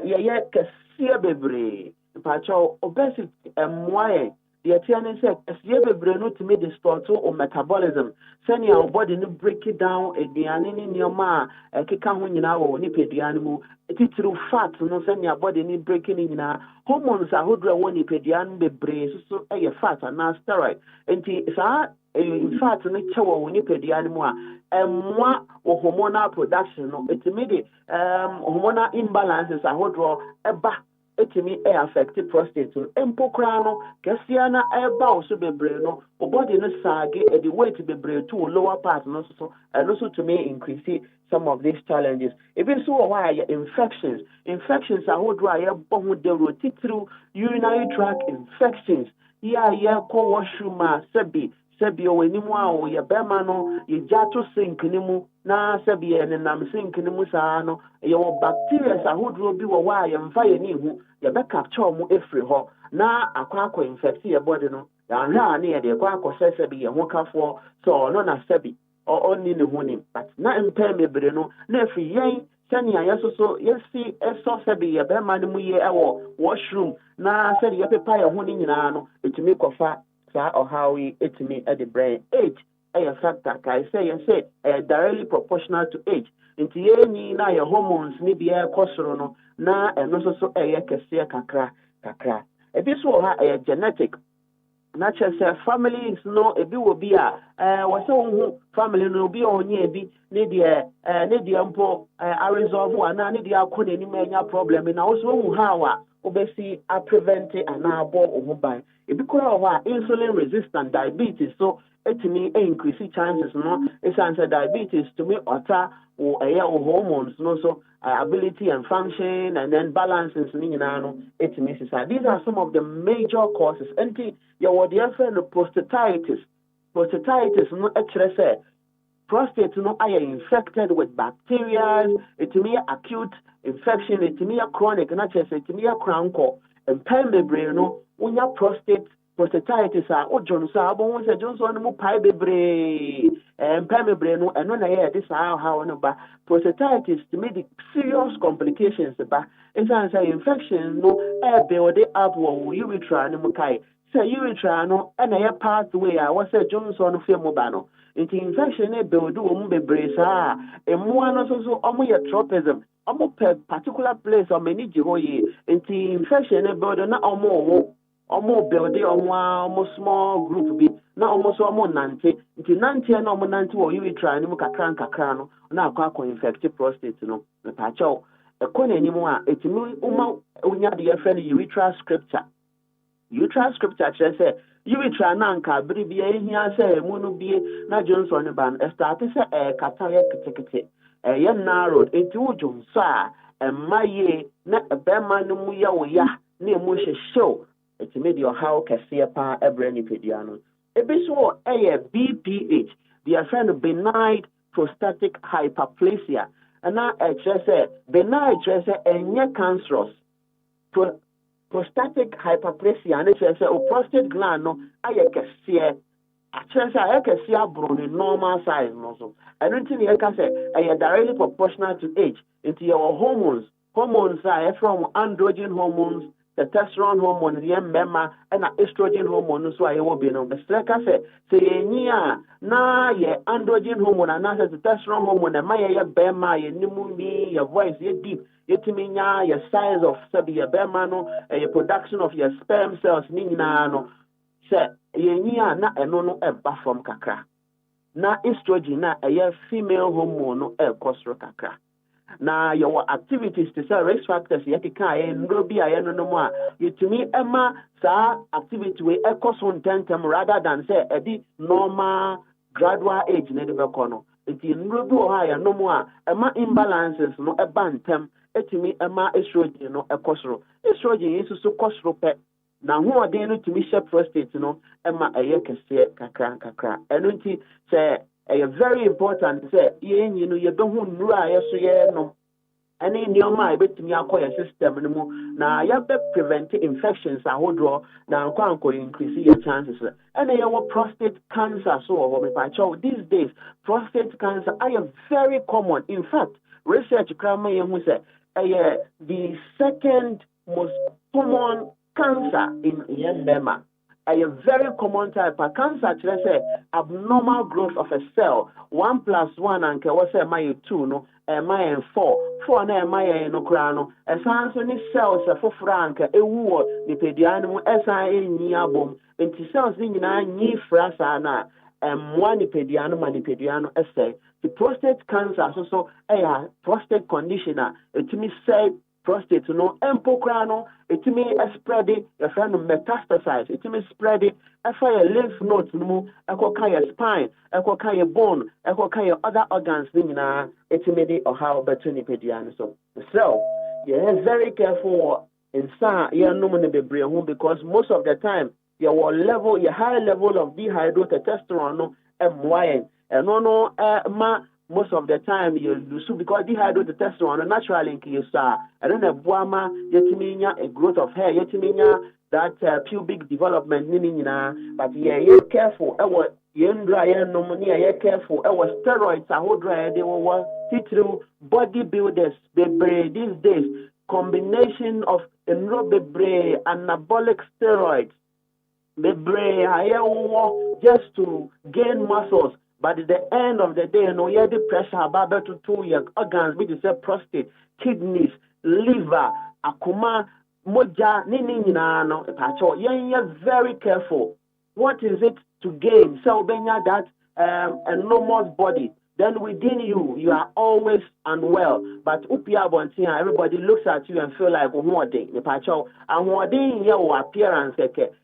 ye kese bebre pacho obesity moye the etiane say kese bebre no to me distort o metabolism send your body no break it down eduane ni nioma keka ho nyina wo ni peduane mu titru fat no send your body ni breaking nyina hormones ahodro wo ni peduane bebre so fat na steroid enti sa in fact ne chewo woni peduane mu a emwa hormonal production no etimi de hormonal imbalances ahodro eba etimi affect prostate no empokra no kesia na eba oso bebre no o body no sage e the weight bebre to lower part no so and also to me increase some of these challenges even so why infections ahodro aye bohu de roti through urinary tract infections ko washroom sebi o wenimu a o ye bema no ye jato sink ni mu na sebi ye nam sink ni mu saa no ye wo bacteria ahodro bi wo wa ye mfa ye ni hu ye be capture mu efri ho na akwa infect ye body no ya hwa na ye de kwa sebi ye ho kafo so no na sebi o ni ne hu ni but na mpa mebre no na efri yen sania yesoso yesi eso sebi ye bema ni mu ye ewo washroom na sebi ye pepa ye hu ni nyina no etimi kofa or how we etimi at the brain age a factor I say directly proportional to age into ye na your hormones ni bia kosoro no na eno so kese kakra ebi so ha genetic na say families no ebi wo bi a wo se wo family no bi onye ebi ne de mpo a resolve ana ne de akọ na ni anya problem na wo so wo ha wa obesi a prevent and abo ohuban ebi kura wa insulin resistant diabetes so etimi increase chances no it's answer diabetes to me ota or hormones no so ability and function and then balances ni no etimi these are some of the major causes anti your friend prostatitis no actually say prostate no are infected with bacteria etimi acute infection etimi chronic na chese etimi cranko and mebre no unya prostatitis a ojon so abon se jonso no mu pai bebre mebre no eno na ye this how no ba prostatitis to me the serious complications ba it's an infection no build up wo urethra no mu kai say urethra no na ye pathway a wo se jonso no fe mu ba no into infection e build wo mu bebre sa emu ano so omo ye tropism omo per particular place or many jihoye into infection e build na omo build omo small group bi na omo so omo nante into nante na omo nante wo urethra ni mu kakra no na akwa infect prostate no na pa chaw e ko na enimu a etimi uma unya de friend urethral scripture chere say urethra na nka biri bia ehia say emu no bie na Johnson ban start say kata ye kitikiti ye narrow enti wo Johnson a emaye na ebema no mu ya wo ya na emu hyehyew etimi de how kese pa ebre ni pedia no ebiso BPH the friend benign prostatic hyperplasia and na chere say benign chere say enye cancerous prostatic hyperplasia and say o prostate gland no ayekese Actually, I can see a normal size also. I don't think you can say directly proportional to age. Into your hormones. Hormones are from androgen hormones, the testosterone hormone, the memma, and estrogen hormone. So I will be no mistake. I say, na ye androgen hormone, and as the testosterone hormone, and my bema, ye nimumi, your voice, ye deep, yetiminya, your size of sabi, your bemano, your production of your sperm cells, ninano. Say, ye na enono eba from kakra. Na estrogen na a female hormone no kosro kakra. Na your activities to say risk factors yekika no bi ayeno no mo a yetumi ema sa activity we ekoso ntentem rather than say edi normal gradual age na de beko no enti no bi o ha ya no mo a ema imbalances no eba ntem etumi ema estrogen no ekosoro estrogen yesu so kosoro pe na ho odin no tumi she prostate no ema kese kakra eno nti say very important say yenyi no yebehu nura yeso ye no any nyoma ebetumi akoya system no mu na yabe prevent infections ahodro na anko increase your chances and your prostate cancer so me pacho these days prostate cancer are very common. In fact, research krama yehu say the second most common cancer in yembema. A very common type of cancer, say abnormal growth of a cell. 1 + 1 and what's a 2 no, a 4 na a no crano. A sans any cells for frank, a war, the pedianum, SIA niabum, and the cells in ni frasana, and one pedianum and pediano essay. The prostate cancer, so a prostate conditioner, it me say prostate no empocrano, it may spread it, your friend metastasize, it may spread it, a fire lymph nodes, no, a cocaine spine, a cocaine bone, a cocaine other organs, it may or how better pedian. So, you're very careful in some, you're no money because most of the time, your high level of dehydrotestosterone, MY, and no, most of the time you lose because dehydrotestosterone naturally in case I don't know buama yetiminya a growth of hair yetiminya that pubic development but you're careful yendra pneumonia careful steroids ahodra they will see through bodybuilders these days combination of anabolic steroids just to gain muscles. But at the end of the day, no, you have the pressure about to 2 years organs, which is prostate, kidneys, liver, akuma, moja, no, you're very careful. What is it to gain? So, that enormous body. Then within you, you are always unwell. But everybody looks at you and feel like your appearance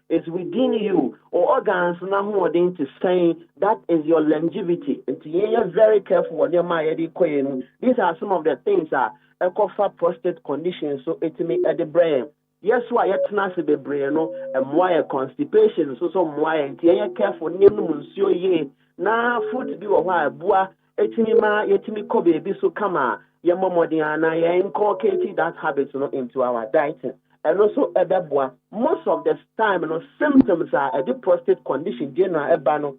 is within you. Or organs to say that is your longevity. You're very careful what your these are some of the things that for prostate conditions, so it may at the brain. Yes, why you tenacity be brain no and why constipation so why and you're careful na food be why boa etimi ko baby so kama your momodiana you inculcate that habit into our dieting and also ebeboa most of the time symptoms are the prostate condition general ebano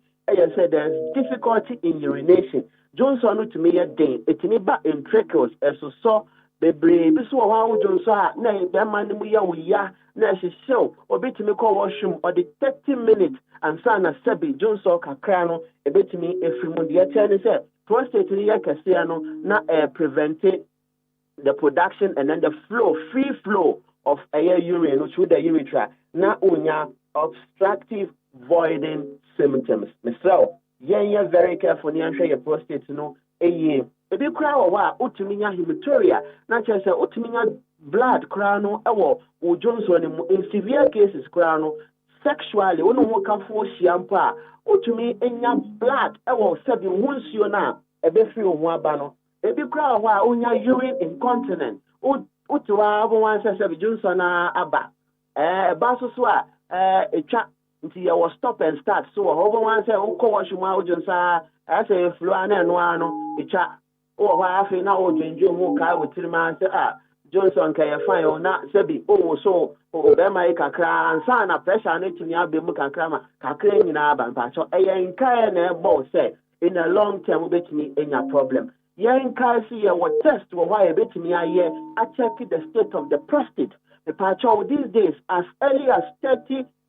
say there's difficulty in urination Johnson to me a day etimi ba in trickles so bebre bi so wa wo Johnson na be man mu ya na show obetimi call washroom or the 30 minutes and sana sebi Johnson kakra no ebetimi efrimu de tell say prostate na prevent the production and then the free flow of air urine through the urethra na unya obstructive voiding symptoms. So, you're very careful to ensure your prostate Ebi kura wa utuminya hematuria na chese utuminya blood kura no ewo wo Johnson mu in severe cases kura no sexually wono ho kafo shiampa utumi enya blood ewo sebi wonsuo na ebe free ho aba no ebi kura wa onya urine incontinence utuwa abo wan sebi Johnson na aba eba so a etwa nti ya was stop and start so obo wan say ukọ washuma Johnson ase flu ana no ano etwa o wa afi na o dwenjo mu ka wotirima say Johnson kaya fine o na sebi o so o be mai kakra ansa na pressure na tumi abe mu kakra ma kakra nyina aba mpacho nkai na ebo say in a long term betumi enya problem nkai see your test wo why betumi aye a check the state of the prostate mpacho these days as early as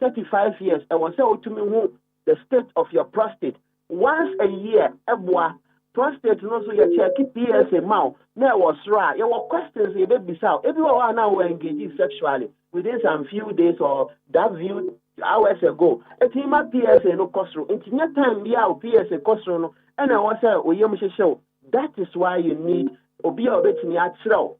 35 years I was say otumi hu the state of your prostate once a year ebwa prostate no so you check PSA mouth na was right your questions you be sao if you are now engaging sexually within some few days or that few hours ago it ma PSA no kosro intinya time bia o PSA kosro no and I was say oyem hyehyɛ that is why you need obi a obetimi akyerɛw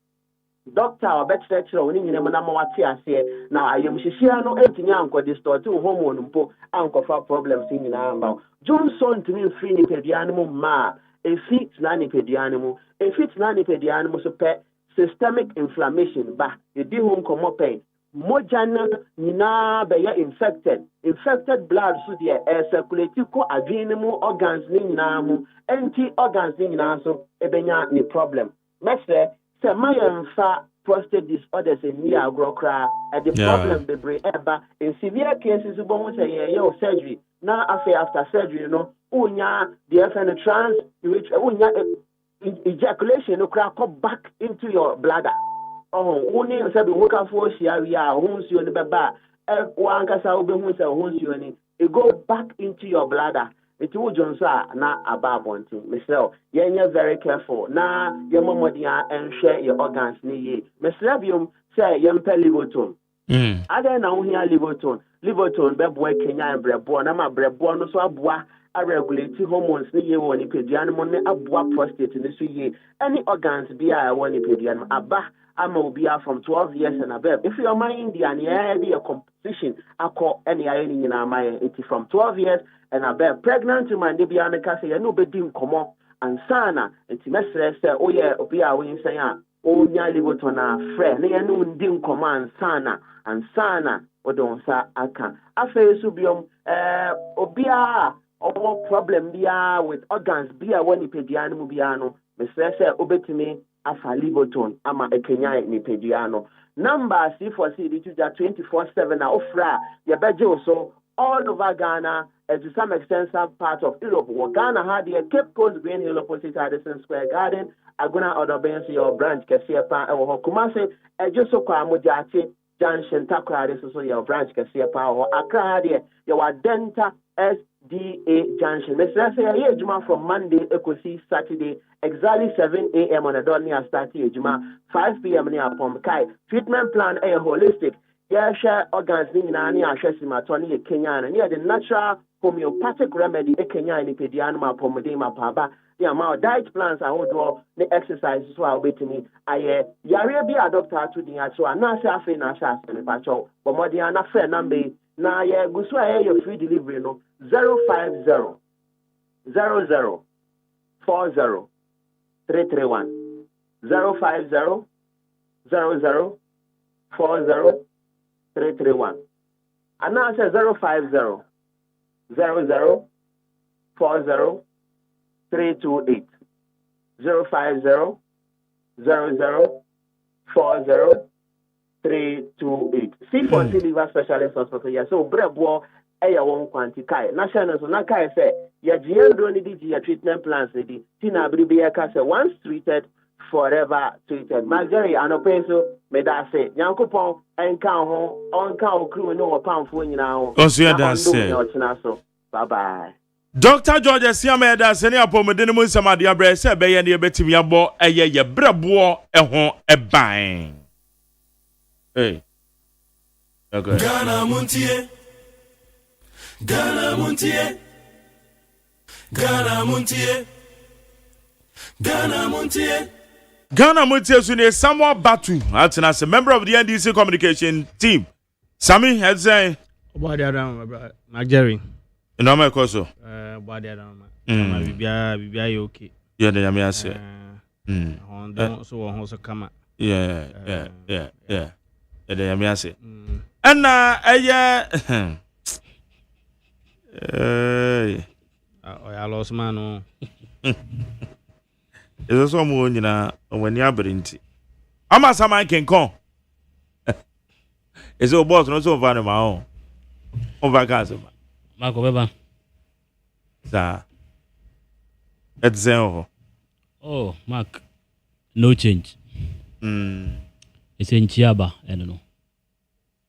doctor obetkyerɛkyerɛw oni nyina na ma wate ase na ayem hyehyɛ no etinya anko distort hormone mpo ankofa problems nyina amba Johnson to me free ni pedianimo ma efit na nipedianimo so pe systemic inflammation ba edi home komo pain mojana nyina be ya infected blood so there circulate ko adrenal organs ni nyina mu anti organs ni nyina so ebenya ni problem mesre se mayemfa prostate disorders in near agrokra and the problem be bring eba in severe cases bo mo say your surgery now after surgery unya the FN trans which unya ejaculation no crack back into your bladder. Uni said we work for Sharia, Hunsu and Baba, Wankasa Ubehunsa Hunsu, it go back into your bladder. It will Johnsa na about one thing. Myself, you're very careful. Na your momodia and share your organs ni. Mesrabium say yempe livoton. Ada na unya livoton beboy Kenya and brebo na ma brebo no so aboa a regulate hormones ni ye woni pedianimo ne aboa prostate ni so ye any organs bia woni pedianimo aba ama obi from 12 years and above if your mind the and be a competition akọ any ayeni nyina amaye it from 12 years and above pregnant man de bia me ka say no be dim komo ansana intimesre say oye obi a we nsan a onya livoton na frɛ ne ye no ndim komo ansana odonsa aka afesu biom obia owo problem bia with organs bia woni pediano bia no mesese obetimi afa livoton ama ekenya ni pediano number C4C dituja 24/7 na ofra ye beje so all over Ghana and to some extent some part of Europe Ghana had the Cape Coast Green Hill opposite Addison Square Garden agona other bench your branch kese pa e wo Kumase ejo kwa mojache Junction Takra, this is your branch, Power, Accra, your Denta SDA Junction. Mr. Say, Juma from Monday, Ecosi, Saturday, exactly 7 a.m. on a Donia Stati, Juma, 5 p.m. near Pomkai. Treatment plan, a holistic. Yeah, share organs, Nani, Ashesima, Tony, Kenyan, and near the natural homeopathic remedy, a Kenyan, Pedianma, Pomodema, Paba. The amount diet plans I would draw the exercises while waiting me. I yare be a doctor to the so na sa fe na sha se pacho but more than na fair number na ye gusu aye your free delivery no 050 00 40 331 050 00 40 331 and now say 050 00 40 328 050 00 40 328. C4C liver specialist hospital. Yeah, so brebo eya won kwanti kai. National so na kai say ya jiendo ni di ya treatment plans ni di. Tina bribe ya ka say once treated forever treated. Magari anopeso me da say Nyankopon enka ho onka okru no opamfo nyina ho. Onso da say. Bye bye. Dr. George Siame da sene apomedene mu nsamade abre se be ye ne betimi abo eye ye brebo ho eban. Hey. Okay. Ghana Montie. Ghana Montie. Ghana Montie. Ghana Montie. Ghana Montie so ne Samuel Batu atena as a member of the NDC communication team. Sami has say about the other Mageri. No my koso. About the other bibia okay. Yeah, the yami ase. So on also come. Yeah. The yami ase. And I lost man. Is also mo nyina when you abrinti. ama saman kenkon is o boss no so van ma on vacances Marco Beba sa et zero oh Mark no change it's in Chiaba I don't know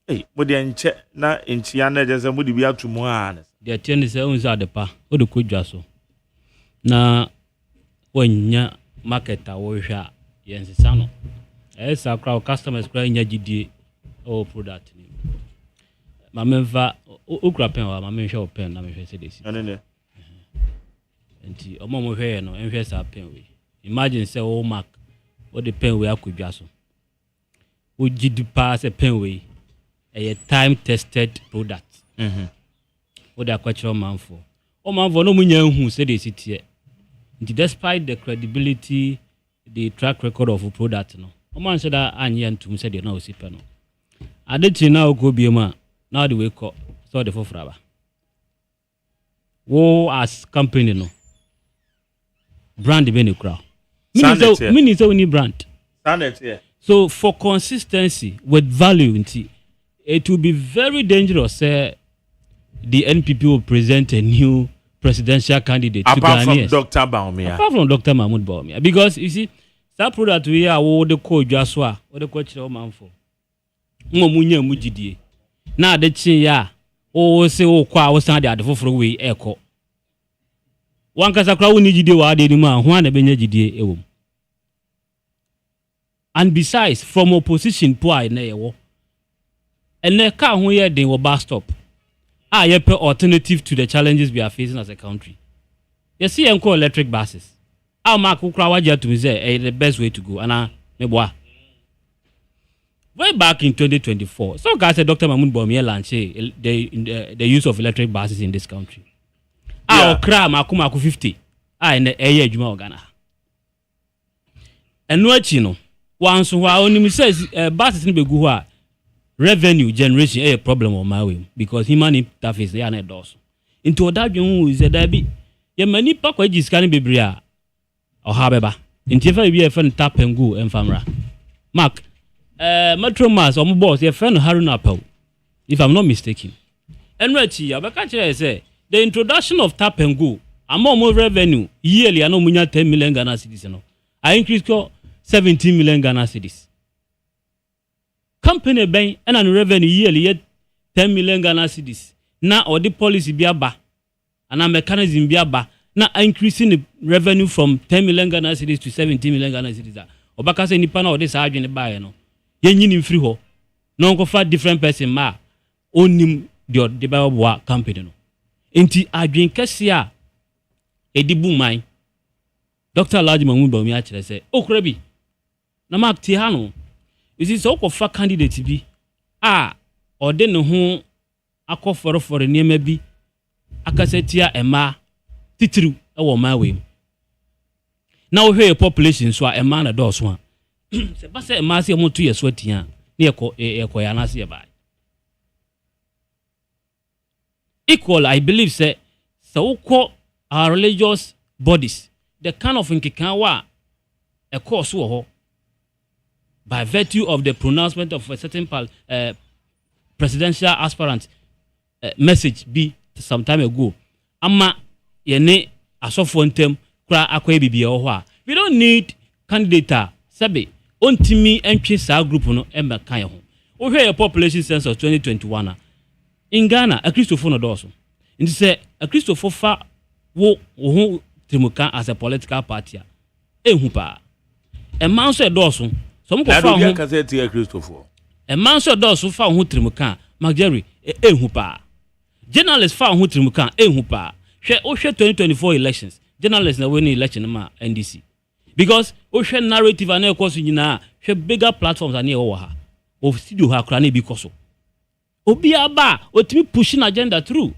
hey mo de enche na enchia na je se mo de bi atumo an the attend is on za de pa o de kodwa so na wanya marketer wo hwa yensesa no esa crowd customers kra nya gidie o product ni ma menfa okura pen wa ma menhwe o pen na menhwe se desi ane enti omo mo hwe no enhwe sa pen we imagine say o mark o de pen we akodwa so o gidi pass a pen we a time tested product o da kwachiro manfo o manfo no munya hu se desi tie enti despite the credibility the track record of a product no o man say that anye ntum se de na o si pen no adeti na o go biema now the wake up so the fofraba wo as company no brand be no crowd meaning so we need brand standard here so for consistency with value it will be very dangerous the NPP will present a new presidential candidate apart from Dr. Baumia apart from Dr. Mahmoud Baumia because you see that product we are wo the code jaswa wo the coach man for mo munya mujidie na de chin ya o se o kwa o san de adefoforo we eko wan kasa kra woni jidie wa de ni ma ho na benya jidie ewo and besides from opposition po ai na yewo ene ka ho ye den wo bus stop ye pe alternative to the challenges we are facing as a country you see enko electric buses ma kukra waje to me say the best way to go ana meboa way back in 2024, so guys said Dr. Mahmoud Baumia launché the use of electric buses in this country. Our cram akuma 50. In the area Juma Ghana. And what you know, once only says buses in Begua revenue generation a problem on my way because human interface they are not doors. Into that you is a debbie. Ye many packages can be bria or habeba. Into be a friend tap and go and famra. Mark. Metro Mass or my boss, your friend Harun Apple, if I'm not mistaken. And Richie, I say the introduction of tap and go, more revenue yearly. I know munya 10 million Ghana cedis. I increase 17 million Ghana cedis. Company bank and revenue yearly 10 million Ghana cedis. Now or the policy biaba and a mechanism biaba. Now increasing the revenue from 10 million Ghana cedis to 17 million Ghana cedis. Obaka say nipa na or this arguing the buy no. Yen free ho no go for different person ma onim the Bible company no enti adwen kese a edibu man Dr. Alhaji Mahmoud Baumia kire say okura bi na mark ti ha no isi so ko fa candidate bi o de ne ho akoforo niema bi akasetia ema titiru e wo ma we na wo hwe population so ema na do so a se ba se ma se mo tu ye so tia na ye ya na se ba equal I believe say so ko our religious bodies the kind of nkikan wa a course wo ho by virtue of the pronouncement of a certain presidential aspirant message be some time ago ama ye ne asofo ntem kura akwa bibia ho a we don't need candidate sabe ontimi entwe sa group no emba kan ho o hwe your population census 2021 in Ghana a Christopher no doso nti say a Christopher fa wo ho trimuka as a political party ehu pa e man so doso so mo ko fa ho ka say ti Christopher e man so doso fa ho trimuka Magjerry ehu pa journalists fa ho trimuka ehu pa hwe o hwe 2024 elections journalists na win election ma NDC because ocean narrative and ekwoso nyina hwe bigger platforms and ewo ha of studio ha kra na bi koso obi aba otimi pushing agenda through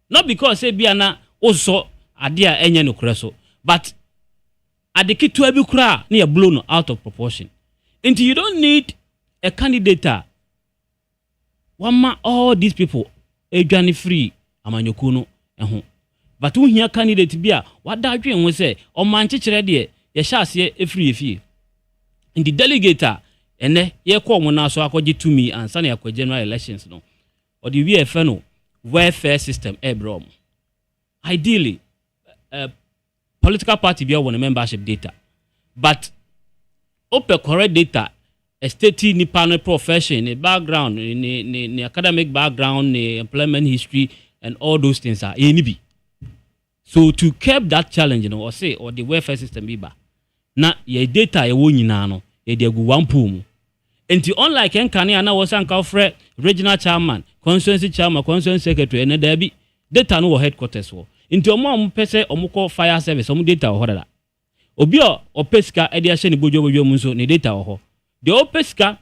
not because say bia na oso ade a enye no kra so but adekitu abi kra na blow no out of proportion until you don't need a candidate wama all these people edwane free amanyoku no eho but who here candidate bia wadadwen ho say o manchekere de ye sha ase efri in the delegator ene ye ko mo na so akogye to me ansa na yakɔ general elections no or the we efe no welfare system ebrom ideally political party be on membership data but open correct data a state nipa no profession a background ni academic background ni employment history and all those things are any so to keep that challenge or say or the welfare system be ba na ye data ye wo nyina no ye de gu one pool mu enti unlike enkane ana wo san ka ofre regional chairman constituency chairman constituency secretary and there be data no headquarters wo enti omo pese omo fire service omo data wo dada obi o pesika e de ahye ne bojo mu nso ne data wo the opeska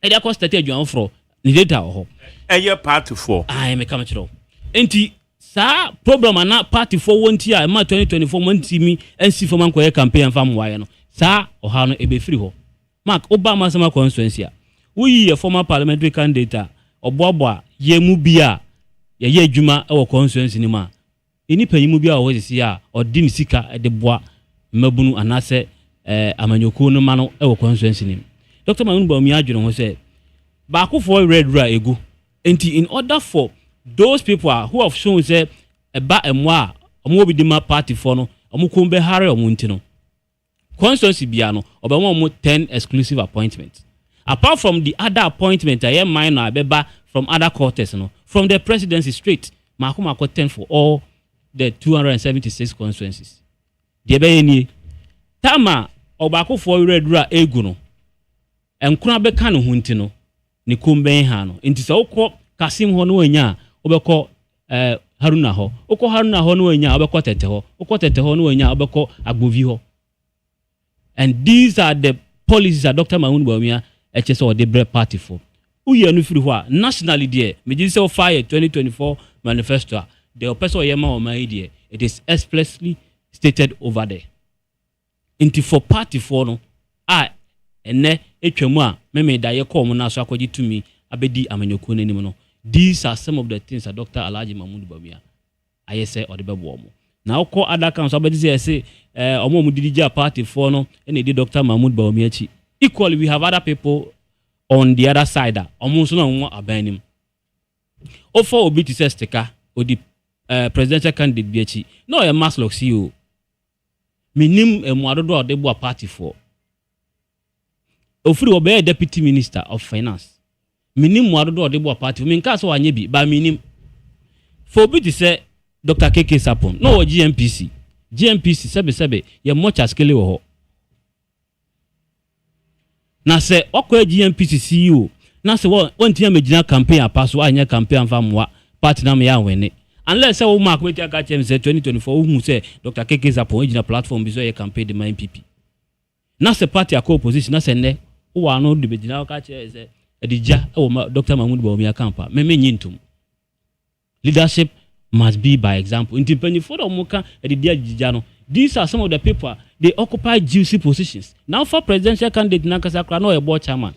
e de cost state adwan fro ne data wo eye part 4 ai me come chiro enti sa problem ana party for wonti a ma 2024 monti mi ensi for man ko campaign fam waye no sa oha no ebe free ho mark obama sama constituency a wuyi a former parliamentary candidate oboabo ye mu bia ye adwuma e wo constituency ni ma eni panyimu bia wo sisi a odin sika e de boa mabunu anase amanyoko no ma no e wo constituency ni Dr. Mahmoud Bawumia adwene ho se ba akofo red ra egu enti in order for those people who have shown say eba emwa omo bi dima party for no omo ko be hare omo ntino constituency bia no obema omo 10 exclusive appointments apart from the other appointment I am minor abeba from other quarters no from the presidency straight makoma 10 for all the 276 constituencies de be ni tama obako for red ra egu no enkuna be kan ho ntino ni komben ha no enti se ukọ Kasim ho no anya obekọ Haruna ho ukọ Haruna ho no anya obekọ Tete ho ukọ Tete ho no anya obekọ Agbovi ho and these are the policies that Dr. Mahmoud Bawumia HSO the bread party for uye no firi ho a nationally there me say fire 2024 manifesto the person yema o mai there it is expressly stated over there into for party for no ene etwamu a me da ye call mo na so akogye to me abedi amanyoko nanim no these are some of the things that Dr. Alhaji Mahmoud Bawumia ayese odebebo omo na ukọ other council abedi say omo mu didija party for no ene di Dr. Mahmoud Bawumia chi equally we have other people on the other side omo so na nwa abanim ofo obi to say stika odi presidential candidate bi chi no e Maslock CEO minim emuadodo odebo party for ofuri obey deputy minister of finance minim wadodo odebo party min ka so anye bi ba minim for bi to say Dr. KK Sapon no GMPC sebe ye much askele wo ho na se okwa GMPC CEO na se won tia magina campaign apaso anya campaign famwa party na me ya wene unless say wo mark we tia ka chem say 2024 wo say Dr. KK Sapon agina platform bi so ye campaign de my MPP na se party akọ opposition na se ne wo ano de begina ka che say edija e wo Dr. Mahmoud Bawumia campa me nyintum leadership must be by example independent for the muka edidia jijano these are some of the people they occupy juicy positions now for presidential candidate nankasa kra no a board chairman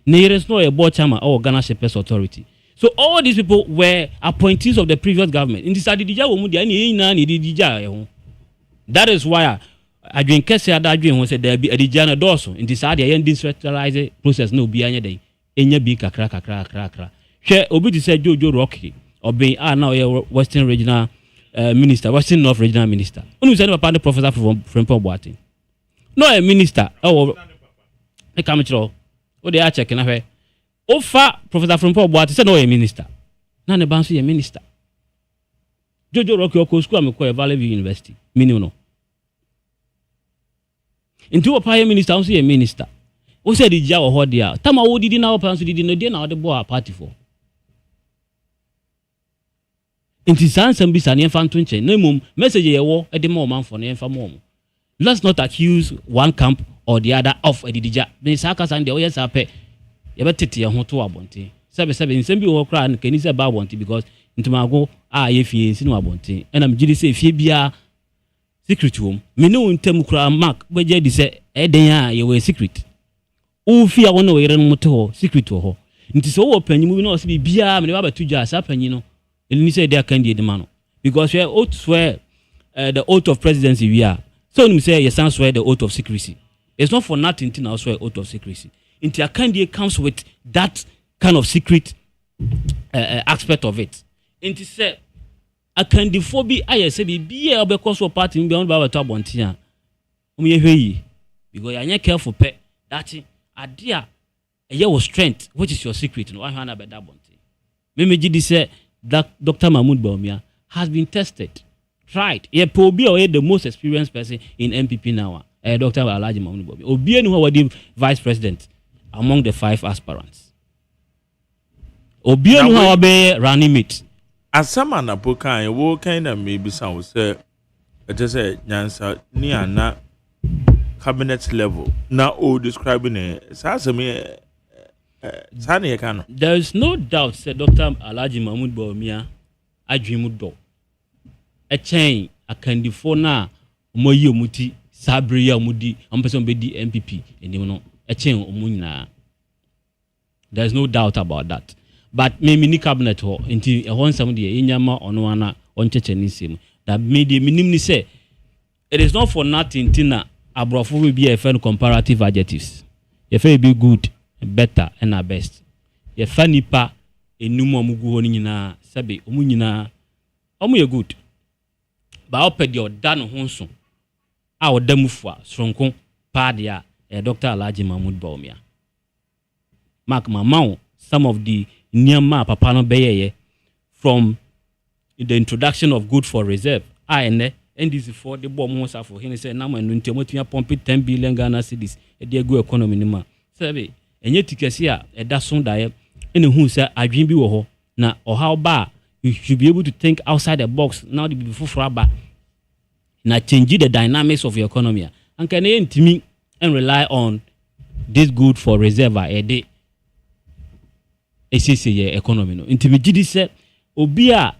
nearest no a board chairman or Ghana Shepherds Authority so all these people were appointees of the previous government in this adidija wo mu dia ni nyina ni edija ho that is why adwen kese ada adwen ho say there be edija na doso in this area yen decentralized process no bi anya dey enya bi kakra hwe obi di say Jojo Rocky obi now Western Regional Minister Western North Regional Minister unu say papa the professor from Boatin no a minister e come chiro o dey check na hwe ofa professor from Boatin say no a minister na ne ban so ye minister Jojo Rocky o school am ko Valley View University mini no into a prime minister so ye minister o say di ja wo ho dia tama wo didi na wo pan so didi no dia na wo de bo a party for inti sansam bisa ne fa ntonche na mum message ye wo e de ma o man for ne fa mom let's not accuse one camp or the other of edidija me saka san de o yes ape ye betete ye ho to abonte sebe nsem bi wo kra nkani se ba abonte because ntumago ye fie nsi no abonte ena mjidi se fie bia secret wom me no ntem kra mark beje di se eden a ye we secret o fie a wono we yere no moto secret ho nti so wo panyimu bi no se bia me ba batuja sa panyi no elini say their candidate man because we oath swear the oath of presidency we are so you say you swear the oath of secrecy it's not for nothing to now swear oath of secrecy Into Akandie comes with that kind of secret aspect of it. Into say Akandifo bi aye say bi obekọ so party bi on ba to abontia. Because you're careful pet that idea a year of strength, which is your secret, no one about that bonte. Mimi say that Dr. Mahmoud Baumia has been tested, tried. He probably the most experienced person in MPP now. Dr. Alhaji Mahmoud Baumia. Obi who was the vice president among the 5 aspirants. Obi who was be running mate. As someone na pokan, wo kind of maybe some say it is a nyansa ni ana cabinet level. Now, all describing it, there is no doubt that Dr. Alhaji Mahmoud Baumia Agyeman a chain a candifona moyi muti sabria mudi person be the MPP and you know a chain omuna. There is no doubt about that. But maybe ni cabinet ho until a one somebody inyama onwana on chechenism that made the minimum say it is not for nothing tina. Abrofo will be a fan comparative adjectives. If it be good, better, and our best. Ye funny pa enumo mugu honi nyina sabe omu nyina omu ye good. Ba opedi odano honso. A odamu fua sronko pa dia Dr. Alhaji Mahmoud Baumia. Mark Mamau, some of the nyama papa no beyeye from the introduction of good for reserve. NDC for the bomb was for him say na man nti omotua pump 10 billion Ghana cedis e dey go economy ni ma sabe enye tikesi a e da so dae ene hu say adwen bi wo ho na ohaw ba you should be able to think outside the box now the be fufura ba na change the dynamics of your economy and can ntimi and rely on this good for reserve e dey esisi economy no ntimi gidi say obi a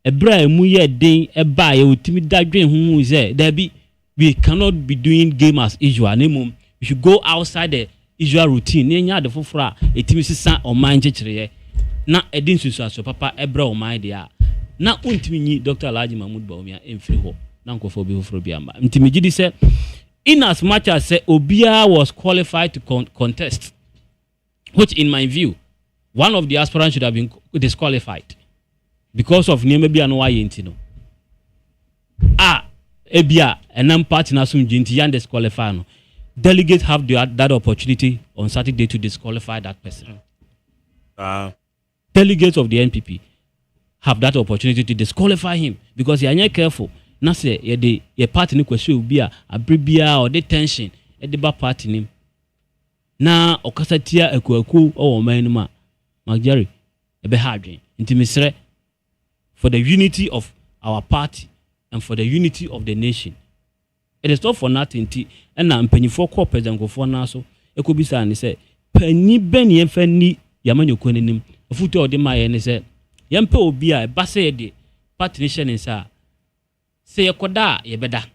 ebra emu ye den eba ye otimi dadwen hu say there be we cannot be doing game as usual anymore. We should go outside the usual routine nya de fofora etimi sisa oman chechire na edin susu aso papa ebra oman dia na untimi nyi Dr. Alhaji Mahmoud Baumia emfiri ho na nkofo bi foforo bi amba ntimi gidi say in as much as say Obia was qualified to contest, which in my view one of the aspirants should have been disqualified because of maybe an no. Ebia and party na sum jinti yan disqualify no. Delegates have that opportunity on Saturday to disqualify that person. Delegates of the NPP have that opportunity to disqualify him because they are not careful. Na say ye party ni kwesi obi a abribia or the tension e de ba party nim. Na okasatia ekuaku o man ma Magjerry ebe ha adwen. Nti misre for the unity of our party and for the unity of the nation. It is not for nothing. And now, penny for corporate and go for naso. It could be saying, say, penny benny and fanny Yaman Yukunim, a foot of the Maya, and say, Yampo be a basse de partnership in sa. Say a koda, ye beda.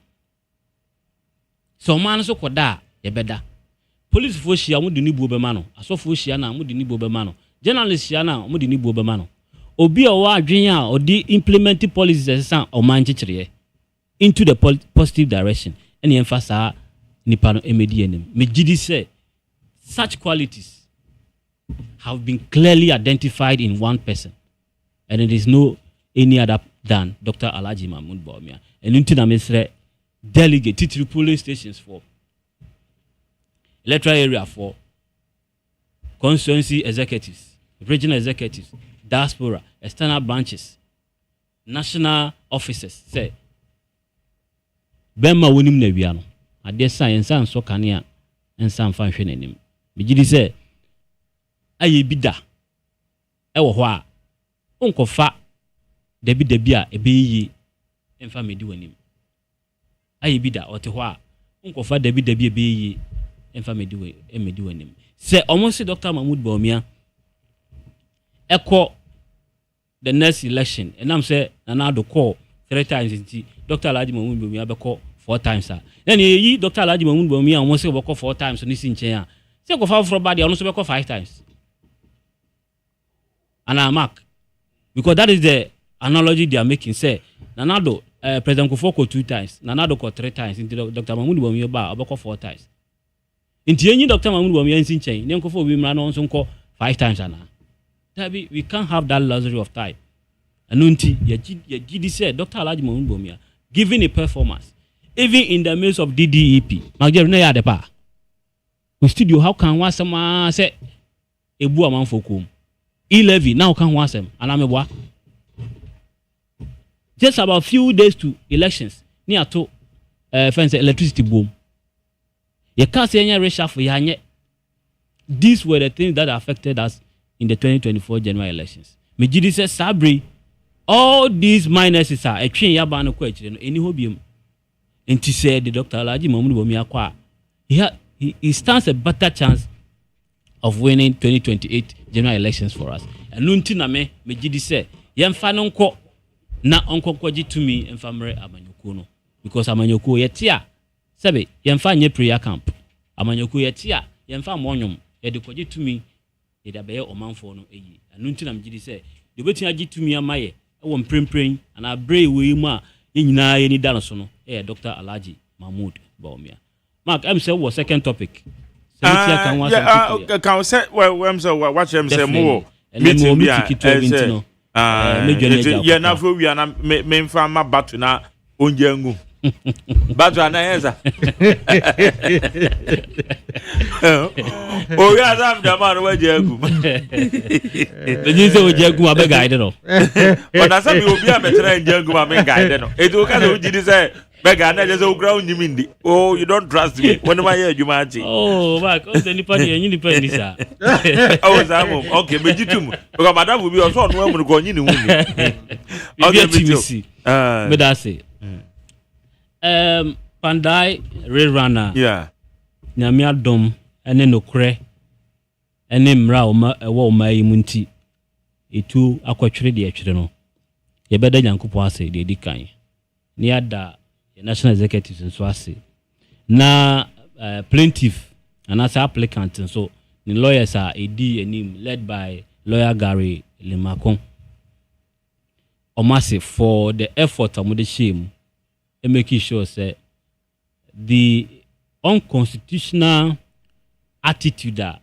So man so koda, ye beda. Police for Shia would ni bubemano, a so for Shiana would ni bubemano. Journalist Shiana would ni bubemano. Obi owa adwenya or the implementing policies as or man into the positive direction and emphasize nipano emedienim megidi say such qualities have been clearly identified in one person and it is no any other than Dr. Alhaji Mahmoud Baumia and into na mesre delegate titiri polling stations for electoral area for constituency executives, regional executives, diaspora, external branches, national offices. Say, Bema winim na wiano. Ade science and so kania and some function in him. Bijidi say, aye bida. Ewo hwa. Unko fa. Debi a ebe yi. Enfa me di wanim. Aye bida ote hwa. Unko fa debi ebe yi. Enfa me di wanim. Say, almost Dr. Mahmoud Baumia. Echo the next election and I'm say na do call 3 times in Dr. Alhaji Mahmoud Baumia be call 4 times sir then you Dr. Alhaji Mahmoud Baumia almost say call 4 times on this in chair say go for body almost be call 5 times and I mark because that is the analogy they are making say Nanado President Kufoko 2 times Nanado call 3 times into Dr. Mahmoud Baumia ba call 4 times Inti yenyi Dr. Mahmoud Bawumia ensin chen. Ne nkofo obi mra no nso nko 5 times ana. Tabi we can't have that luxury of time. Anunti ye gidi say Dr. Alhaji Mahmoud Bawumia giving a performance even in the midst of DDEP. Magere na ya de pa. We studio how can one some say ebu amanfo kom. E-levy now can one some anamebwa. Just about few days to elections near to fence electricity boom. You can't say any reshuffle yanye. These were the things that affected us in the 2024 general elections. Mejidi says Sabri, all these minuses are a train yabano question any hobium. And she said the Dr. Alhaji Mahmoud Bawumia kwa. He stands a better chance of winning 2028 general elections for us. And nuntina me Mejidi said, Yemfa nonko na onko kwaji to me and family amanyoko no. Because amanyoko yetia. Sebe, yemfa nye prayer camp. Amanyoko yetia, yemfa monyom. Yede kwaji to me, yede abeye omanfo no eyi. Anuntina Mejidi said, the betin aji to me amaye. Ewo mprempren and I brave we ma nyina ye ni dano so no. Dr. Alhaji Mahmoud Bawumia. Mark, I'm say what second topic. Can say well I'm so watch them say more. Meeting yeah na for we na me mfa ma batu na onje ngu. Batu ana yeza. Oh yeah that the man we je ngu. The you say oje ngu abeg guide no. But na say me obi abetre nje ngu ma me guide no. E do ka say oji say bega na just ground nyimindi. Oh you don't trust me. When my hear juma achi. Oh back o say nipa dey nyi nipa ni sa. Oh Zamo. Okay mejitum. Because madam will be also no am go nyi ni hu ni. Okay mejitum. Me da say. Pandai Rerana. Yeah. Nyame adom ene nokre ene mra wo ma yi munti. Etu akwatwere de atwere no. Ye beda nyankopɔ ase de dikan. Ni ada national executives nso ase. Na plaintiff and as applicant so the lawyers are edi enim led by lawyer Gary Limakon. Omase for the effort amode shame and making sure say the unconstitutional attitude that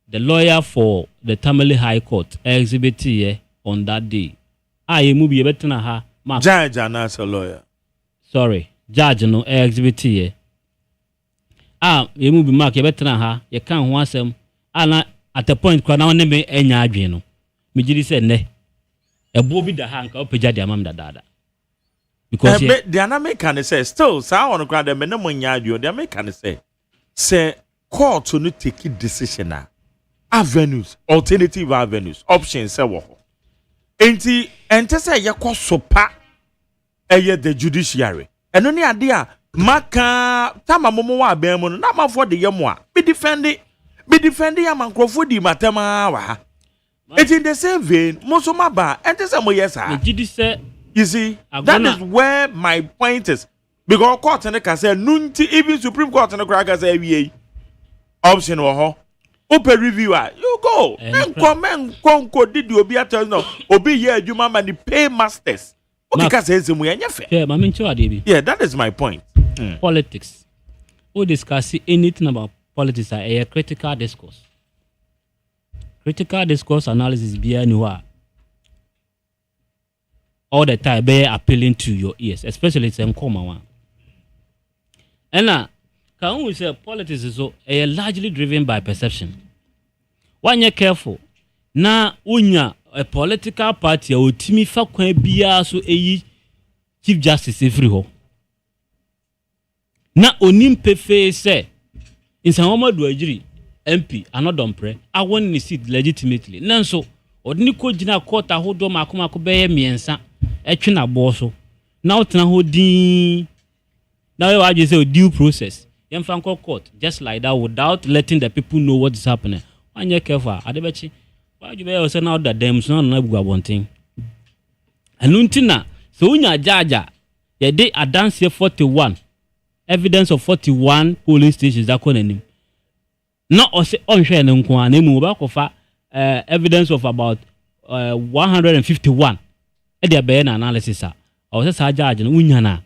the lawyer for the Tamale High Court exhibited here on that day. I move be better na ha. Judge and as a lawyer. Sorry, judge no exhibited here. You move be mark you better na ha. You can't want some. At the point kwa na neme enya adwen no. Me gidi say ne. E bo bi da ha nka opeja dia mam da dada. Because the aname can say still sa on kwa dem ne mo nya adwen the can say court no take decision avenues alternative avenues options say wo. Enti ente say yakọ sopa eye the judiciary. Eno ni ade a maka tama momo wa ben mu no na mafo de yemo a be defend ya mankrofo di matama wa ha. It's in the same vein moso maba ente say mo yes ha. You see that is where my point is because court ne ka say nunti even Supreme Court ne ka say wie option wo ho. Open reviewer, you go. Men come did you be at no obi here you man the pay masters. Okay, yeah, that is my point. Politics. Who discuss anything about politics are a critical discourse. Critical discourse analysis be anywhere. All the time be appealing to your ears, especially some common one. And now can we say politics is so largely driven by perception? When you're careful, na unya a political party or timi fa kwan bia so eyi chief justice every ho. Na onim pefe say in Muhammadu Ajiri MP anodompre I won ni seat legitimately. Nanso odini ko gina court ahodo makoma beye miensa etwe na bo so. Na otena ho din. Now I just say due process. Yemfa court just like that without letting the people know what is happening. When you're careful, adebechi. Why you be also now that them so na buga bonting. Anuntina so unya jaja ye dey advance 41 evidence of 41 polling stations that konanim. No o say onhwe ne nko an emu ba kofa evidence of about 151 e dey be na analysis a o say sa jaja no unya na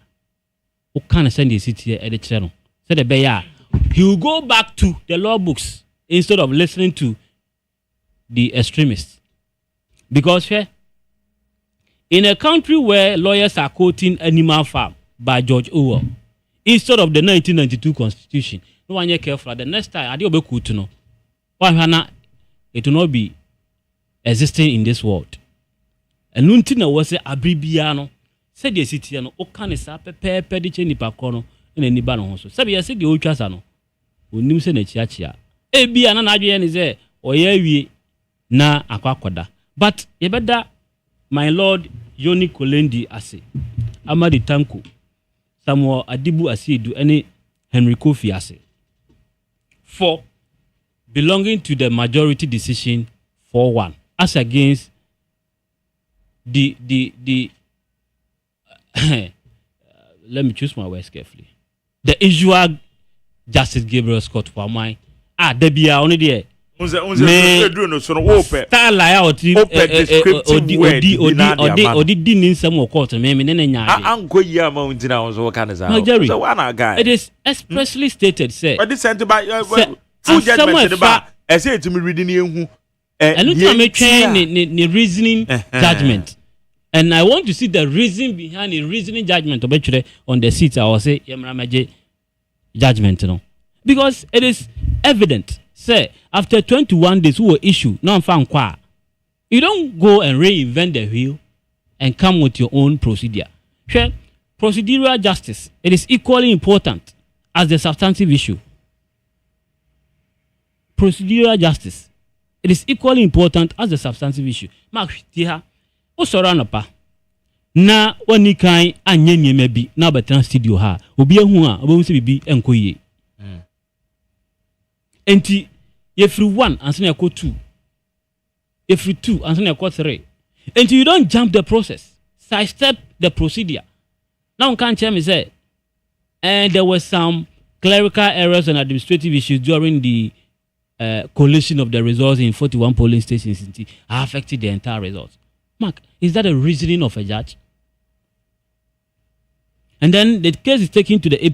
What kind of send the city at the channel? Said the bear. He will go back to the law books instead of listening to the extremists. Because in a country where lawyers are quoting Animal Farm by George Orwell instead of the 1992 Constitution, no one careful. The next time, I do be to know. It will not be existing in this world. And Nuntina was a abribiano. Said the city and Okanisa, Pepe, Pedicheni Pacono, and any banner. Sabia said the old Chasano. We knew Senechia. Ebi an Adrian is there, or ye na aquaquada. But Ebeda, my lord Yoni Kolendi Ase, Amadi Tanku, Samuel Adibu Ase, do any Henry Kofi Ase. 4. Belonging to the majority decision 4-1 as against the let me choose my words carefully. The usual Justice Gabriel Scott for my debia only there. Style it is expressly stated, say. But this sent by full judgment I say to me reading you. And look at me the reasoning judgment. And I want to see the reason behind the reasoning judgment on the seat. I will say Yamramaje judgment, because it is evident. Say after 21 days, who will issue non-found qua. You don't go and reinvent the wheel and come with your own procedure. Procedural justice, it is equally important as the substantive issue. Procedural justice, it is equally important as the substantive issue. Mark Tiha, Osoranapa. Na wani kai anyenye mebi na betan studio ha obi ehu a obewusi bibi enkoye enti yefri 1 ansa na yakọ 2 yefri 2 ansa na yakọ 3 enti you don't jump the process, sidestep the procedure. Now can tell me say there were some clerical errors and administrative issues during the collation of the results in 41 polling stations affected the entire results. Mark, is that a reasoning of a judge? And then the case is taken to the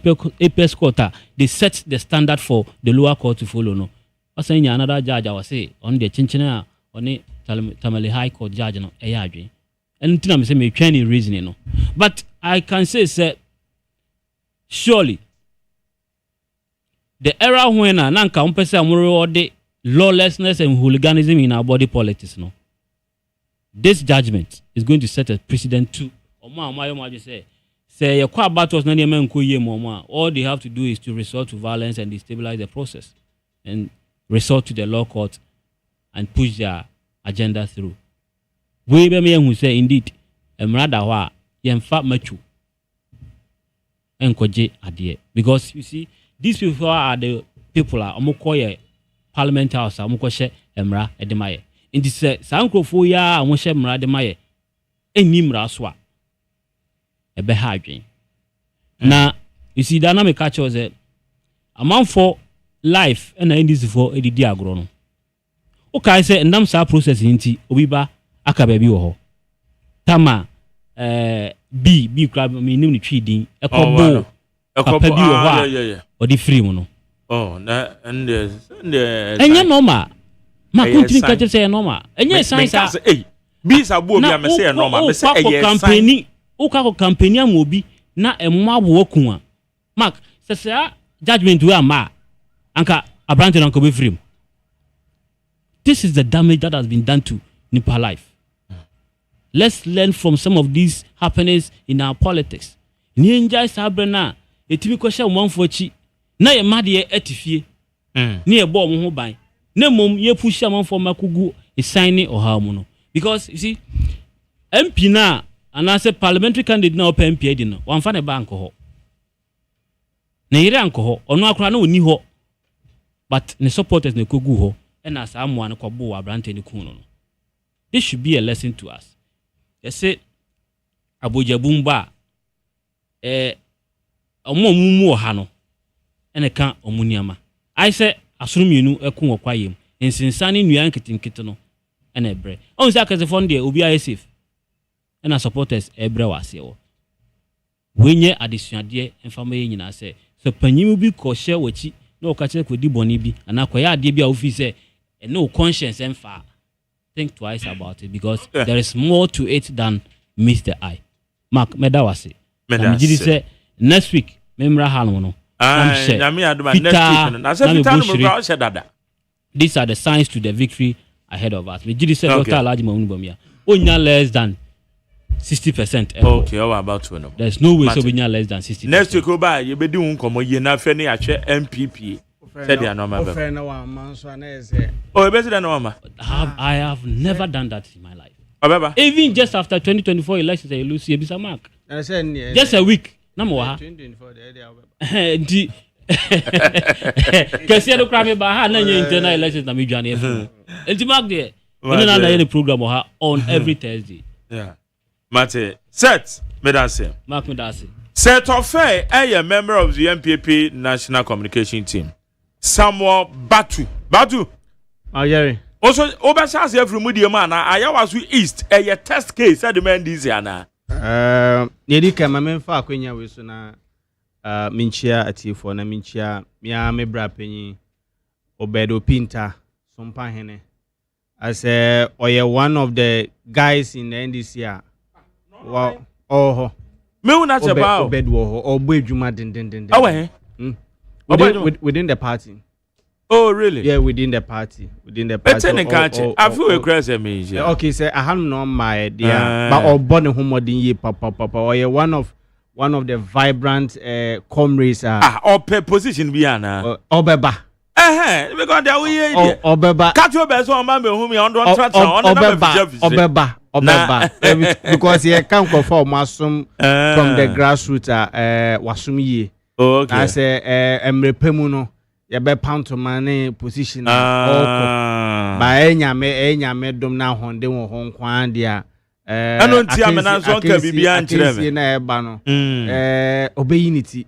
apex court. They set the standard for the lower court to follow. No, I say another judge. I was say on the Chinchina on the Tamale High Court judge. No, and I'm saying me training reasoning. No, but I can say surely the era when nanka umpesa amuro the lawlessness and hooliganism in our body politics. No, this judgment is going to set a precedent too. Say all they have to do is to resort to violence and destabilize the process and resort to the law court and push their agenda through. We be me who say indeed emrada wa yemfa machu enkoje adie, because you see these people are the people are omokoye parliament house omokoshe emra edemaye indi se sankrofo ya amoshe emra edemaye enimra so ebe ha adwen na you see dynamic catch was a man for life and this for edidi agro no o kai say ndam sa process nti obi ba aka ba bi wo ho tama b crab me nim ni twidin ekobo papa bi wo ho a odi free mu no na enya normal ma continue catch say normal enya science bi sa bo bi am say normal me say campaign ukako campaign am obi na emmawo ku a mark say judgment we am anka abrante na ko be free. This is the damage that has been done to Nipa life. Let's learn from some of these happenings in our politics. Ni enjoy sabrena etimi ko hye omanfo chi na ye made etifie ni e bo mo ho ban na mom ye push amanfo makugu e sign oha mu no, because you see MP na and as a parliamentary candidate na open MP di no wan fa ne bank ho na yire anko ho ono akora na oni ho, but ne supporters ne kogu ho and as amwa ne kobo abrante ne kun no. This should be a lesson to us. They say abojabumba omomumu oha no ene ka omuniama. I say asrumienu ekun okwayem ensinsane nuan kitinkiti no ene bre on say akase fon de obi aye safe and our supporters ebre wase wo wenye adesuade mfama ye nyina se so panyimu bi ko hye wachi na okache ko di boni bi ana ko ya ade bi a ofi se no conscience emfa think twice about it because there is more to it than meets the eye. Mark medawase me say next week memra hanu no these are the signs to the victory ahead of us. Me say Dr. Alhaji Mahmoud Onya less than 60%. Okay, how about to know? There's no way so we less than 60%. Next week over you be doing come ye na fe na ahwe MPP. Said ya normal. Oh, you better than normal. I have never done that in my life. Even just after 2024 elections you lose Ebisa Mark. Just a week. Number 2024 there. Kasi do krame ba ha na nye internal elections na me dwane e. Enti Mark there. We na na program on every Thursday. Yeah. Mate, set Medase. Mark Medase. Set of fair a member of the MPP National Communication Team. Samuel Batu. Oh, Jerry. Also, Obashas every media man. I was East a test case at the man this year now. Yedika, my main fa kwenya we so na minchia atifo na minchia mia me bra penyi Obedo Pinta sompa hene. As one of the guys in the NDC. Wow. Oh. Me una cheba Obedwo or Bejuma din. Oh, within the party. Oh, really? Yeah, within the party. I feel a crazy me. Okay, so I have no my idea. But or born home ye papa. Or one of the vibrant comrades or position biana. Obeba. Because they are Obeba. Catch your best on Mamma whom you on Obeba. Because he can't conform Masum from the grassroots Wasum ye. Okay. I say Emre Pemuno. Ya be pound to money position ba enya me dom na honde wo hon kwan dia anu nti amena so nka bibia nkyere me na eba no obeyinity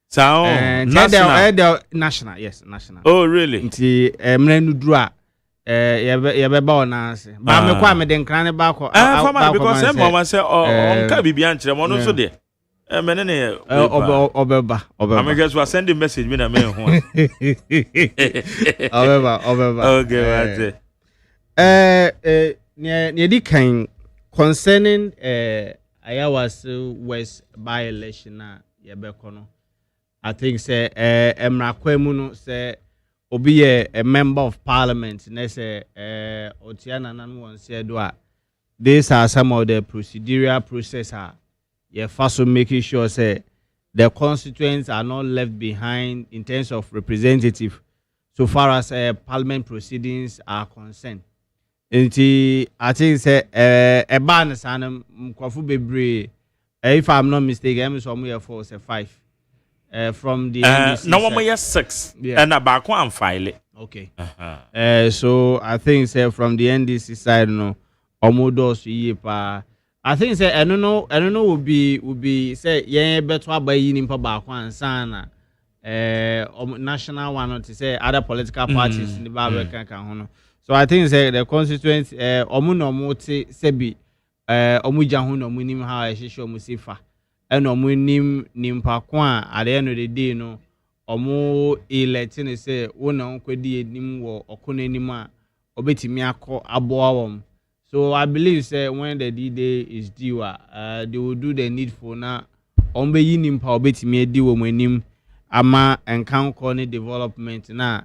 sao national yes national. Oh really? Nti emre nu duru a ya be ba ona ase ba me kwa me de nkran ne ba ko because em mama say nka bibia nkyere mo no so de Obeba. I guess we are sending message me na me ho. Obeba. Okay, right. Near the kind concerning Ayawasu West by election Yabekono. I think say Emra Kwemuno say obi a member of parliament and say Otiana Nanwan said these are some of the procedural process first making sure say the constituents are not left behind in terms of representative so far as parliament proceedings are concerned. I think say a ban sanam kwafu bebre if I'm not mistaken I'm somewhere for say 5 from the no one more 6 and about one file. Okay. So I think say from the NDC side no omodos yepa I think say I don't know would be say yeah better by yin back one sana national one to say other political parties in the Bible. So I think say the constituents omuno moti sebi omuja hu no munim how I show musifa and omunim nimpa kwa at the end of the day no omu electing say wona kwedi enim wo okono enim a obetimi akọ aboa. So I believe say when the D-Day is due, they will do the needful now. Ombe yinim pa obetimi edi wo manim ama enkan corner development na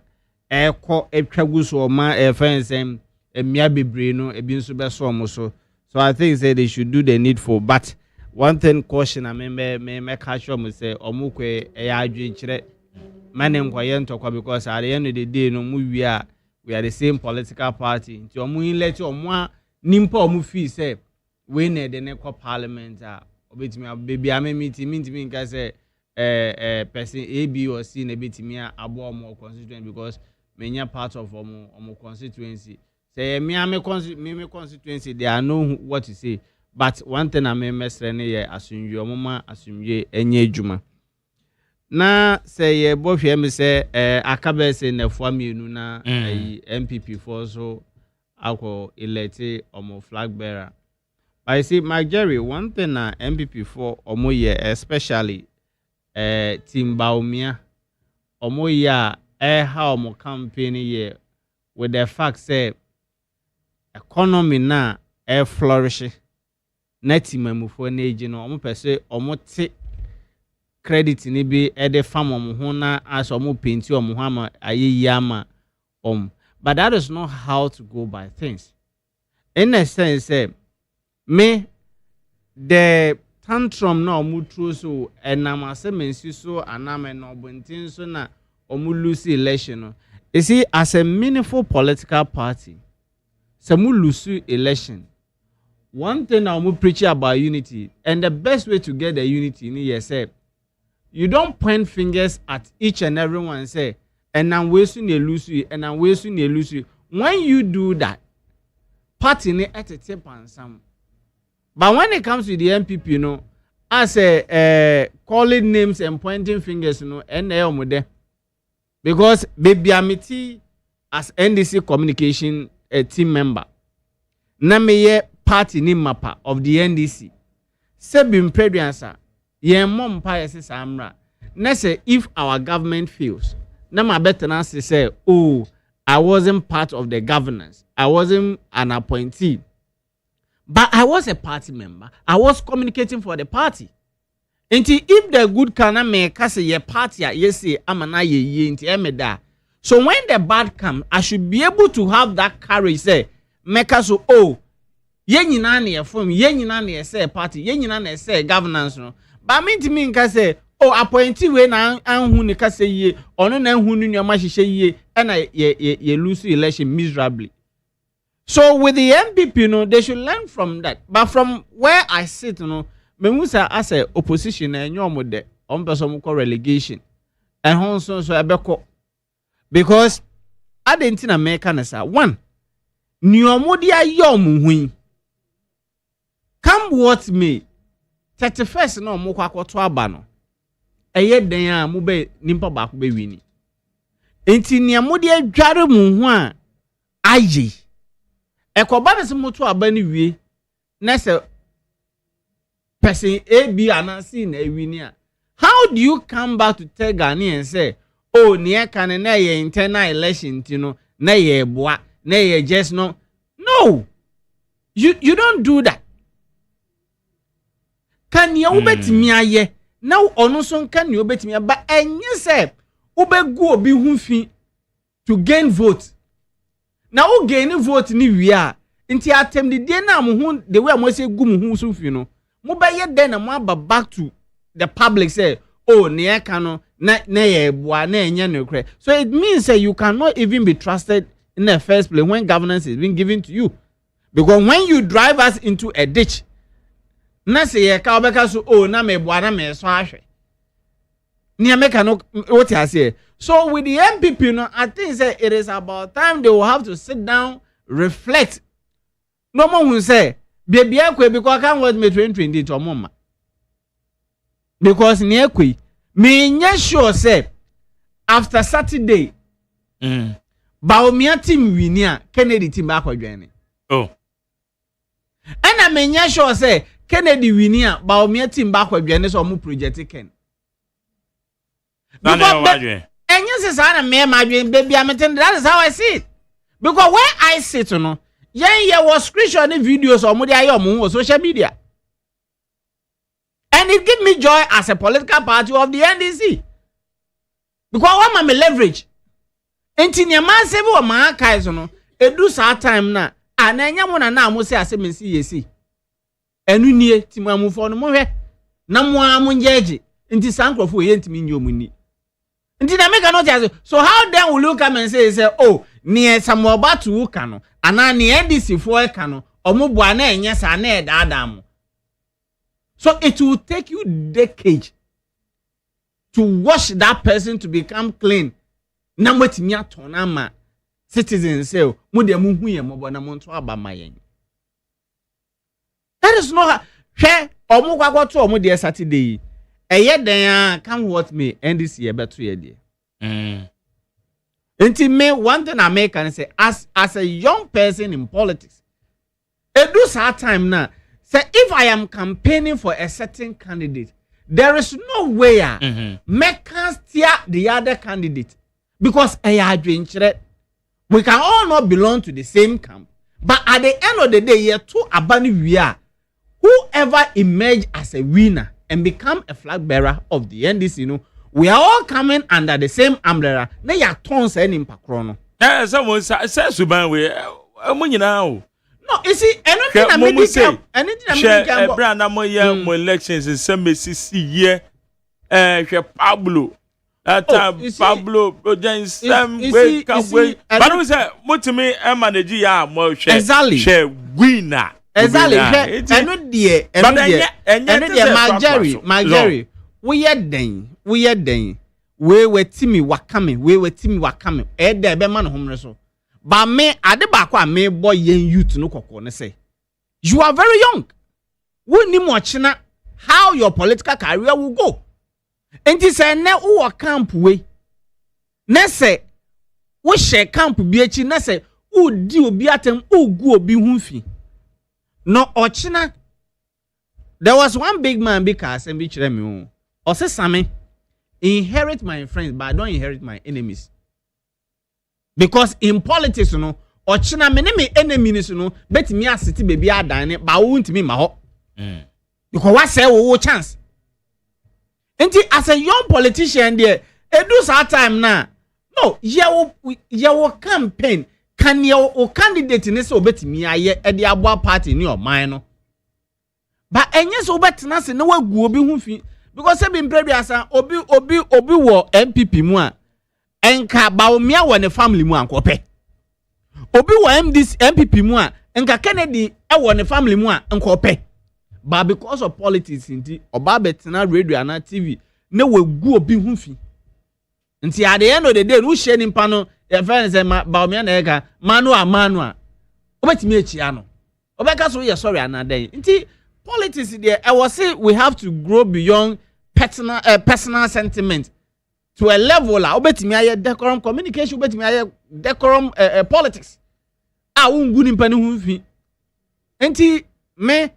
eko etwaguso oma fensem emia bebre no ebi nso be so. So I think say they should do the needful. But one thing caution I me catch them say omukwe adwe kire manem kwaye ntokwa because at the end of the day no we are the same political party. Nti omu let omu nimpa omu fi say we ne de ne parliament obetimi baby am meeting nka say person A B or C na betimi abo omu constituency because menya part of omu constituency say me constituency they are know what to say. But one thing I may mesre ne ye asunwie omuma asunwie enye adwuma na say ye bo hwe me say akabe say na fuamienu na MPP for so akọ elete omo flag bearer But you see, Mike Jerry, one thing MPP for Omoye, especially Team Baumia, Omoya, how mo campaign here with the fact say economy na flourish. Neti memufo na eji no omo pese omo te credit ni bi e de fam omo ho na as omo penti omo ho ama ayeyi ama but that is not how to go by things. In a sense, me the tantrum na omo true so enam asemensi so anam na obuntin so na omo lose election no. You see, as a meaningful political party, some lose election. One thing I'm preaching about unity, and the best way to get the unity in here, say, you don't point fingers at each and everyone and say, and I'm wasting a lose you, and I'm wasting a lose you. When you do that, party at a tip and some. But when it comes to the MPP, you know, I say, calling names and pointing fingers, you know, and because baby amity as NDC communication team member, na me party ni mapa of the NDC. Sebim Pedriansa, ye mom pious samra. Na say if our government fails, na my better answer say, oh, I wasn't part of the governance. I wasn't an appointee. But I was a party member. I was communicating for the party. Until if the good can make us a party, yes, amana ye inti emeda. So when the bad come, I should be able to have that courage. Say, make us oh, ye nyina na from ye nyina na say party, ye nyina na say governance no. But me to me nka say, oh, appointee we na anhu ne ka say ye, ono na anhu nu nyoma hihye ye, and ye lose election miserably. So with the MPP, you know, they should learn from that. But from where I sit, you know, Memusa as a opposition and your mode on person relegation and Honson so abeko because I didn't in America one new modia yom come what me 31st no mokwa kwato abano eye den a mo be nimpa ba ko be wini enti ne modia dware mu ho a aye ekoba ne se moto abani wie na se person A, B, and C in a how do you come back to tell Ghani and say, oh, near can na ye internal election, you know, na ye bois, na ye just no. No, you don't do that. Can you bet me aye? Now onoson can you bet me but and you say ube go be humfi to gain vote. Now who gain vote ni we are. Inti atem the day na mo the way mo say gu mo hu so fi no. Mobile then and back to the public say, oh, near cano, na ye boa, na enya. So it means that you cannot even be trusted in the first place when governance is being given to you. Because when you drive us into a ditch, na say ye ka so oh na me boa na me so ahwe. Near make no what I say. So with the MPP, no, I think say it is about time they will have to sit down, reflect. No more will say. Baby, because I can't wait me 2020 to mama. Because near kwe, me sure say after Saturday, Baumia team winia Kennedy team back joining. Oh, and I mean sure say Kennedy winia Baumia team back joining so mu project ken. And yes, I am my baby. I'm that is how I see it. Because where I sit, you know. Yeah, was screenshot videos on social media. And it give me joy as a political party of the NDC. Because I'm a leverage. And in your man save or my archives, no, it do sa time na. And then you wanna now say as a CAC. And we need to move on the more. Namwa munjeji. Inti sankro for yent mean your money. Inti na make another. So how then will you come and say, oh, near some about to Kano? Ana ni NDC for kano omubwa na enye sa na edadam. So it will take you decades to wash that person to become clean. Na mwetimi atona ma citizens say mu de mu hu ye mobo na monto aba mayen. That is not hwe omukwa kwato omu de Saturday. Eye den come what me NDC e beto ye de. Until me one thing I make and say as a young person in politics, it do sad time now. So if I am campaigning for a certain candidate, there is no way me can steer the other candidate because we can all not belong to the same camp. But at the end of the day, here two abani we are. Whoever emerge as a winner and become a flag bearer of the NDC, you know, we are all coming under the same umbrella. They are tons and in Pakrono. Someone says Suban we now. No, you see, anything I make say, anything I make brand mo elections in some year. Pablo. Pablo way. But we say mo to me manage ya mo share. Exactly. Share winner. Exactly. And Marjorie. We are then. We were Timmy Wakame. There be man home so. But me adebakwa me boy yen youth no kokko say. You are very young. We ni mo china how your political career will go. Enti say na wo camp we. Na say wo share camp bi echi na say wo di obi atem wo gu obi hunfi. No ochina. There was one big man because and be chere me o. Say Sammy inherit my friends but I don't inherit my enemies. Because in politics, you know, ochina me enemies, you know, bet me a city baby a dine, but won't me ma ho. Because what say wo chance? Enti as a young politician there, e do sa time na. No, your campaign can your candidate ne so bet me aye e de abo party ni o man no. But enye so bet na se na wagu obi hu fi because e be mprebia obi wo MPP mu a enka baomia wo ne family mu ankope obi wo MPP mu a enka Kennedy e wo ne family mu a ankope but because of politics inti oba betena radio na TV na wagu obi hu fi nti at the end of the day no share nimpa no e friend say baomia na eka manu a obetimi echia no obeka so ye sorry another nti politics there I was say we have to grow beyond personal sentiment to a level la obetimi aye decorum communication obetimi aye decorum politics ungu ni mpani hu fi enti me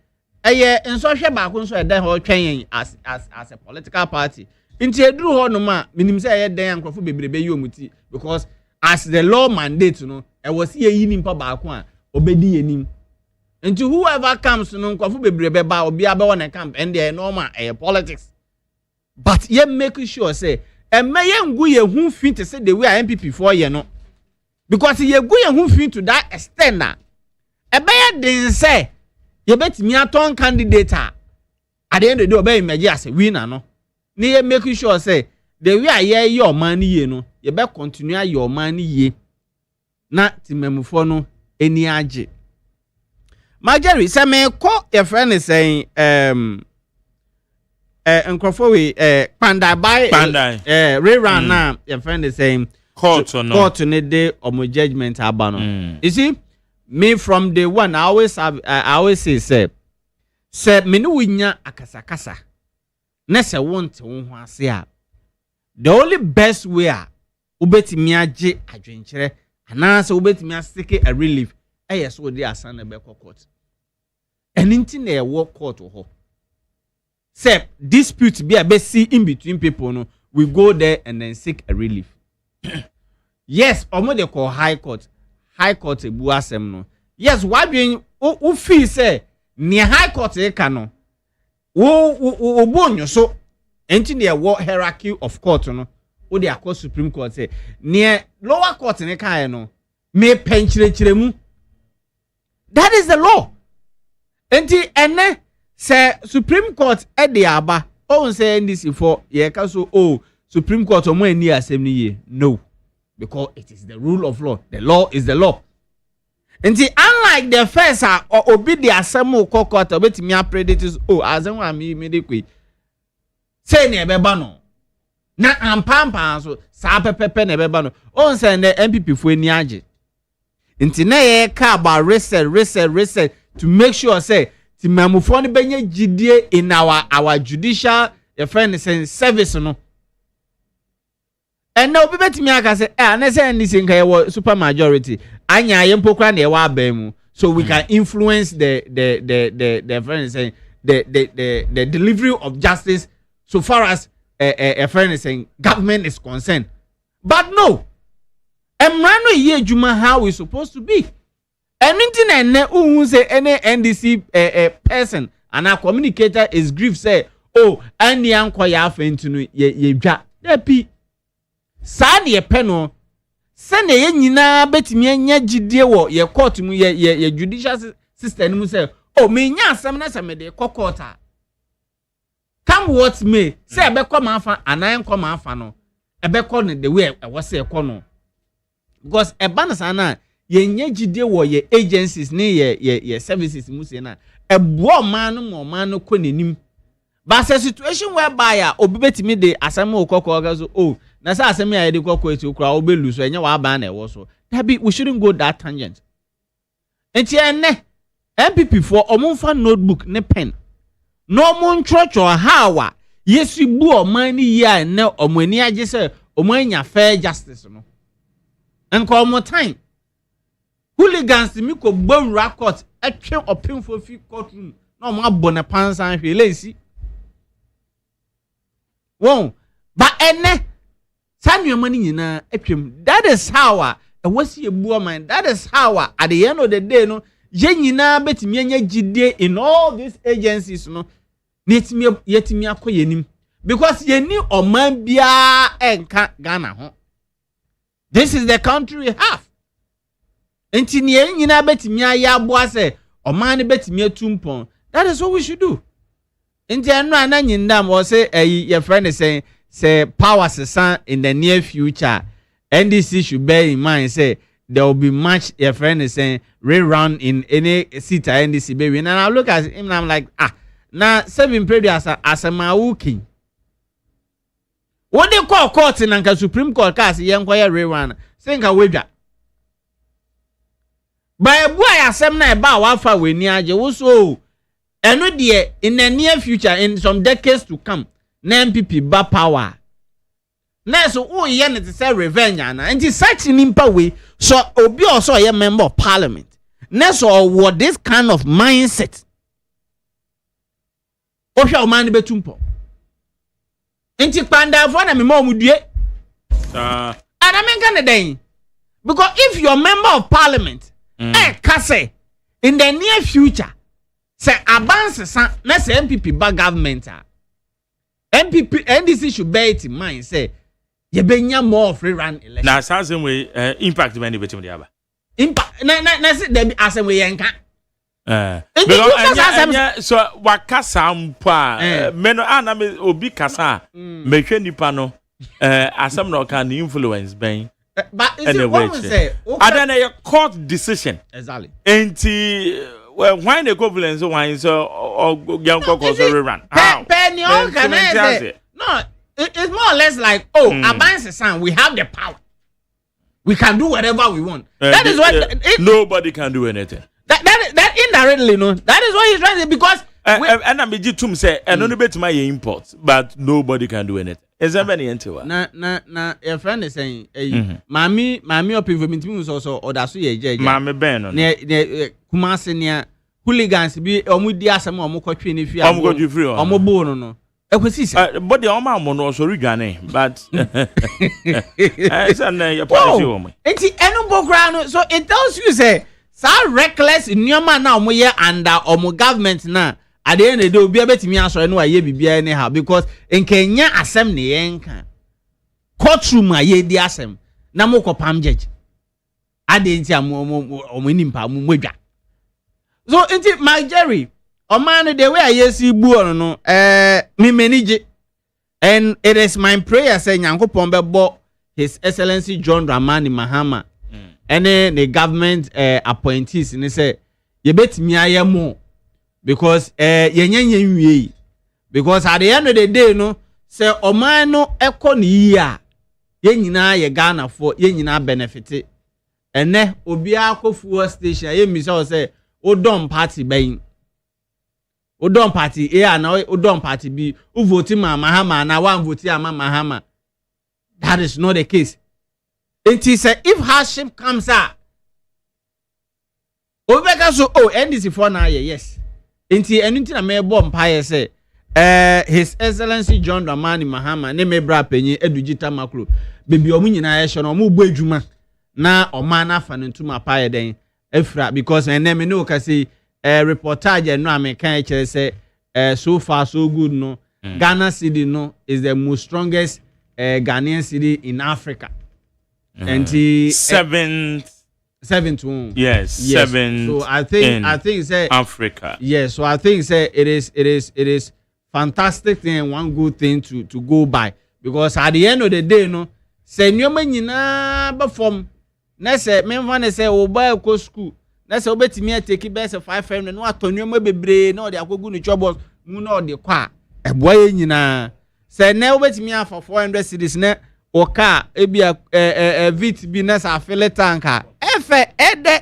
aye nsɔhwɛ baako nso ɛda ho twɛn as a political party enti eduru ho no ma minim sɛ ɛyɛ dan ankrofo bebrebe yi omuti because as the law mandate no e was ye yi nimpa baako a obedi yenim enti whoever comes no ankrofo bebrebe ba obi abewo ne camp and they normal politics but ye make sure say emeye ngu ye hu fin to say the way MPP for ye no because ye gu ye hu fin to that extent na ebeye den say ye betimi aton candidate at the end of the day obey imagine as a winner no ni ye make sure say the way ye your man ye no ye be continue your man ye na timemufo no eni age Marjorie say me call your friend is saying nkrofo we Pandai rerun na your friend is saying court ne dey omo judgment abano. You see me from day one I always say me no winya akasakasa na se wonte wo ho ase a the only best way a ubetimi age adwenkyere ana se ubetimi aseke a relief yes we dey asan na be court anything na e work court ho say dispute be a see in between people no we go there and then seek a relief. Yes omo dey call high court ebu asem no yes why being who feel say near high court e ka no wo bonyo so enti near what hierarchy of court no wo dey across Supreme Court say near lower court ne ka no me penchire mu. That is the law. Enti ene say Supreme Court e dey aba o say NDC for ye ka so Supreme Court omo ani asem ni ye no because it is the rule of law. The law is the law. And unlike the first or obi the assemble court obetimi predators asem wa me dey say na ebeba no na ampampa so sa pepepe na ebeba no on say na MPP fo ani age nti na ye ka about reset to make sure say ti mamufo no benye gidie in our judicial friend service no. And now people to me aka say na say NDC nka ye super majority anya ye mpokra na ye wa ban mu so we can influence the friend is saying the delivery of justice so far as a friend is saying government is concerned. But no, Emrano ye juma how we supposed to be. Anything and who say any NDC person and our communicator is grief say, oh, and the uncle ya fentinu ye ja depi. Sani ye peno send ye nyina betimi anya gidie wo ye court mu ye judicial system mu say, oh, me nya asem na se me de court a. Come what may say ebe come afa anan come afa no ebe call the way e was say call no. Because eba na sana ye gidie wo ye agencies ne ye services mu say na ebo man no ko nenim. But a situation whereby obi betimi de asem okoko so oh na say asem ya de kokko eti okura obe lose enya wa ban na e wo so. That we shouldn't go that tangent. Enti ene MPP for omonfa notebook ne pen. No mon church or how yes you bu oman ni ya ne omani age say omanya fair justice no. And call more time. Hooligans mi ko gbawura court atwe opin for fi courtroom no mo abone pansan hwe lensi. Won ba ene sanwe mani nyina atwem. That is how was ye bu oman. That is how at the end of the day no ye nyina betimi anya gidie in all these agencies no netimi yetimi akoyenim because ye ni oman bia enka Ghana ho. This is the country we have. Enti ni nyina betimi ayabo say oman betimi atumpon. That is what we should do. Enti anu ananyindam or say your friend is saying say power sesan in the near future. NDC should bear in mind say there will be much your friend is saying rerun in any seat at NDC baby. And I look at him and I'm like now 7 previous as a mawuki. What they call court in Anka Supreme Court case young choir rerun. Think a wager. By a boy assembly about wafa we near also and in the near future in some decades to come, NPP ba power. Now so oh yeah to say revenge and it's such an impact way so obi also a member of parliament. Now so what this kind of mindset. Osha man betumpo. Inti panda for na me mo mudue. And I mean Canada. Because if you're a member of parliament, kase in the near future, say advance na say MPP ba government MPP NDC should bear it in mind say you benya more free run election. Na same way impact many betim the aba. Impact na say dem asem we yenka. Because so wakasa mpa meno ana me obi kasa mehwe nipa no asem no can influence ben. But is it what we say? Adana a court decision. Exactly. Enti why the equivalence why so young cock so run. How? No, it's more or less like Abanse son, we have the power. We can do whatever we want. That is what nobody can do anything. That indirectly, no. That is what he's trying to say because and I'm tum say and only bet my imports, but nobody can do anything. Is there any into na your friend is saying mami up information also or that's ye mami ben no kumase nia hooligans bi omudi asem omukotwe ne fi omukotwe free omobo no ekwesi say but the oma mo no so redwane but esa na your policy woman enti enu bokra no so it tells you say so reckless nyoma na omoye under omo government na at the end of the day obi abetimi asore no aye bibia anyhow because enkenya asem ne yenka courtroom aye di asem na mokopam judge ade nti omonimpa modwa so nti my Jerry oman the way aye si bu no me manage and it is my prayer say Nyankopon bebo His Excellency John Dramani Mahama and the government appointees and say you betimi aye mo because yenyenye because at the end of the day no say oman no ekọ ni ya yenyina ye Ghana for yenyina benefit ene obi akofuo station ye mi say odon party ben odon party A na odon party B u vote Mahama na one vote Mahama. That is not the case. It is if hardship comes out Obeka so NDC for na yes. Inti enu na me bɔ mpae say His Excellency John Dramani Mahama ne me bra penyi edugita makro bebi omu nyina ye hye no omu bɔ adwuma na ɔma na fa no ntuma pae den efra because ene me no ka say reportage no American kire say so far so good no Ghana city no is the most strongest Ghanaian city in Africa. And the seventh one. Yes, seventh. So I think say Africa. Yes, so I think say it is fantastic thing, one good thing to go by, because at the end of the day no say nyoma nyina ba form na say memfa say oba ko school na say obetimi take best 500 no atonyoma bebre na ode akogu no chobos mu na ode kwa eboye nyina say na obetimi afa 400 cedis na oka ebia vit bi na sa file tanka efe ede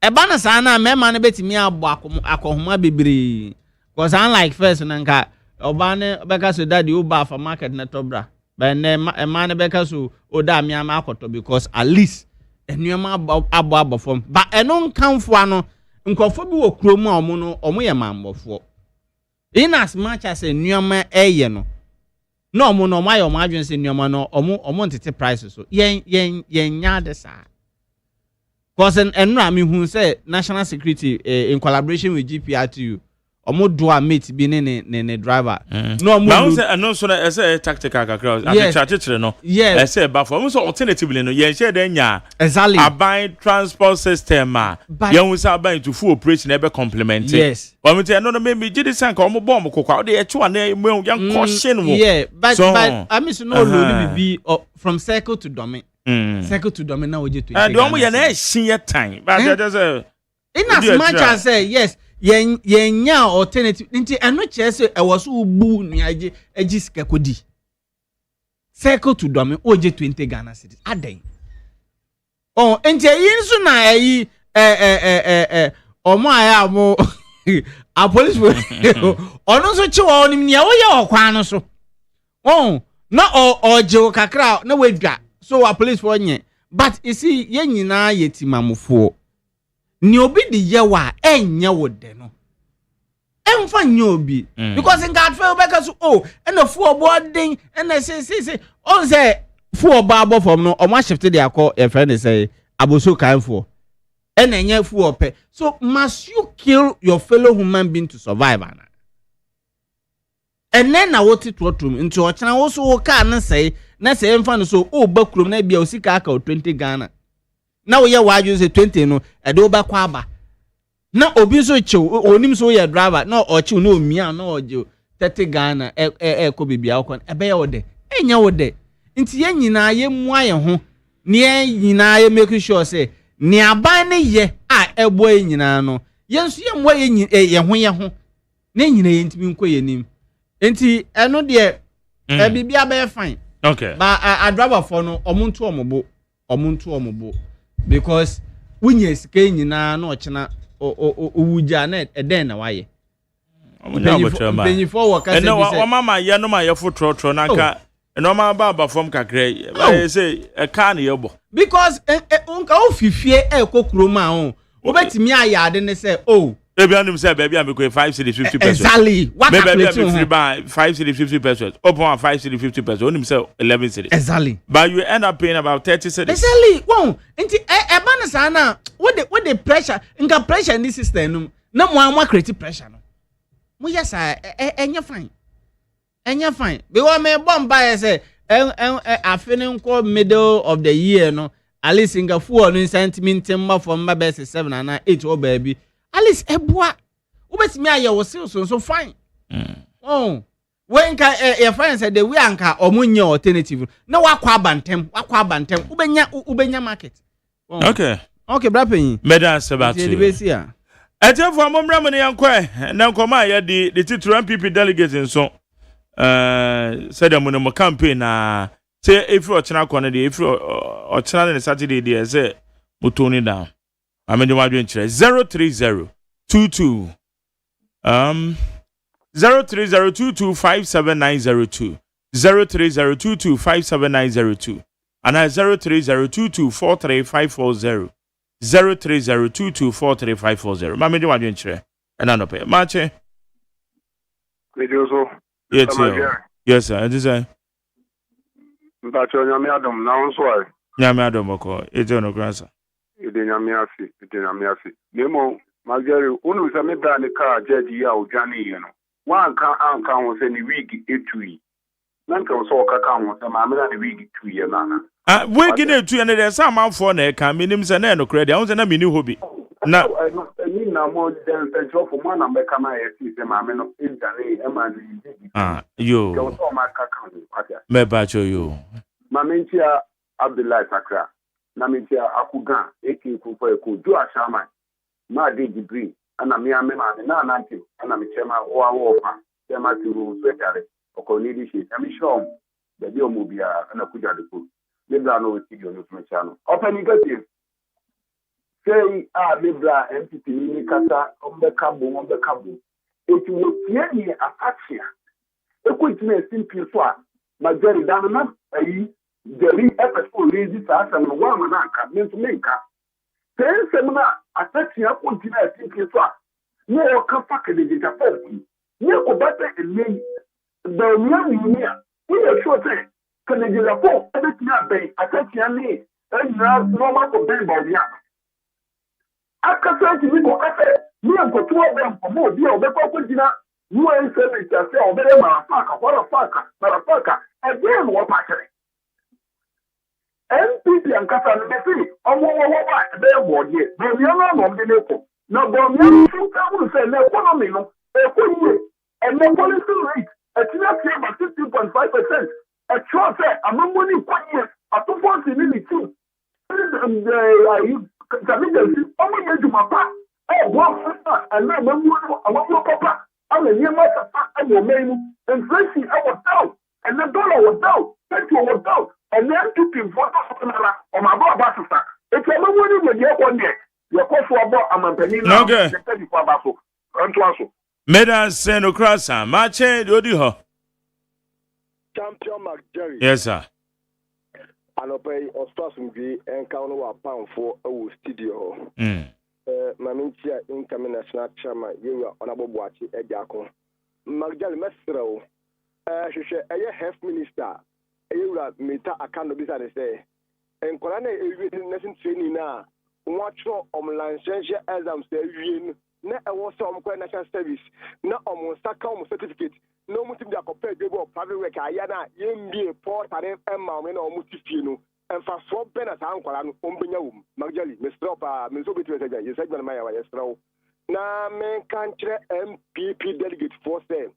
eba na sa na mema na betimi abo akohoma bebre, because unlike first nanka oba ne beka so daddy oba for market na tobra but ne man beka so oda mi ama akoto, because at least enuama abo form but eno nkanfo ano nkofo bi wo kromu a omo no omo ye mambofo in as much as enuama eye no no omo no my omo adwen se enuama no omo ntete prices so yen nya de sa, because enra mi hu say national security in collaboration with GPRTU omo do a mate bi ne driver no omo ba say no so na say tactical kakra at chatchere no say ba for so alternatively no yen share den nya exactly aban transport system yen hu say aban to full operation e be complement yes omo say no maybe gidi sanka omo bomb kokwa de e twa na yen caution wo yeah but I mean so no load be from circle to domain circle to domain now we get to and omo yen na ehye time but there's a in as much as say yes nya alternative nti eno chese e was ubu ni agi sika kodi circle to domain oje 20 Ghana cedis aden nti yin so na ayi omo aya mo a police ono so chiwa onim ne wo ye okwan no so na oje kakra na wadwa so a police for nye but you see yen nyina yetimamofo ni obi di yewa enye wode no emfa nye obi because in God feel back so and the four boarding and I say on say four babo from no o ma shift dey akọ your friend say aboso kan for and enye four pe, so must you kill your fellow human being to survive ana and then na what it room into o chana wo so ka na say emfa no so o bakrum na bia o sika aka 20 Ghana na we ye waju say 20 no e do ba kwa aba na obi so chew onim so ye driver na o chew na omia na oje 30 Ghana ko bibia akon e be ye wode enya wode nti ye nyina ye mu aye ho ne ye nyina ye make sure say ne aban ne ye a ebo ye nyina no ye nso ye mu ye ho ne nyina ye ntimi nko ye nim nti eno de e bibia be fine okay but a driver for no omuntu omobo because wunye sika nyina na ochina owuja na eden na waye penifo waka say no mama ye no ma ye fo trotro na ka no ma ba from kakra ba say e ka na ye bo because unka ofifie ekokuro ma ho obetimi ayade ne say Baby, I'm saying, baby, I'm going 5 cedi 50 pesos. Exactly. What baby, I'm free by 5 cedi 50 pesos. Open 5 cedi 50 pesos. Only sell 11 cedis. Exactly. But you end up paying about 30 cedis. Exactly. Wow. Inti bana sana. What the pressure? Inka pressure in this system. No more create pressure. No. Mo yes enya fine. Enya fine. Because me bomb buy say I feeling call middle of the year no. At least inka full no sentiment from my best 7 and 8 oh baby. At least eboa ubetimi aye wo so fine when ka your friend said the we anka omunye alternative na wakwa abantem ubenya market okay brapen meda sebatu etefo amomra me ne yankwa na nkoma ye the titru MPP delegates so said am no campaign na say if you chana kone dey if you chana ne Saturday dey say mutoni down amede wadwen kire 03022 030225790 030225790 and 03022435540 0302243540 mame de wadwen kyerɛ ɛna no pɛ mache Video so. yes sir it is Mpacho nyame adom na nso ai. nyame adomoko eje no grasa Ide nyame afi. Nemo Magari unu se me bra ne car jadi ya odwane ye no. Wan kan anka ho se ni wig etui. Nan ka so kaka ho se ma me na ni wig etui ye na. wig na etu ne de sa manfo na e kan minim se na no credit ahun se na mini hobi na ni na mo den se jo for mo na me kama ye si se ma me no edwane e ma ni. Yo Ka so ma kaka ho. me ba cho yo Ma me ntia Abdullahi Sakra. Na me ntia Akugan eke ku for ko jo asama. Ma de degree ana me ame ma na nanti ana me chema wo pa chema ti ru swetare o ni di shi ami shom de bi omobia ana kuja de ko le bla no ti jo no chano open negative say le bla entity ni kata ombe kabo eti wo tie ni afatia e ko ti na simple so a majori dan na ayi jeri episode rezi sa asa no wa ma na aka me nka semina attatia continue at Kinsa. No can pack the data phone. No better and me. The young year. We are sure say, can the data phone everything I pay attatia me. And you have normal for them by the app. I can say to me, go cafe. Me and go 2 of them for more deal. The Cocotina. You ain't saying that say, oh, very motherfucker, what a fucker. Again, what pattern. NPP and Kasa Nesi, they were here. But we are not on the level. Now, but we are say no economy, no, and no policy rate. It's not say about 60.5%. A short say, a money quite year, a 240 minutes too. Only to my papa. Oh, wow, and now I want your papa. I'm a near my papa and your name. Inflation, I was down, and the dollar was down, petrol was down. And then took him for on my bar batter. If you're not with your one day, you're called for about a man penny. Okay. Medan Seno Crassa, Mache, Dodiho. Champion McJerry. Yes, sir. And I pay or Stasum be and count a pound for a studio. Mamintia incoming national chairman, you are honorable watch at Jaco. McJerry Mestro, she said, a health minister. Ewura meta akano bisa de say enkola na ewie nursing training na watcho licensure exam say ewie na ewo so national service na saka certificate no mutim dia compare go private work aya na yembie portare emma me na omutifie no emfa so be na sa enkola no ombenya wum magjali mr pa me so betu say yes agban ma ya wa yesrawo na me kan kire MPP delegate for say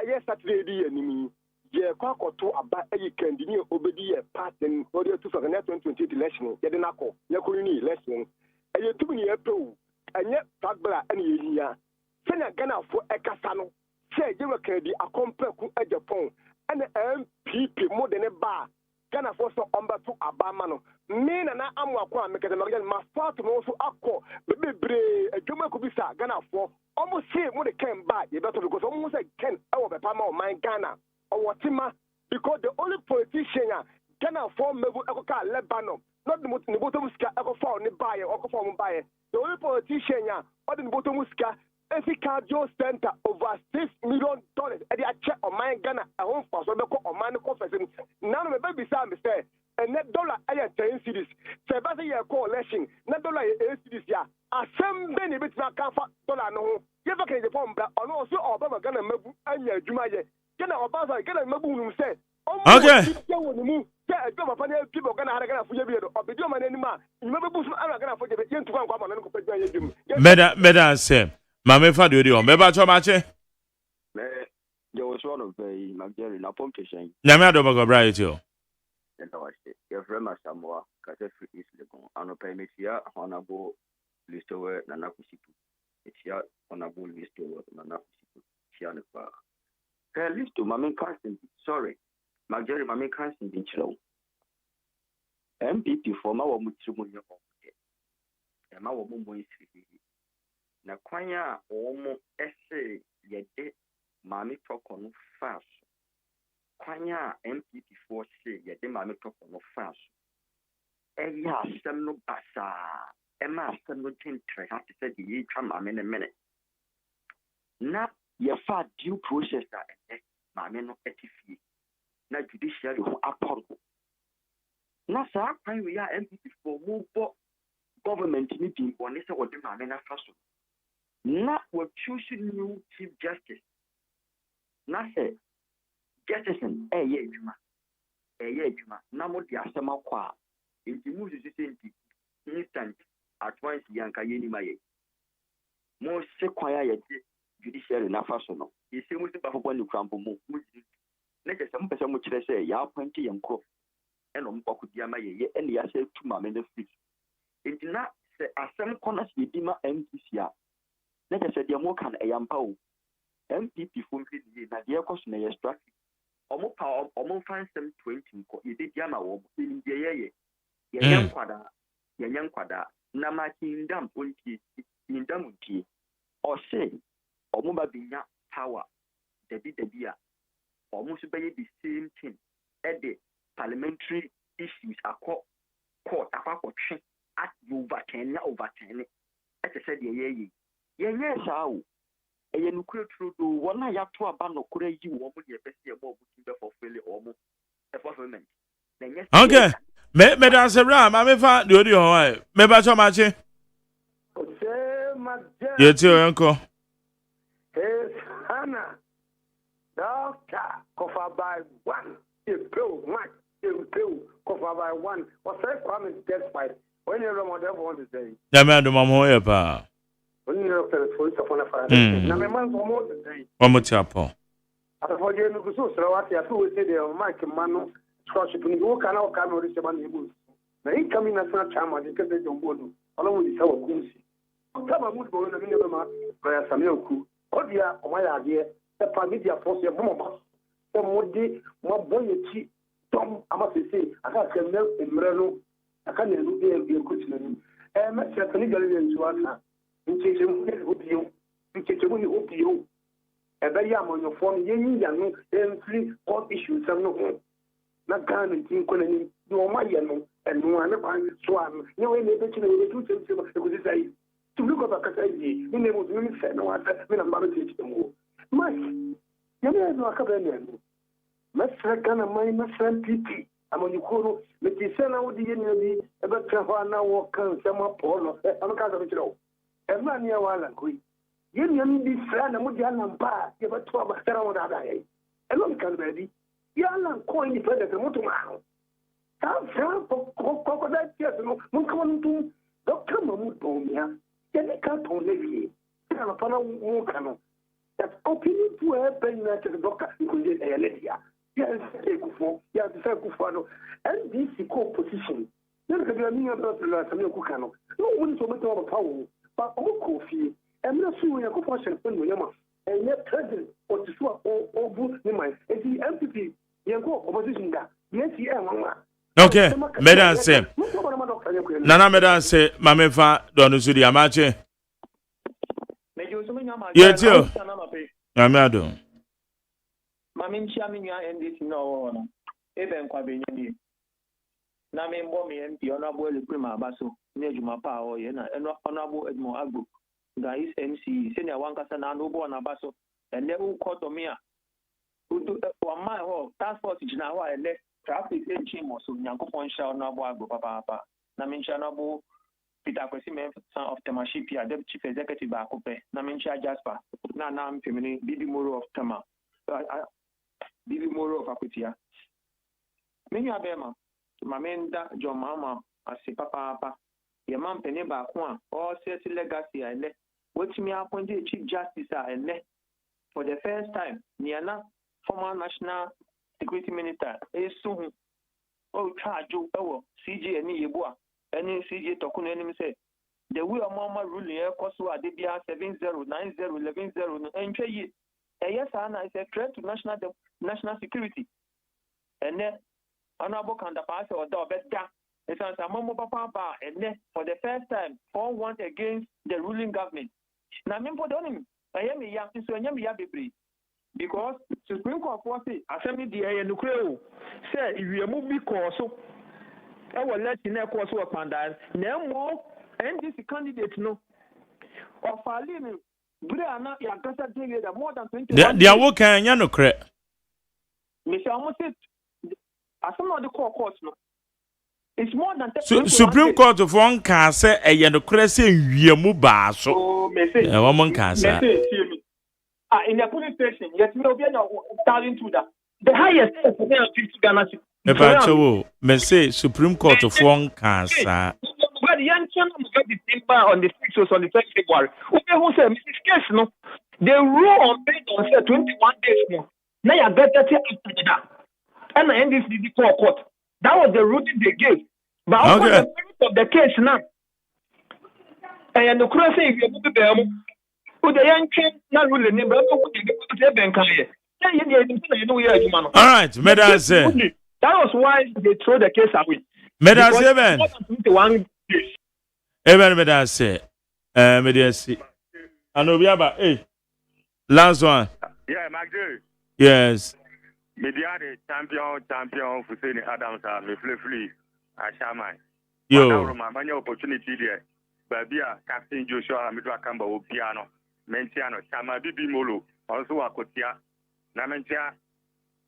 eye Saturday di animi ye kwakoto aba eyi kandini obedi ye pattern odi 2028 election ye de nako ye kuni election eye tubuni ye pew enye fagbara ene ye hia sena Ghana fo ekasa no se ye wakadi akompeku e Japan ene MPP mo de ne ba Ghana fo so omba to abama no me na amu akwa mekete magajan ma fatu no so akọ bebre adwuma ko bisa Ghana fo omo se mo de ken ba ye beto because omo se ken e wo be pa ma o man Ghana or Tima, because the only politician Ghana form Mebu Ecoca Lebanon, not the Muska Eco Form Buyer or Form Buyer. The only politician, or the Botomuska, every cardio center over $6 million. And they check on my Ghana, a home for so or man confessing. None of the baby Sam say, and net dollar I 10 cities. Sebasa year coalition, net dollar 8 cities ya. A some benefits not come for dollar no. You ever can the form, but also Obama Ghana Mebu and your Jumaye. Okay. Meda say, Mame fa de o, me ba cho mache. There was one of the Magdalene upon patient. Nyame ado go bra it o. Your friend Masamoa, Kate Free East Legon, and Opemetia, honorable Listower, Nanakusipu. It's your honorable Listower, Nanakusipu, Chianafa. Listo, Mammy Carson, sorry. Magdalene, Mammy Carson, in Chilo. MPP for my Mutumu, and my woman is Naquanya, Omo, essay, yet, Mammy talk on fast. Quanya, MPP for say, yet, Mammy talk on fast. Eya, some no basa. Emma no tintre have to say the come a minute. Now your far due process that mammy no etifi. Now judiciary who apart. Now sir, we are MP for more government meeting on this or the mammy first. Now we're choosing new chief justice. Now say Jefferson, Namo the Asama Qua. In the moves instant at once Yanka Yenimaye. More sequoia judiciary na fasono. He seems to have one crumble move. Let us some person which they say, Ya Plenty and Crow. And on Pokudiamaye, and the assay to my men of fish. It did not say as some corners the Dima MPCR. Let us say the Mokan a Yampao. MPP from the Nadia Cosnay struck. Almost power, almost find some 20. You did Yama in the year. Young Quada, Namaki in Dam, in Damuti, or say, or Mobabina power, the Bia, almost by the same thing. At the parliamentary issues are court, at you over 10. As I said, yes, how. A nuclear true do one I have to abandon crazy woman, your best year more for failure or more. Okay. Me dance around. I'm a do you know? Me ba so much. You too, uncle. Yes, Hannah. Doctor, cover by one. You go, Mike. You go, cover by one. What's that coming despite? When you're on whatever want to say. Yeah, man, do mama here, pa. When you're a police upon a fire. Now, my man's more than say. One more chapo. I thought you know, so what you have to say there, Mike, Mano. Scholarship in the canal come or receive money. Now, he coming as a charmer because they don't go to along with our Quincy. Come would go in the minimum by a Samuel. Oh, dear, my idea, the familiar force your mama. The Modi, my boy, Tom, I must say, I can't tell in Merano. I can't do a good name. And I'm certainly going to answer. In case you hope you. And I am on your phone, young, and 3 court issues. Not going to think no my and no one swam. No way they bet you the 2 cents because say to look at a Casay, you never said no answer when I'm about to teach them all. Mike, you know, a couple of Master Ghana, my friend PT. I'm on your call, but you send out the enemy about now walk on some Polo. I'm a kind of it. And man, you are like we. You need this friend and Mudian and Bar, you have 12 around that day. A long can ready. Yalan coin the predator motomano. Some crocodile tears, no come to Doctor Mamutomia. Then they can't only can upon a walkano. That opinion to a pen to the doctor, you could get a lady. Yes, yes, Kufano, and this co-position. Then could be a mean about the last Kucano. No one to make all the power, but all coffee. And not sure a compulsion when we are. And yet, present or to swap all good in my the MPP. Okay, Medan say. Nana Medan say, Mamefa, Donusudi Amache. You too. Amado. Mamin Chamia and this no even Quabini. Namin Bommy MP, Honorable Prima Basso, near Jumapa or Yena, and Honorable Edmo Agbo. Guys, MC, Senior Wankasana, no born Abasso, and never caught on me. Who do for my whole task force is now I left traffic and chimo so Yankopon shall not go papa. Namincha Nabu Peter Quesimen, son of Tamashipia, Deputy Chief Executive Bacope, Namincha Jasper, Nanam Femini, Bibi Moro of Tama, Bibi Moro of Akutia. Many Abema, Mamenda, John Mama, as a papa, your mom Peneba Kwan, all sales legacy I left. What me appointed Chief Justice I left for the first time, Niana. Former National Security Minister, soon. Oh, charge you, CJ and Yebua, any CJ Tokun enemy said. The way of Mama ruling air Kosua, DBR 709011, and pay yes, Anna is a threat to national security. And then, Honorable Kandapasa or Dobetta, it's a Momo Papa, and then for the first time, 4-1 against the ruling government. Now, Mimpodonim, I am a young, so I am a baby. Because Supreme Court was assembly the Nucleo say if you move because so I will let you know course work on that. No more NDC candidate no of Alin Brianna Yakasa David more than 20. They are working ya no cre. Mr. Almost as some of the courts no. It's more than Supreme Court of one can say a yanocre say you ba so. Oh, message. A woman can say. In the police station, yet no be telling to that. The highest of 50 Ghana. Ebacho, may say Supreme Court of one can say. But the young channel got the timber on the 6th or on the 1st February. Who said, Mrs. Case, no? The rule on bed on 21 days more. Now you better after that. And the end is the court. That was the ruling they gave. But okay. The merit of the case now. And the cross say if you put the who the young king not ruling name, but who the bank here. All right, Medan say. That was why they throw the case away. Medan say, Ben. Even Medan say. Medan say. Anobiaba, hey. Last one. Yeah, Magde. Yes. Media the champion for saying Adams are me free. Ashaman. Yo. Many opportunity there. Babia, Captain Joshua, Midra Kamba, piano, Mentiano, Chama, Bibi Molo, also Akotia, Namentia,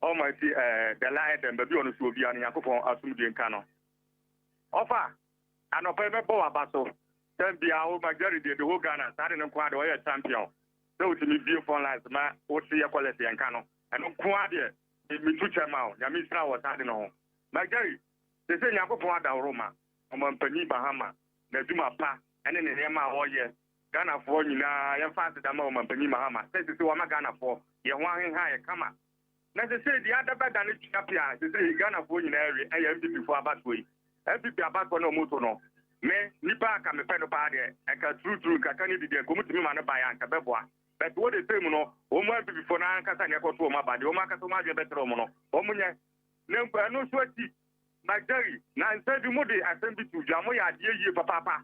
all my the light and Baby on the Sovian Yakupon, Asumudian Cano. Offer, and a paper boa basso. Then be our majority, the whole Ghana, starting in quad or champion. So to me, view for life, ma, what's the quality and Cano, and on quadia, me two chamao, Yamistra was adding on. Majority. They say Yakupon da Roma, Penny Bahama, Neduma Pa, and then the Yama all year. Ghana for you now, you're faster than Mama Penny Bahama. Says to Wama Ghana for, you're one higher, come on. Now they say the other bad than it's up here. They say Ghana for you area, I am before about way. MVP about no motono. Me, Nipa can be pen party, and can true, can you be come to me man by Anka Beboa. But what they say, Mono, Oma before Nanka and Yako to my body, Oma Katoma better Mono, Omunya, no sweaty. My Jerry, now instead of Moody, I send it to Jamoya, dear papa.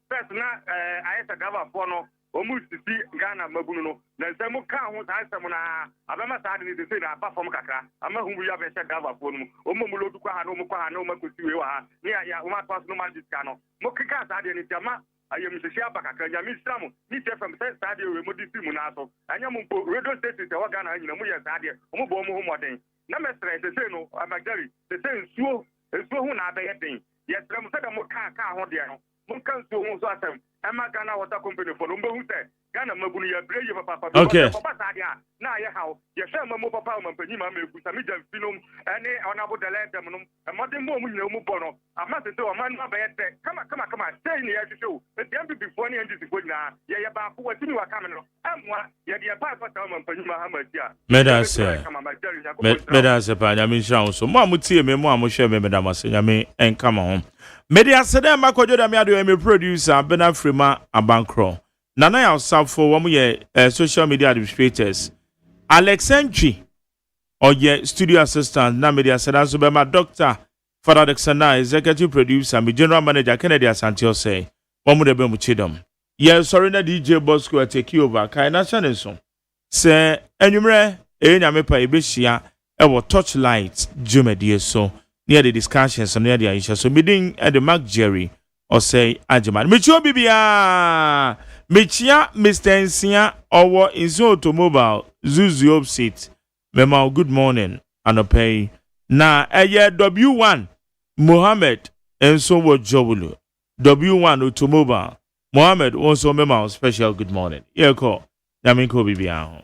First, now I have a gava for no, almost to see Ghana Mabuno. Then some car won't answer Mona. Abama started to say that apart from Kaka, I'm a who we have a gava for no, Omomulo to Kahano, no Makusiwa, near Yama Pass no Magicano. Mokika started in Jama. I am Mr. Shabaka, Yamis Samu, Mr. from Saint Sadio, Remodi Simunato, and Yamupo, Radio State is the Wagana in the Muya Sadia, Omobomo Modern. Namestre, the same, I'm a Jerry, the same so, who not the thing. Yes, I'm said a more car, Munkan so who's awesome. I'm a Ghana water company for Number who said, Ghana Mabuni, brave papa. Okay. Now, how, yes, I'm a papa, Penima, Samijan Film, and honorable the letter, a modern woman, no Mupono. I must do a man, my bed. Come on, stay in the air to show. But the empty before the end is good now. Yeah, about who are you coming on? I'm one, yeah, the papa, Penima, Hamatia. Medas, Medas, I mean, so Mamuti, Memo, share me, Madame, I mean, and come on. Media said, Makojo, I'm a producer, Bena Frima, a bankro. Nana ya sub for 1 year social media administrators. Alex Entry or ye studio assistant na media said as my doctor Father Alexander executive producer my general manager Kennedy Asantio say one de be mu chidom. Ye sorry na DJ Bosco take over kai na channel so. Say enwumre nyame pa ebehia e wo Torchlight Jumedie so near the discussions on near the Aisha so meeting at the Mark Jerry OSEI AGYEMAN. Micho bibia Michia Mr. Nsia Owo Inzo Automobile Zuzu Opsit Mema good morning Anopay na eye W1 Mohammed Enso wo Jobulu W1 Automobile Mohammed also Mema special good morning. Yeko Yaminko bibia.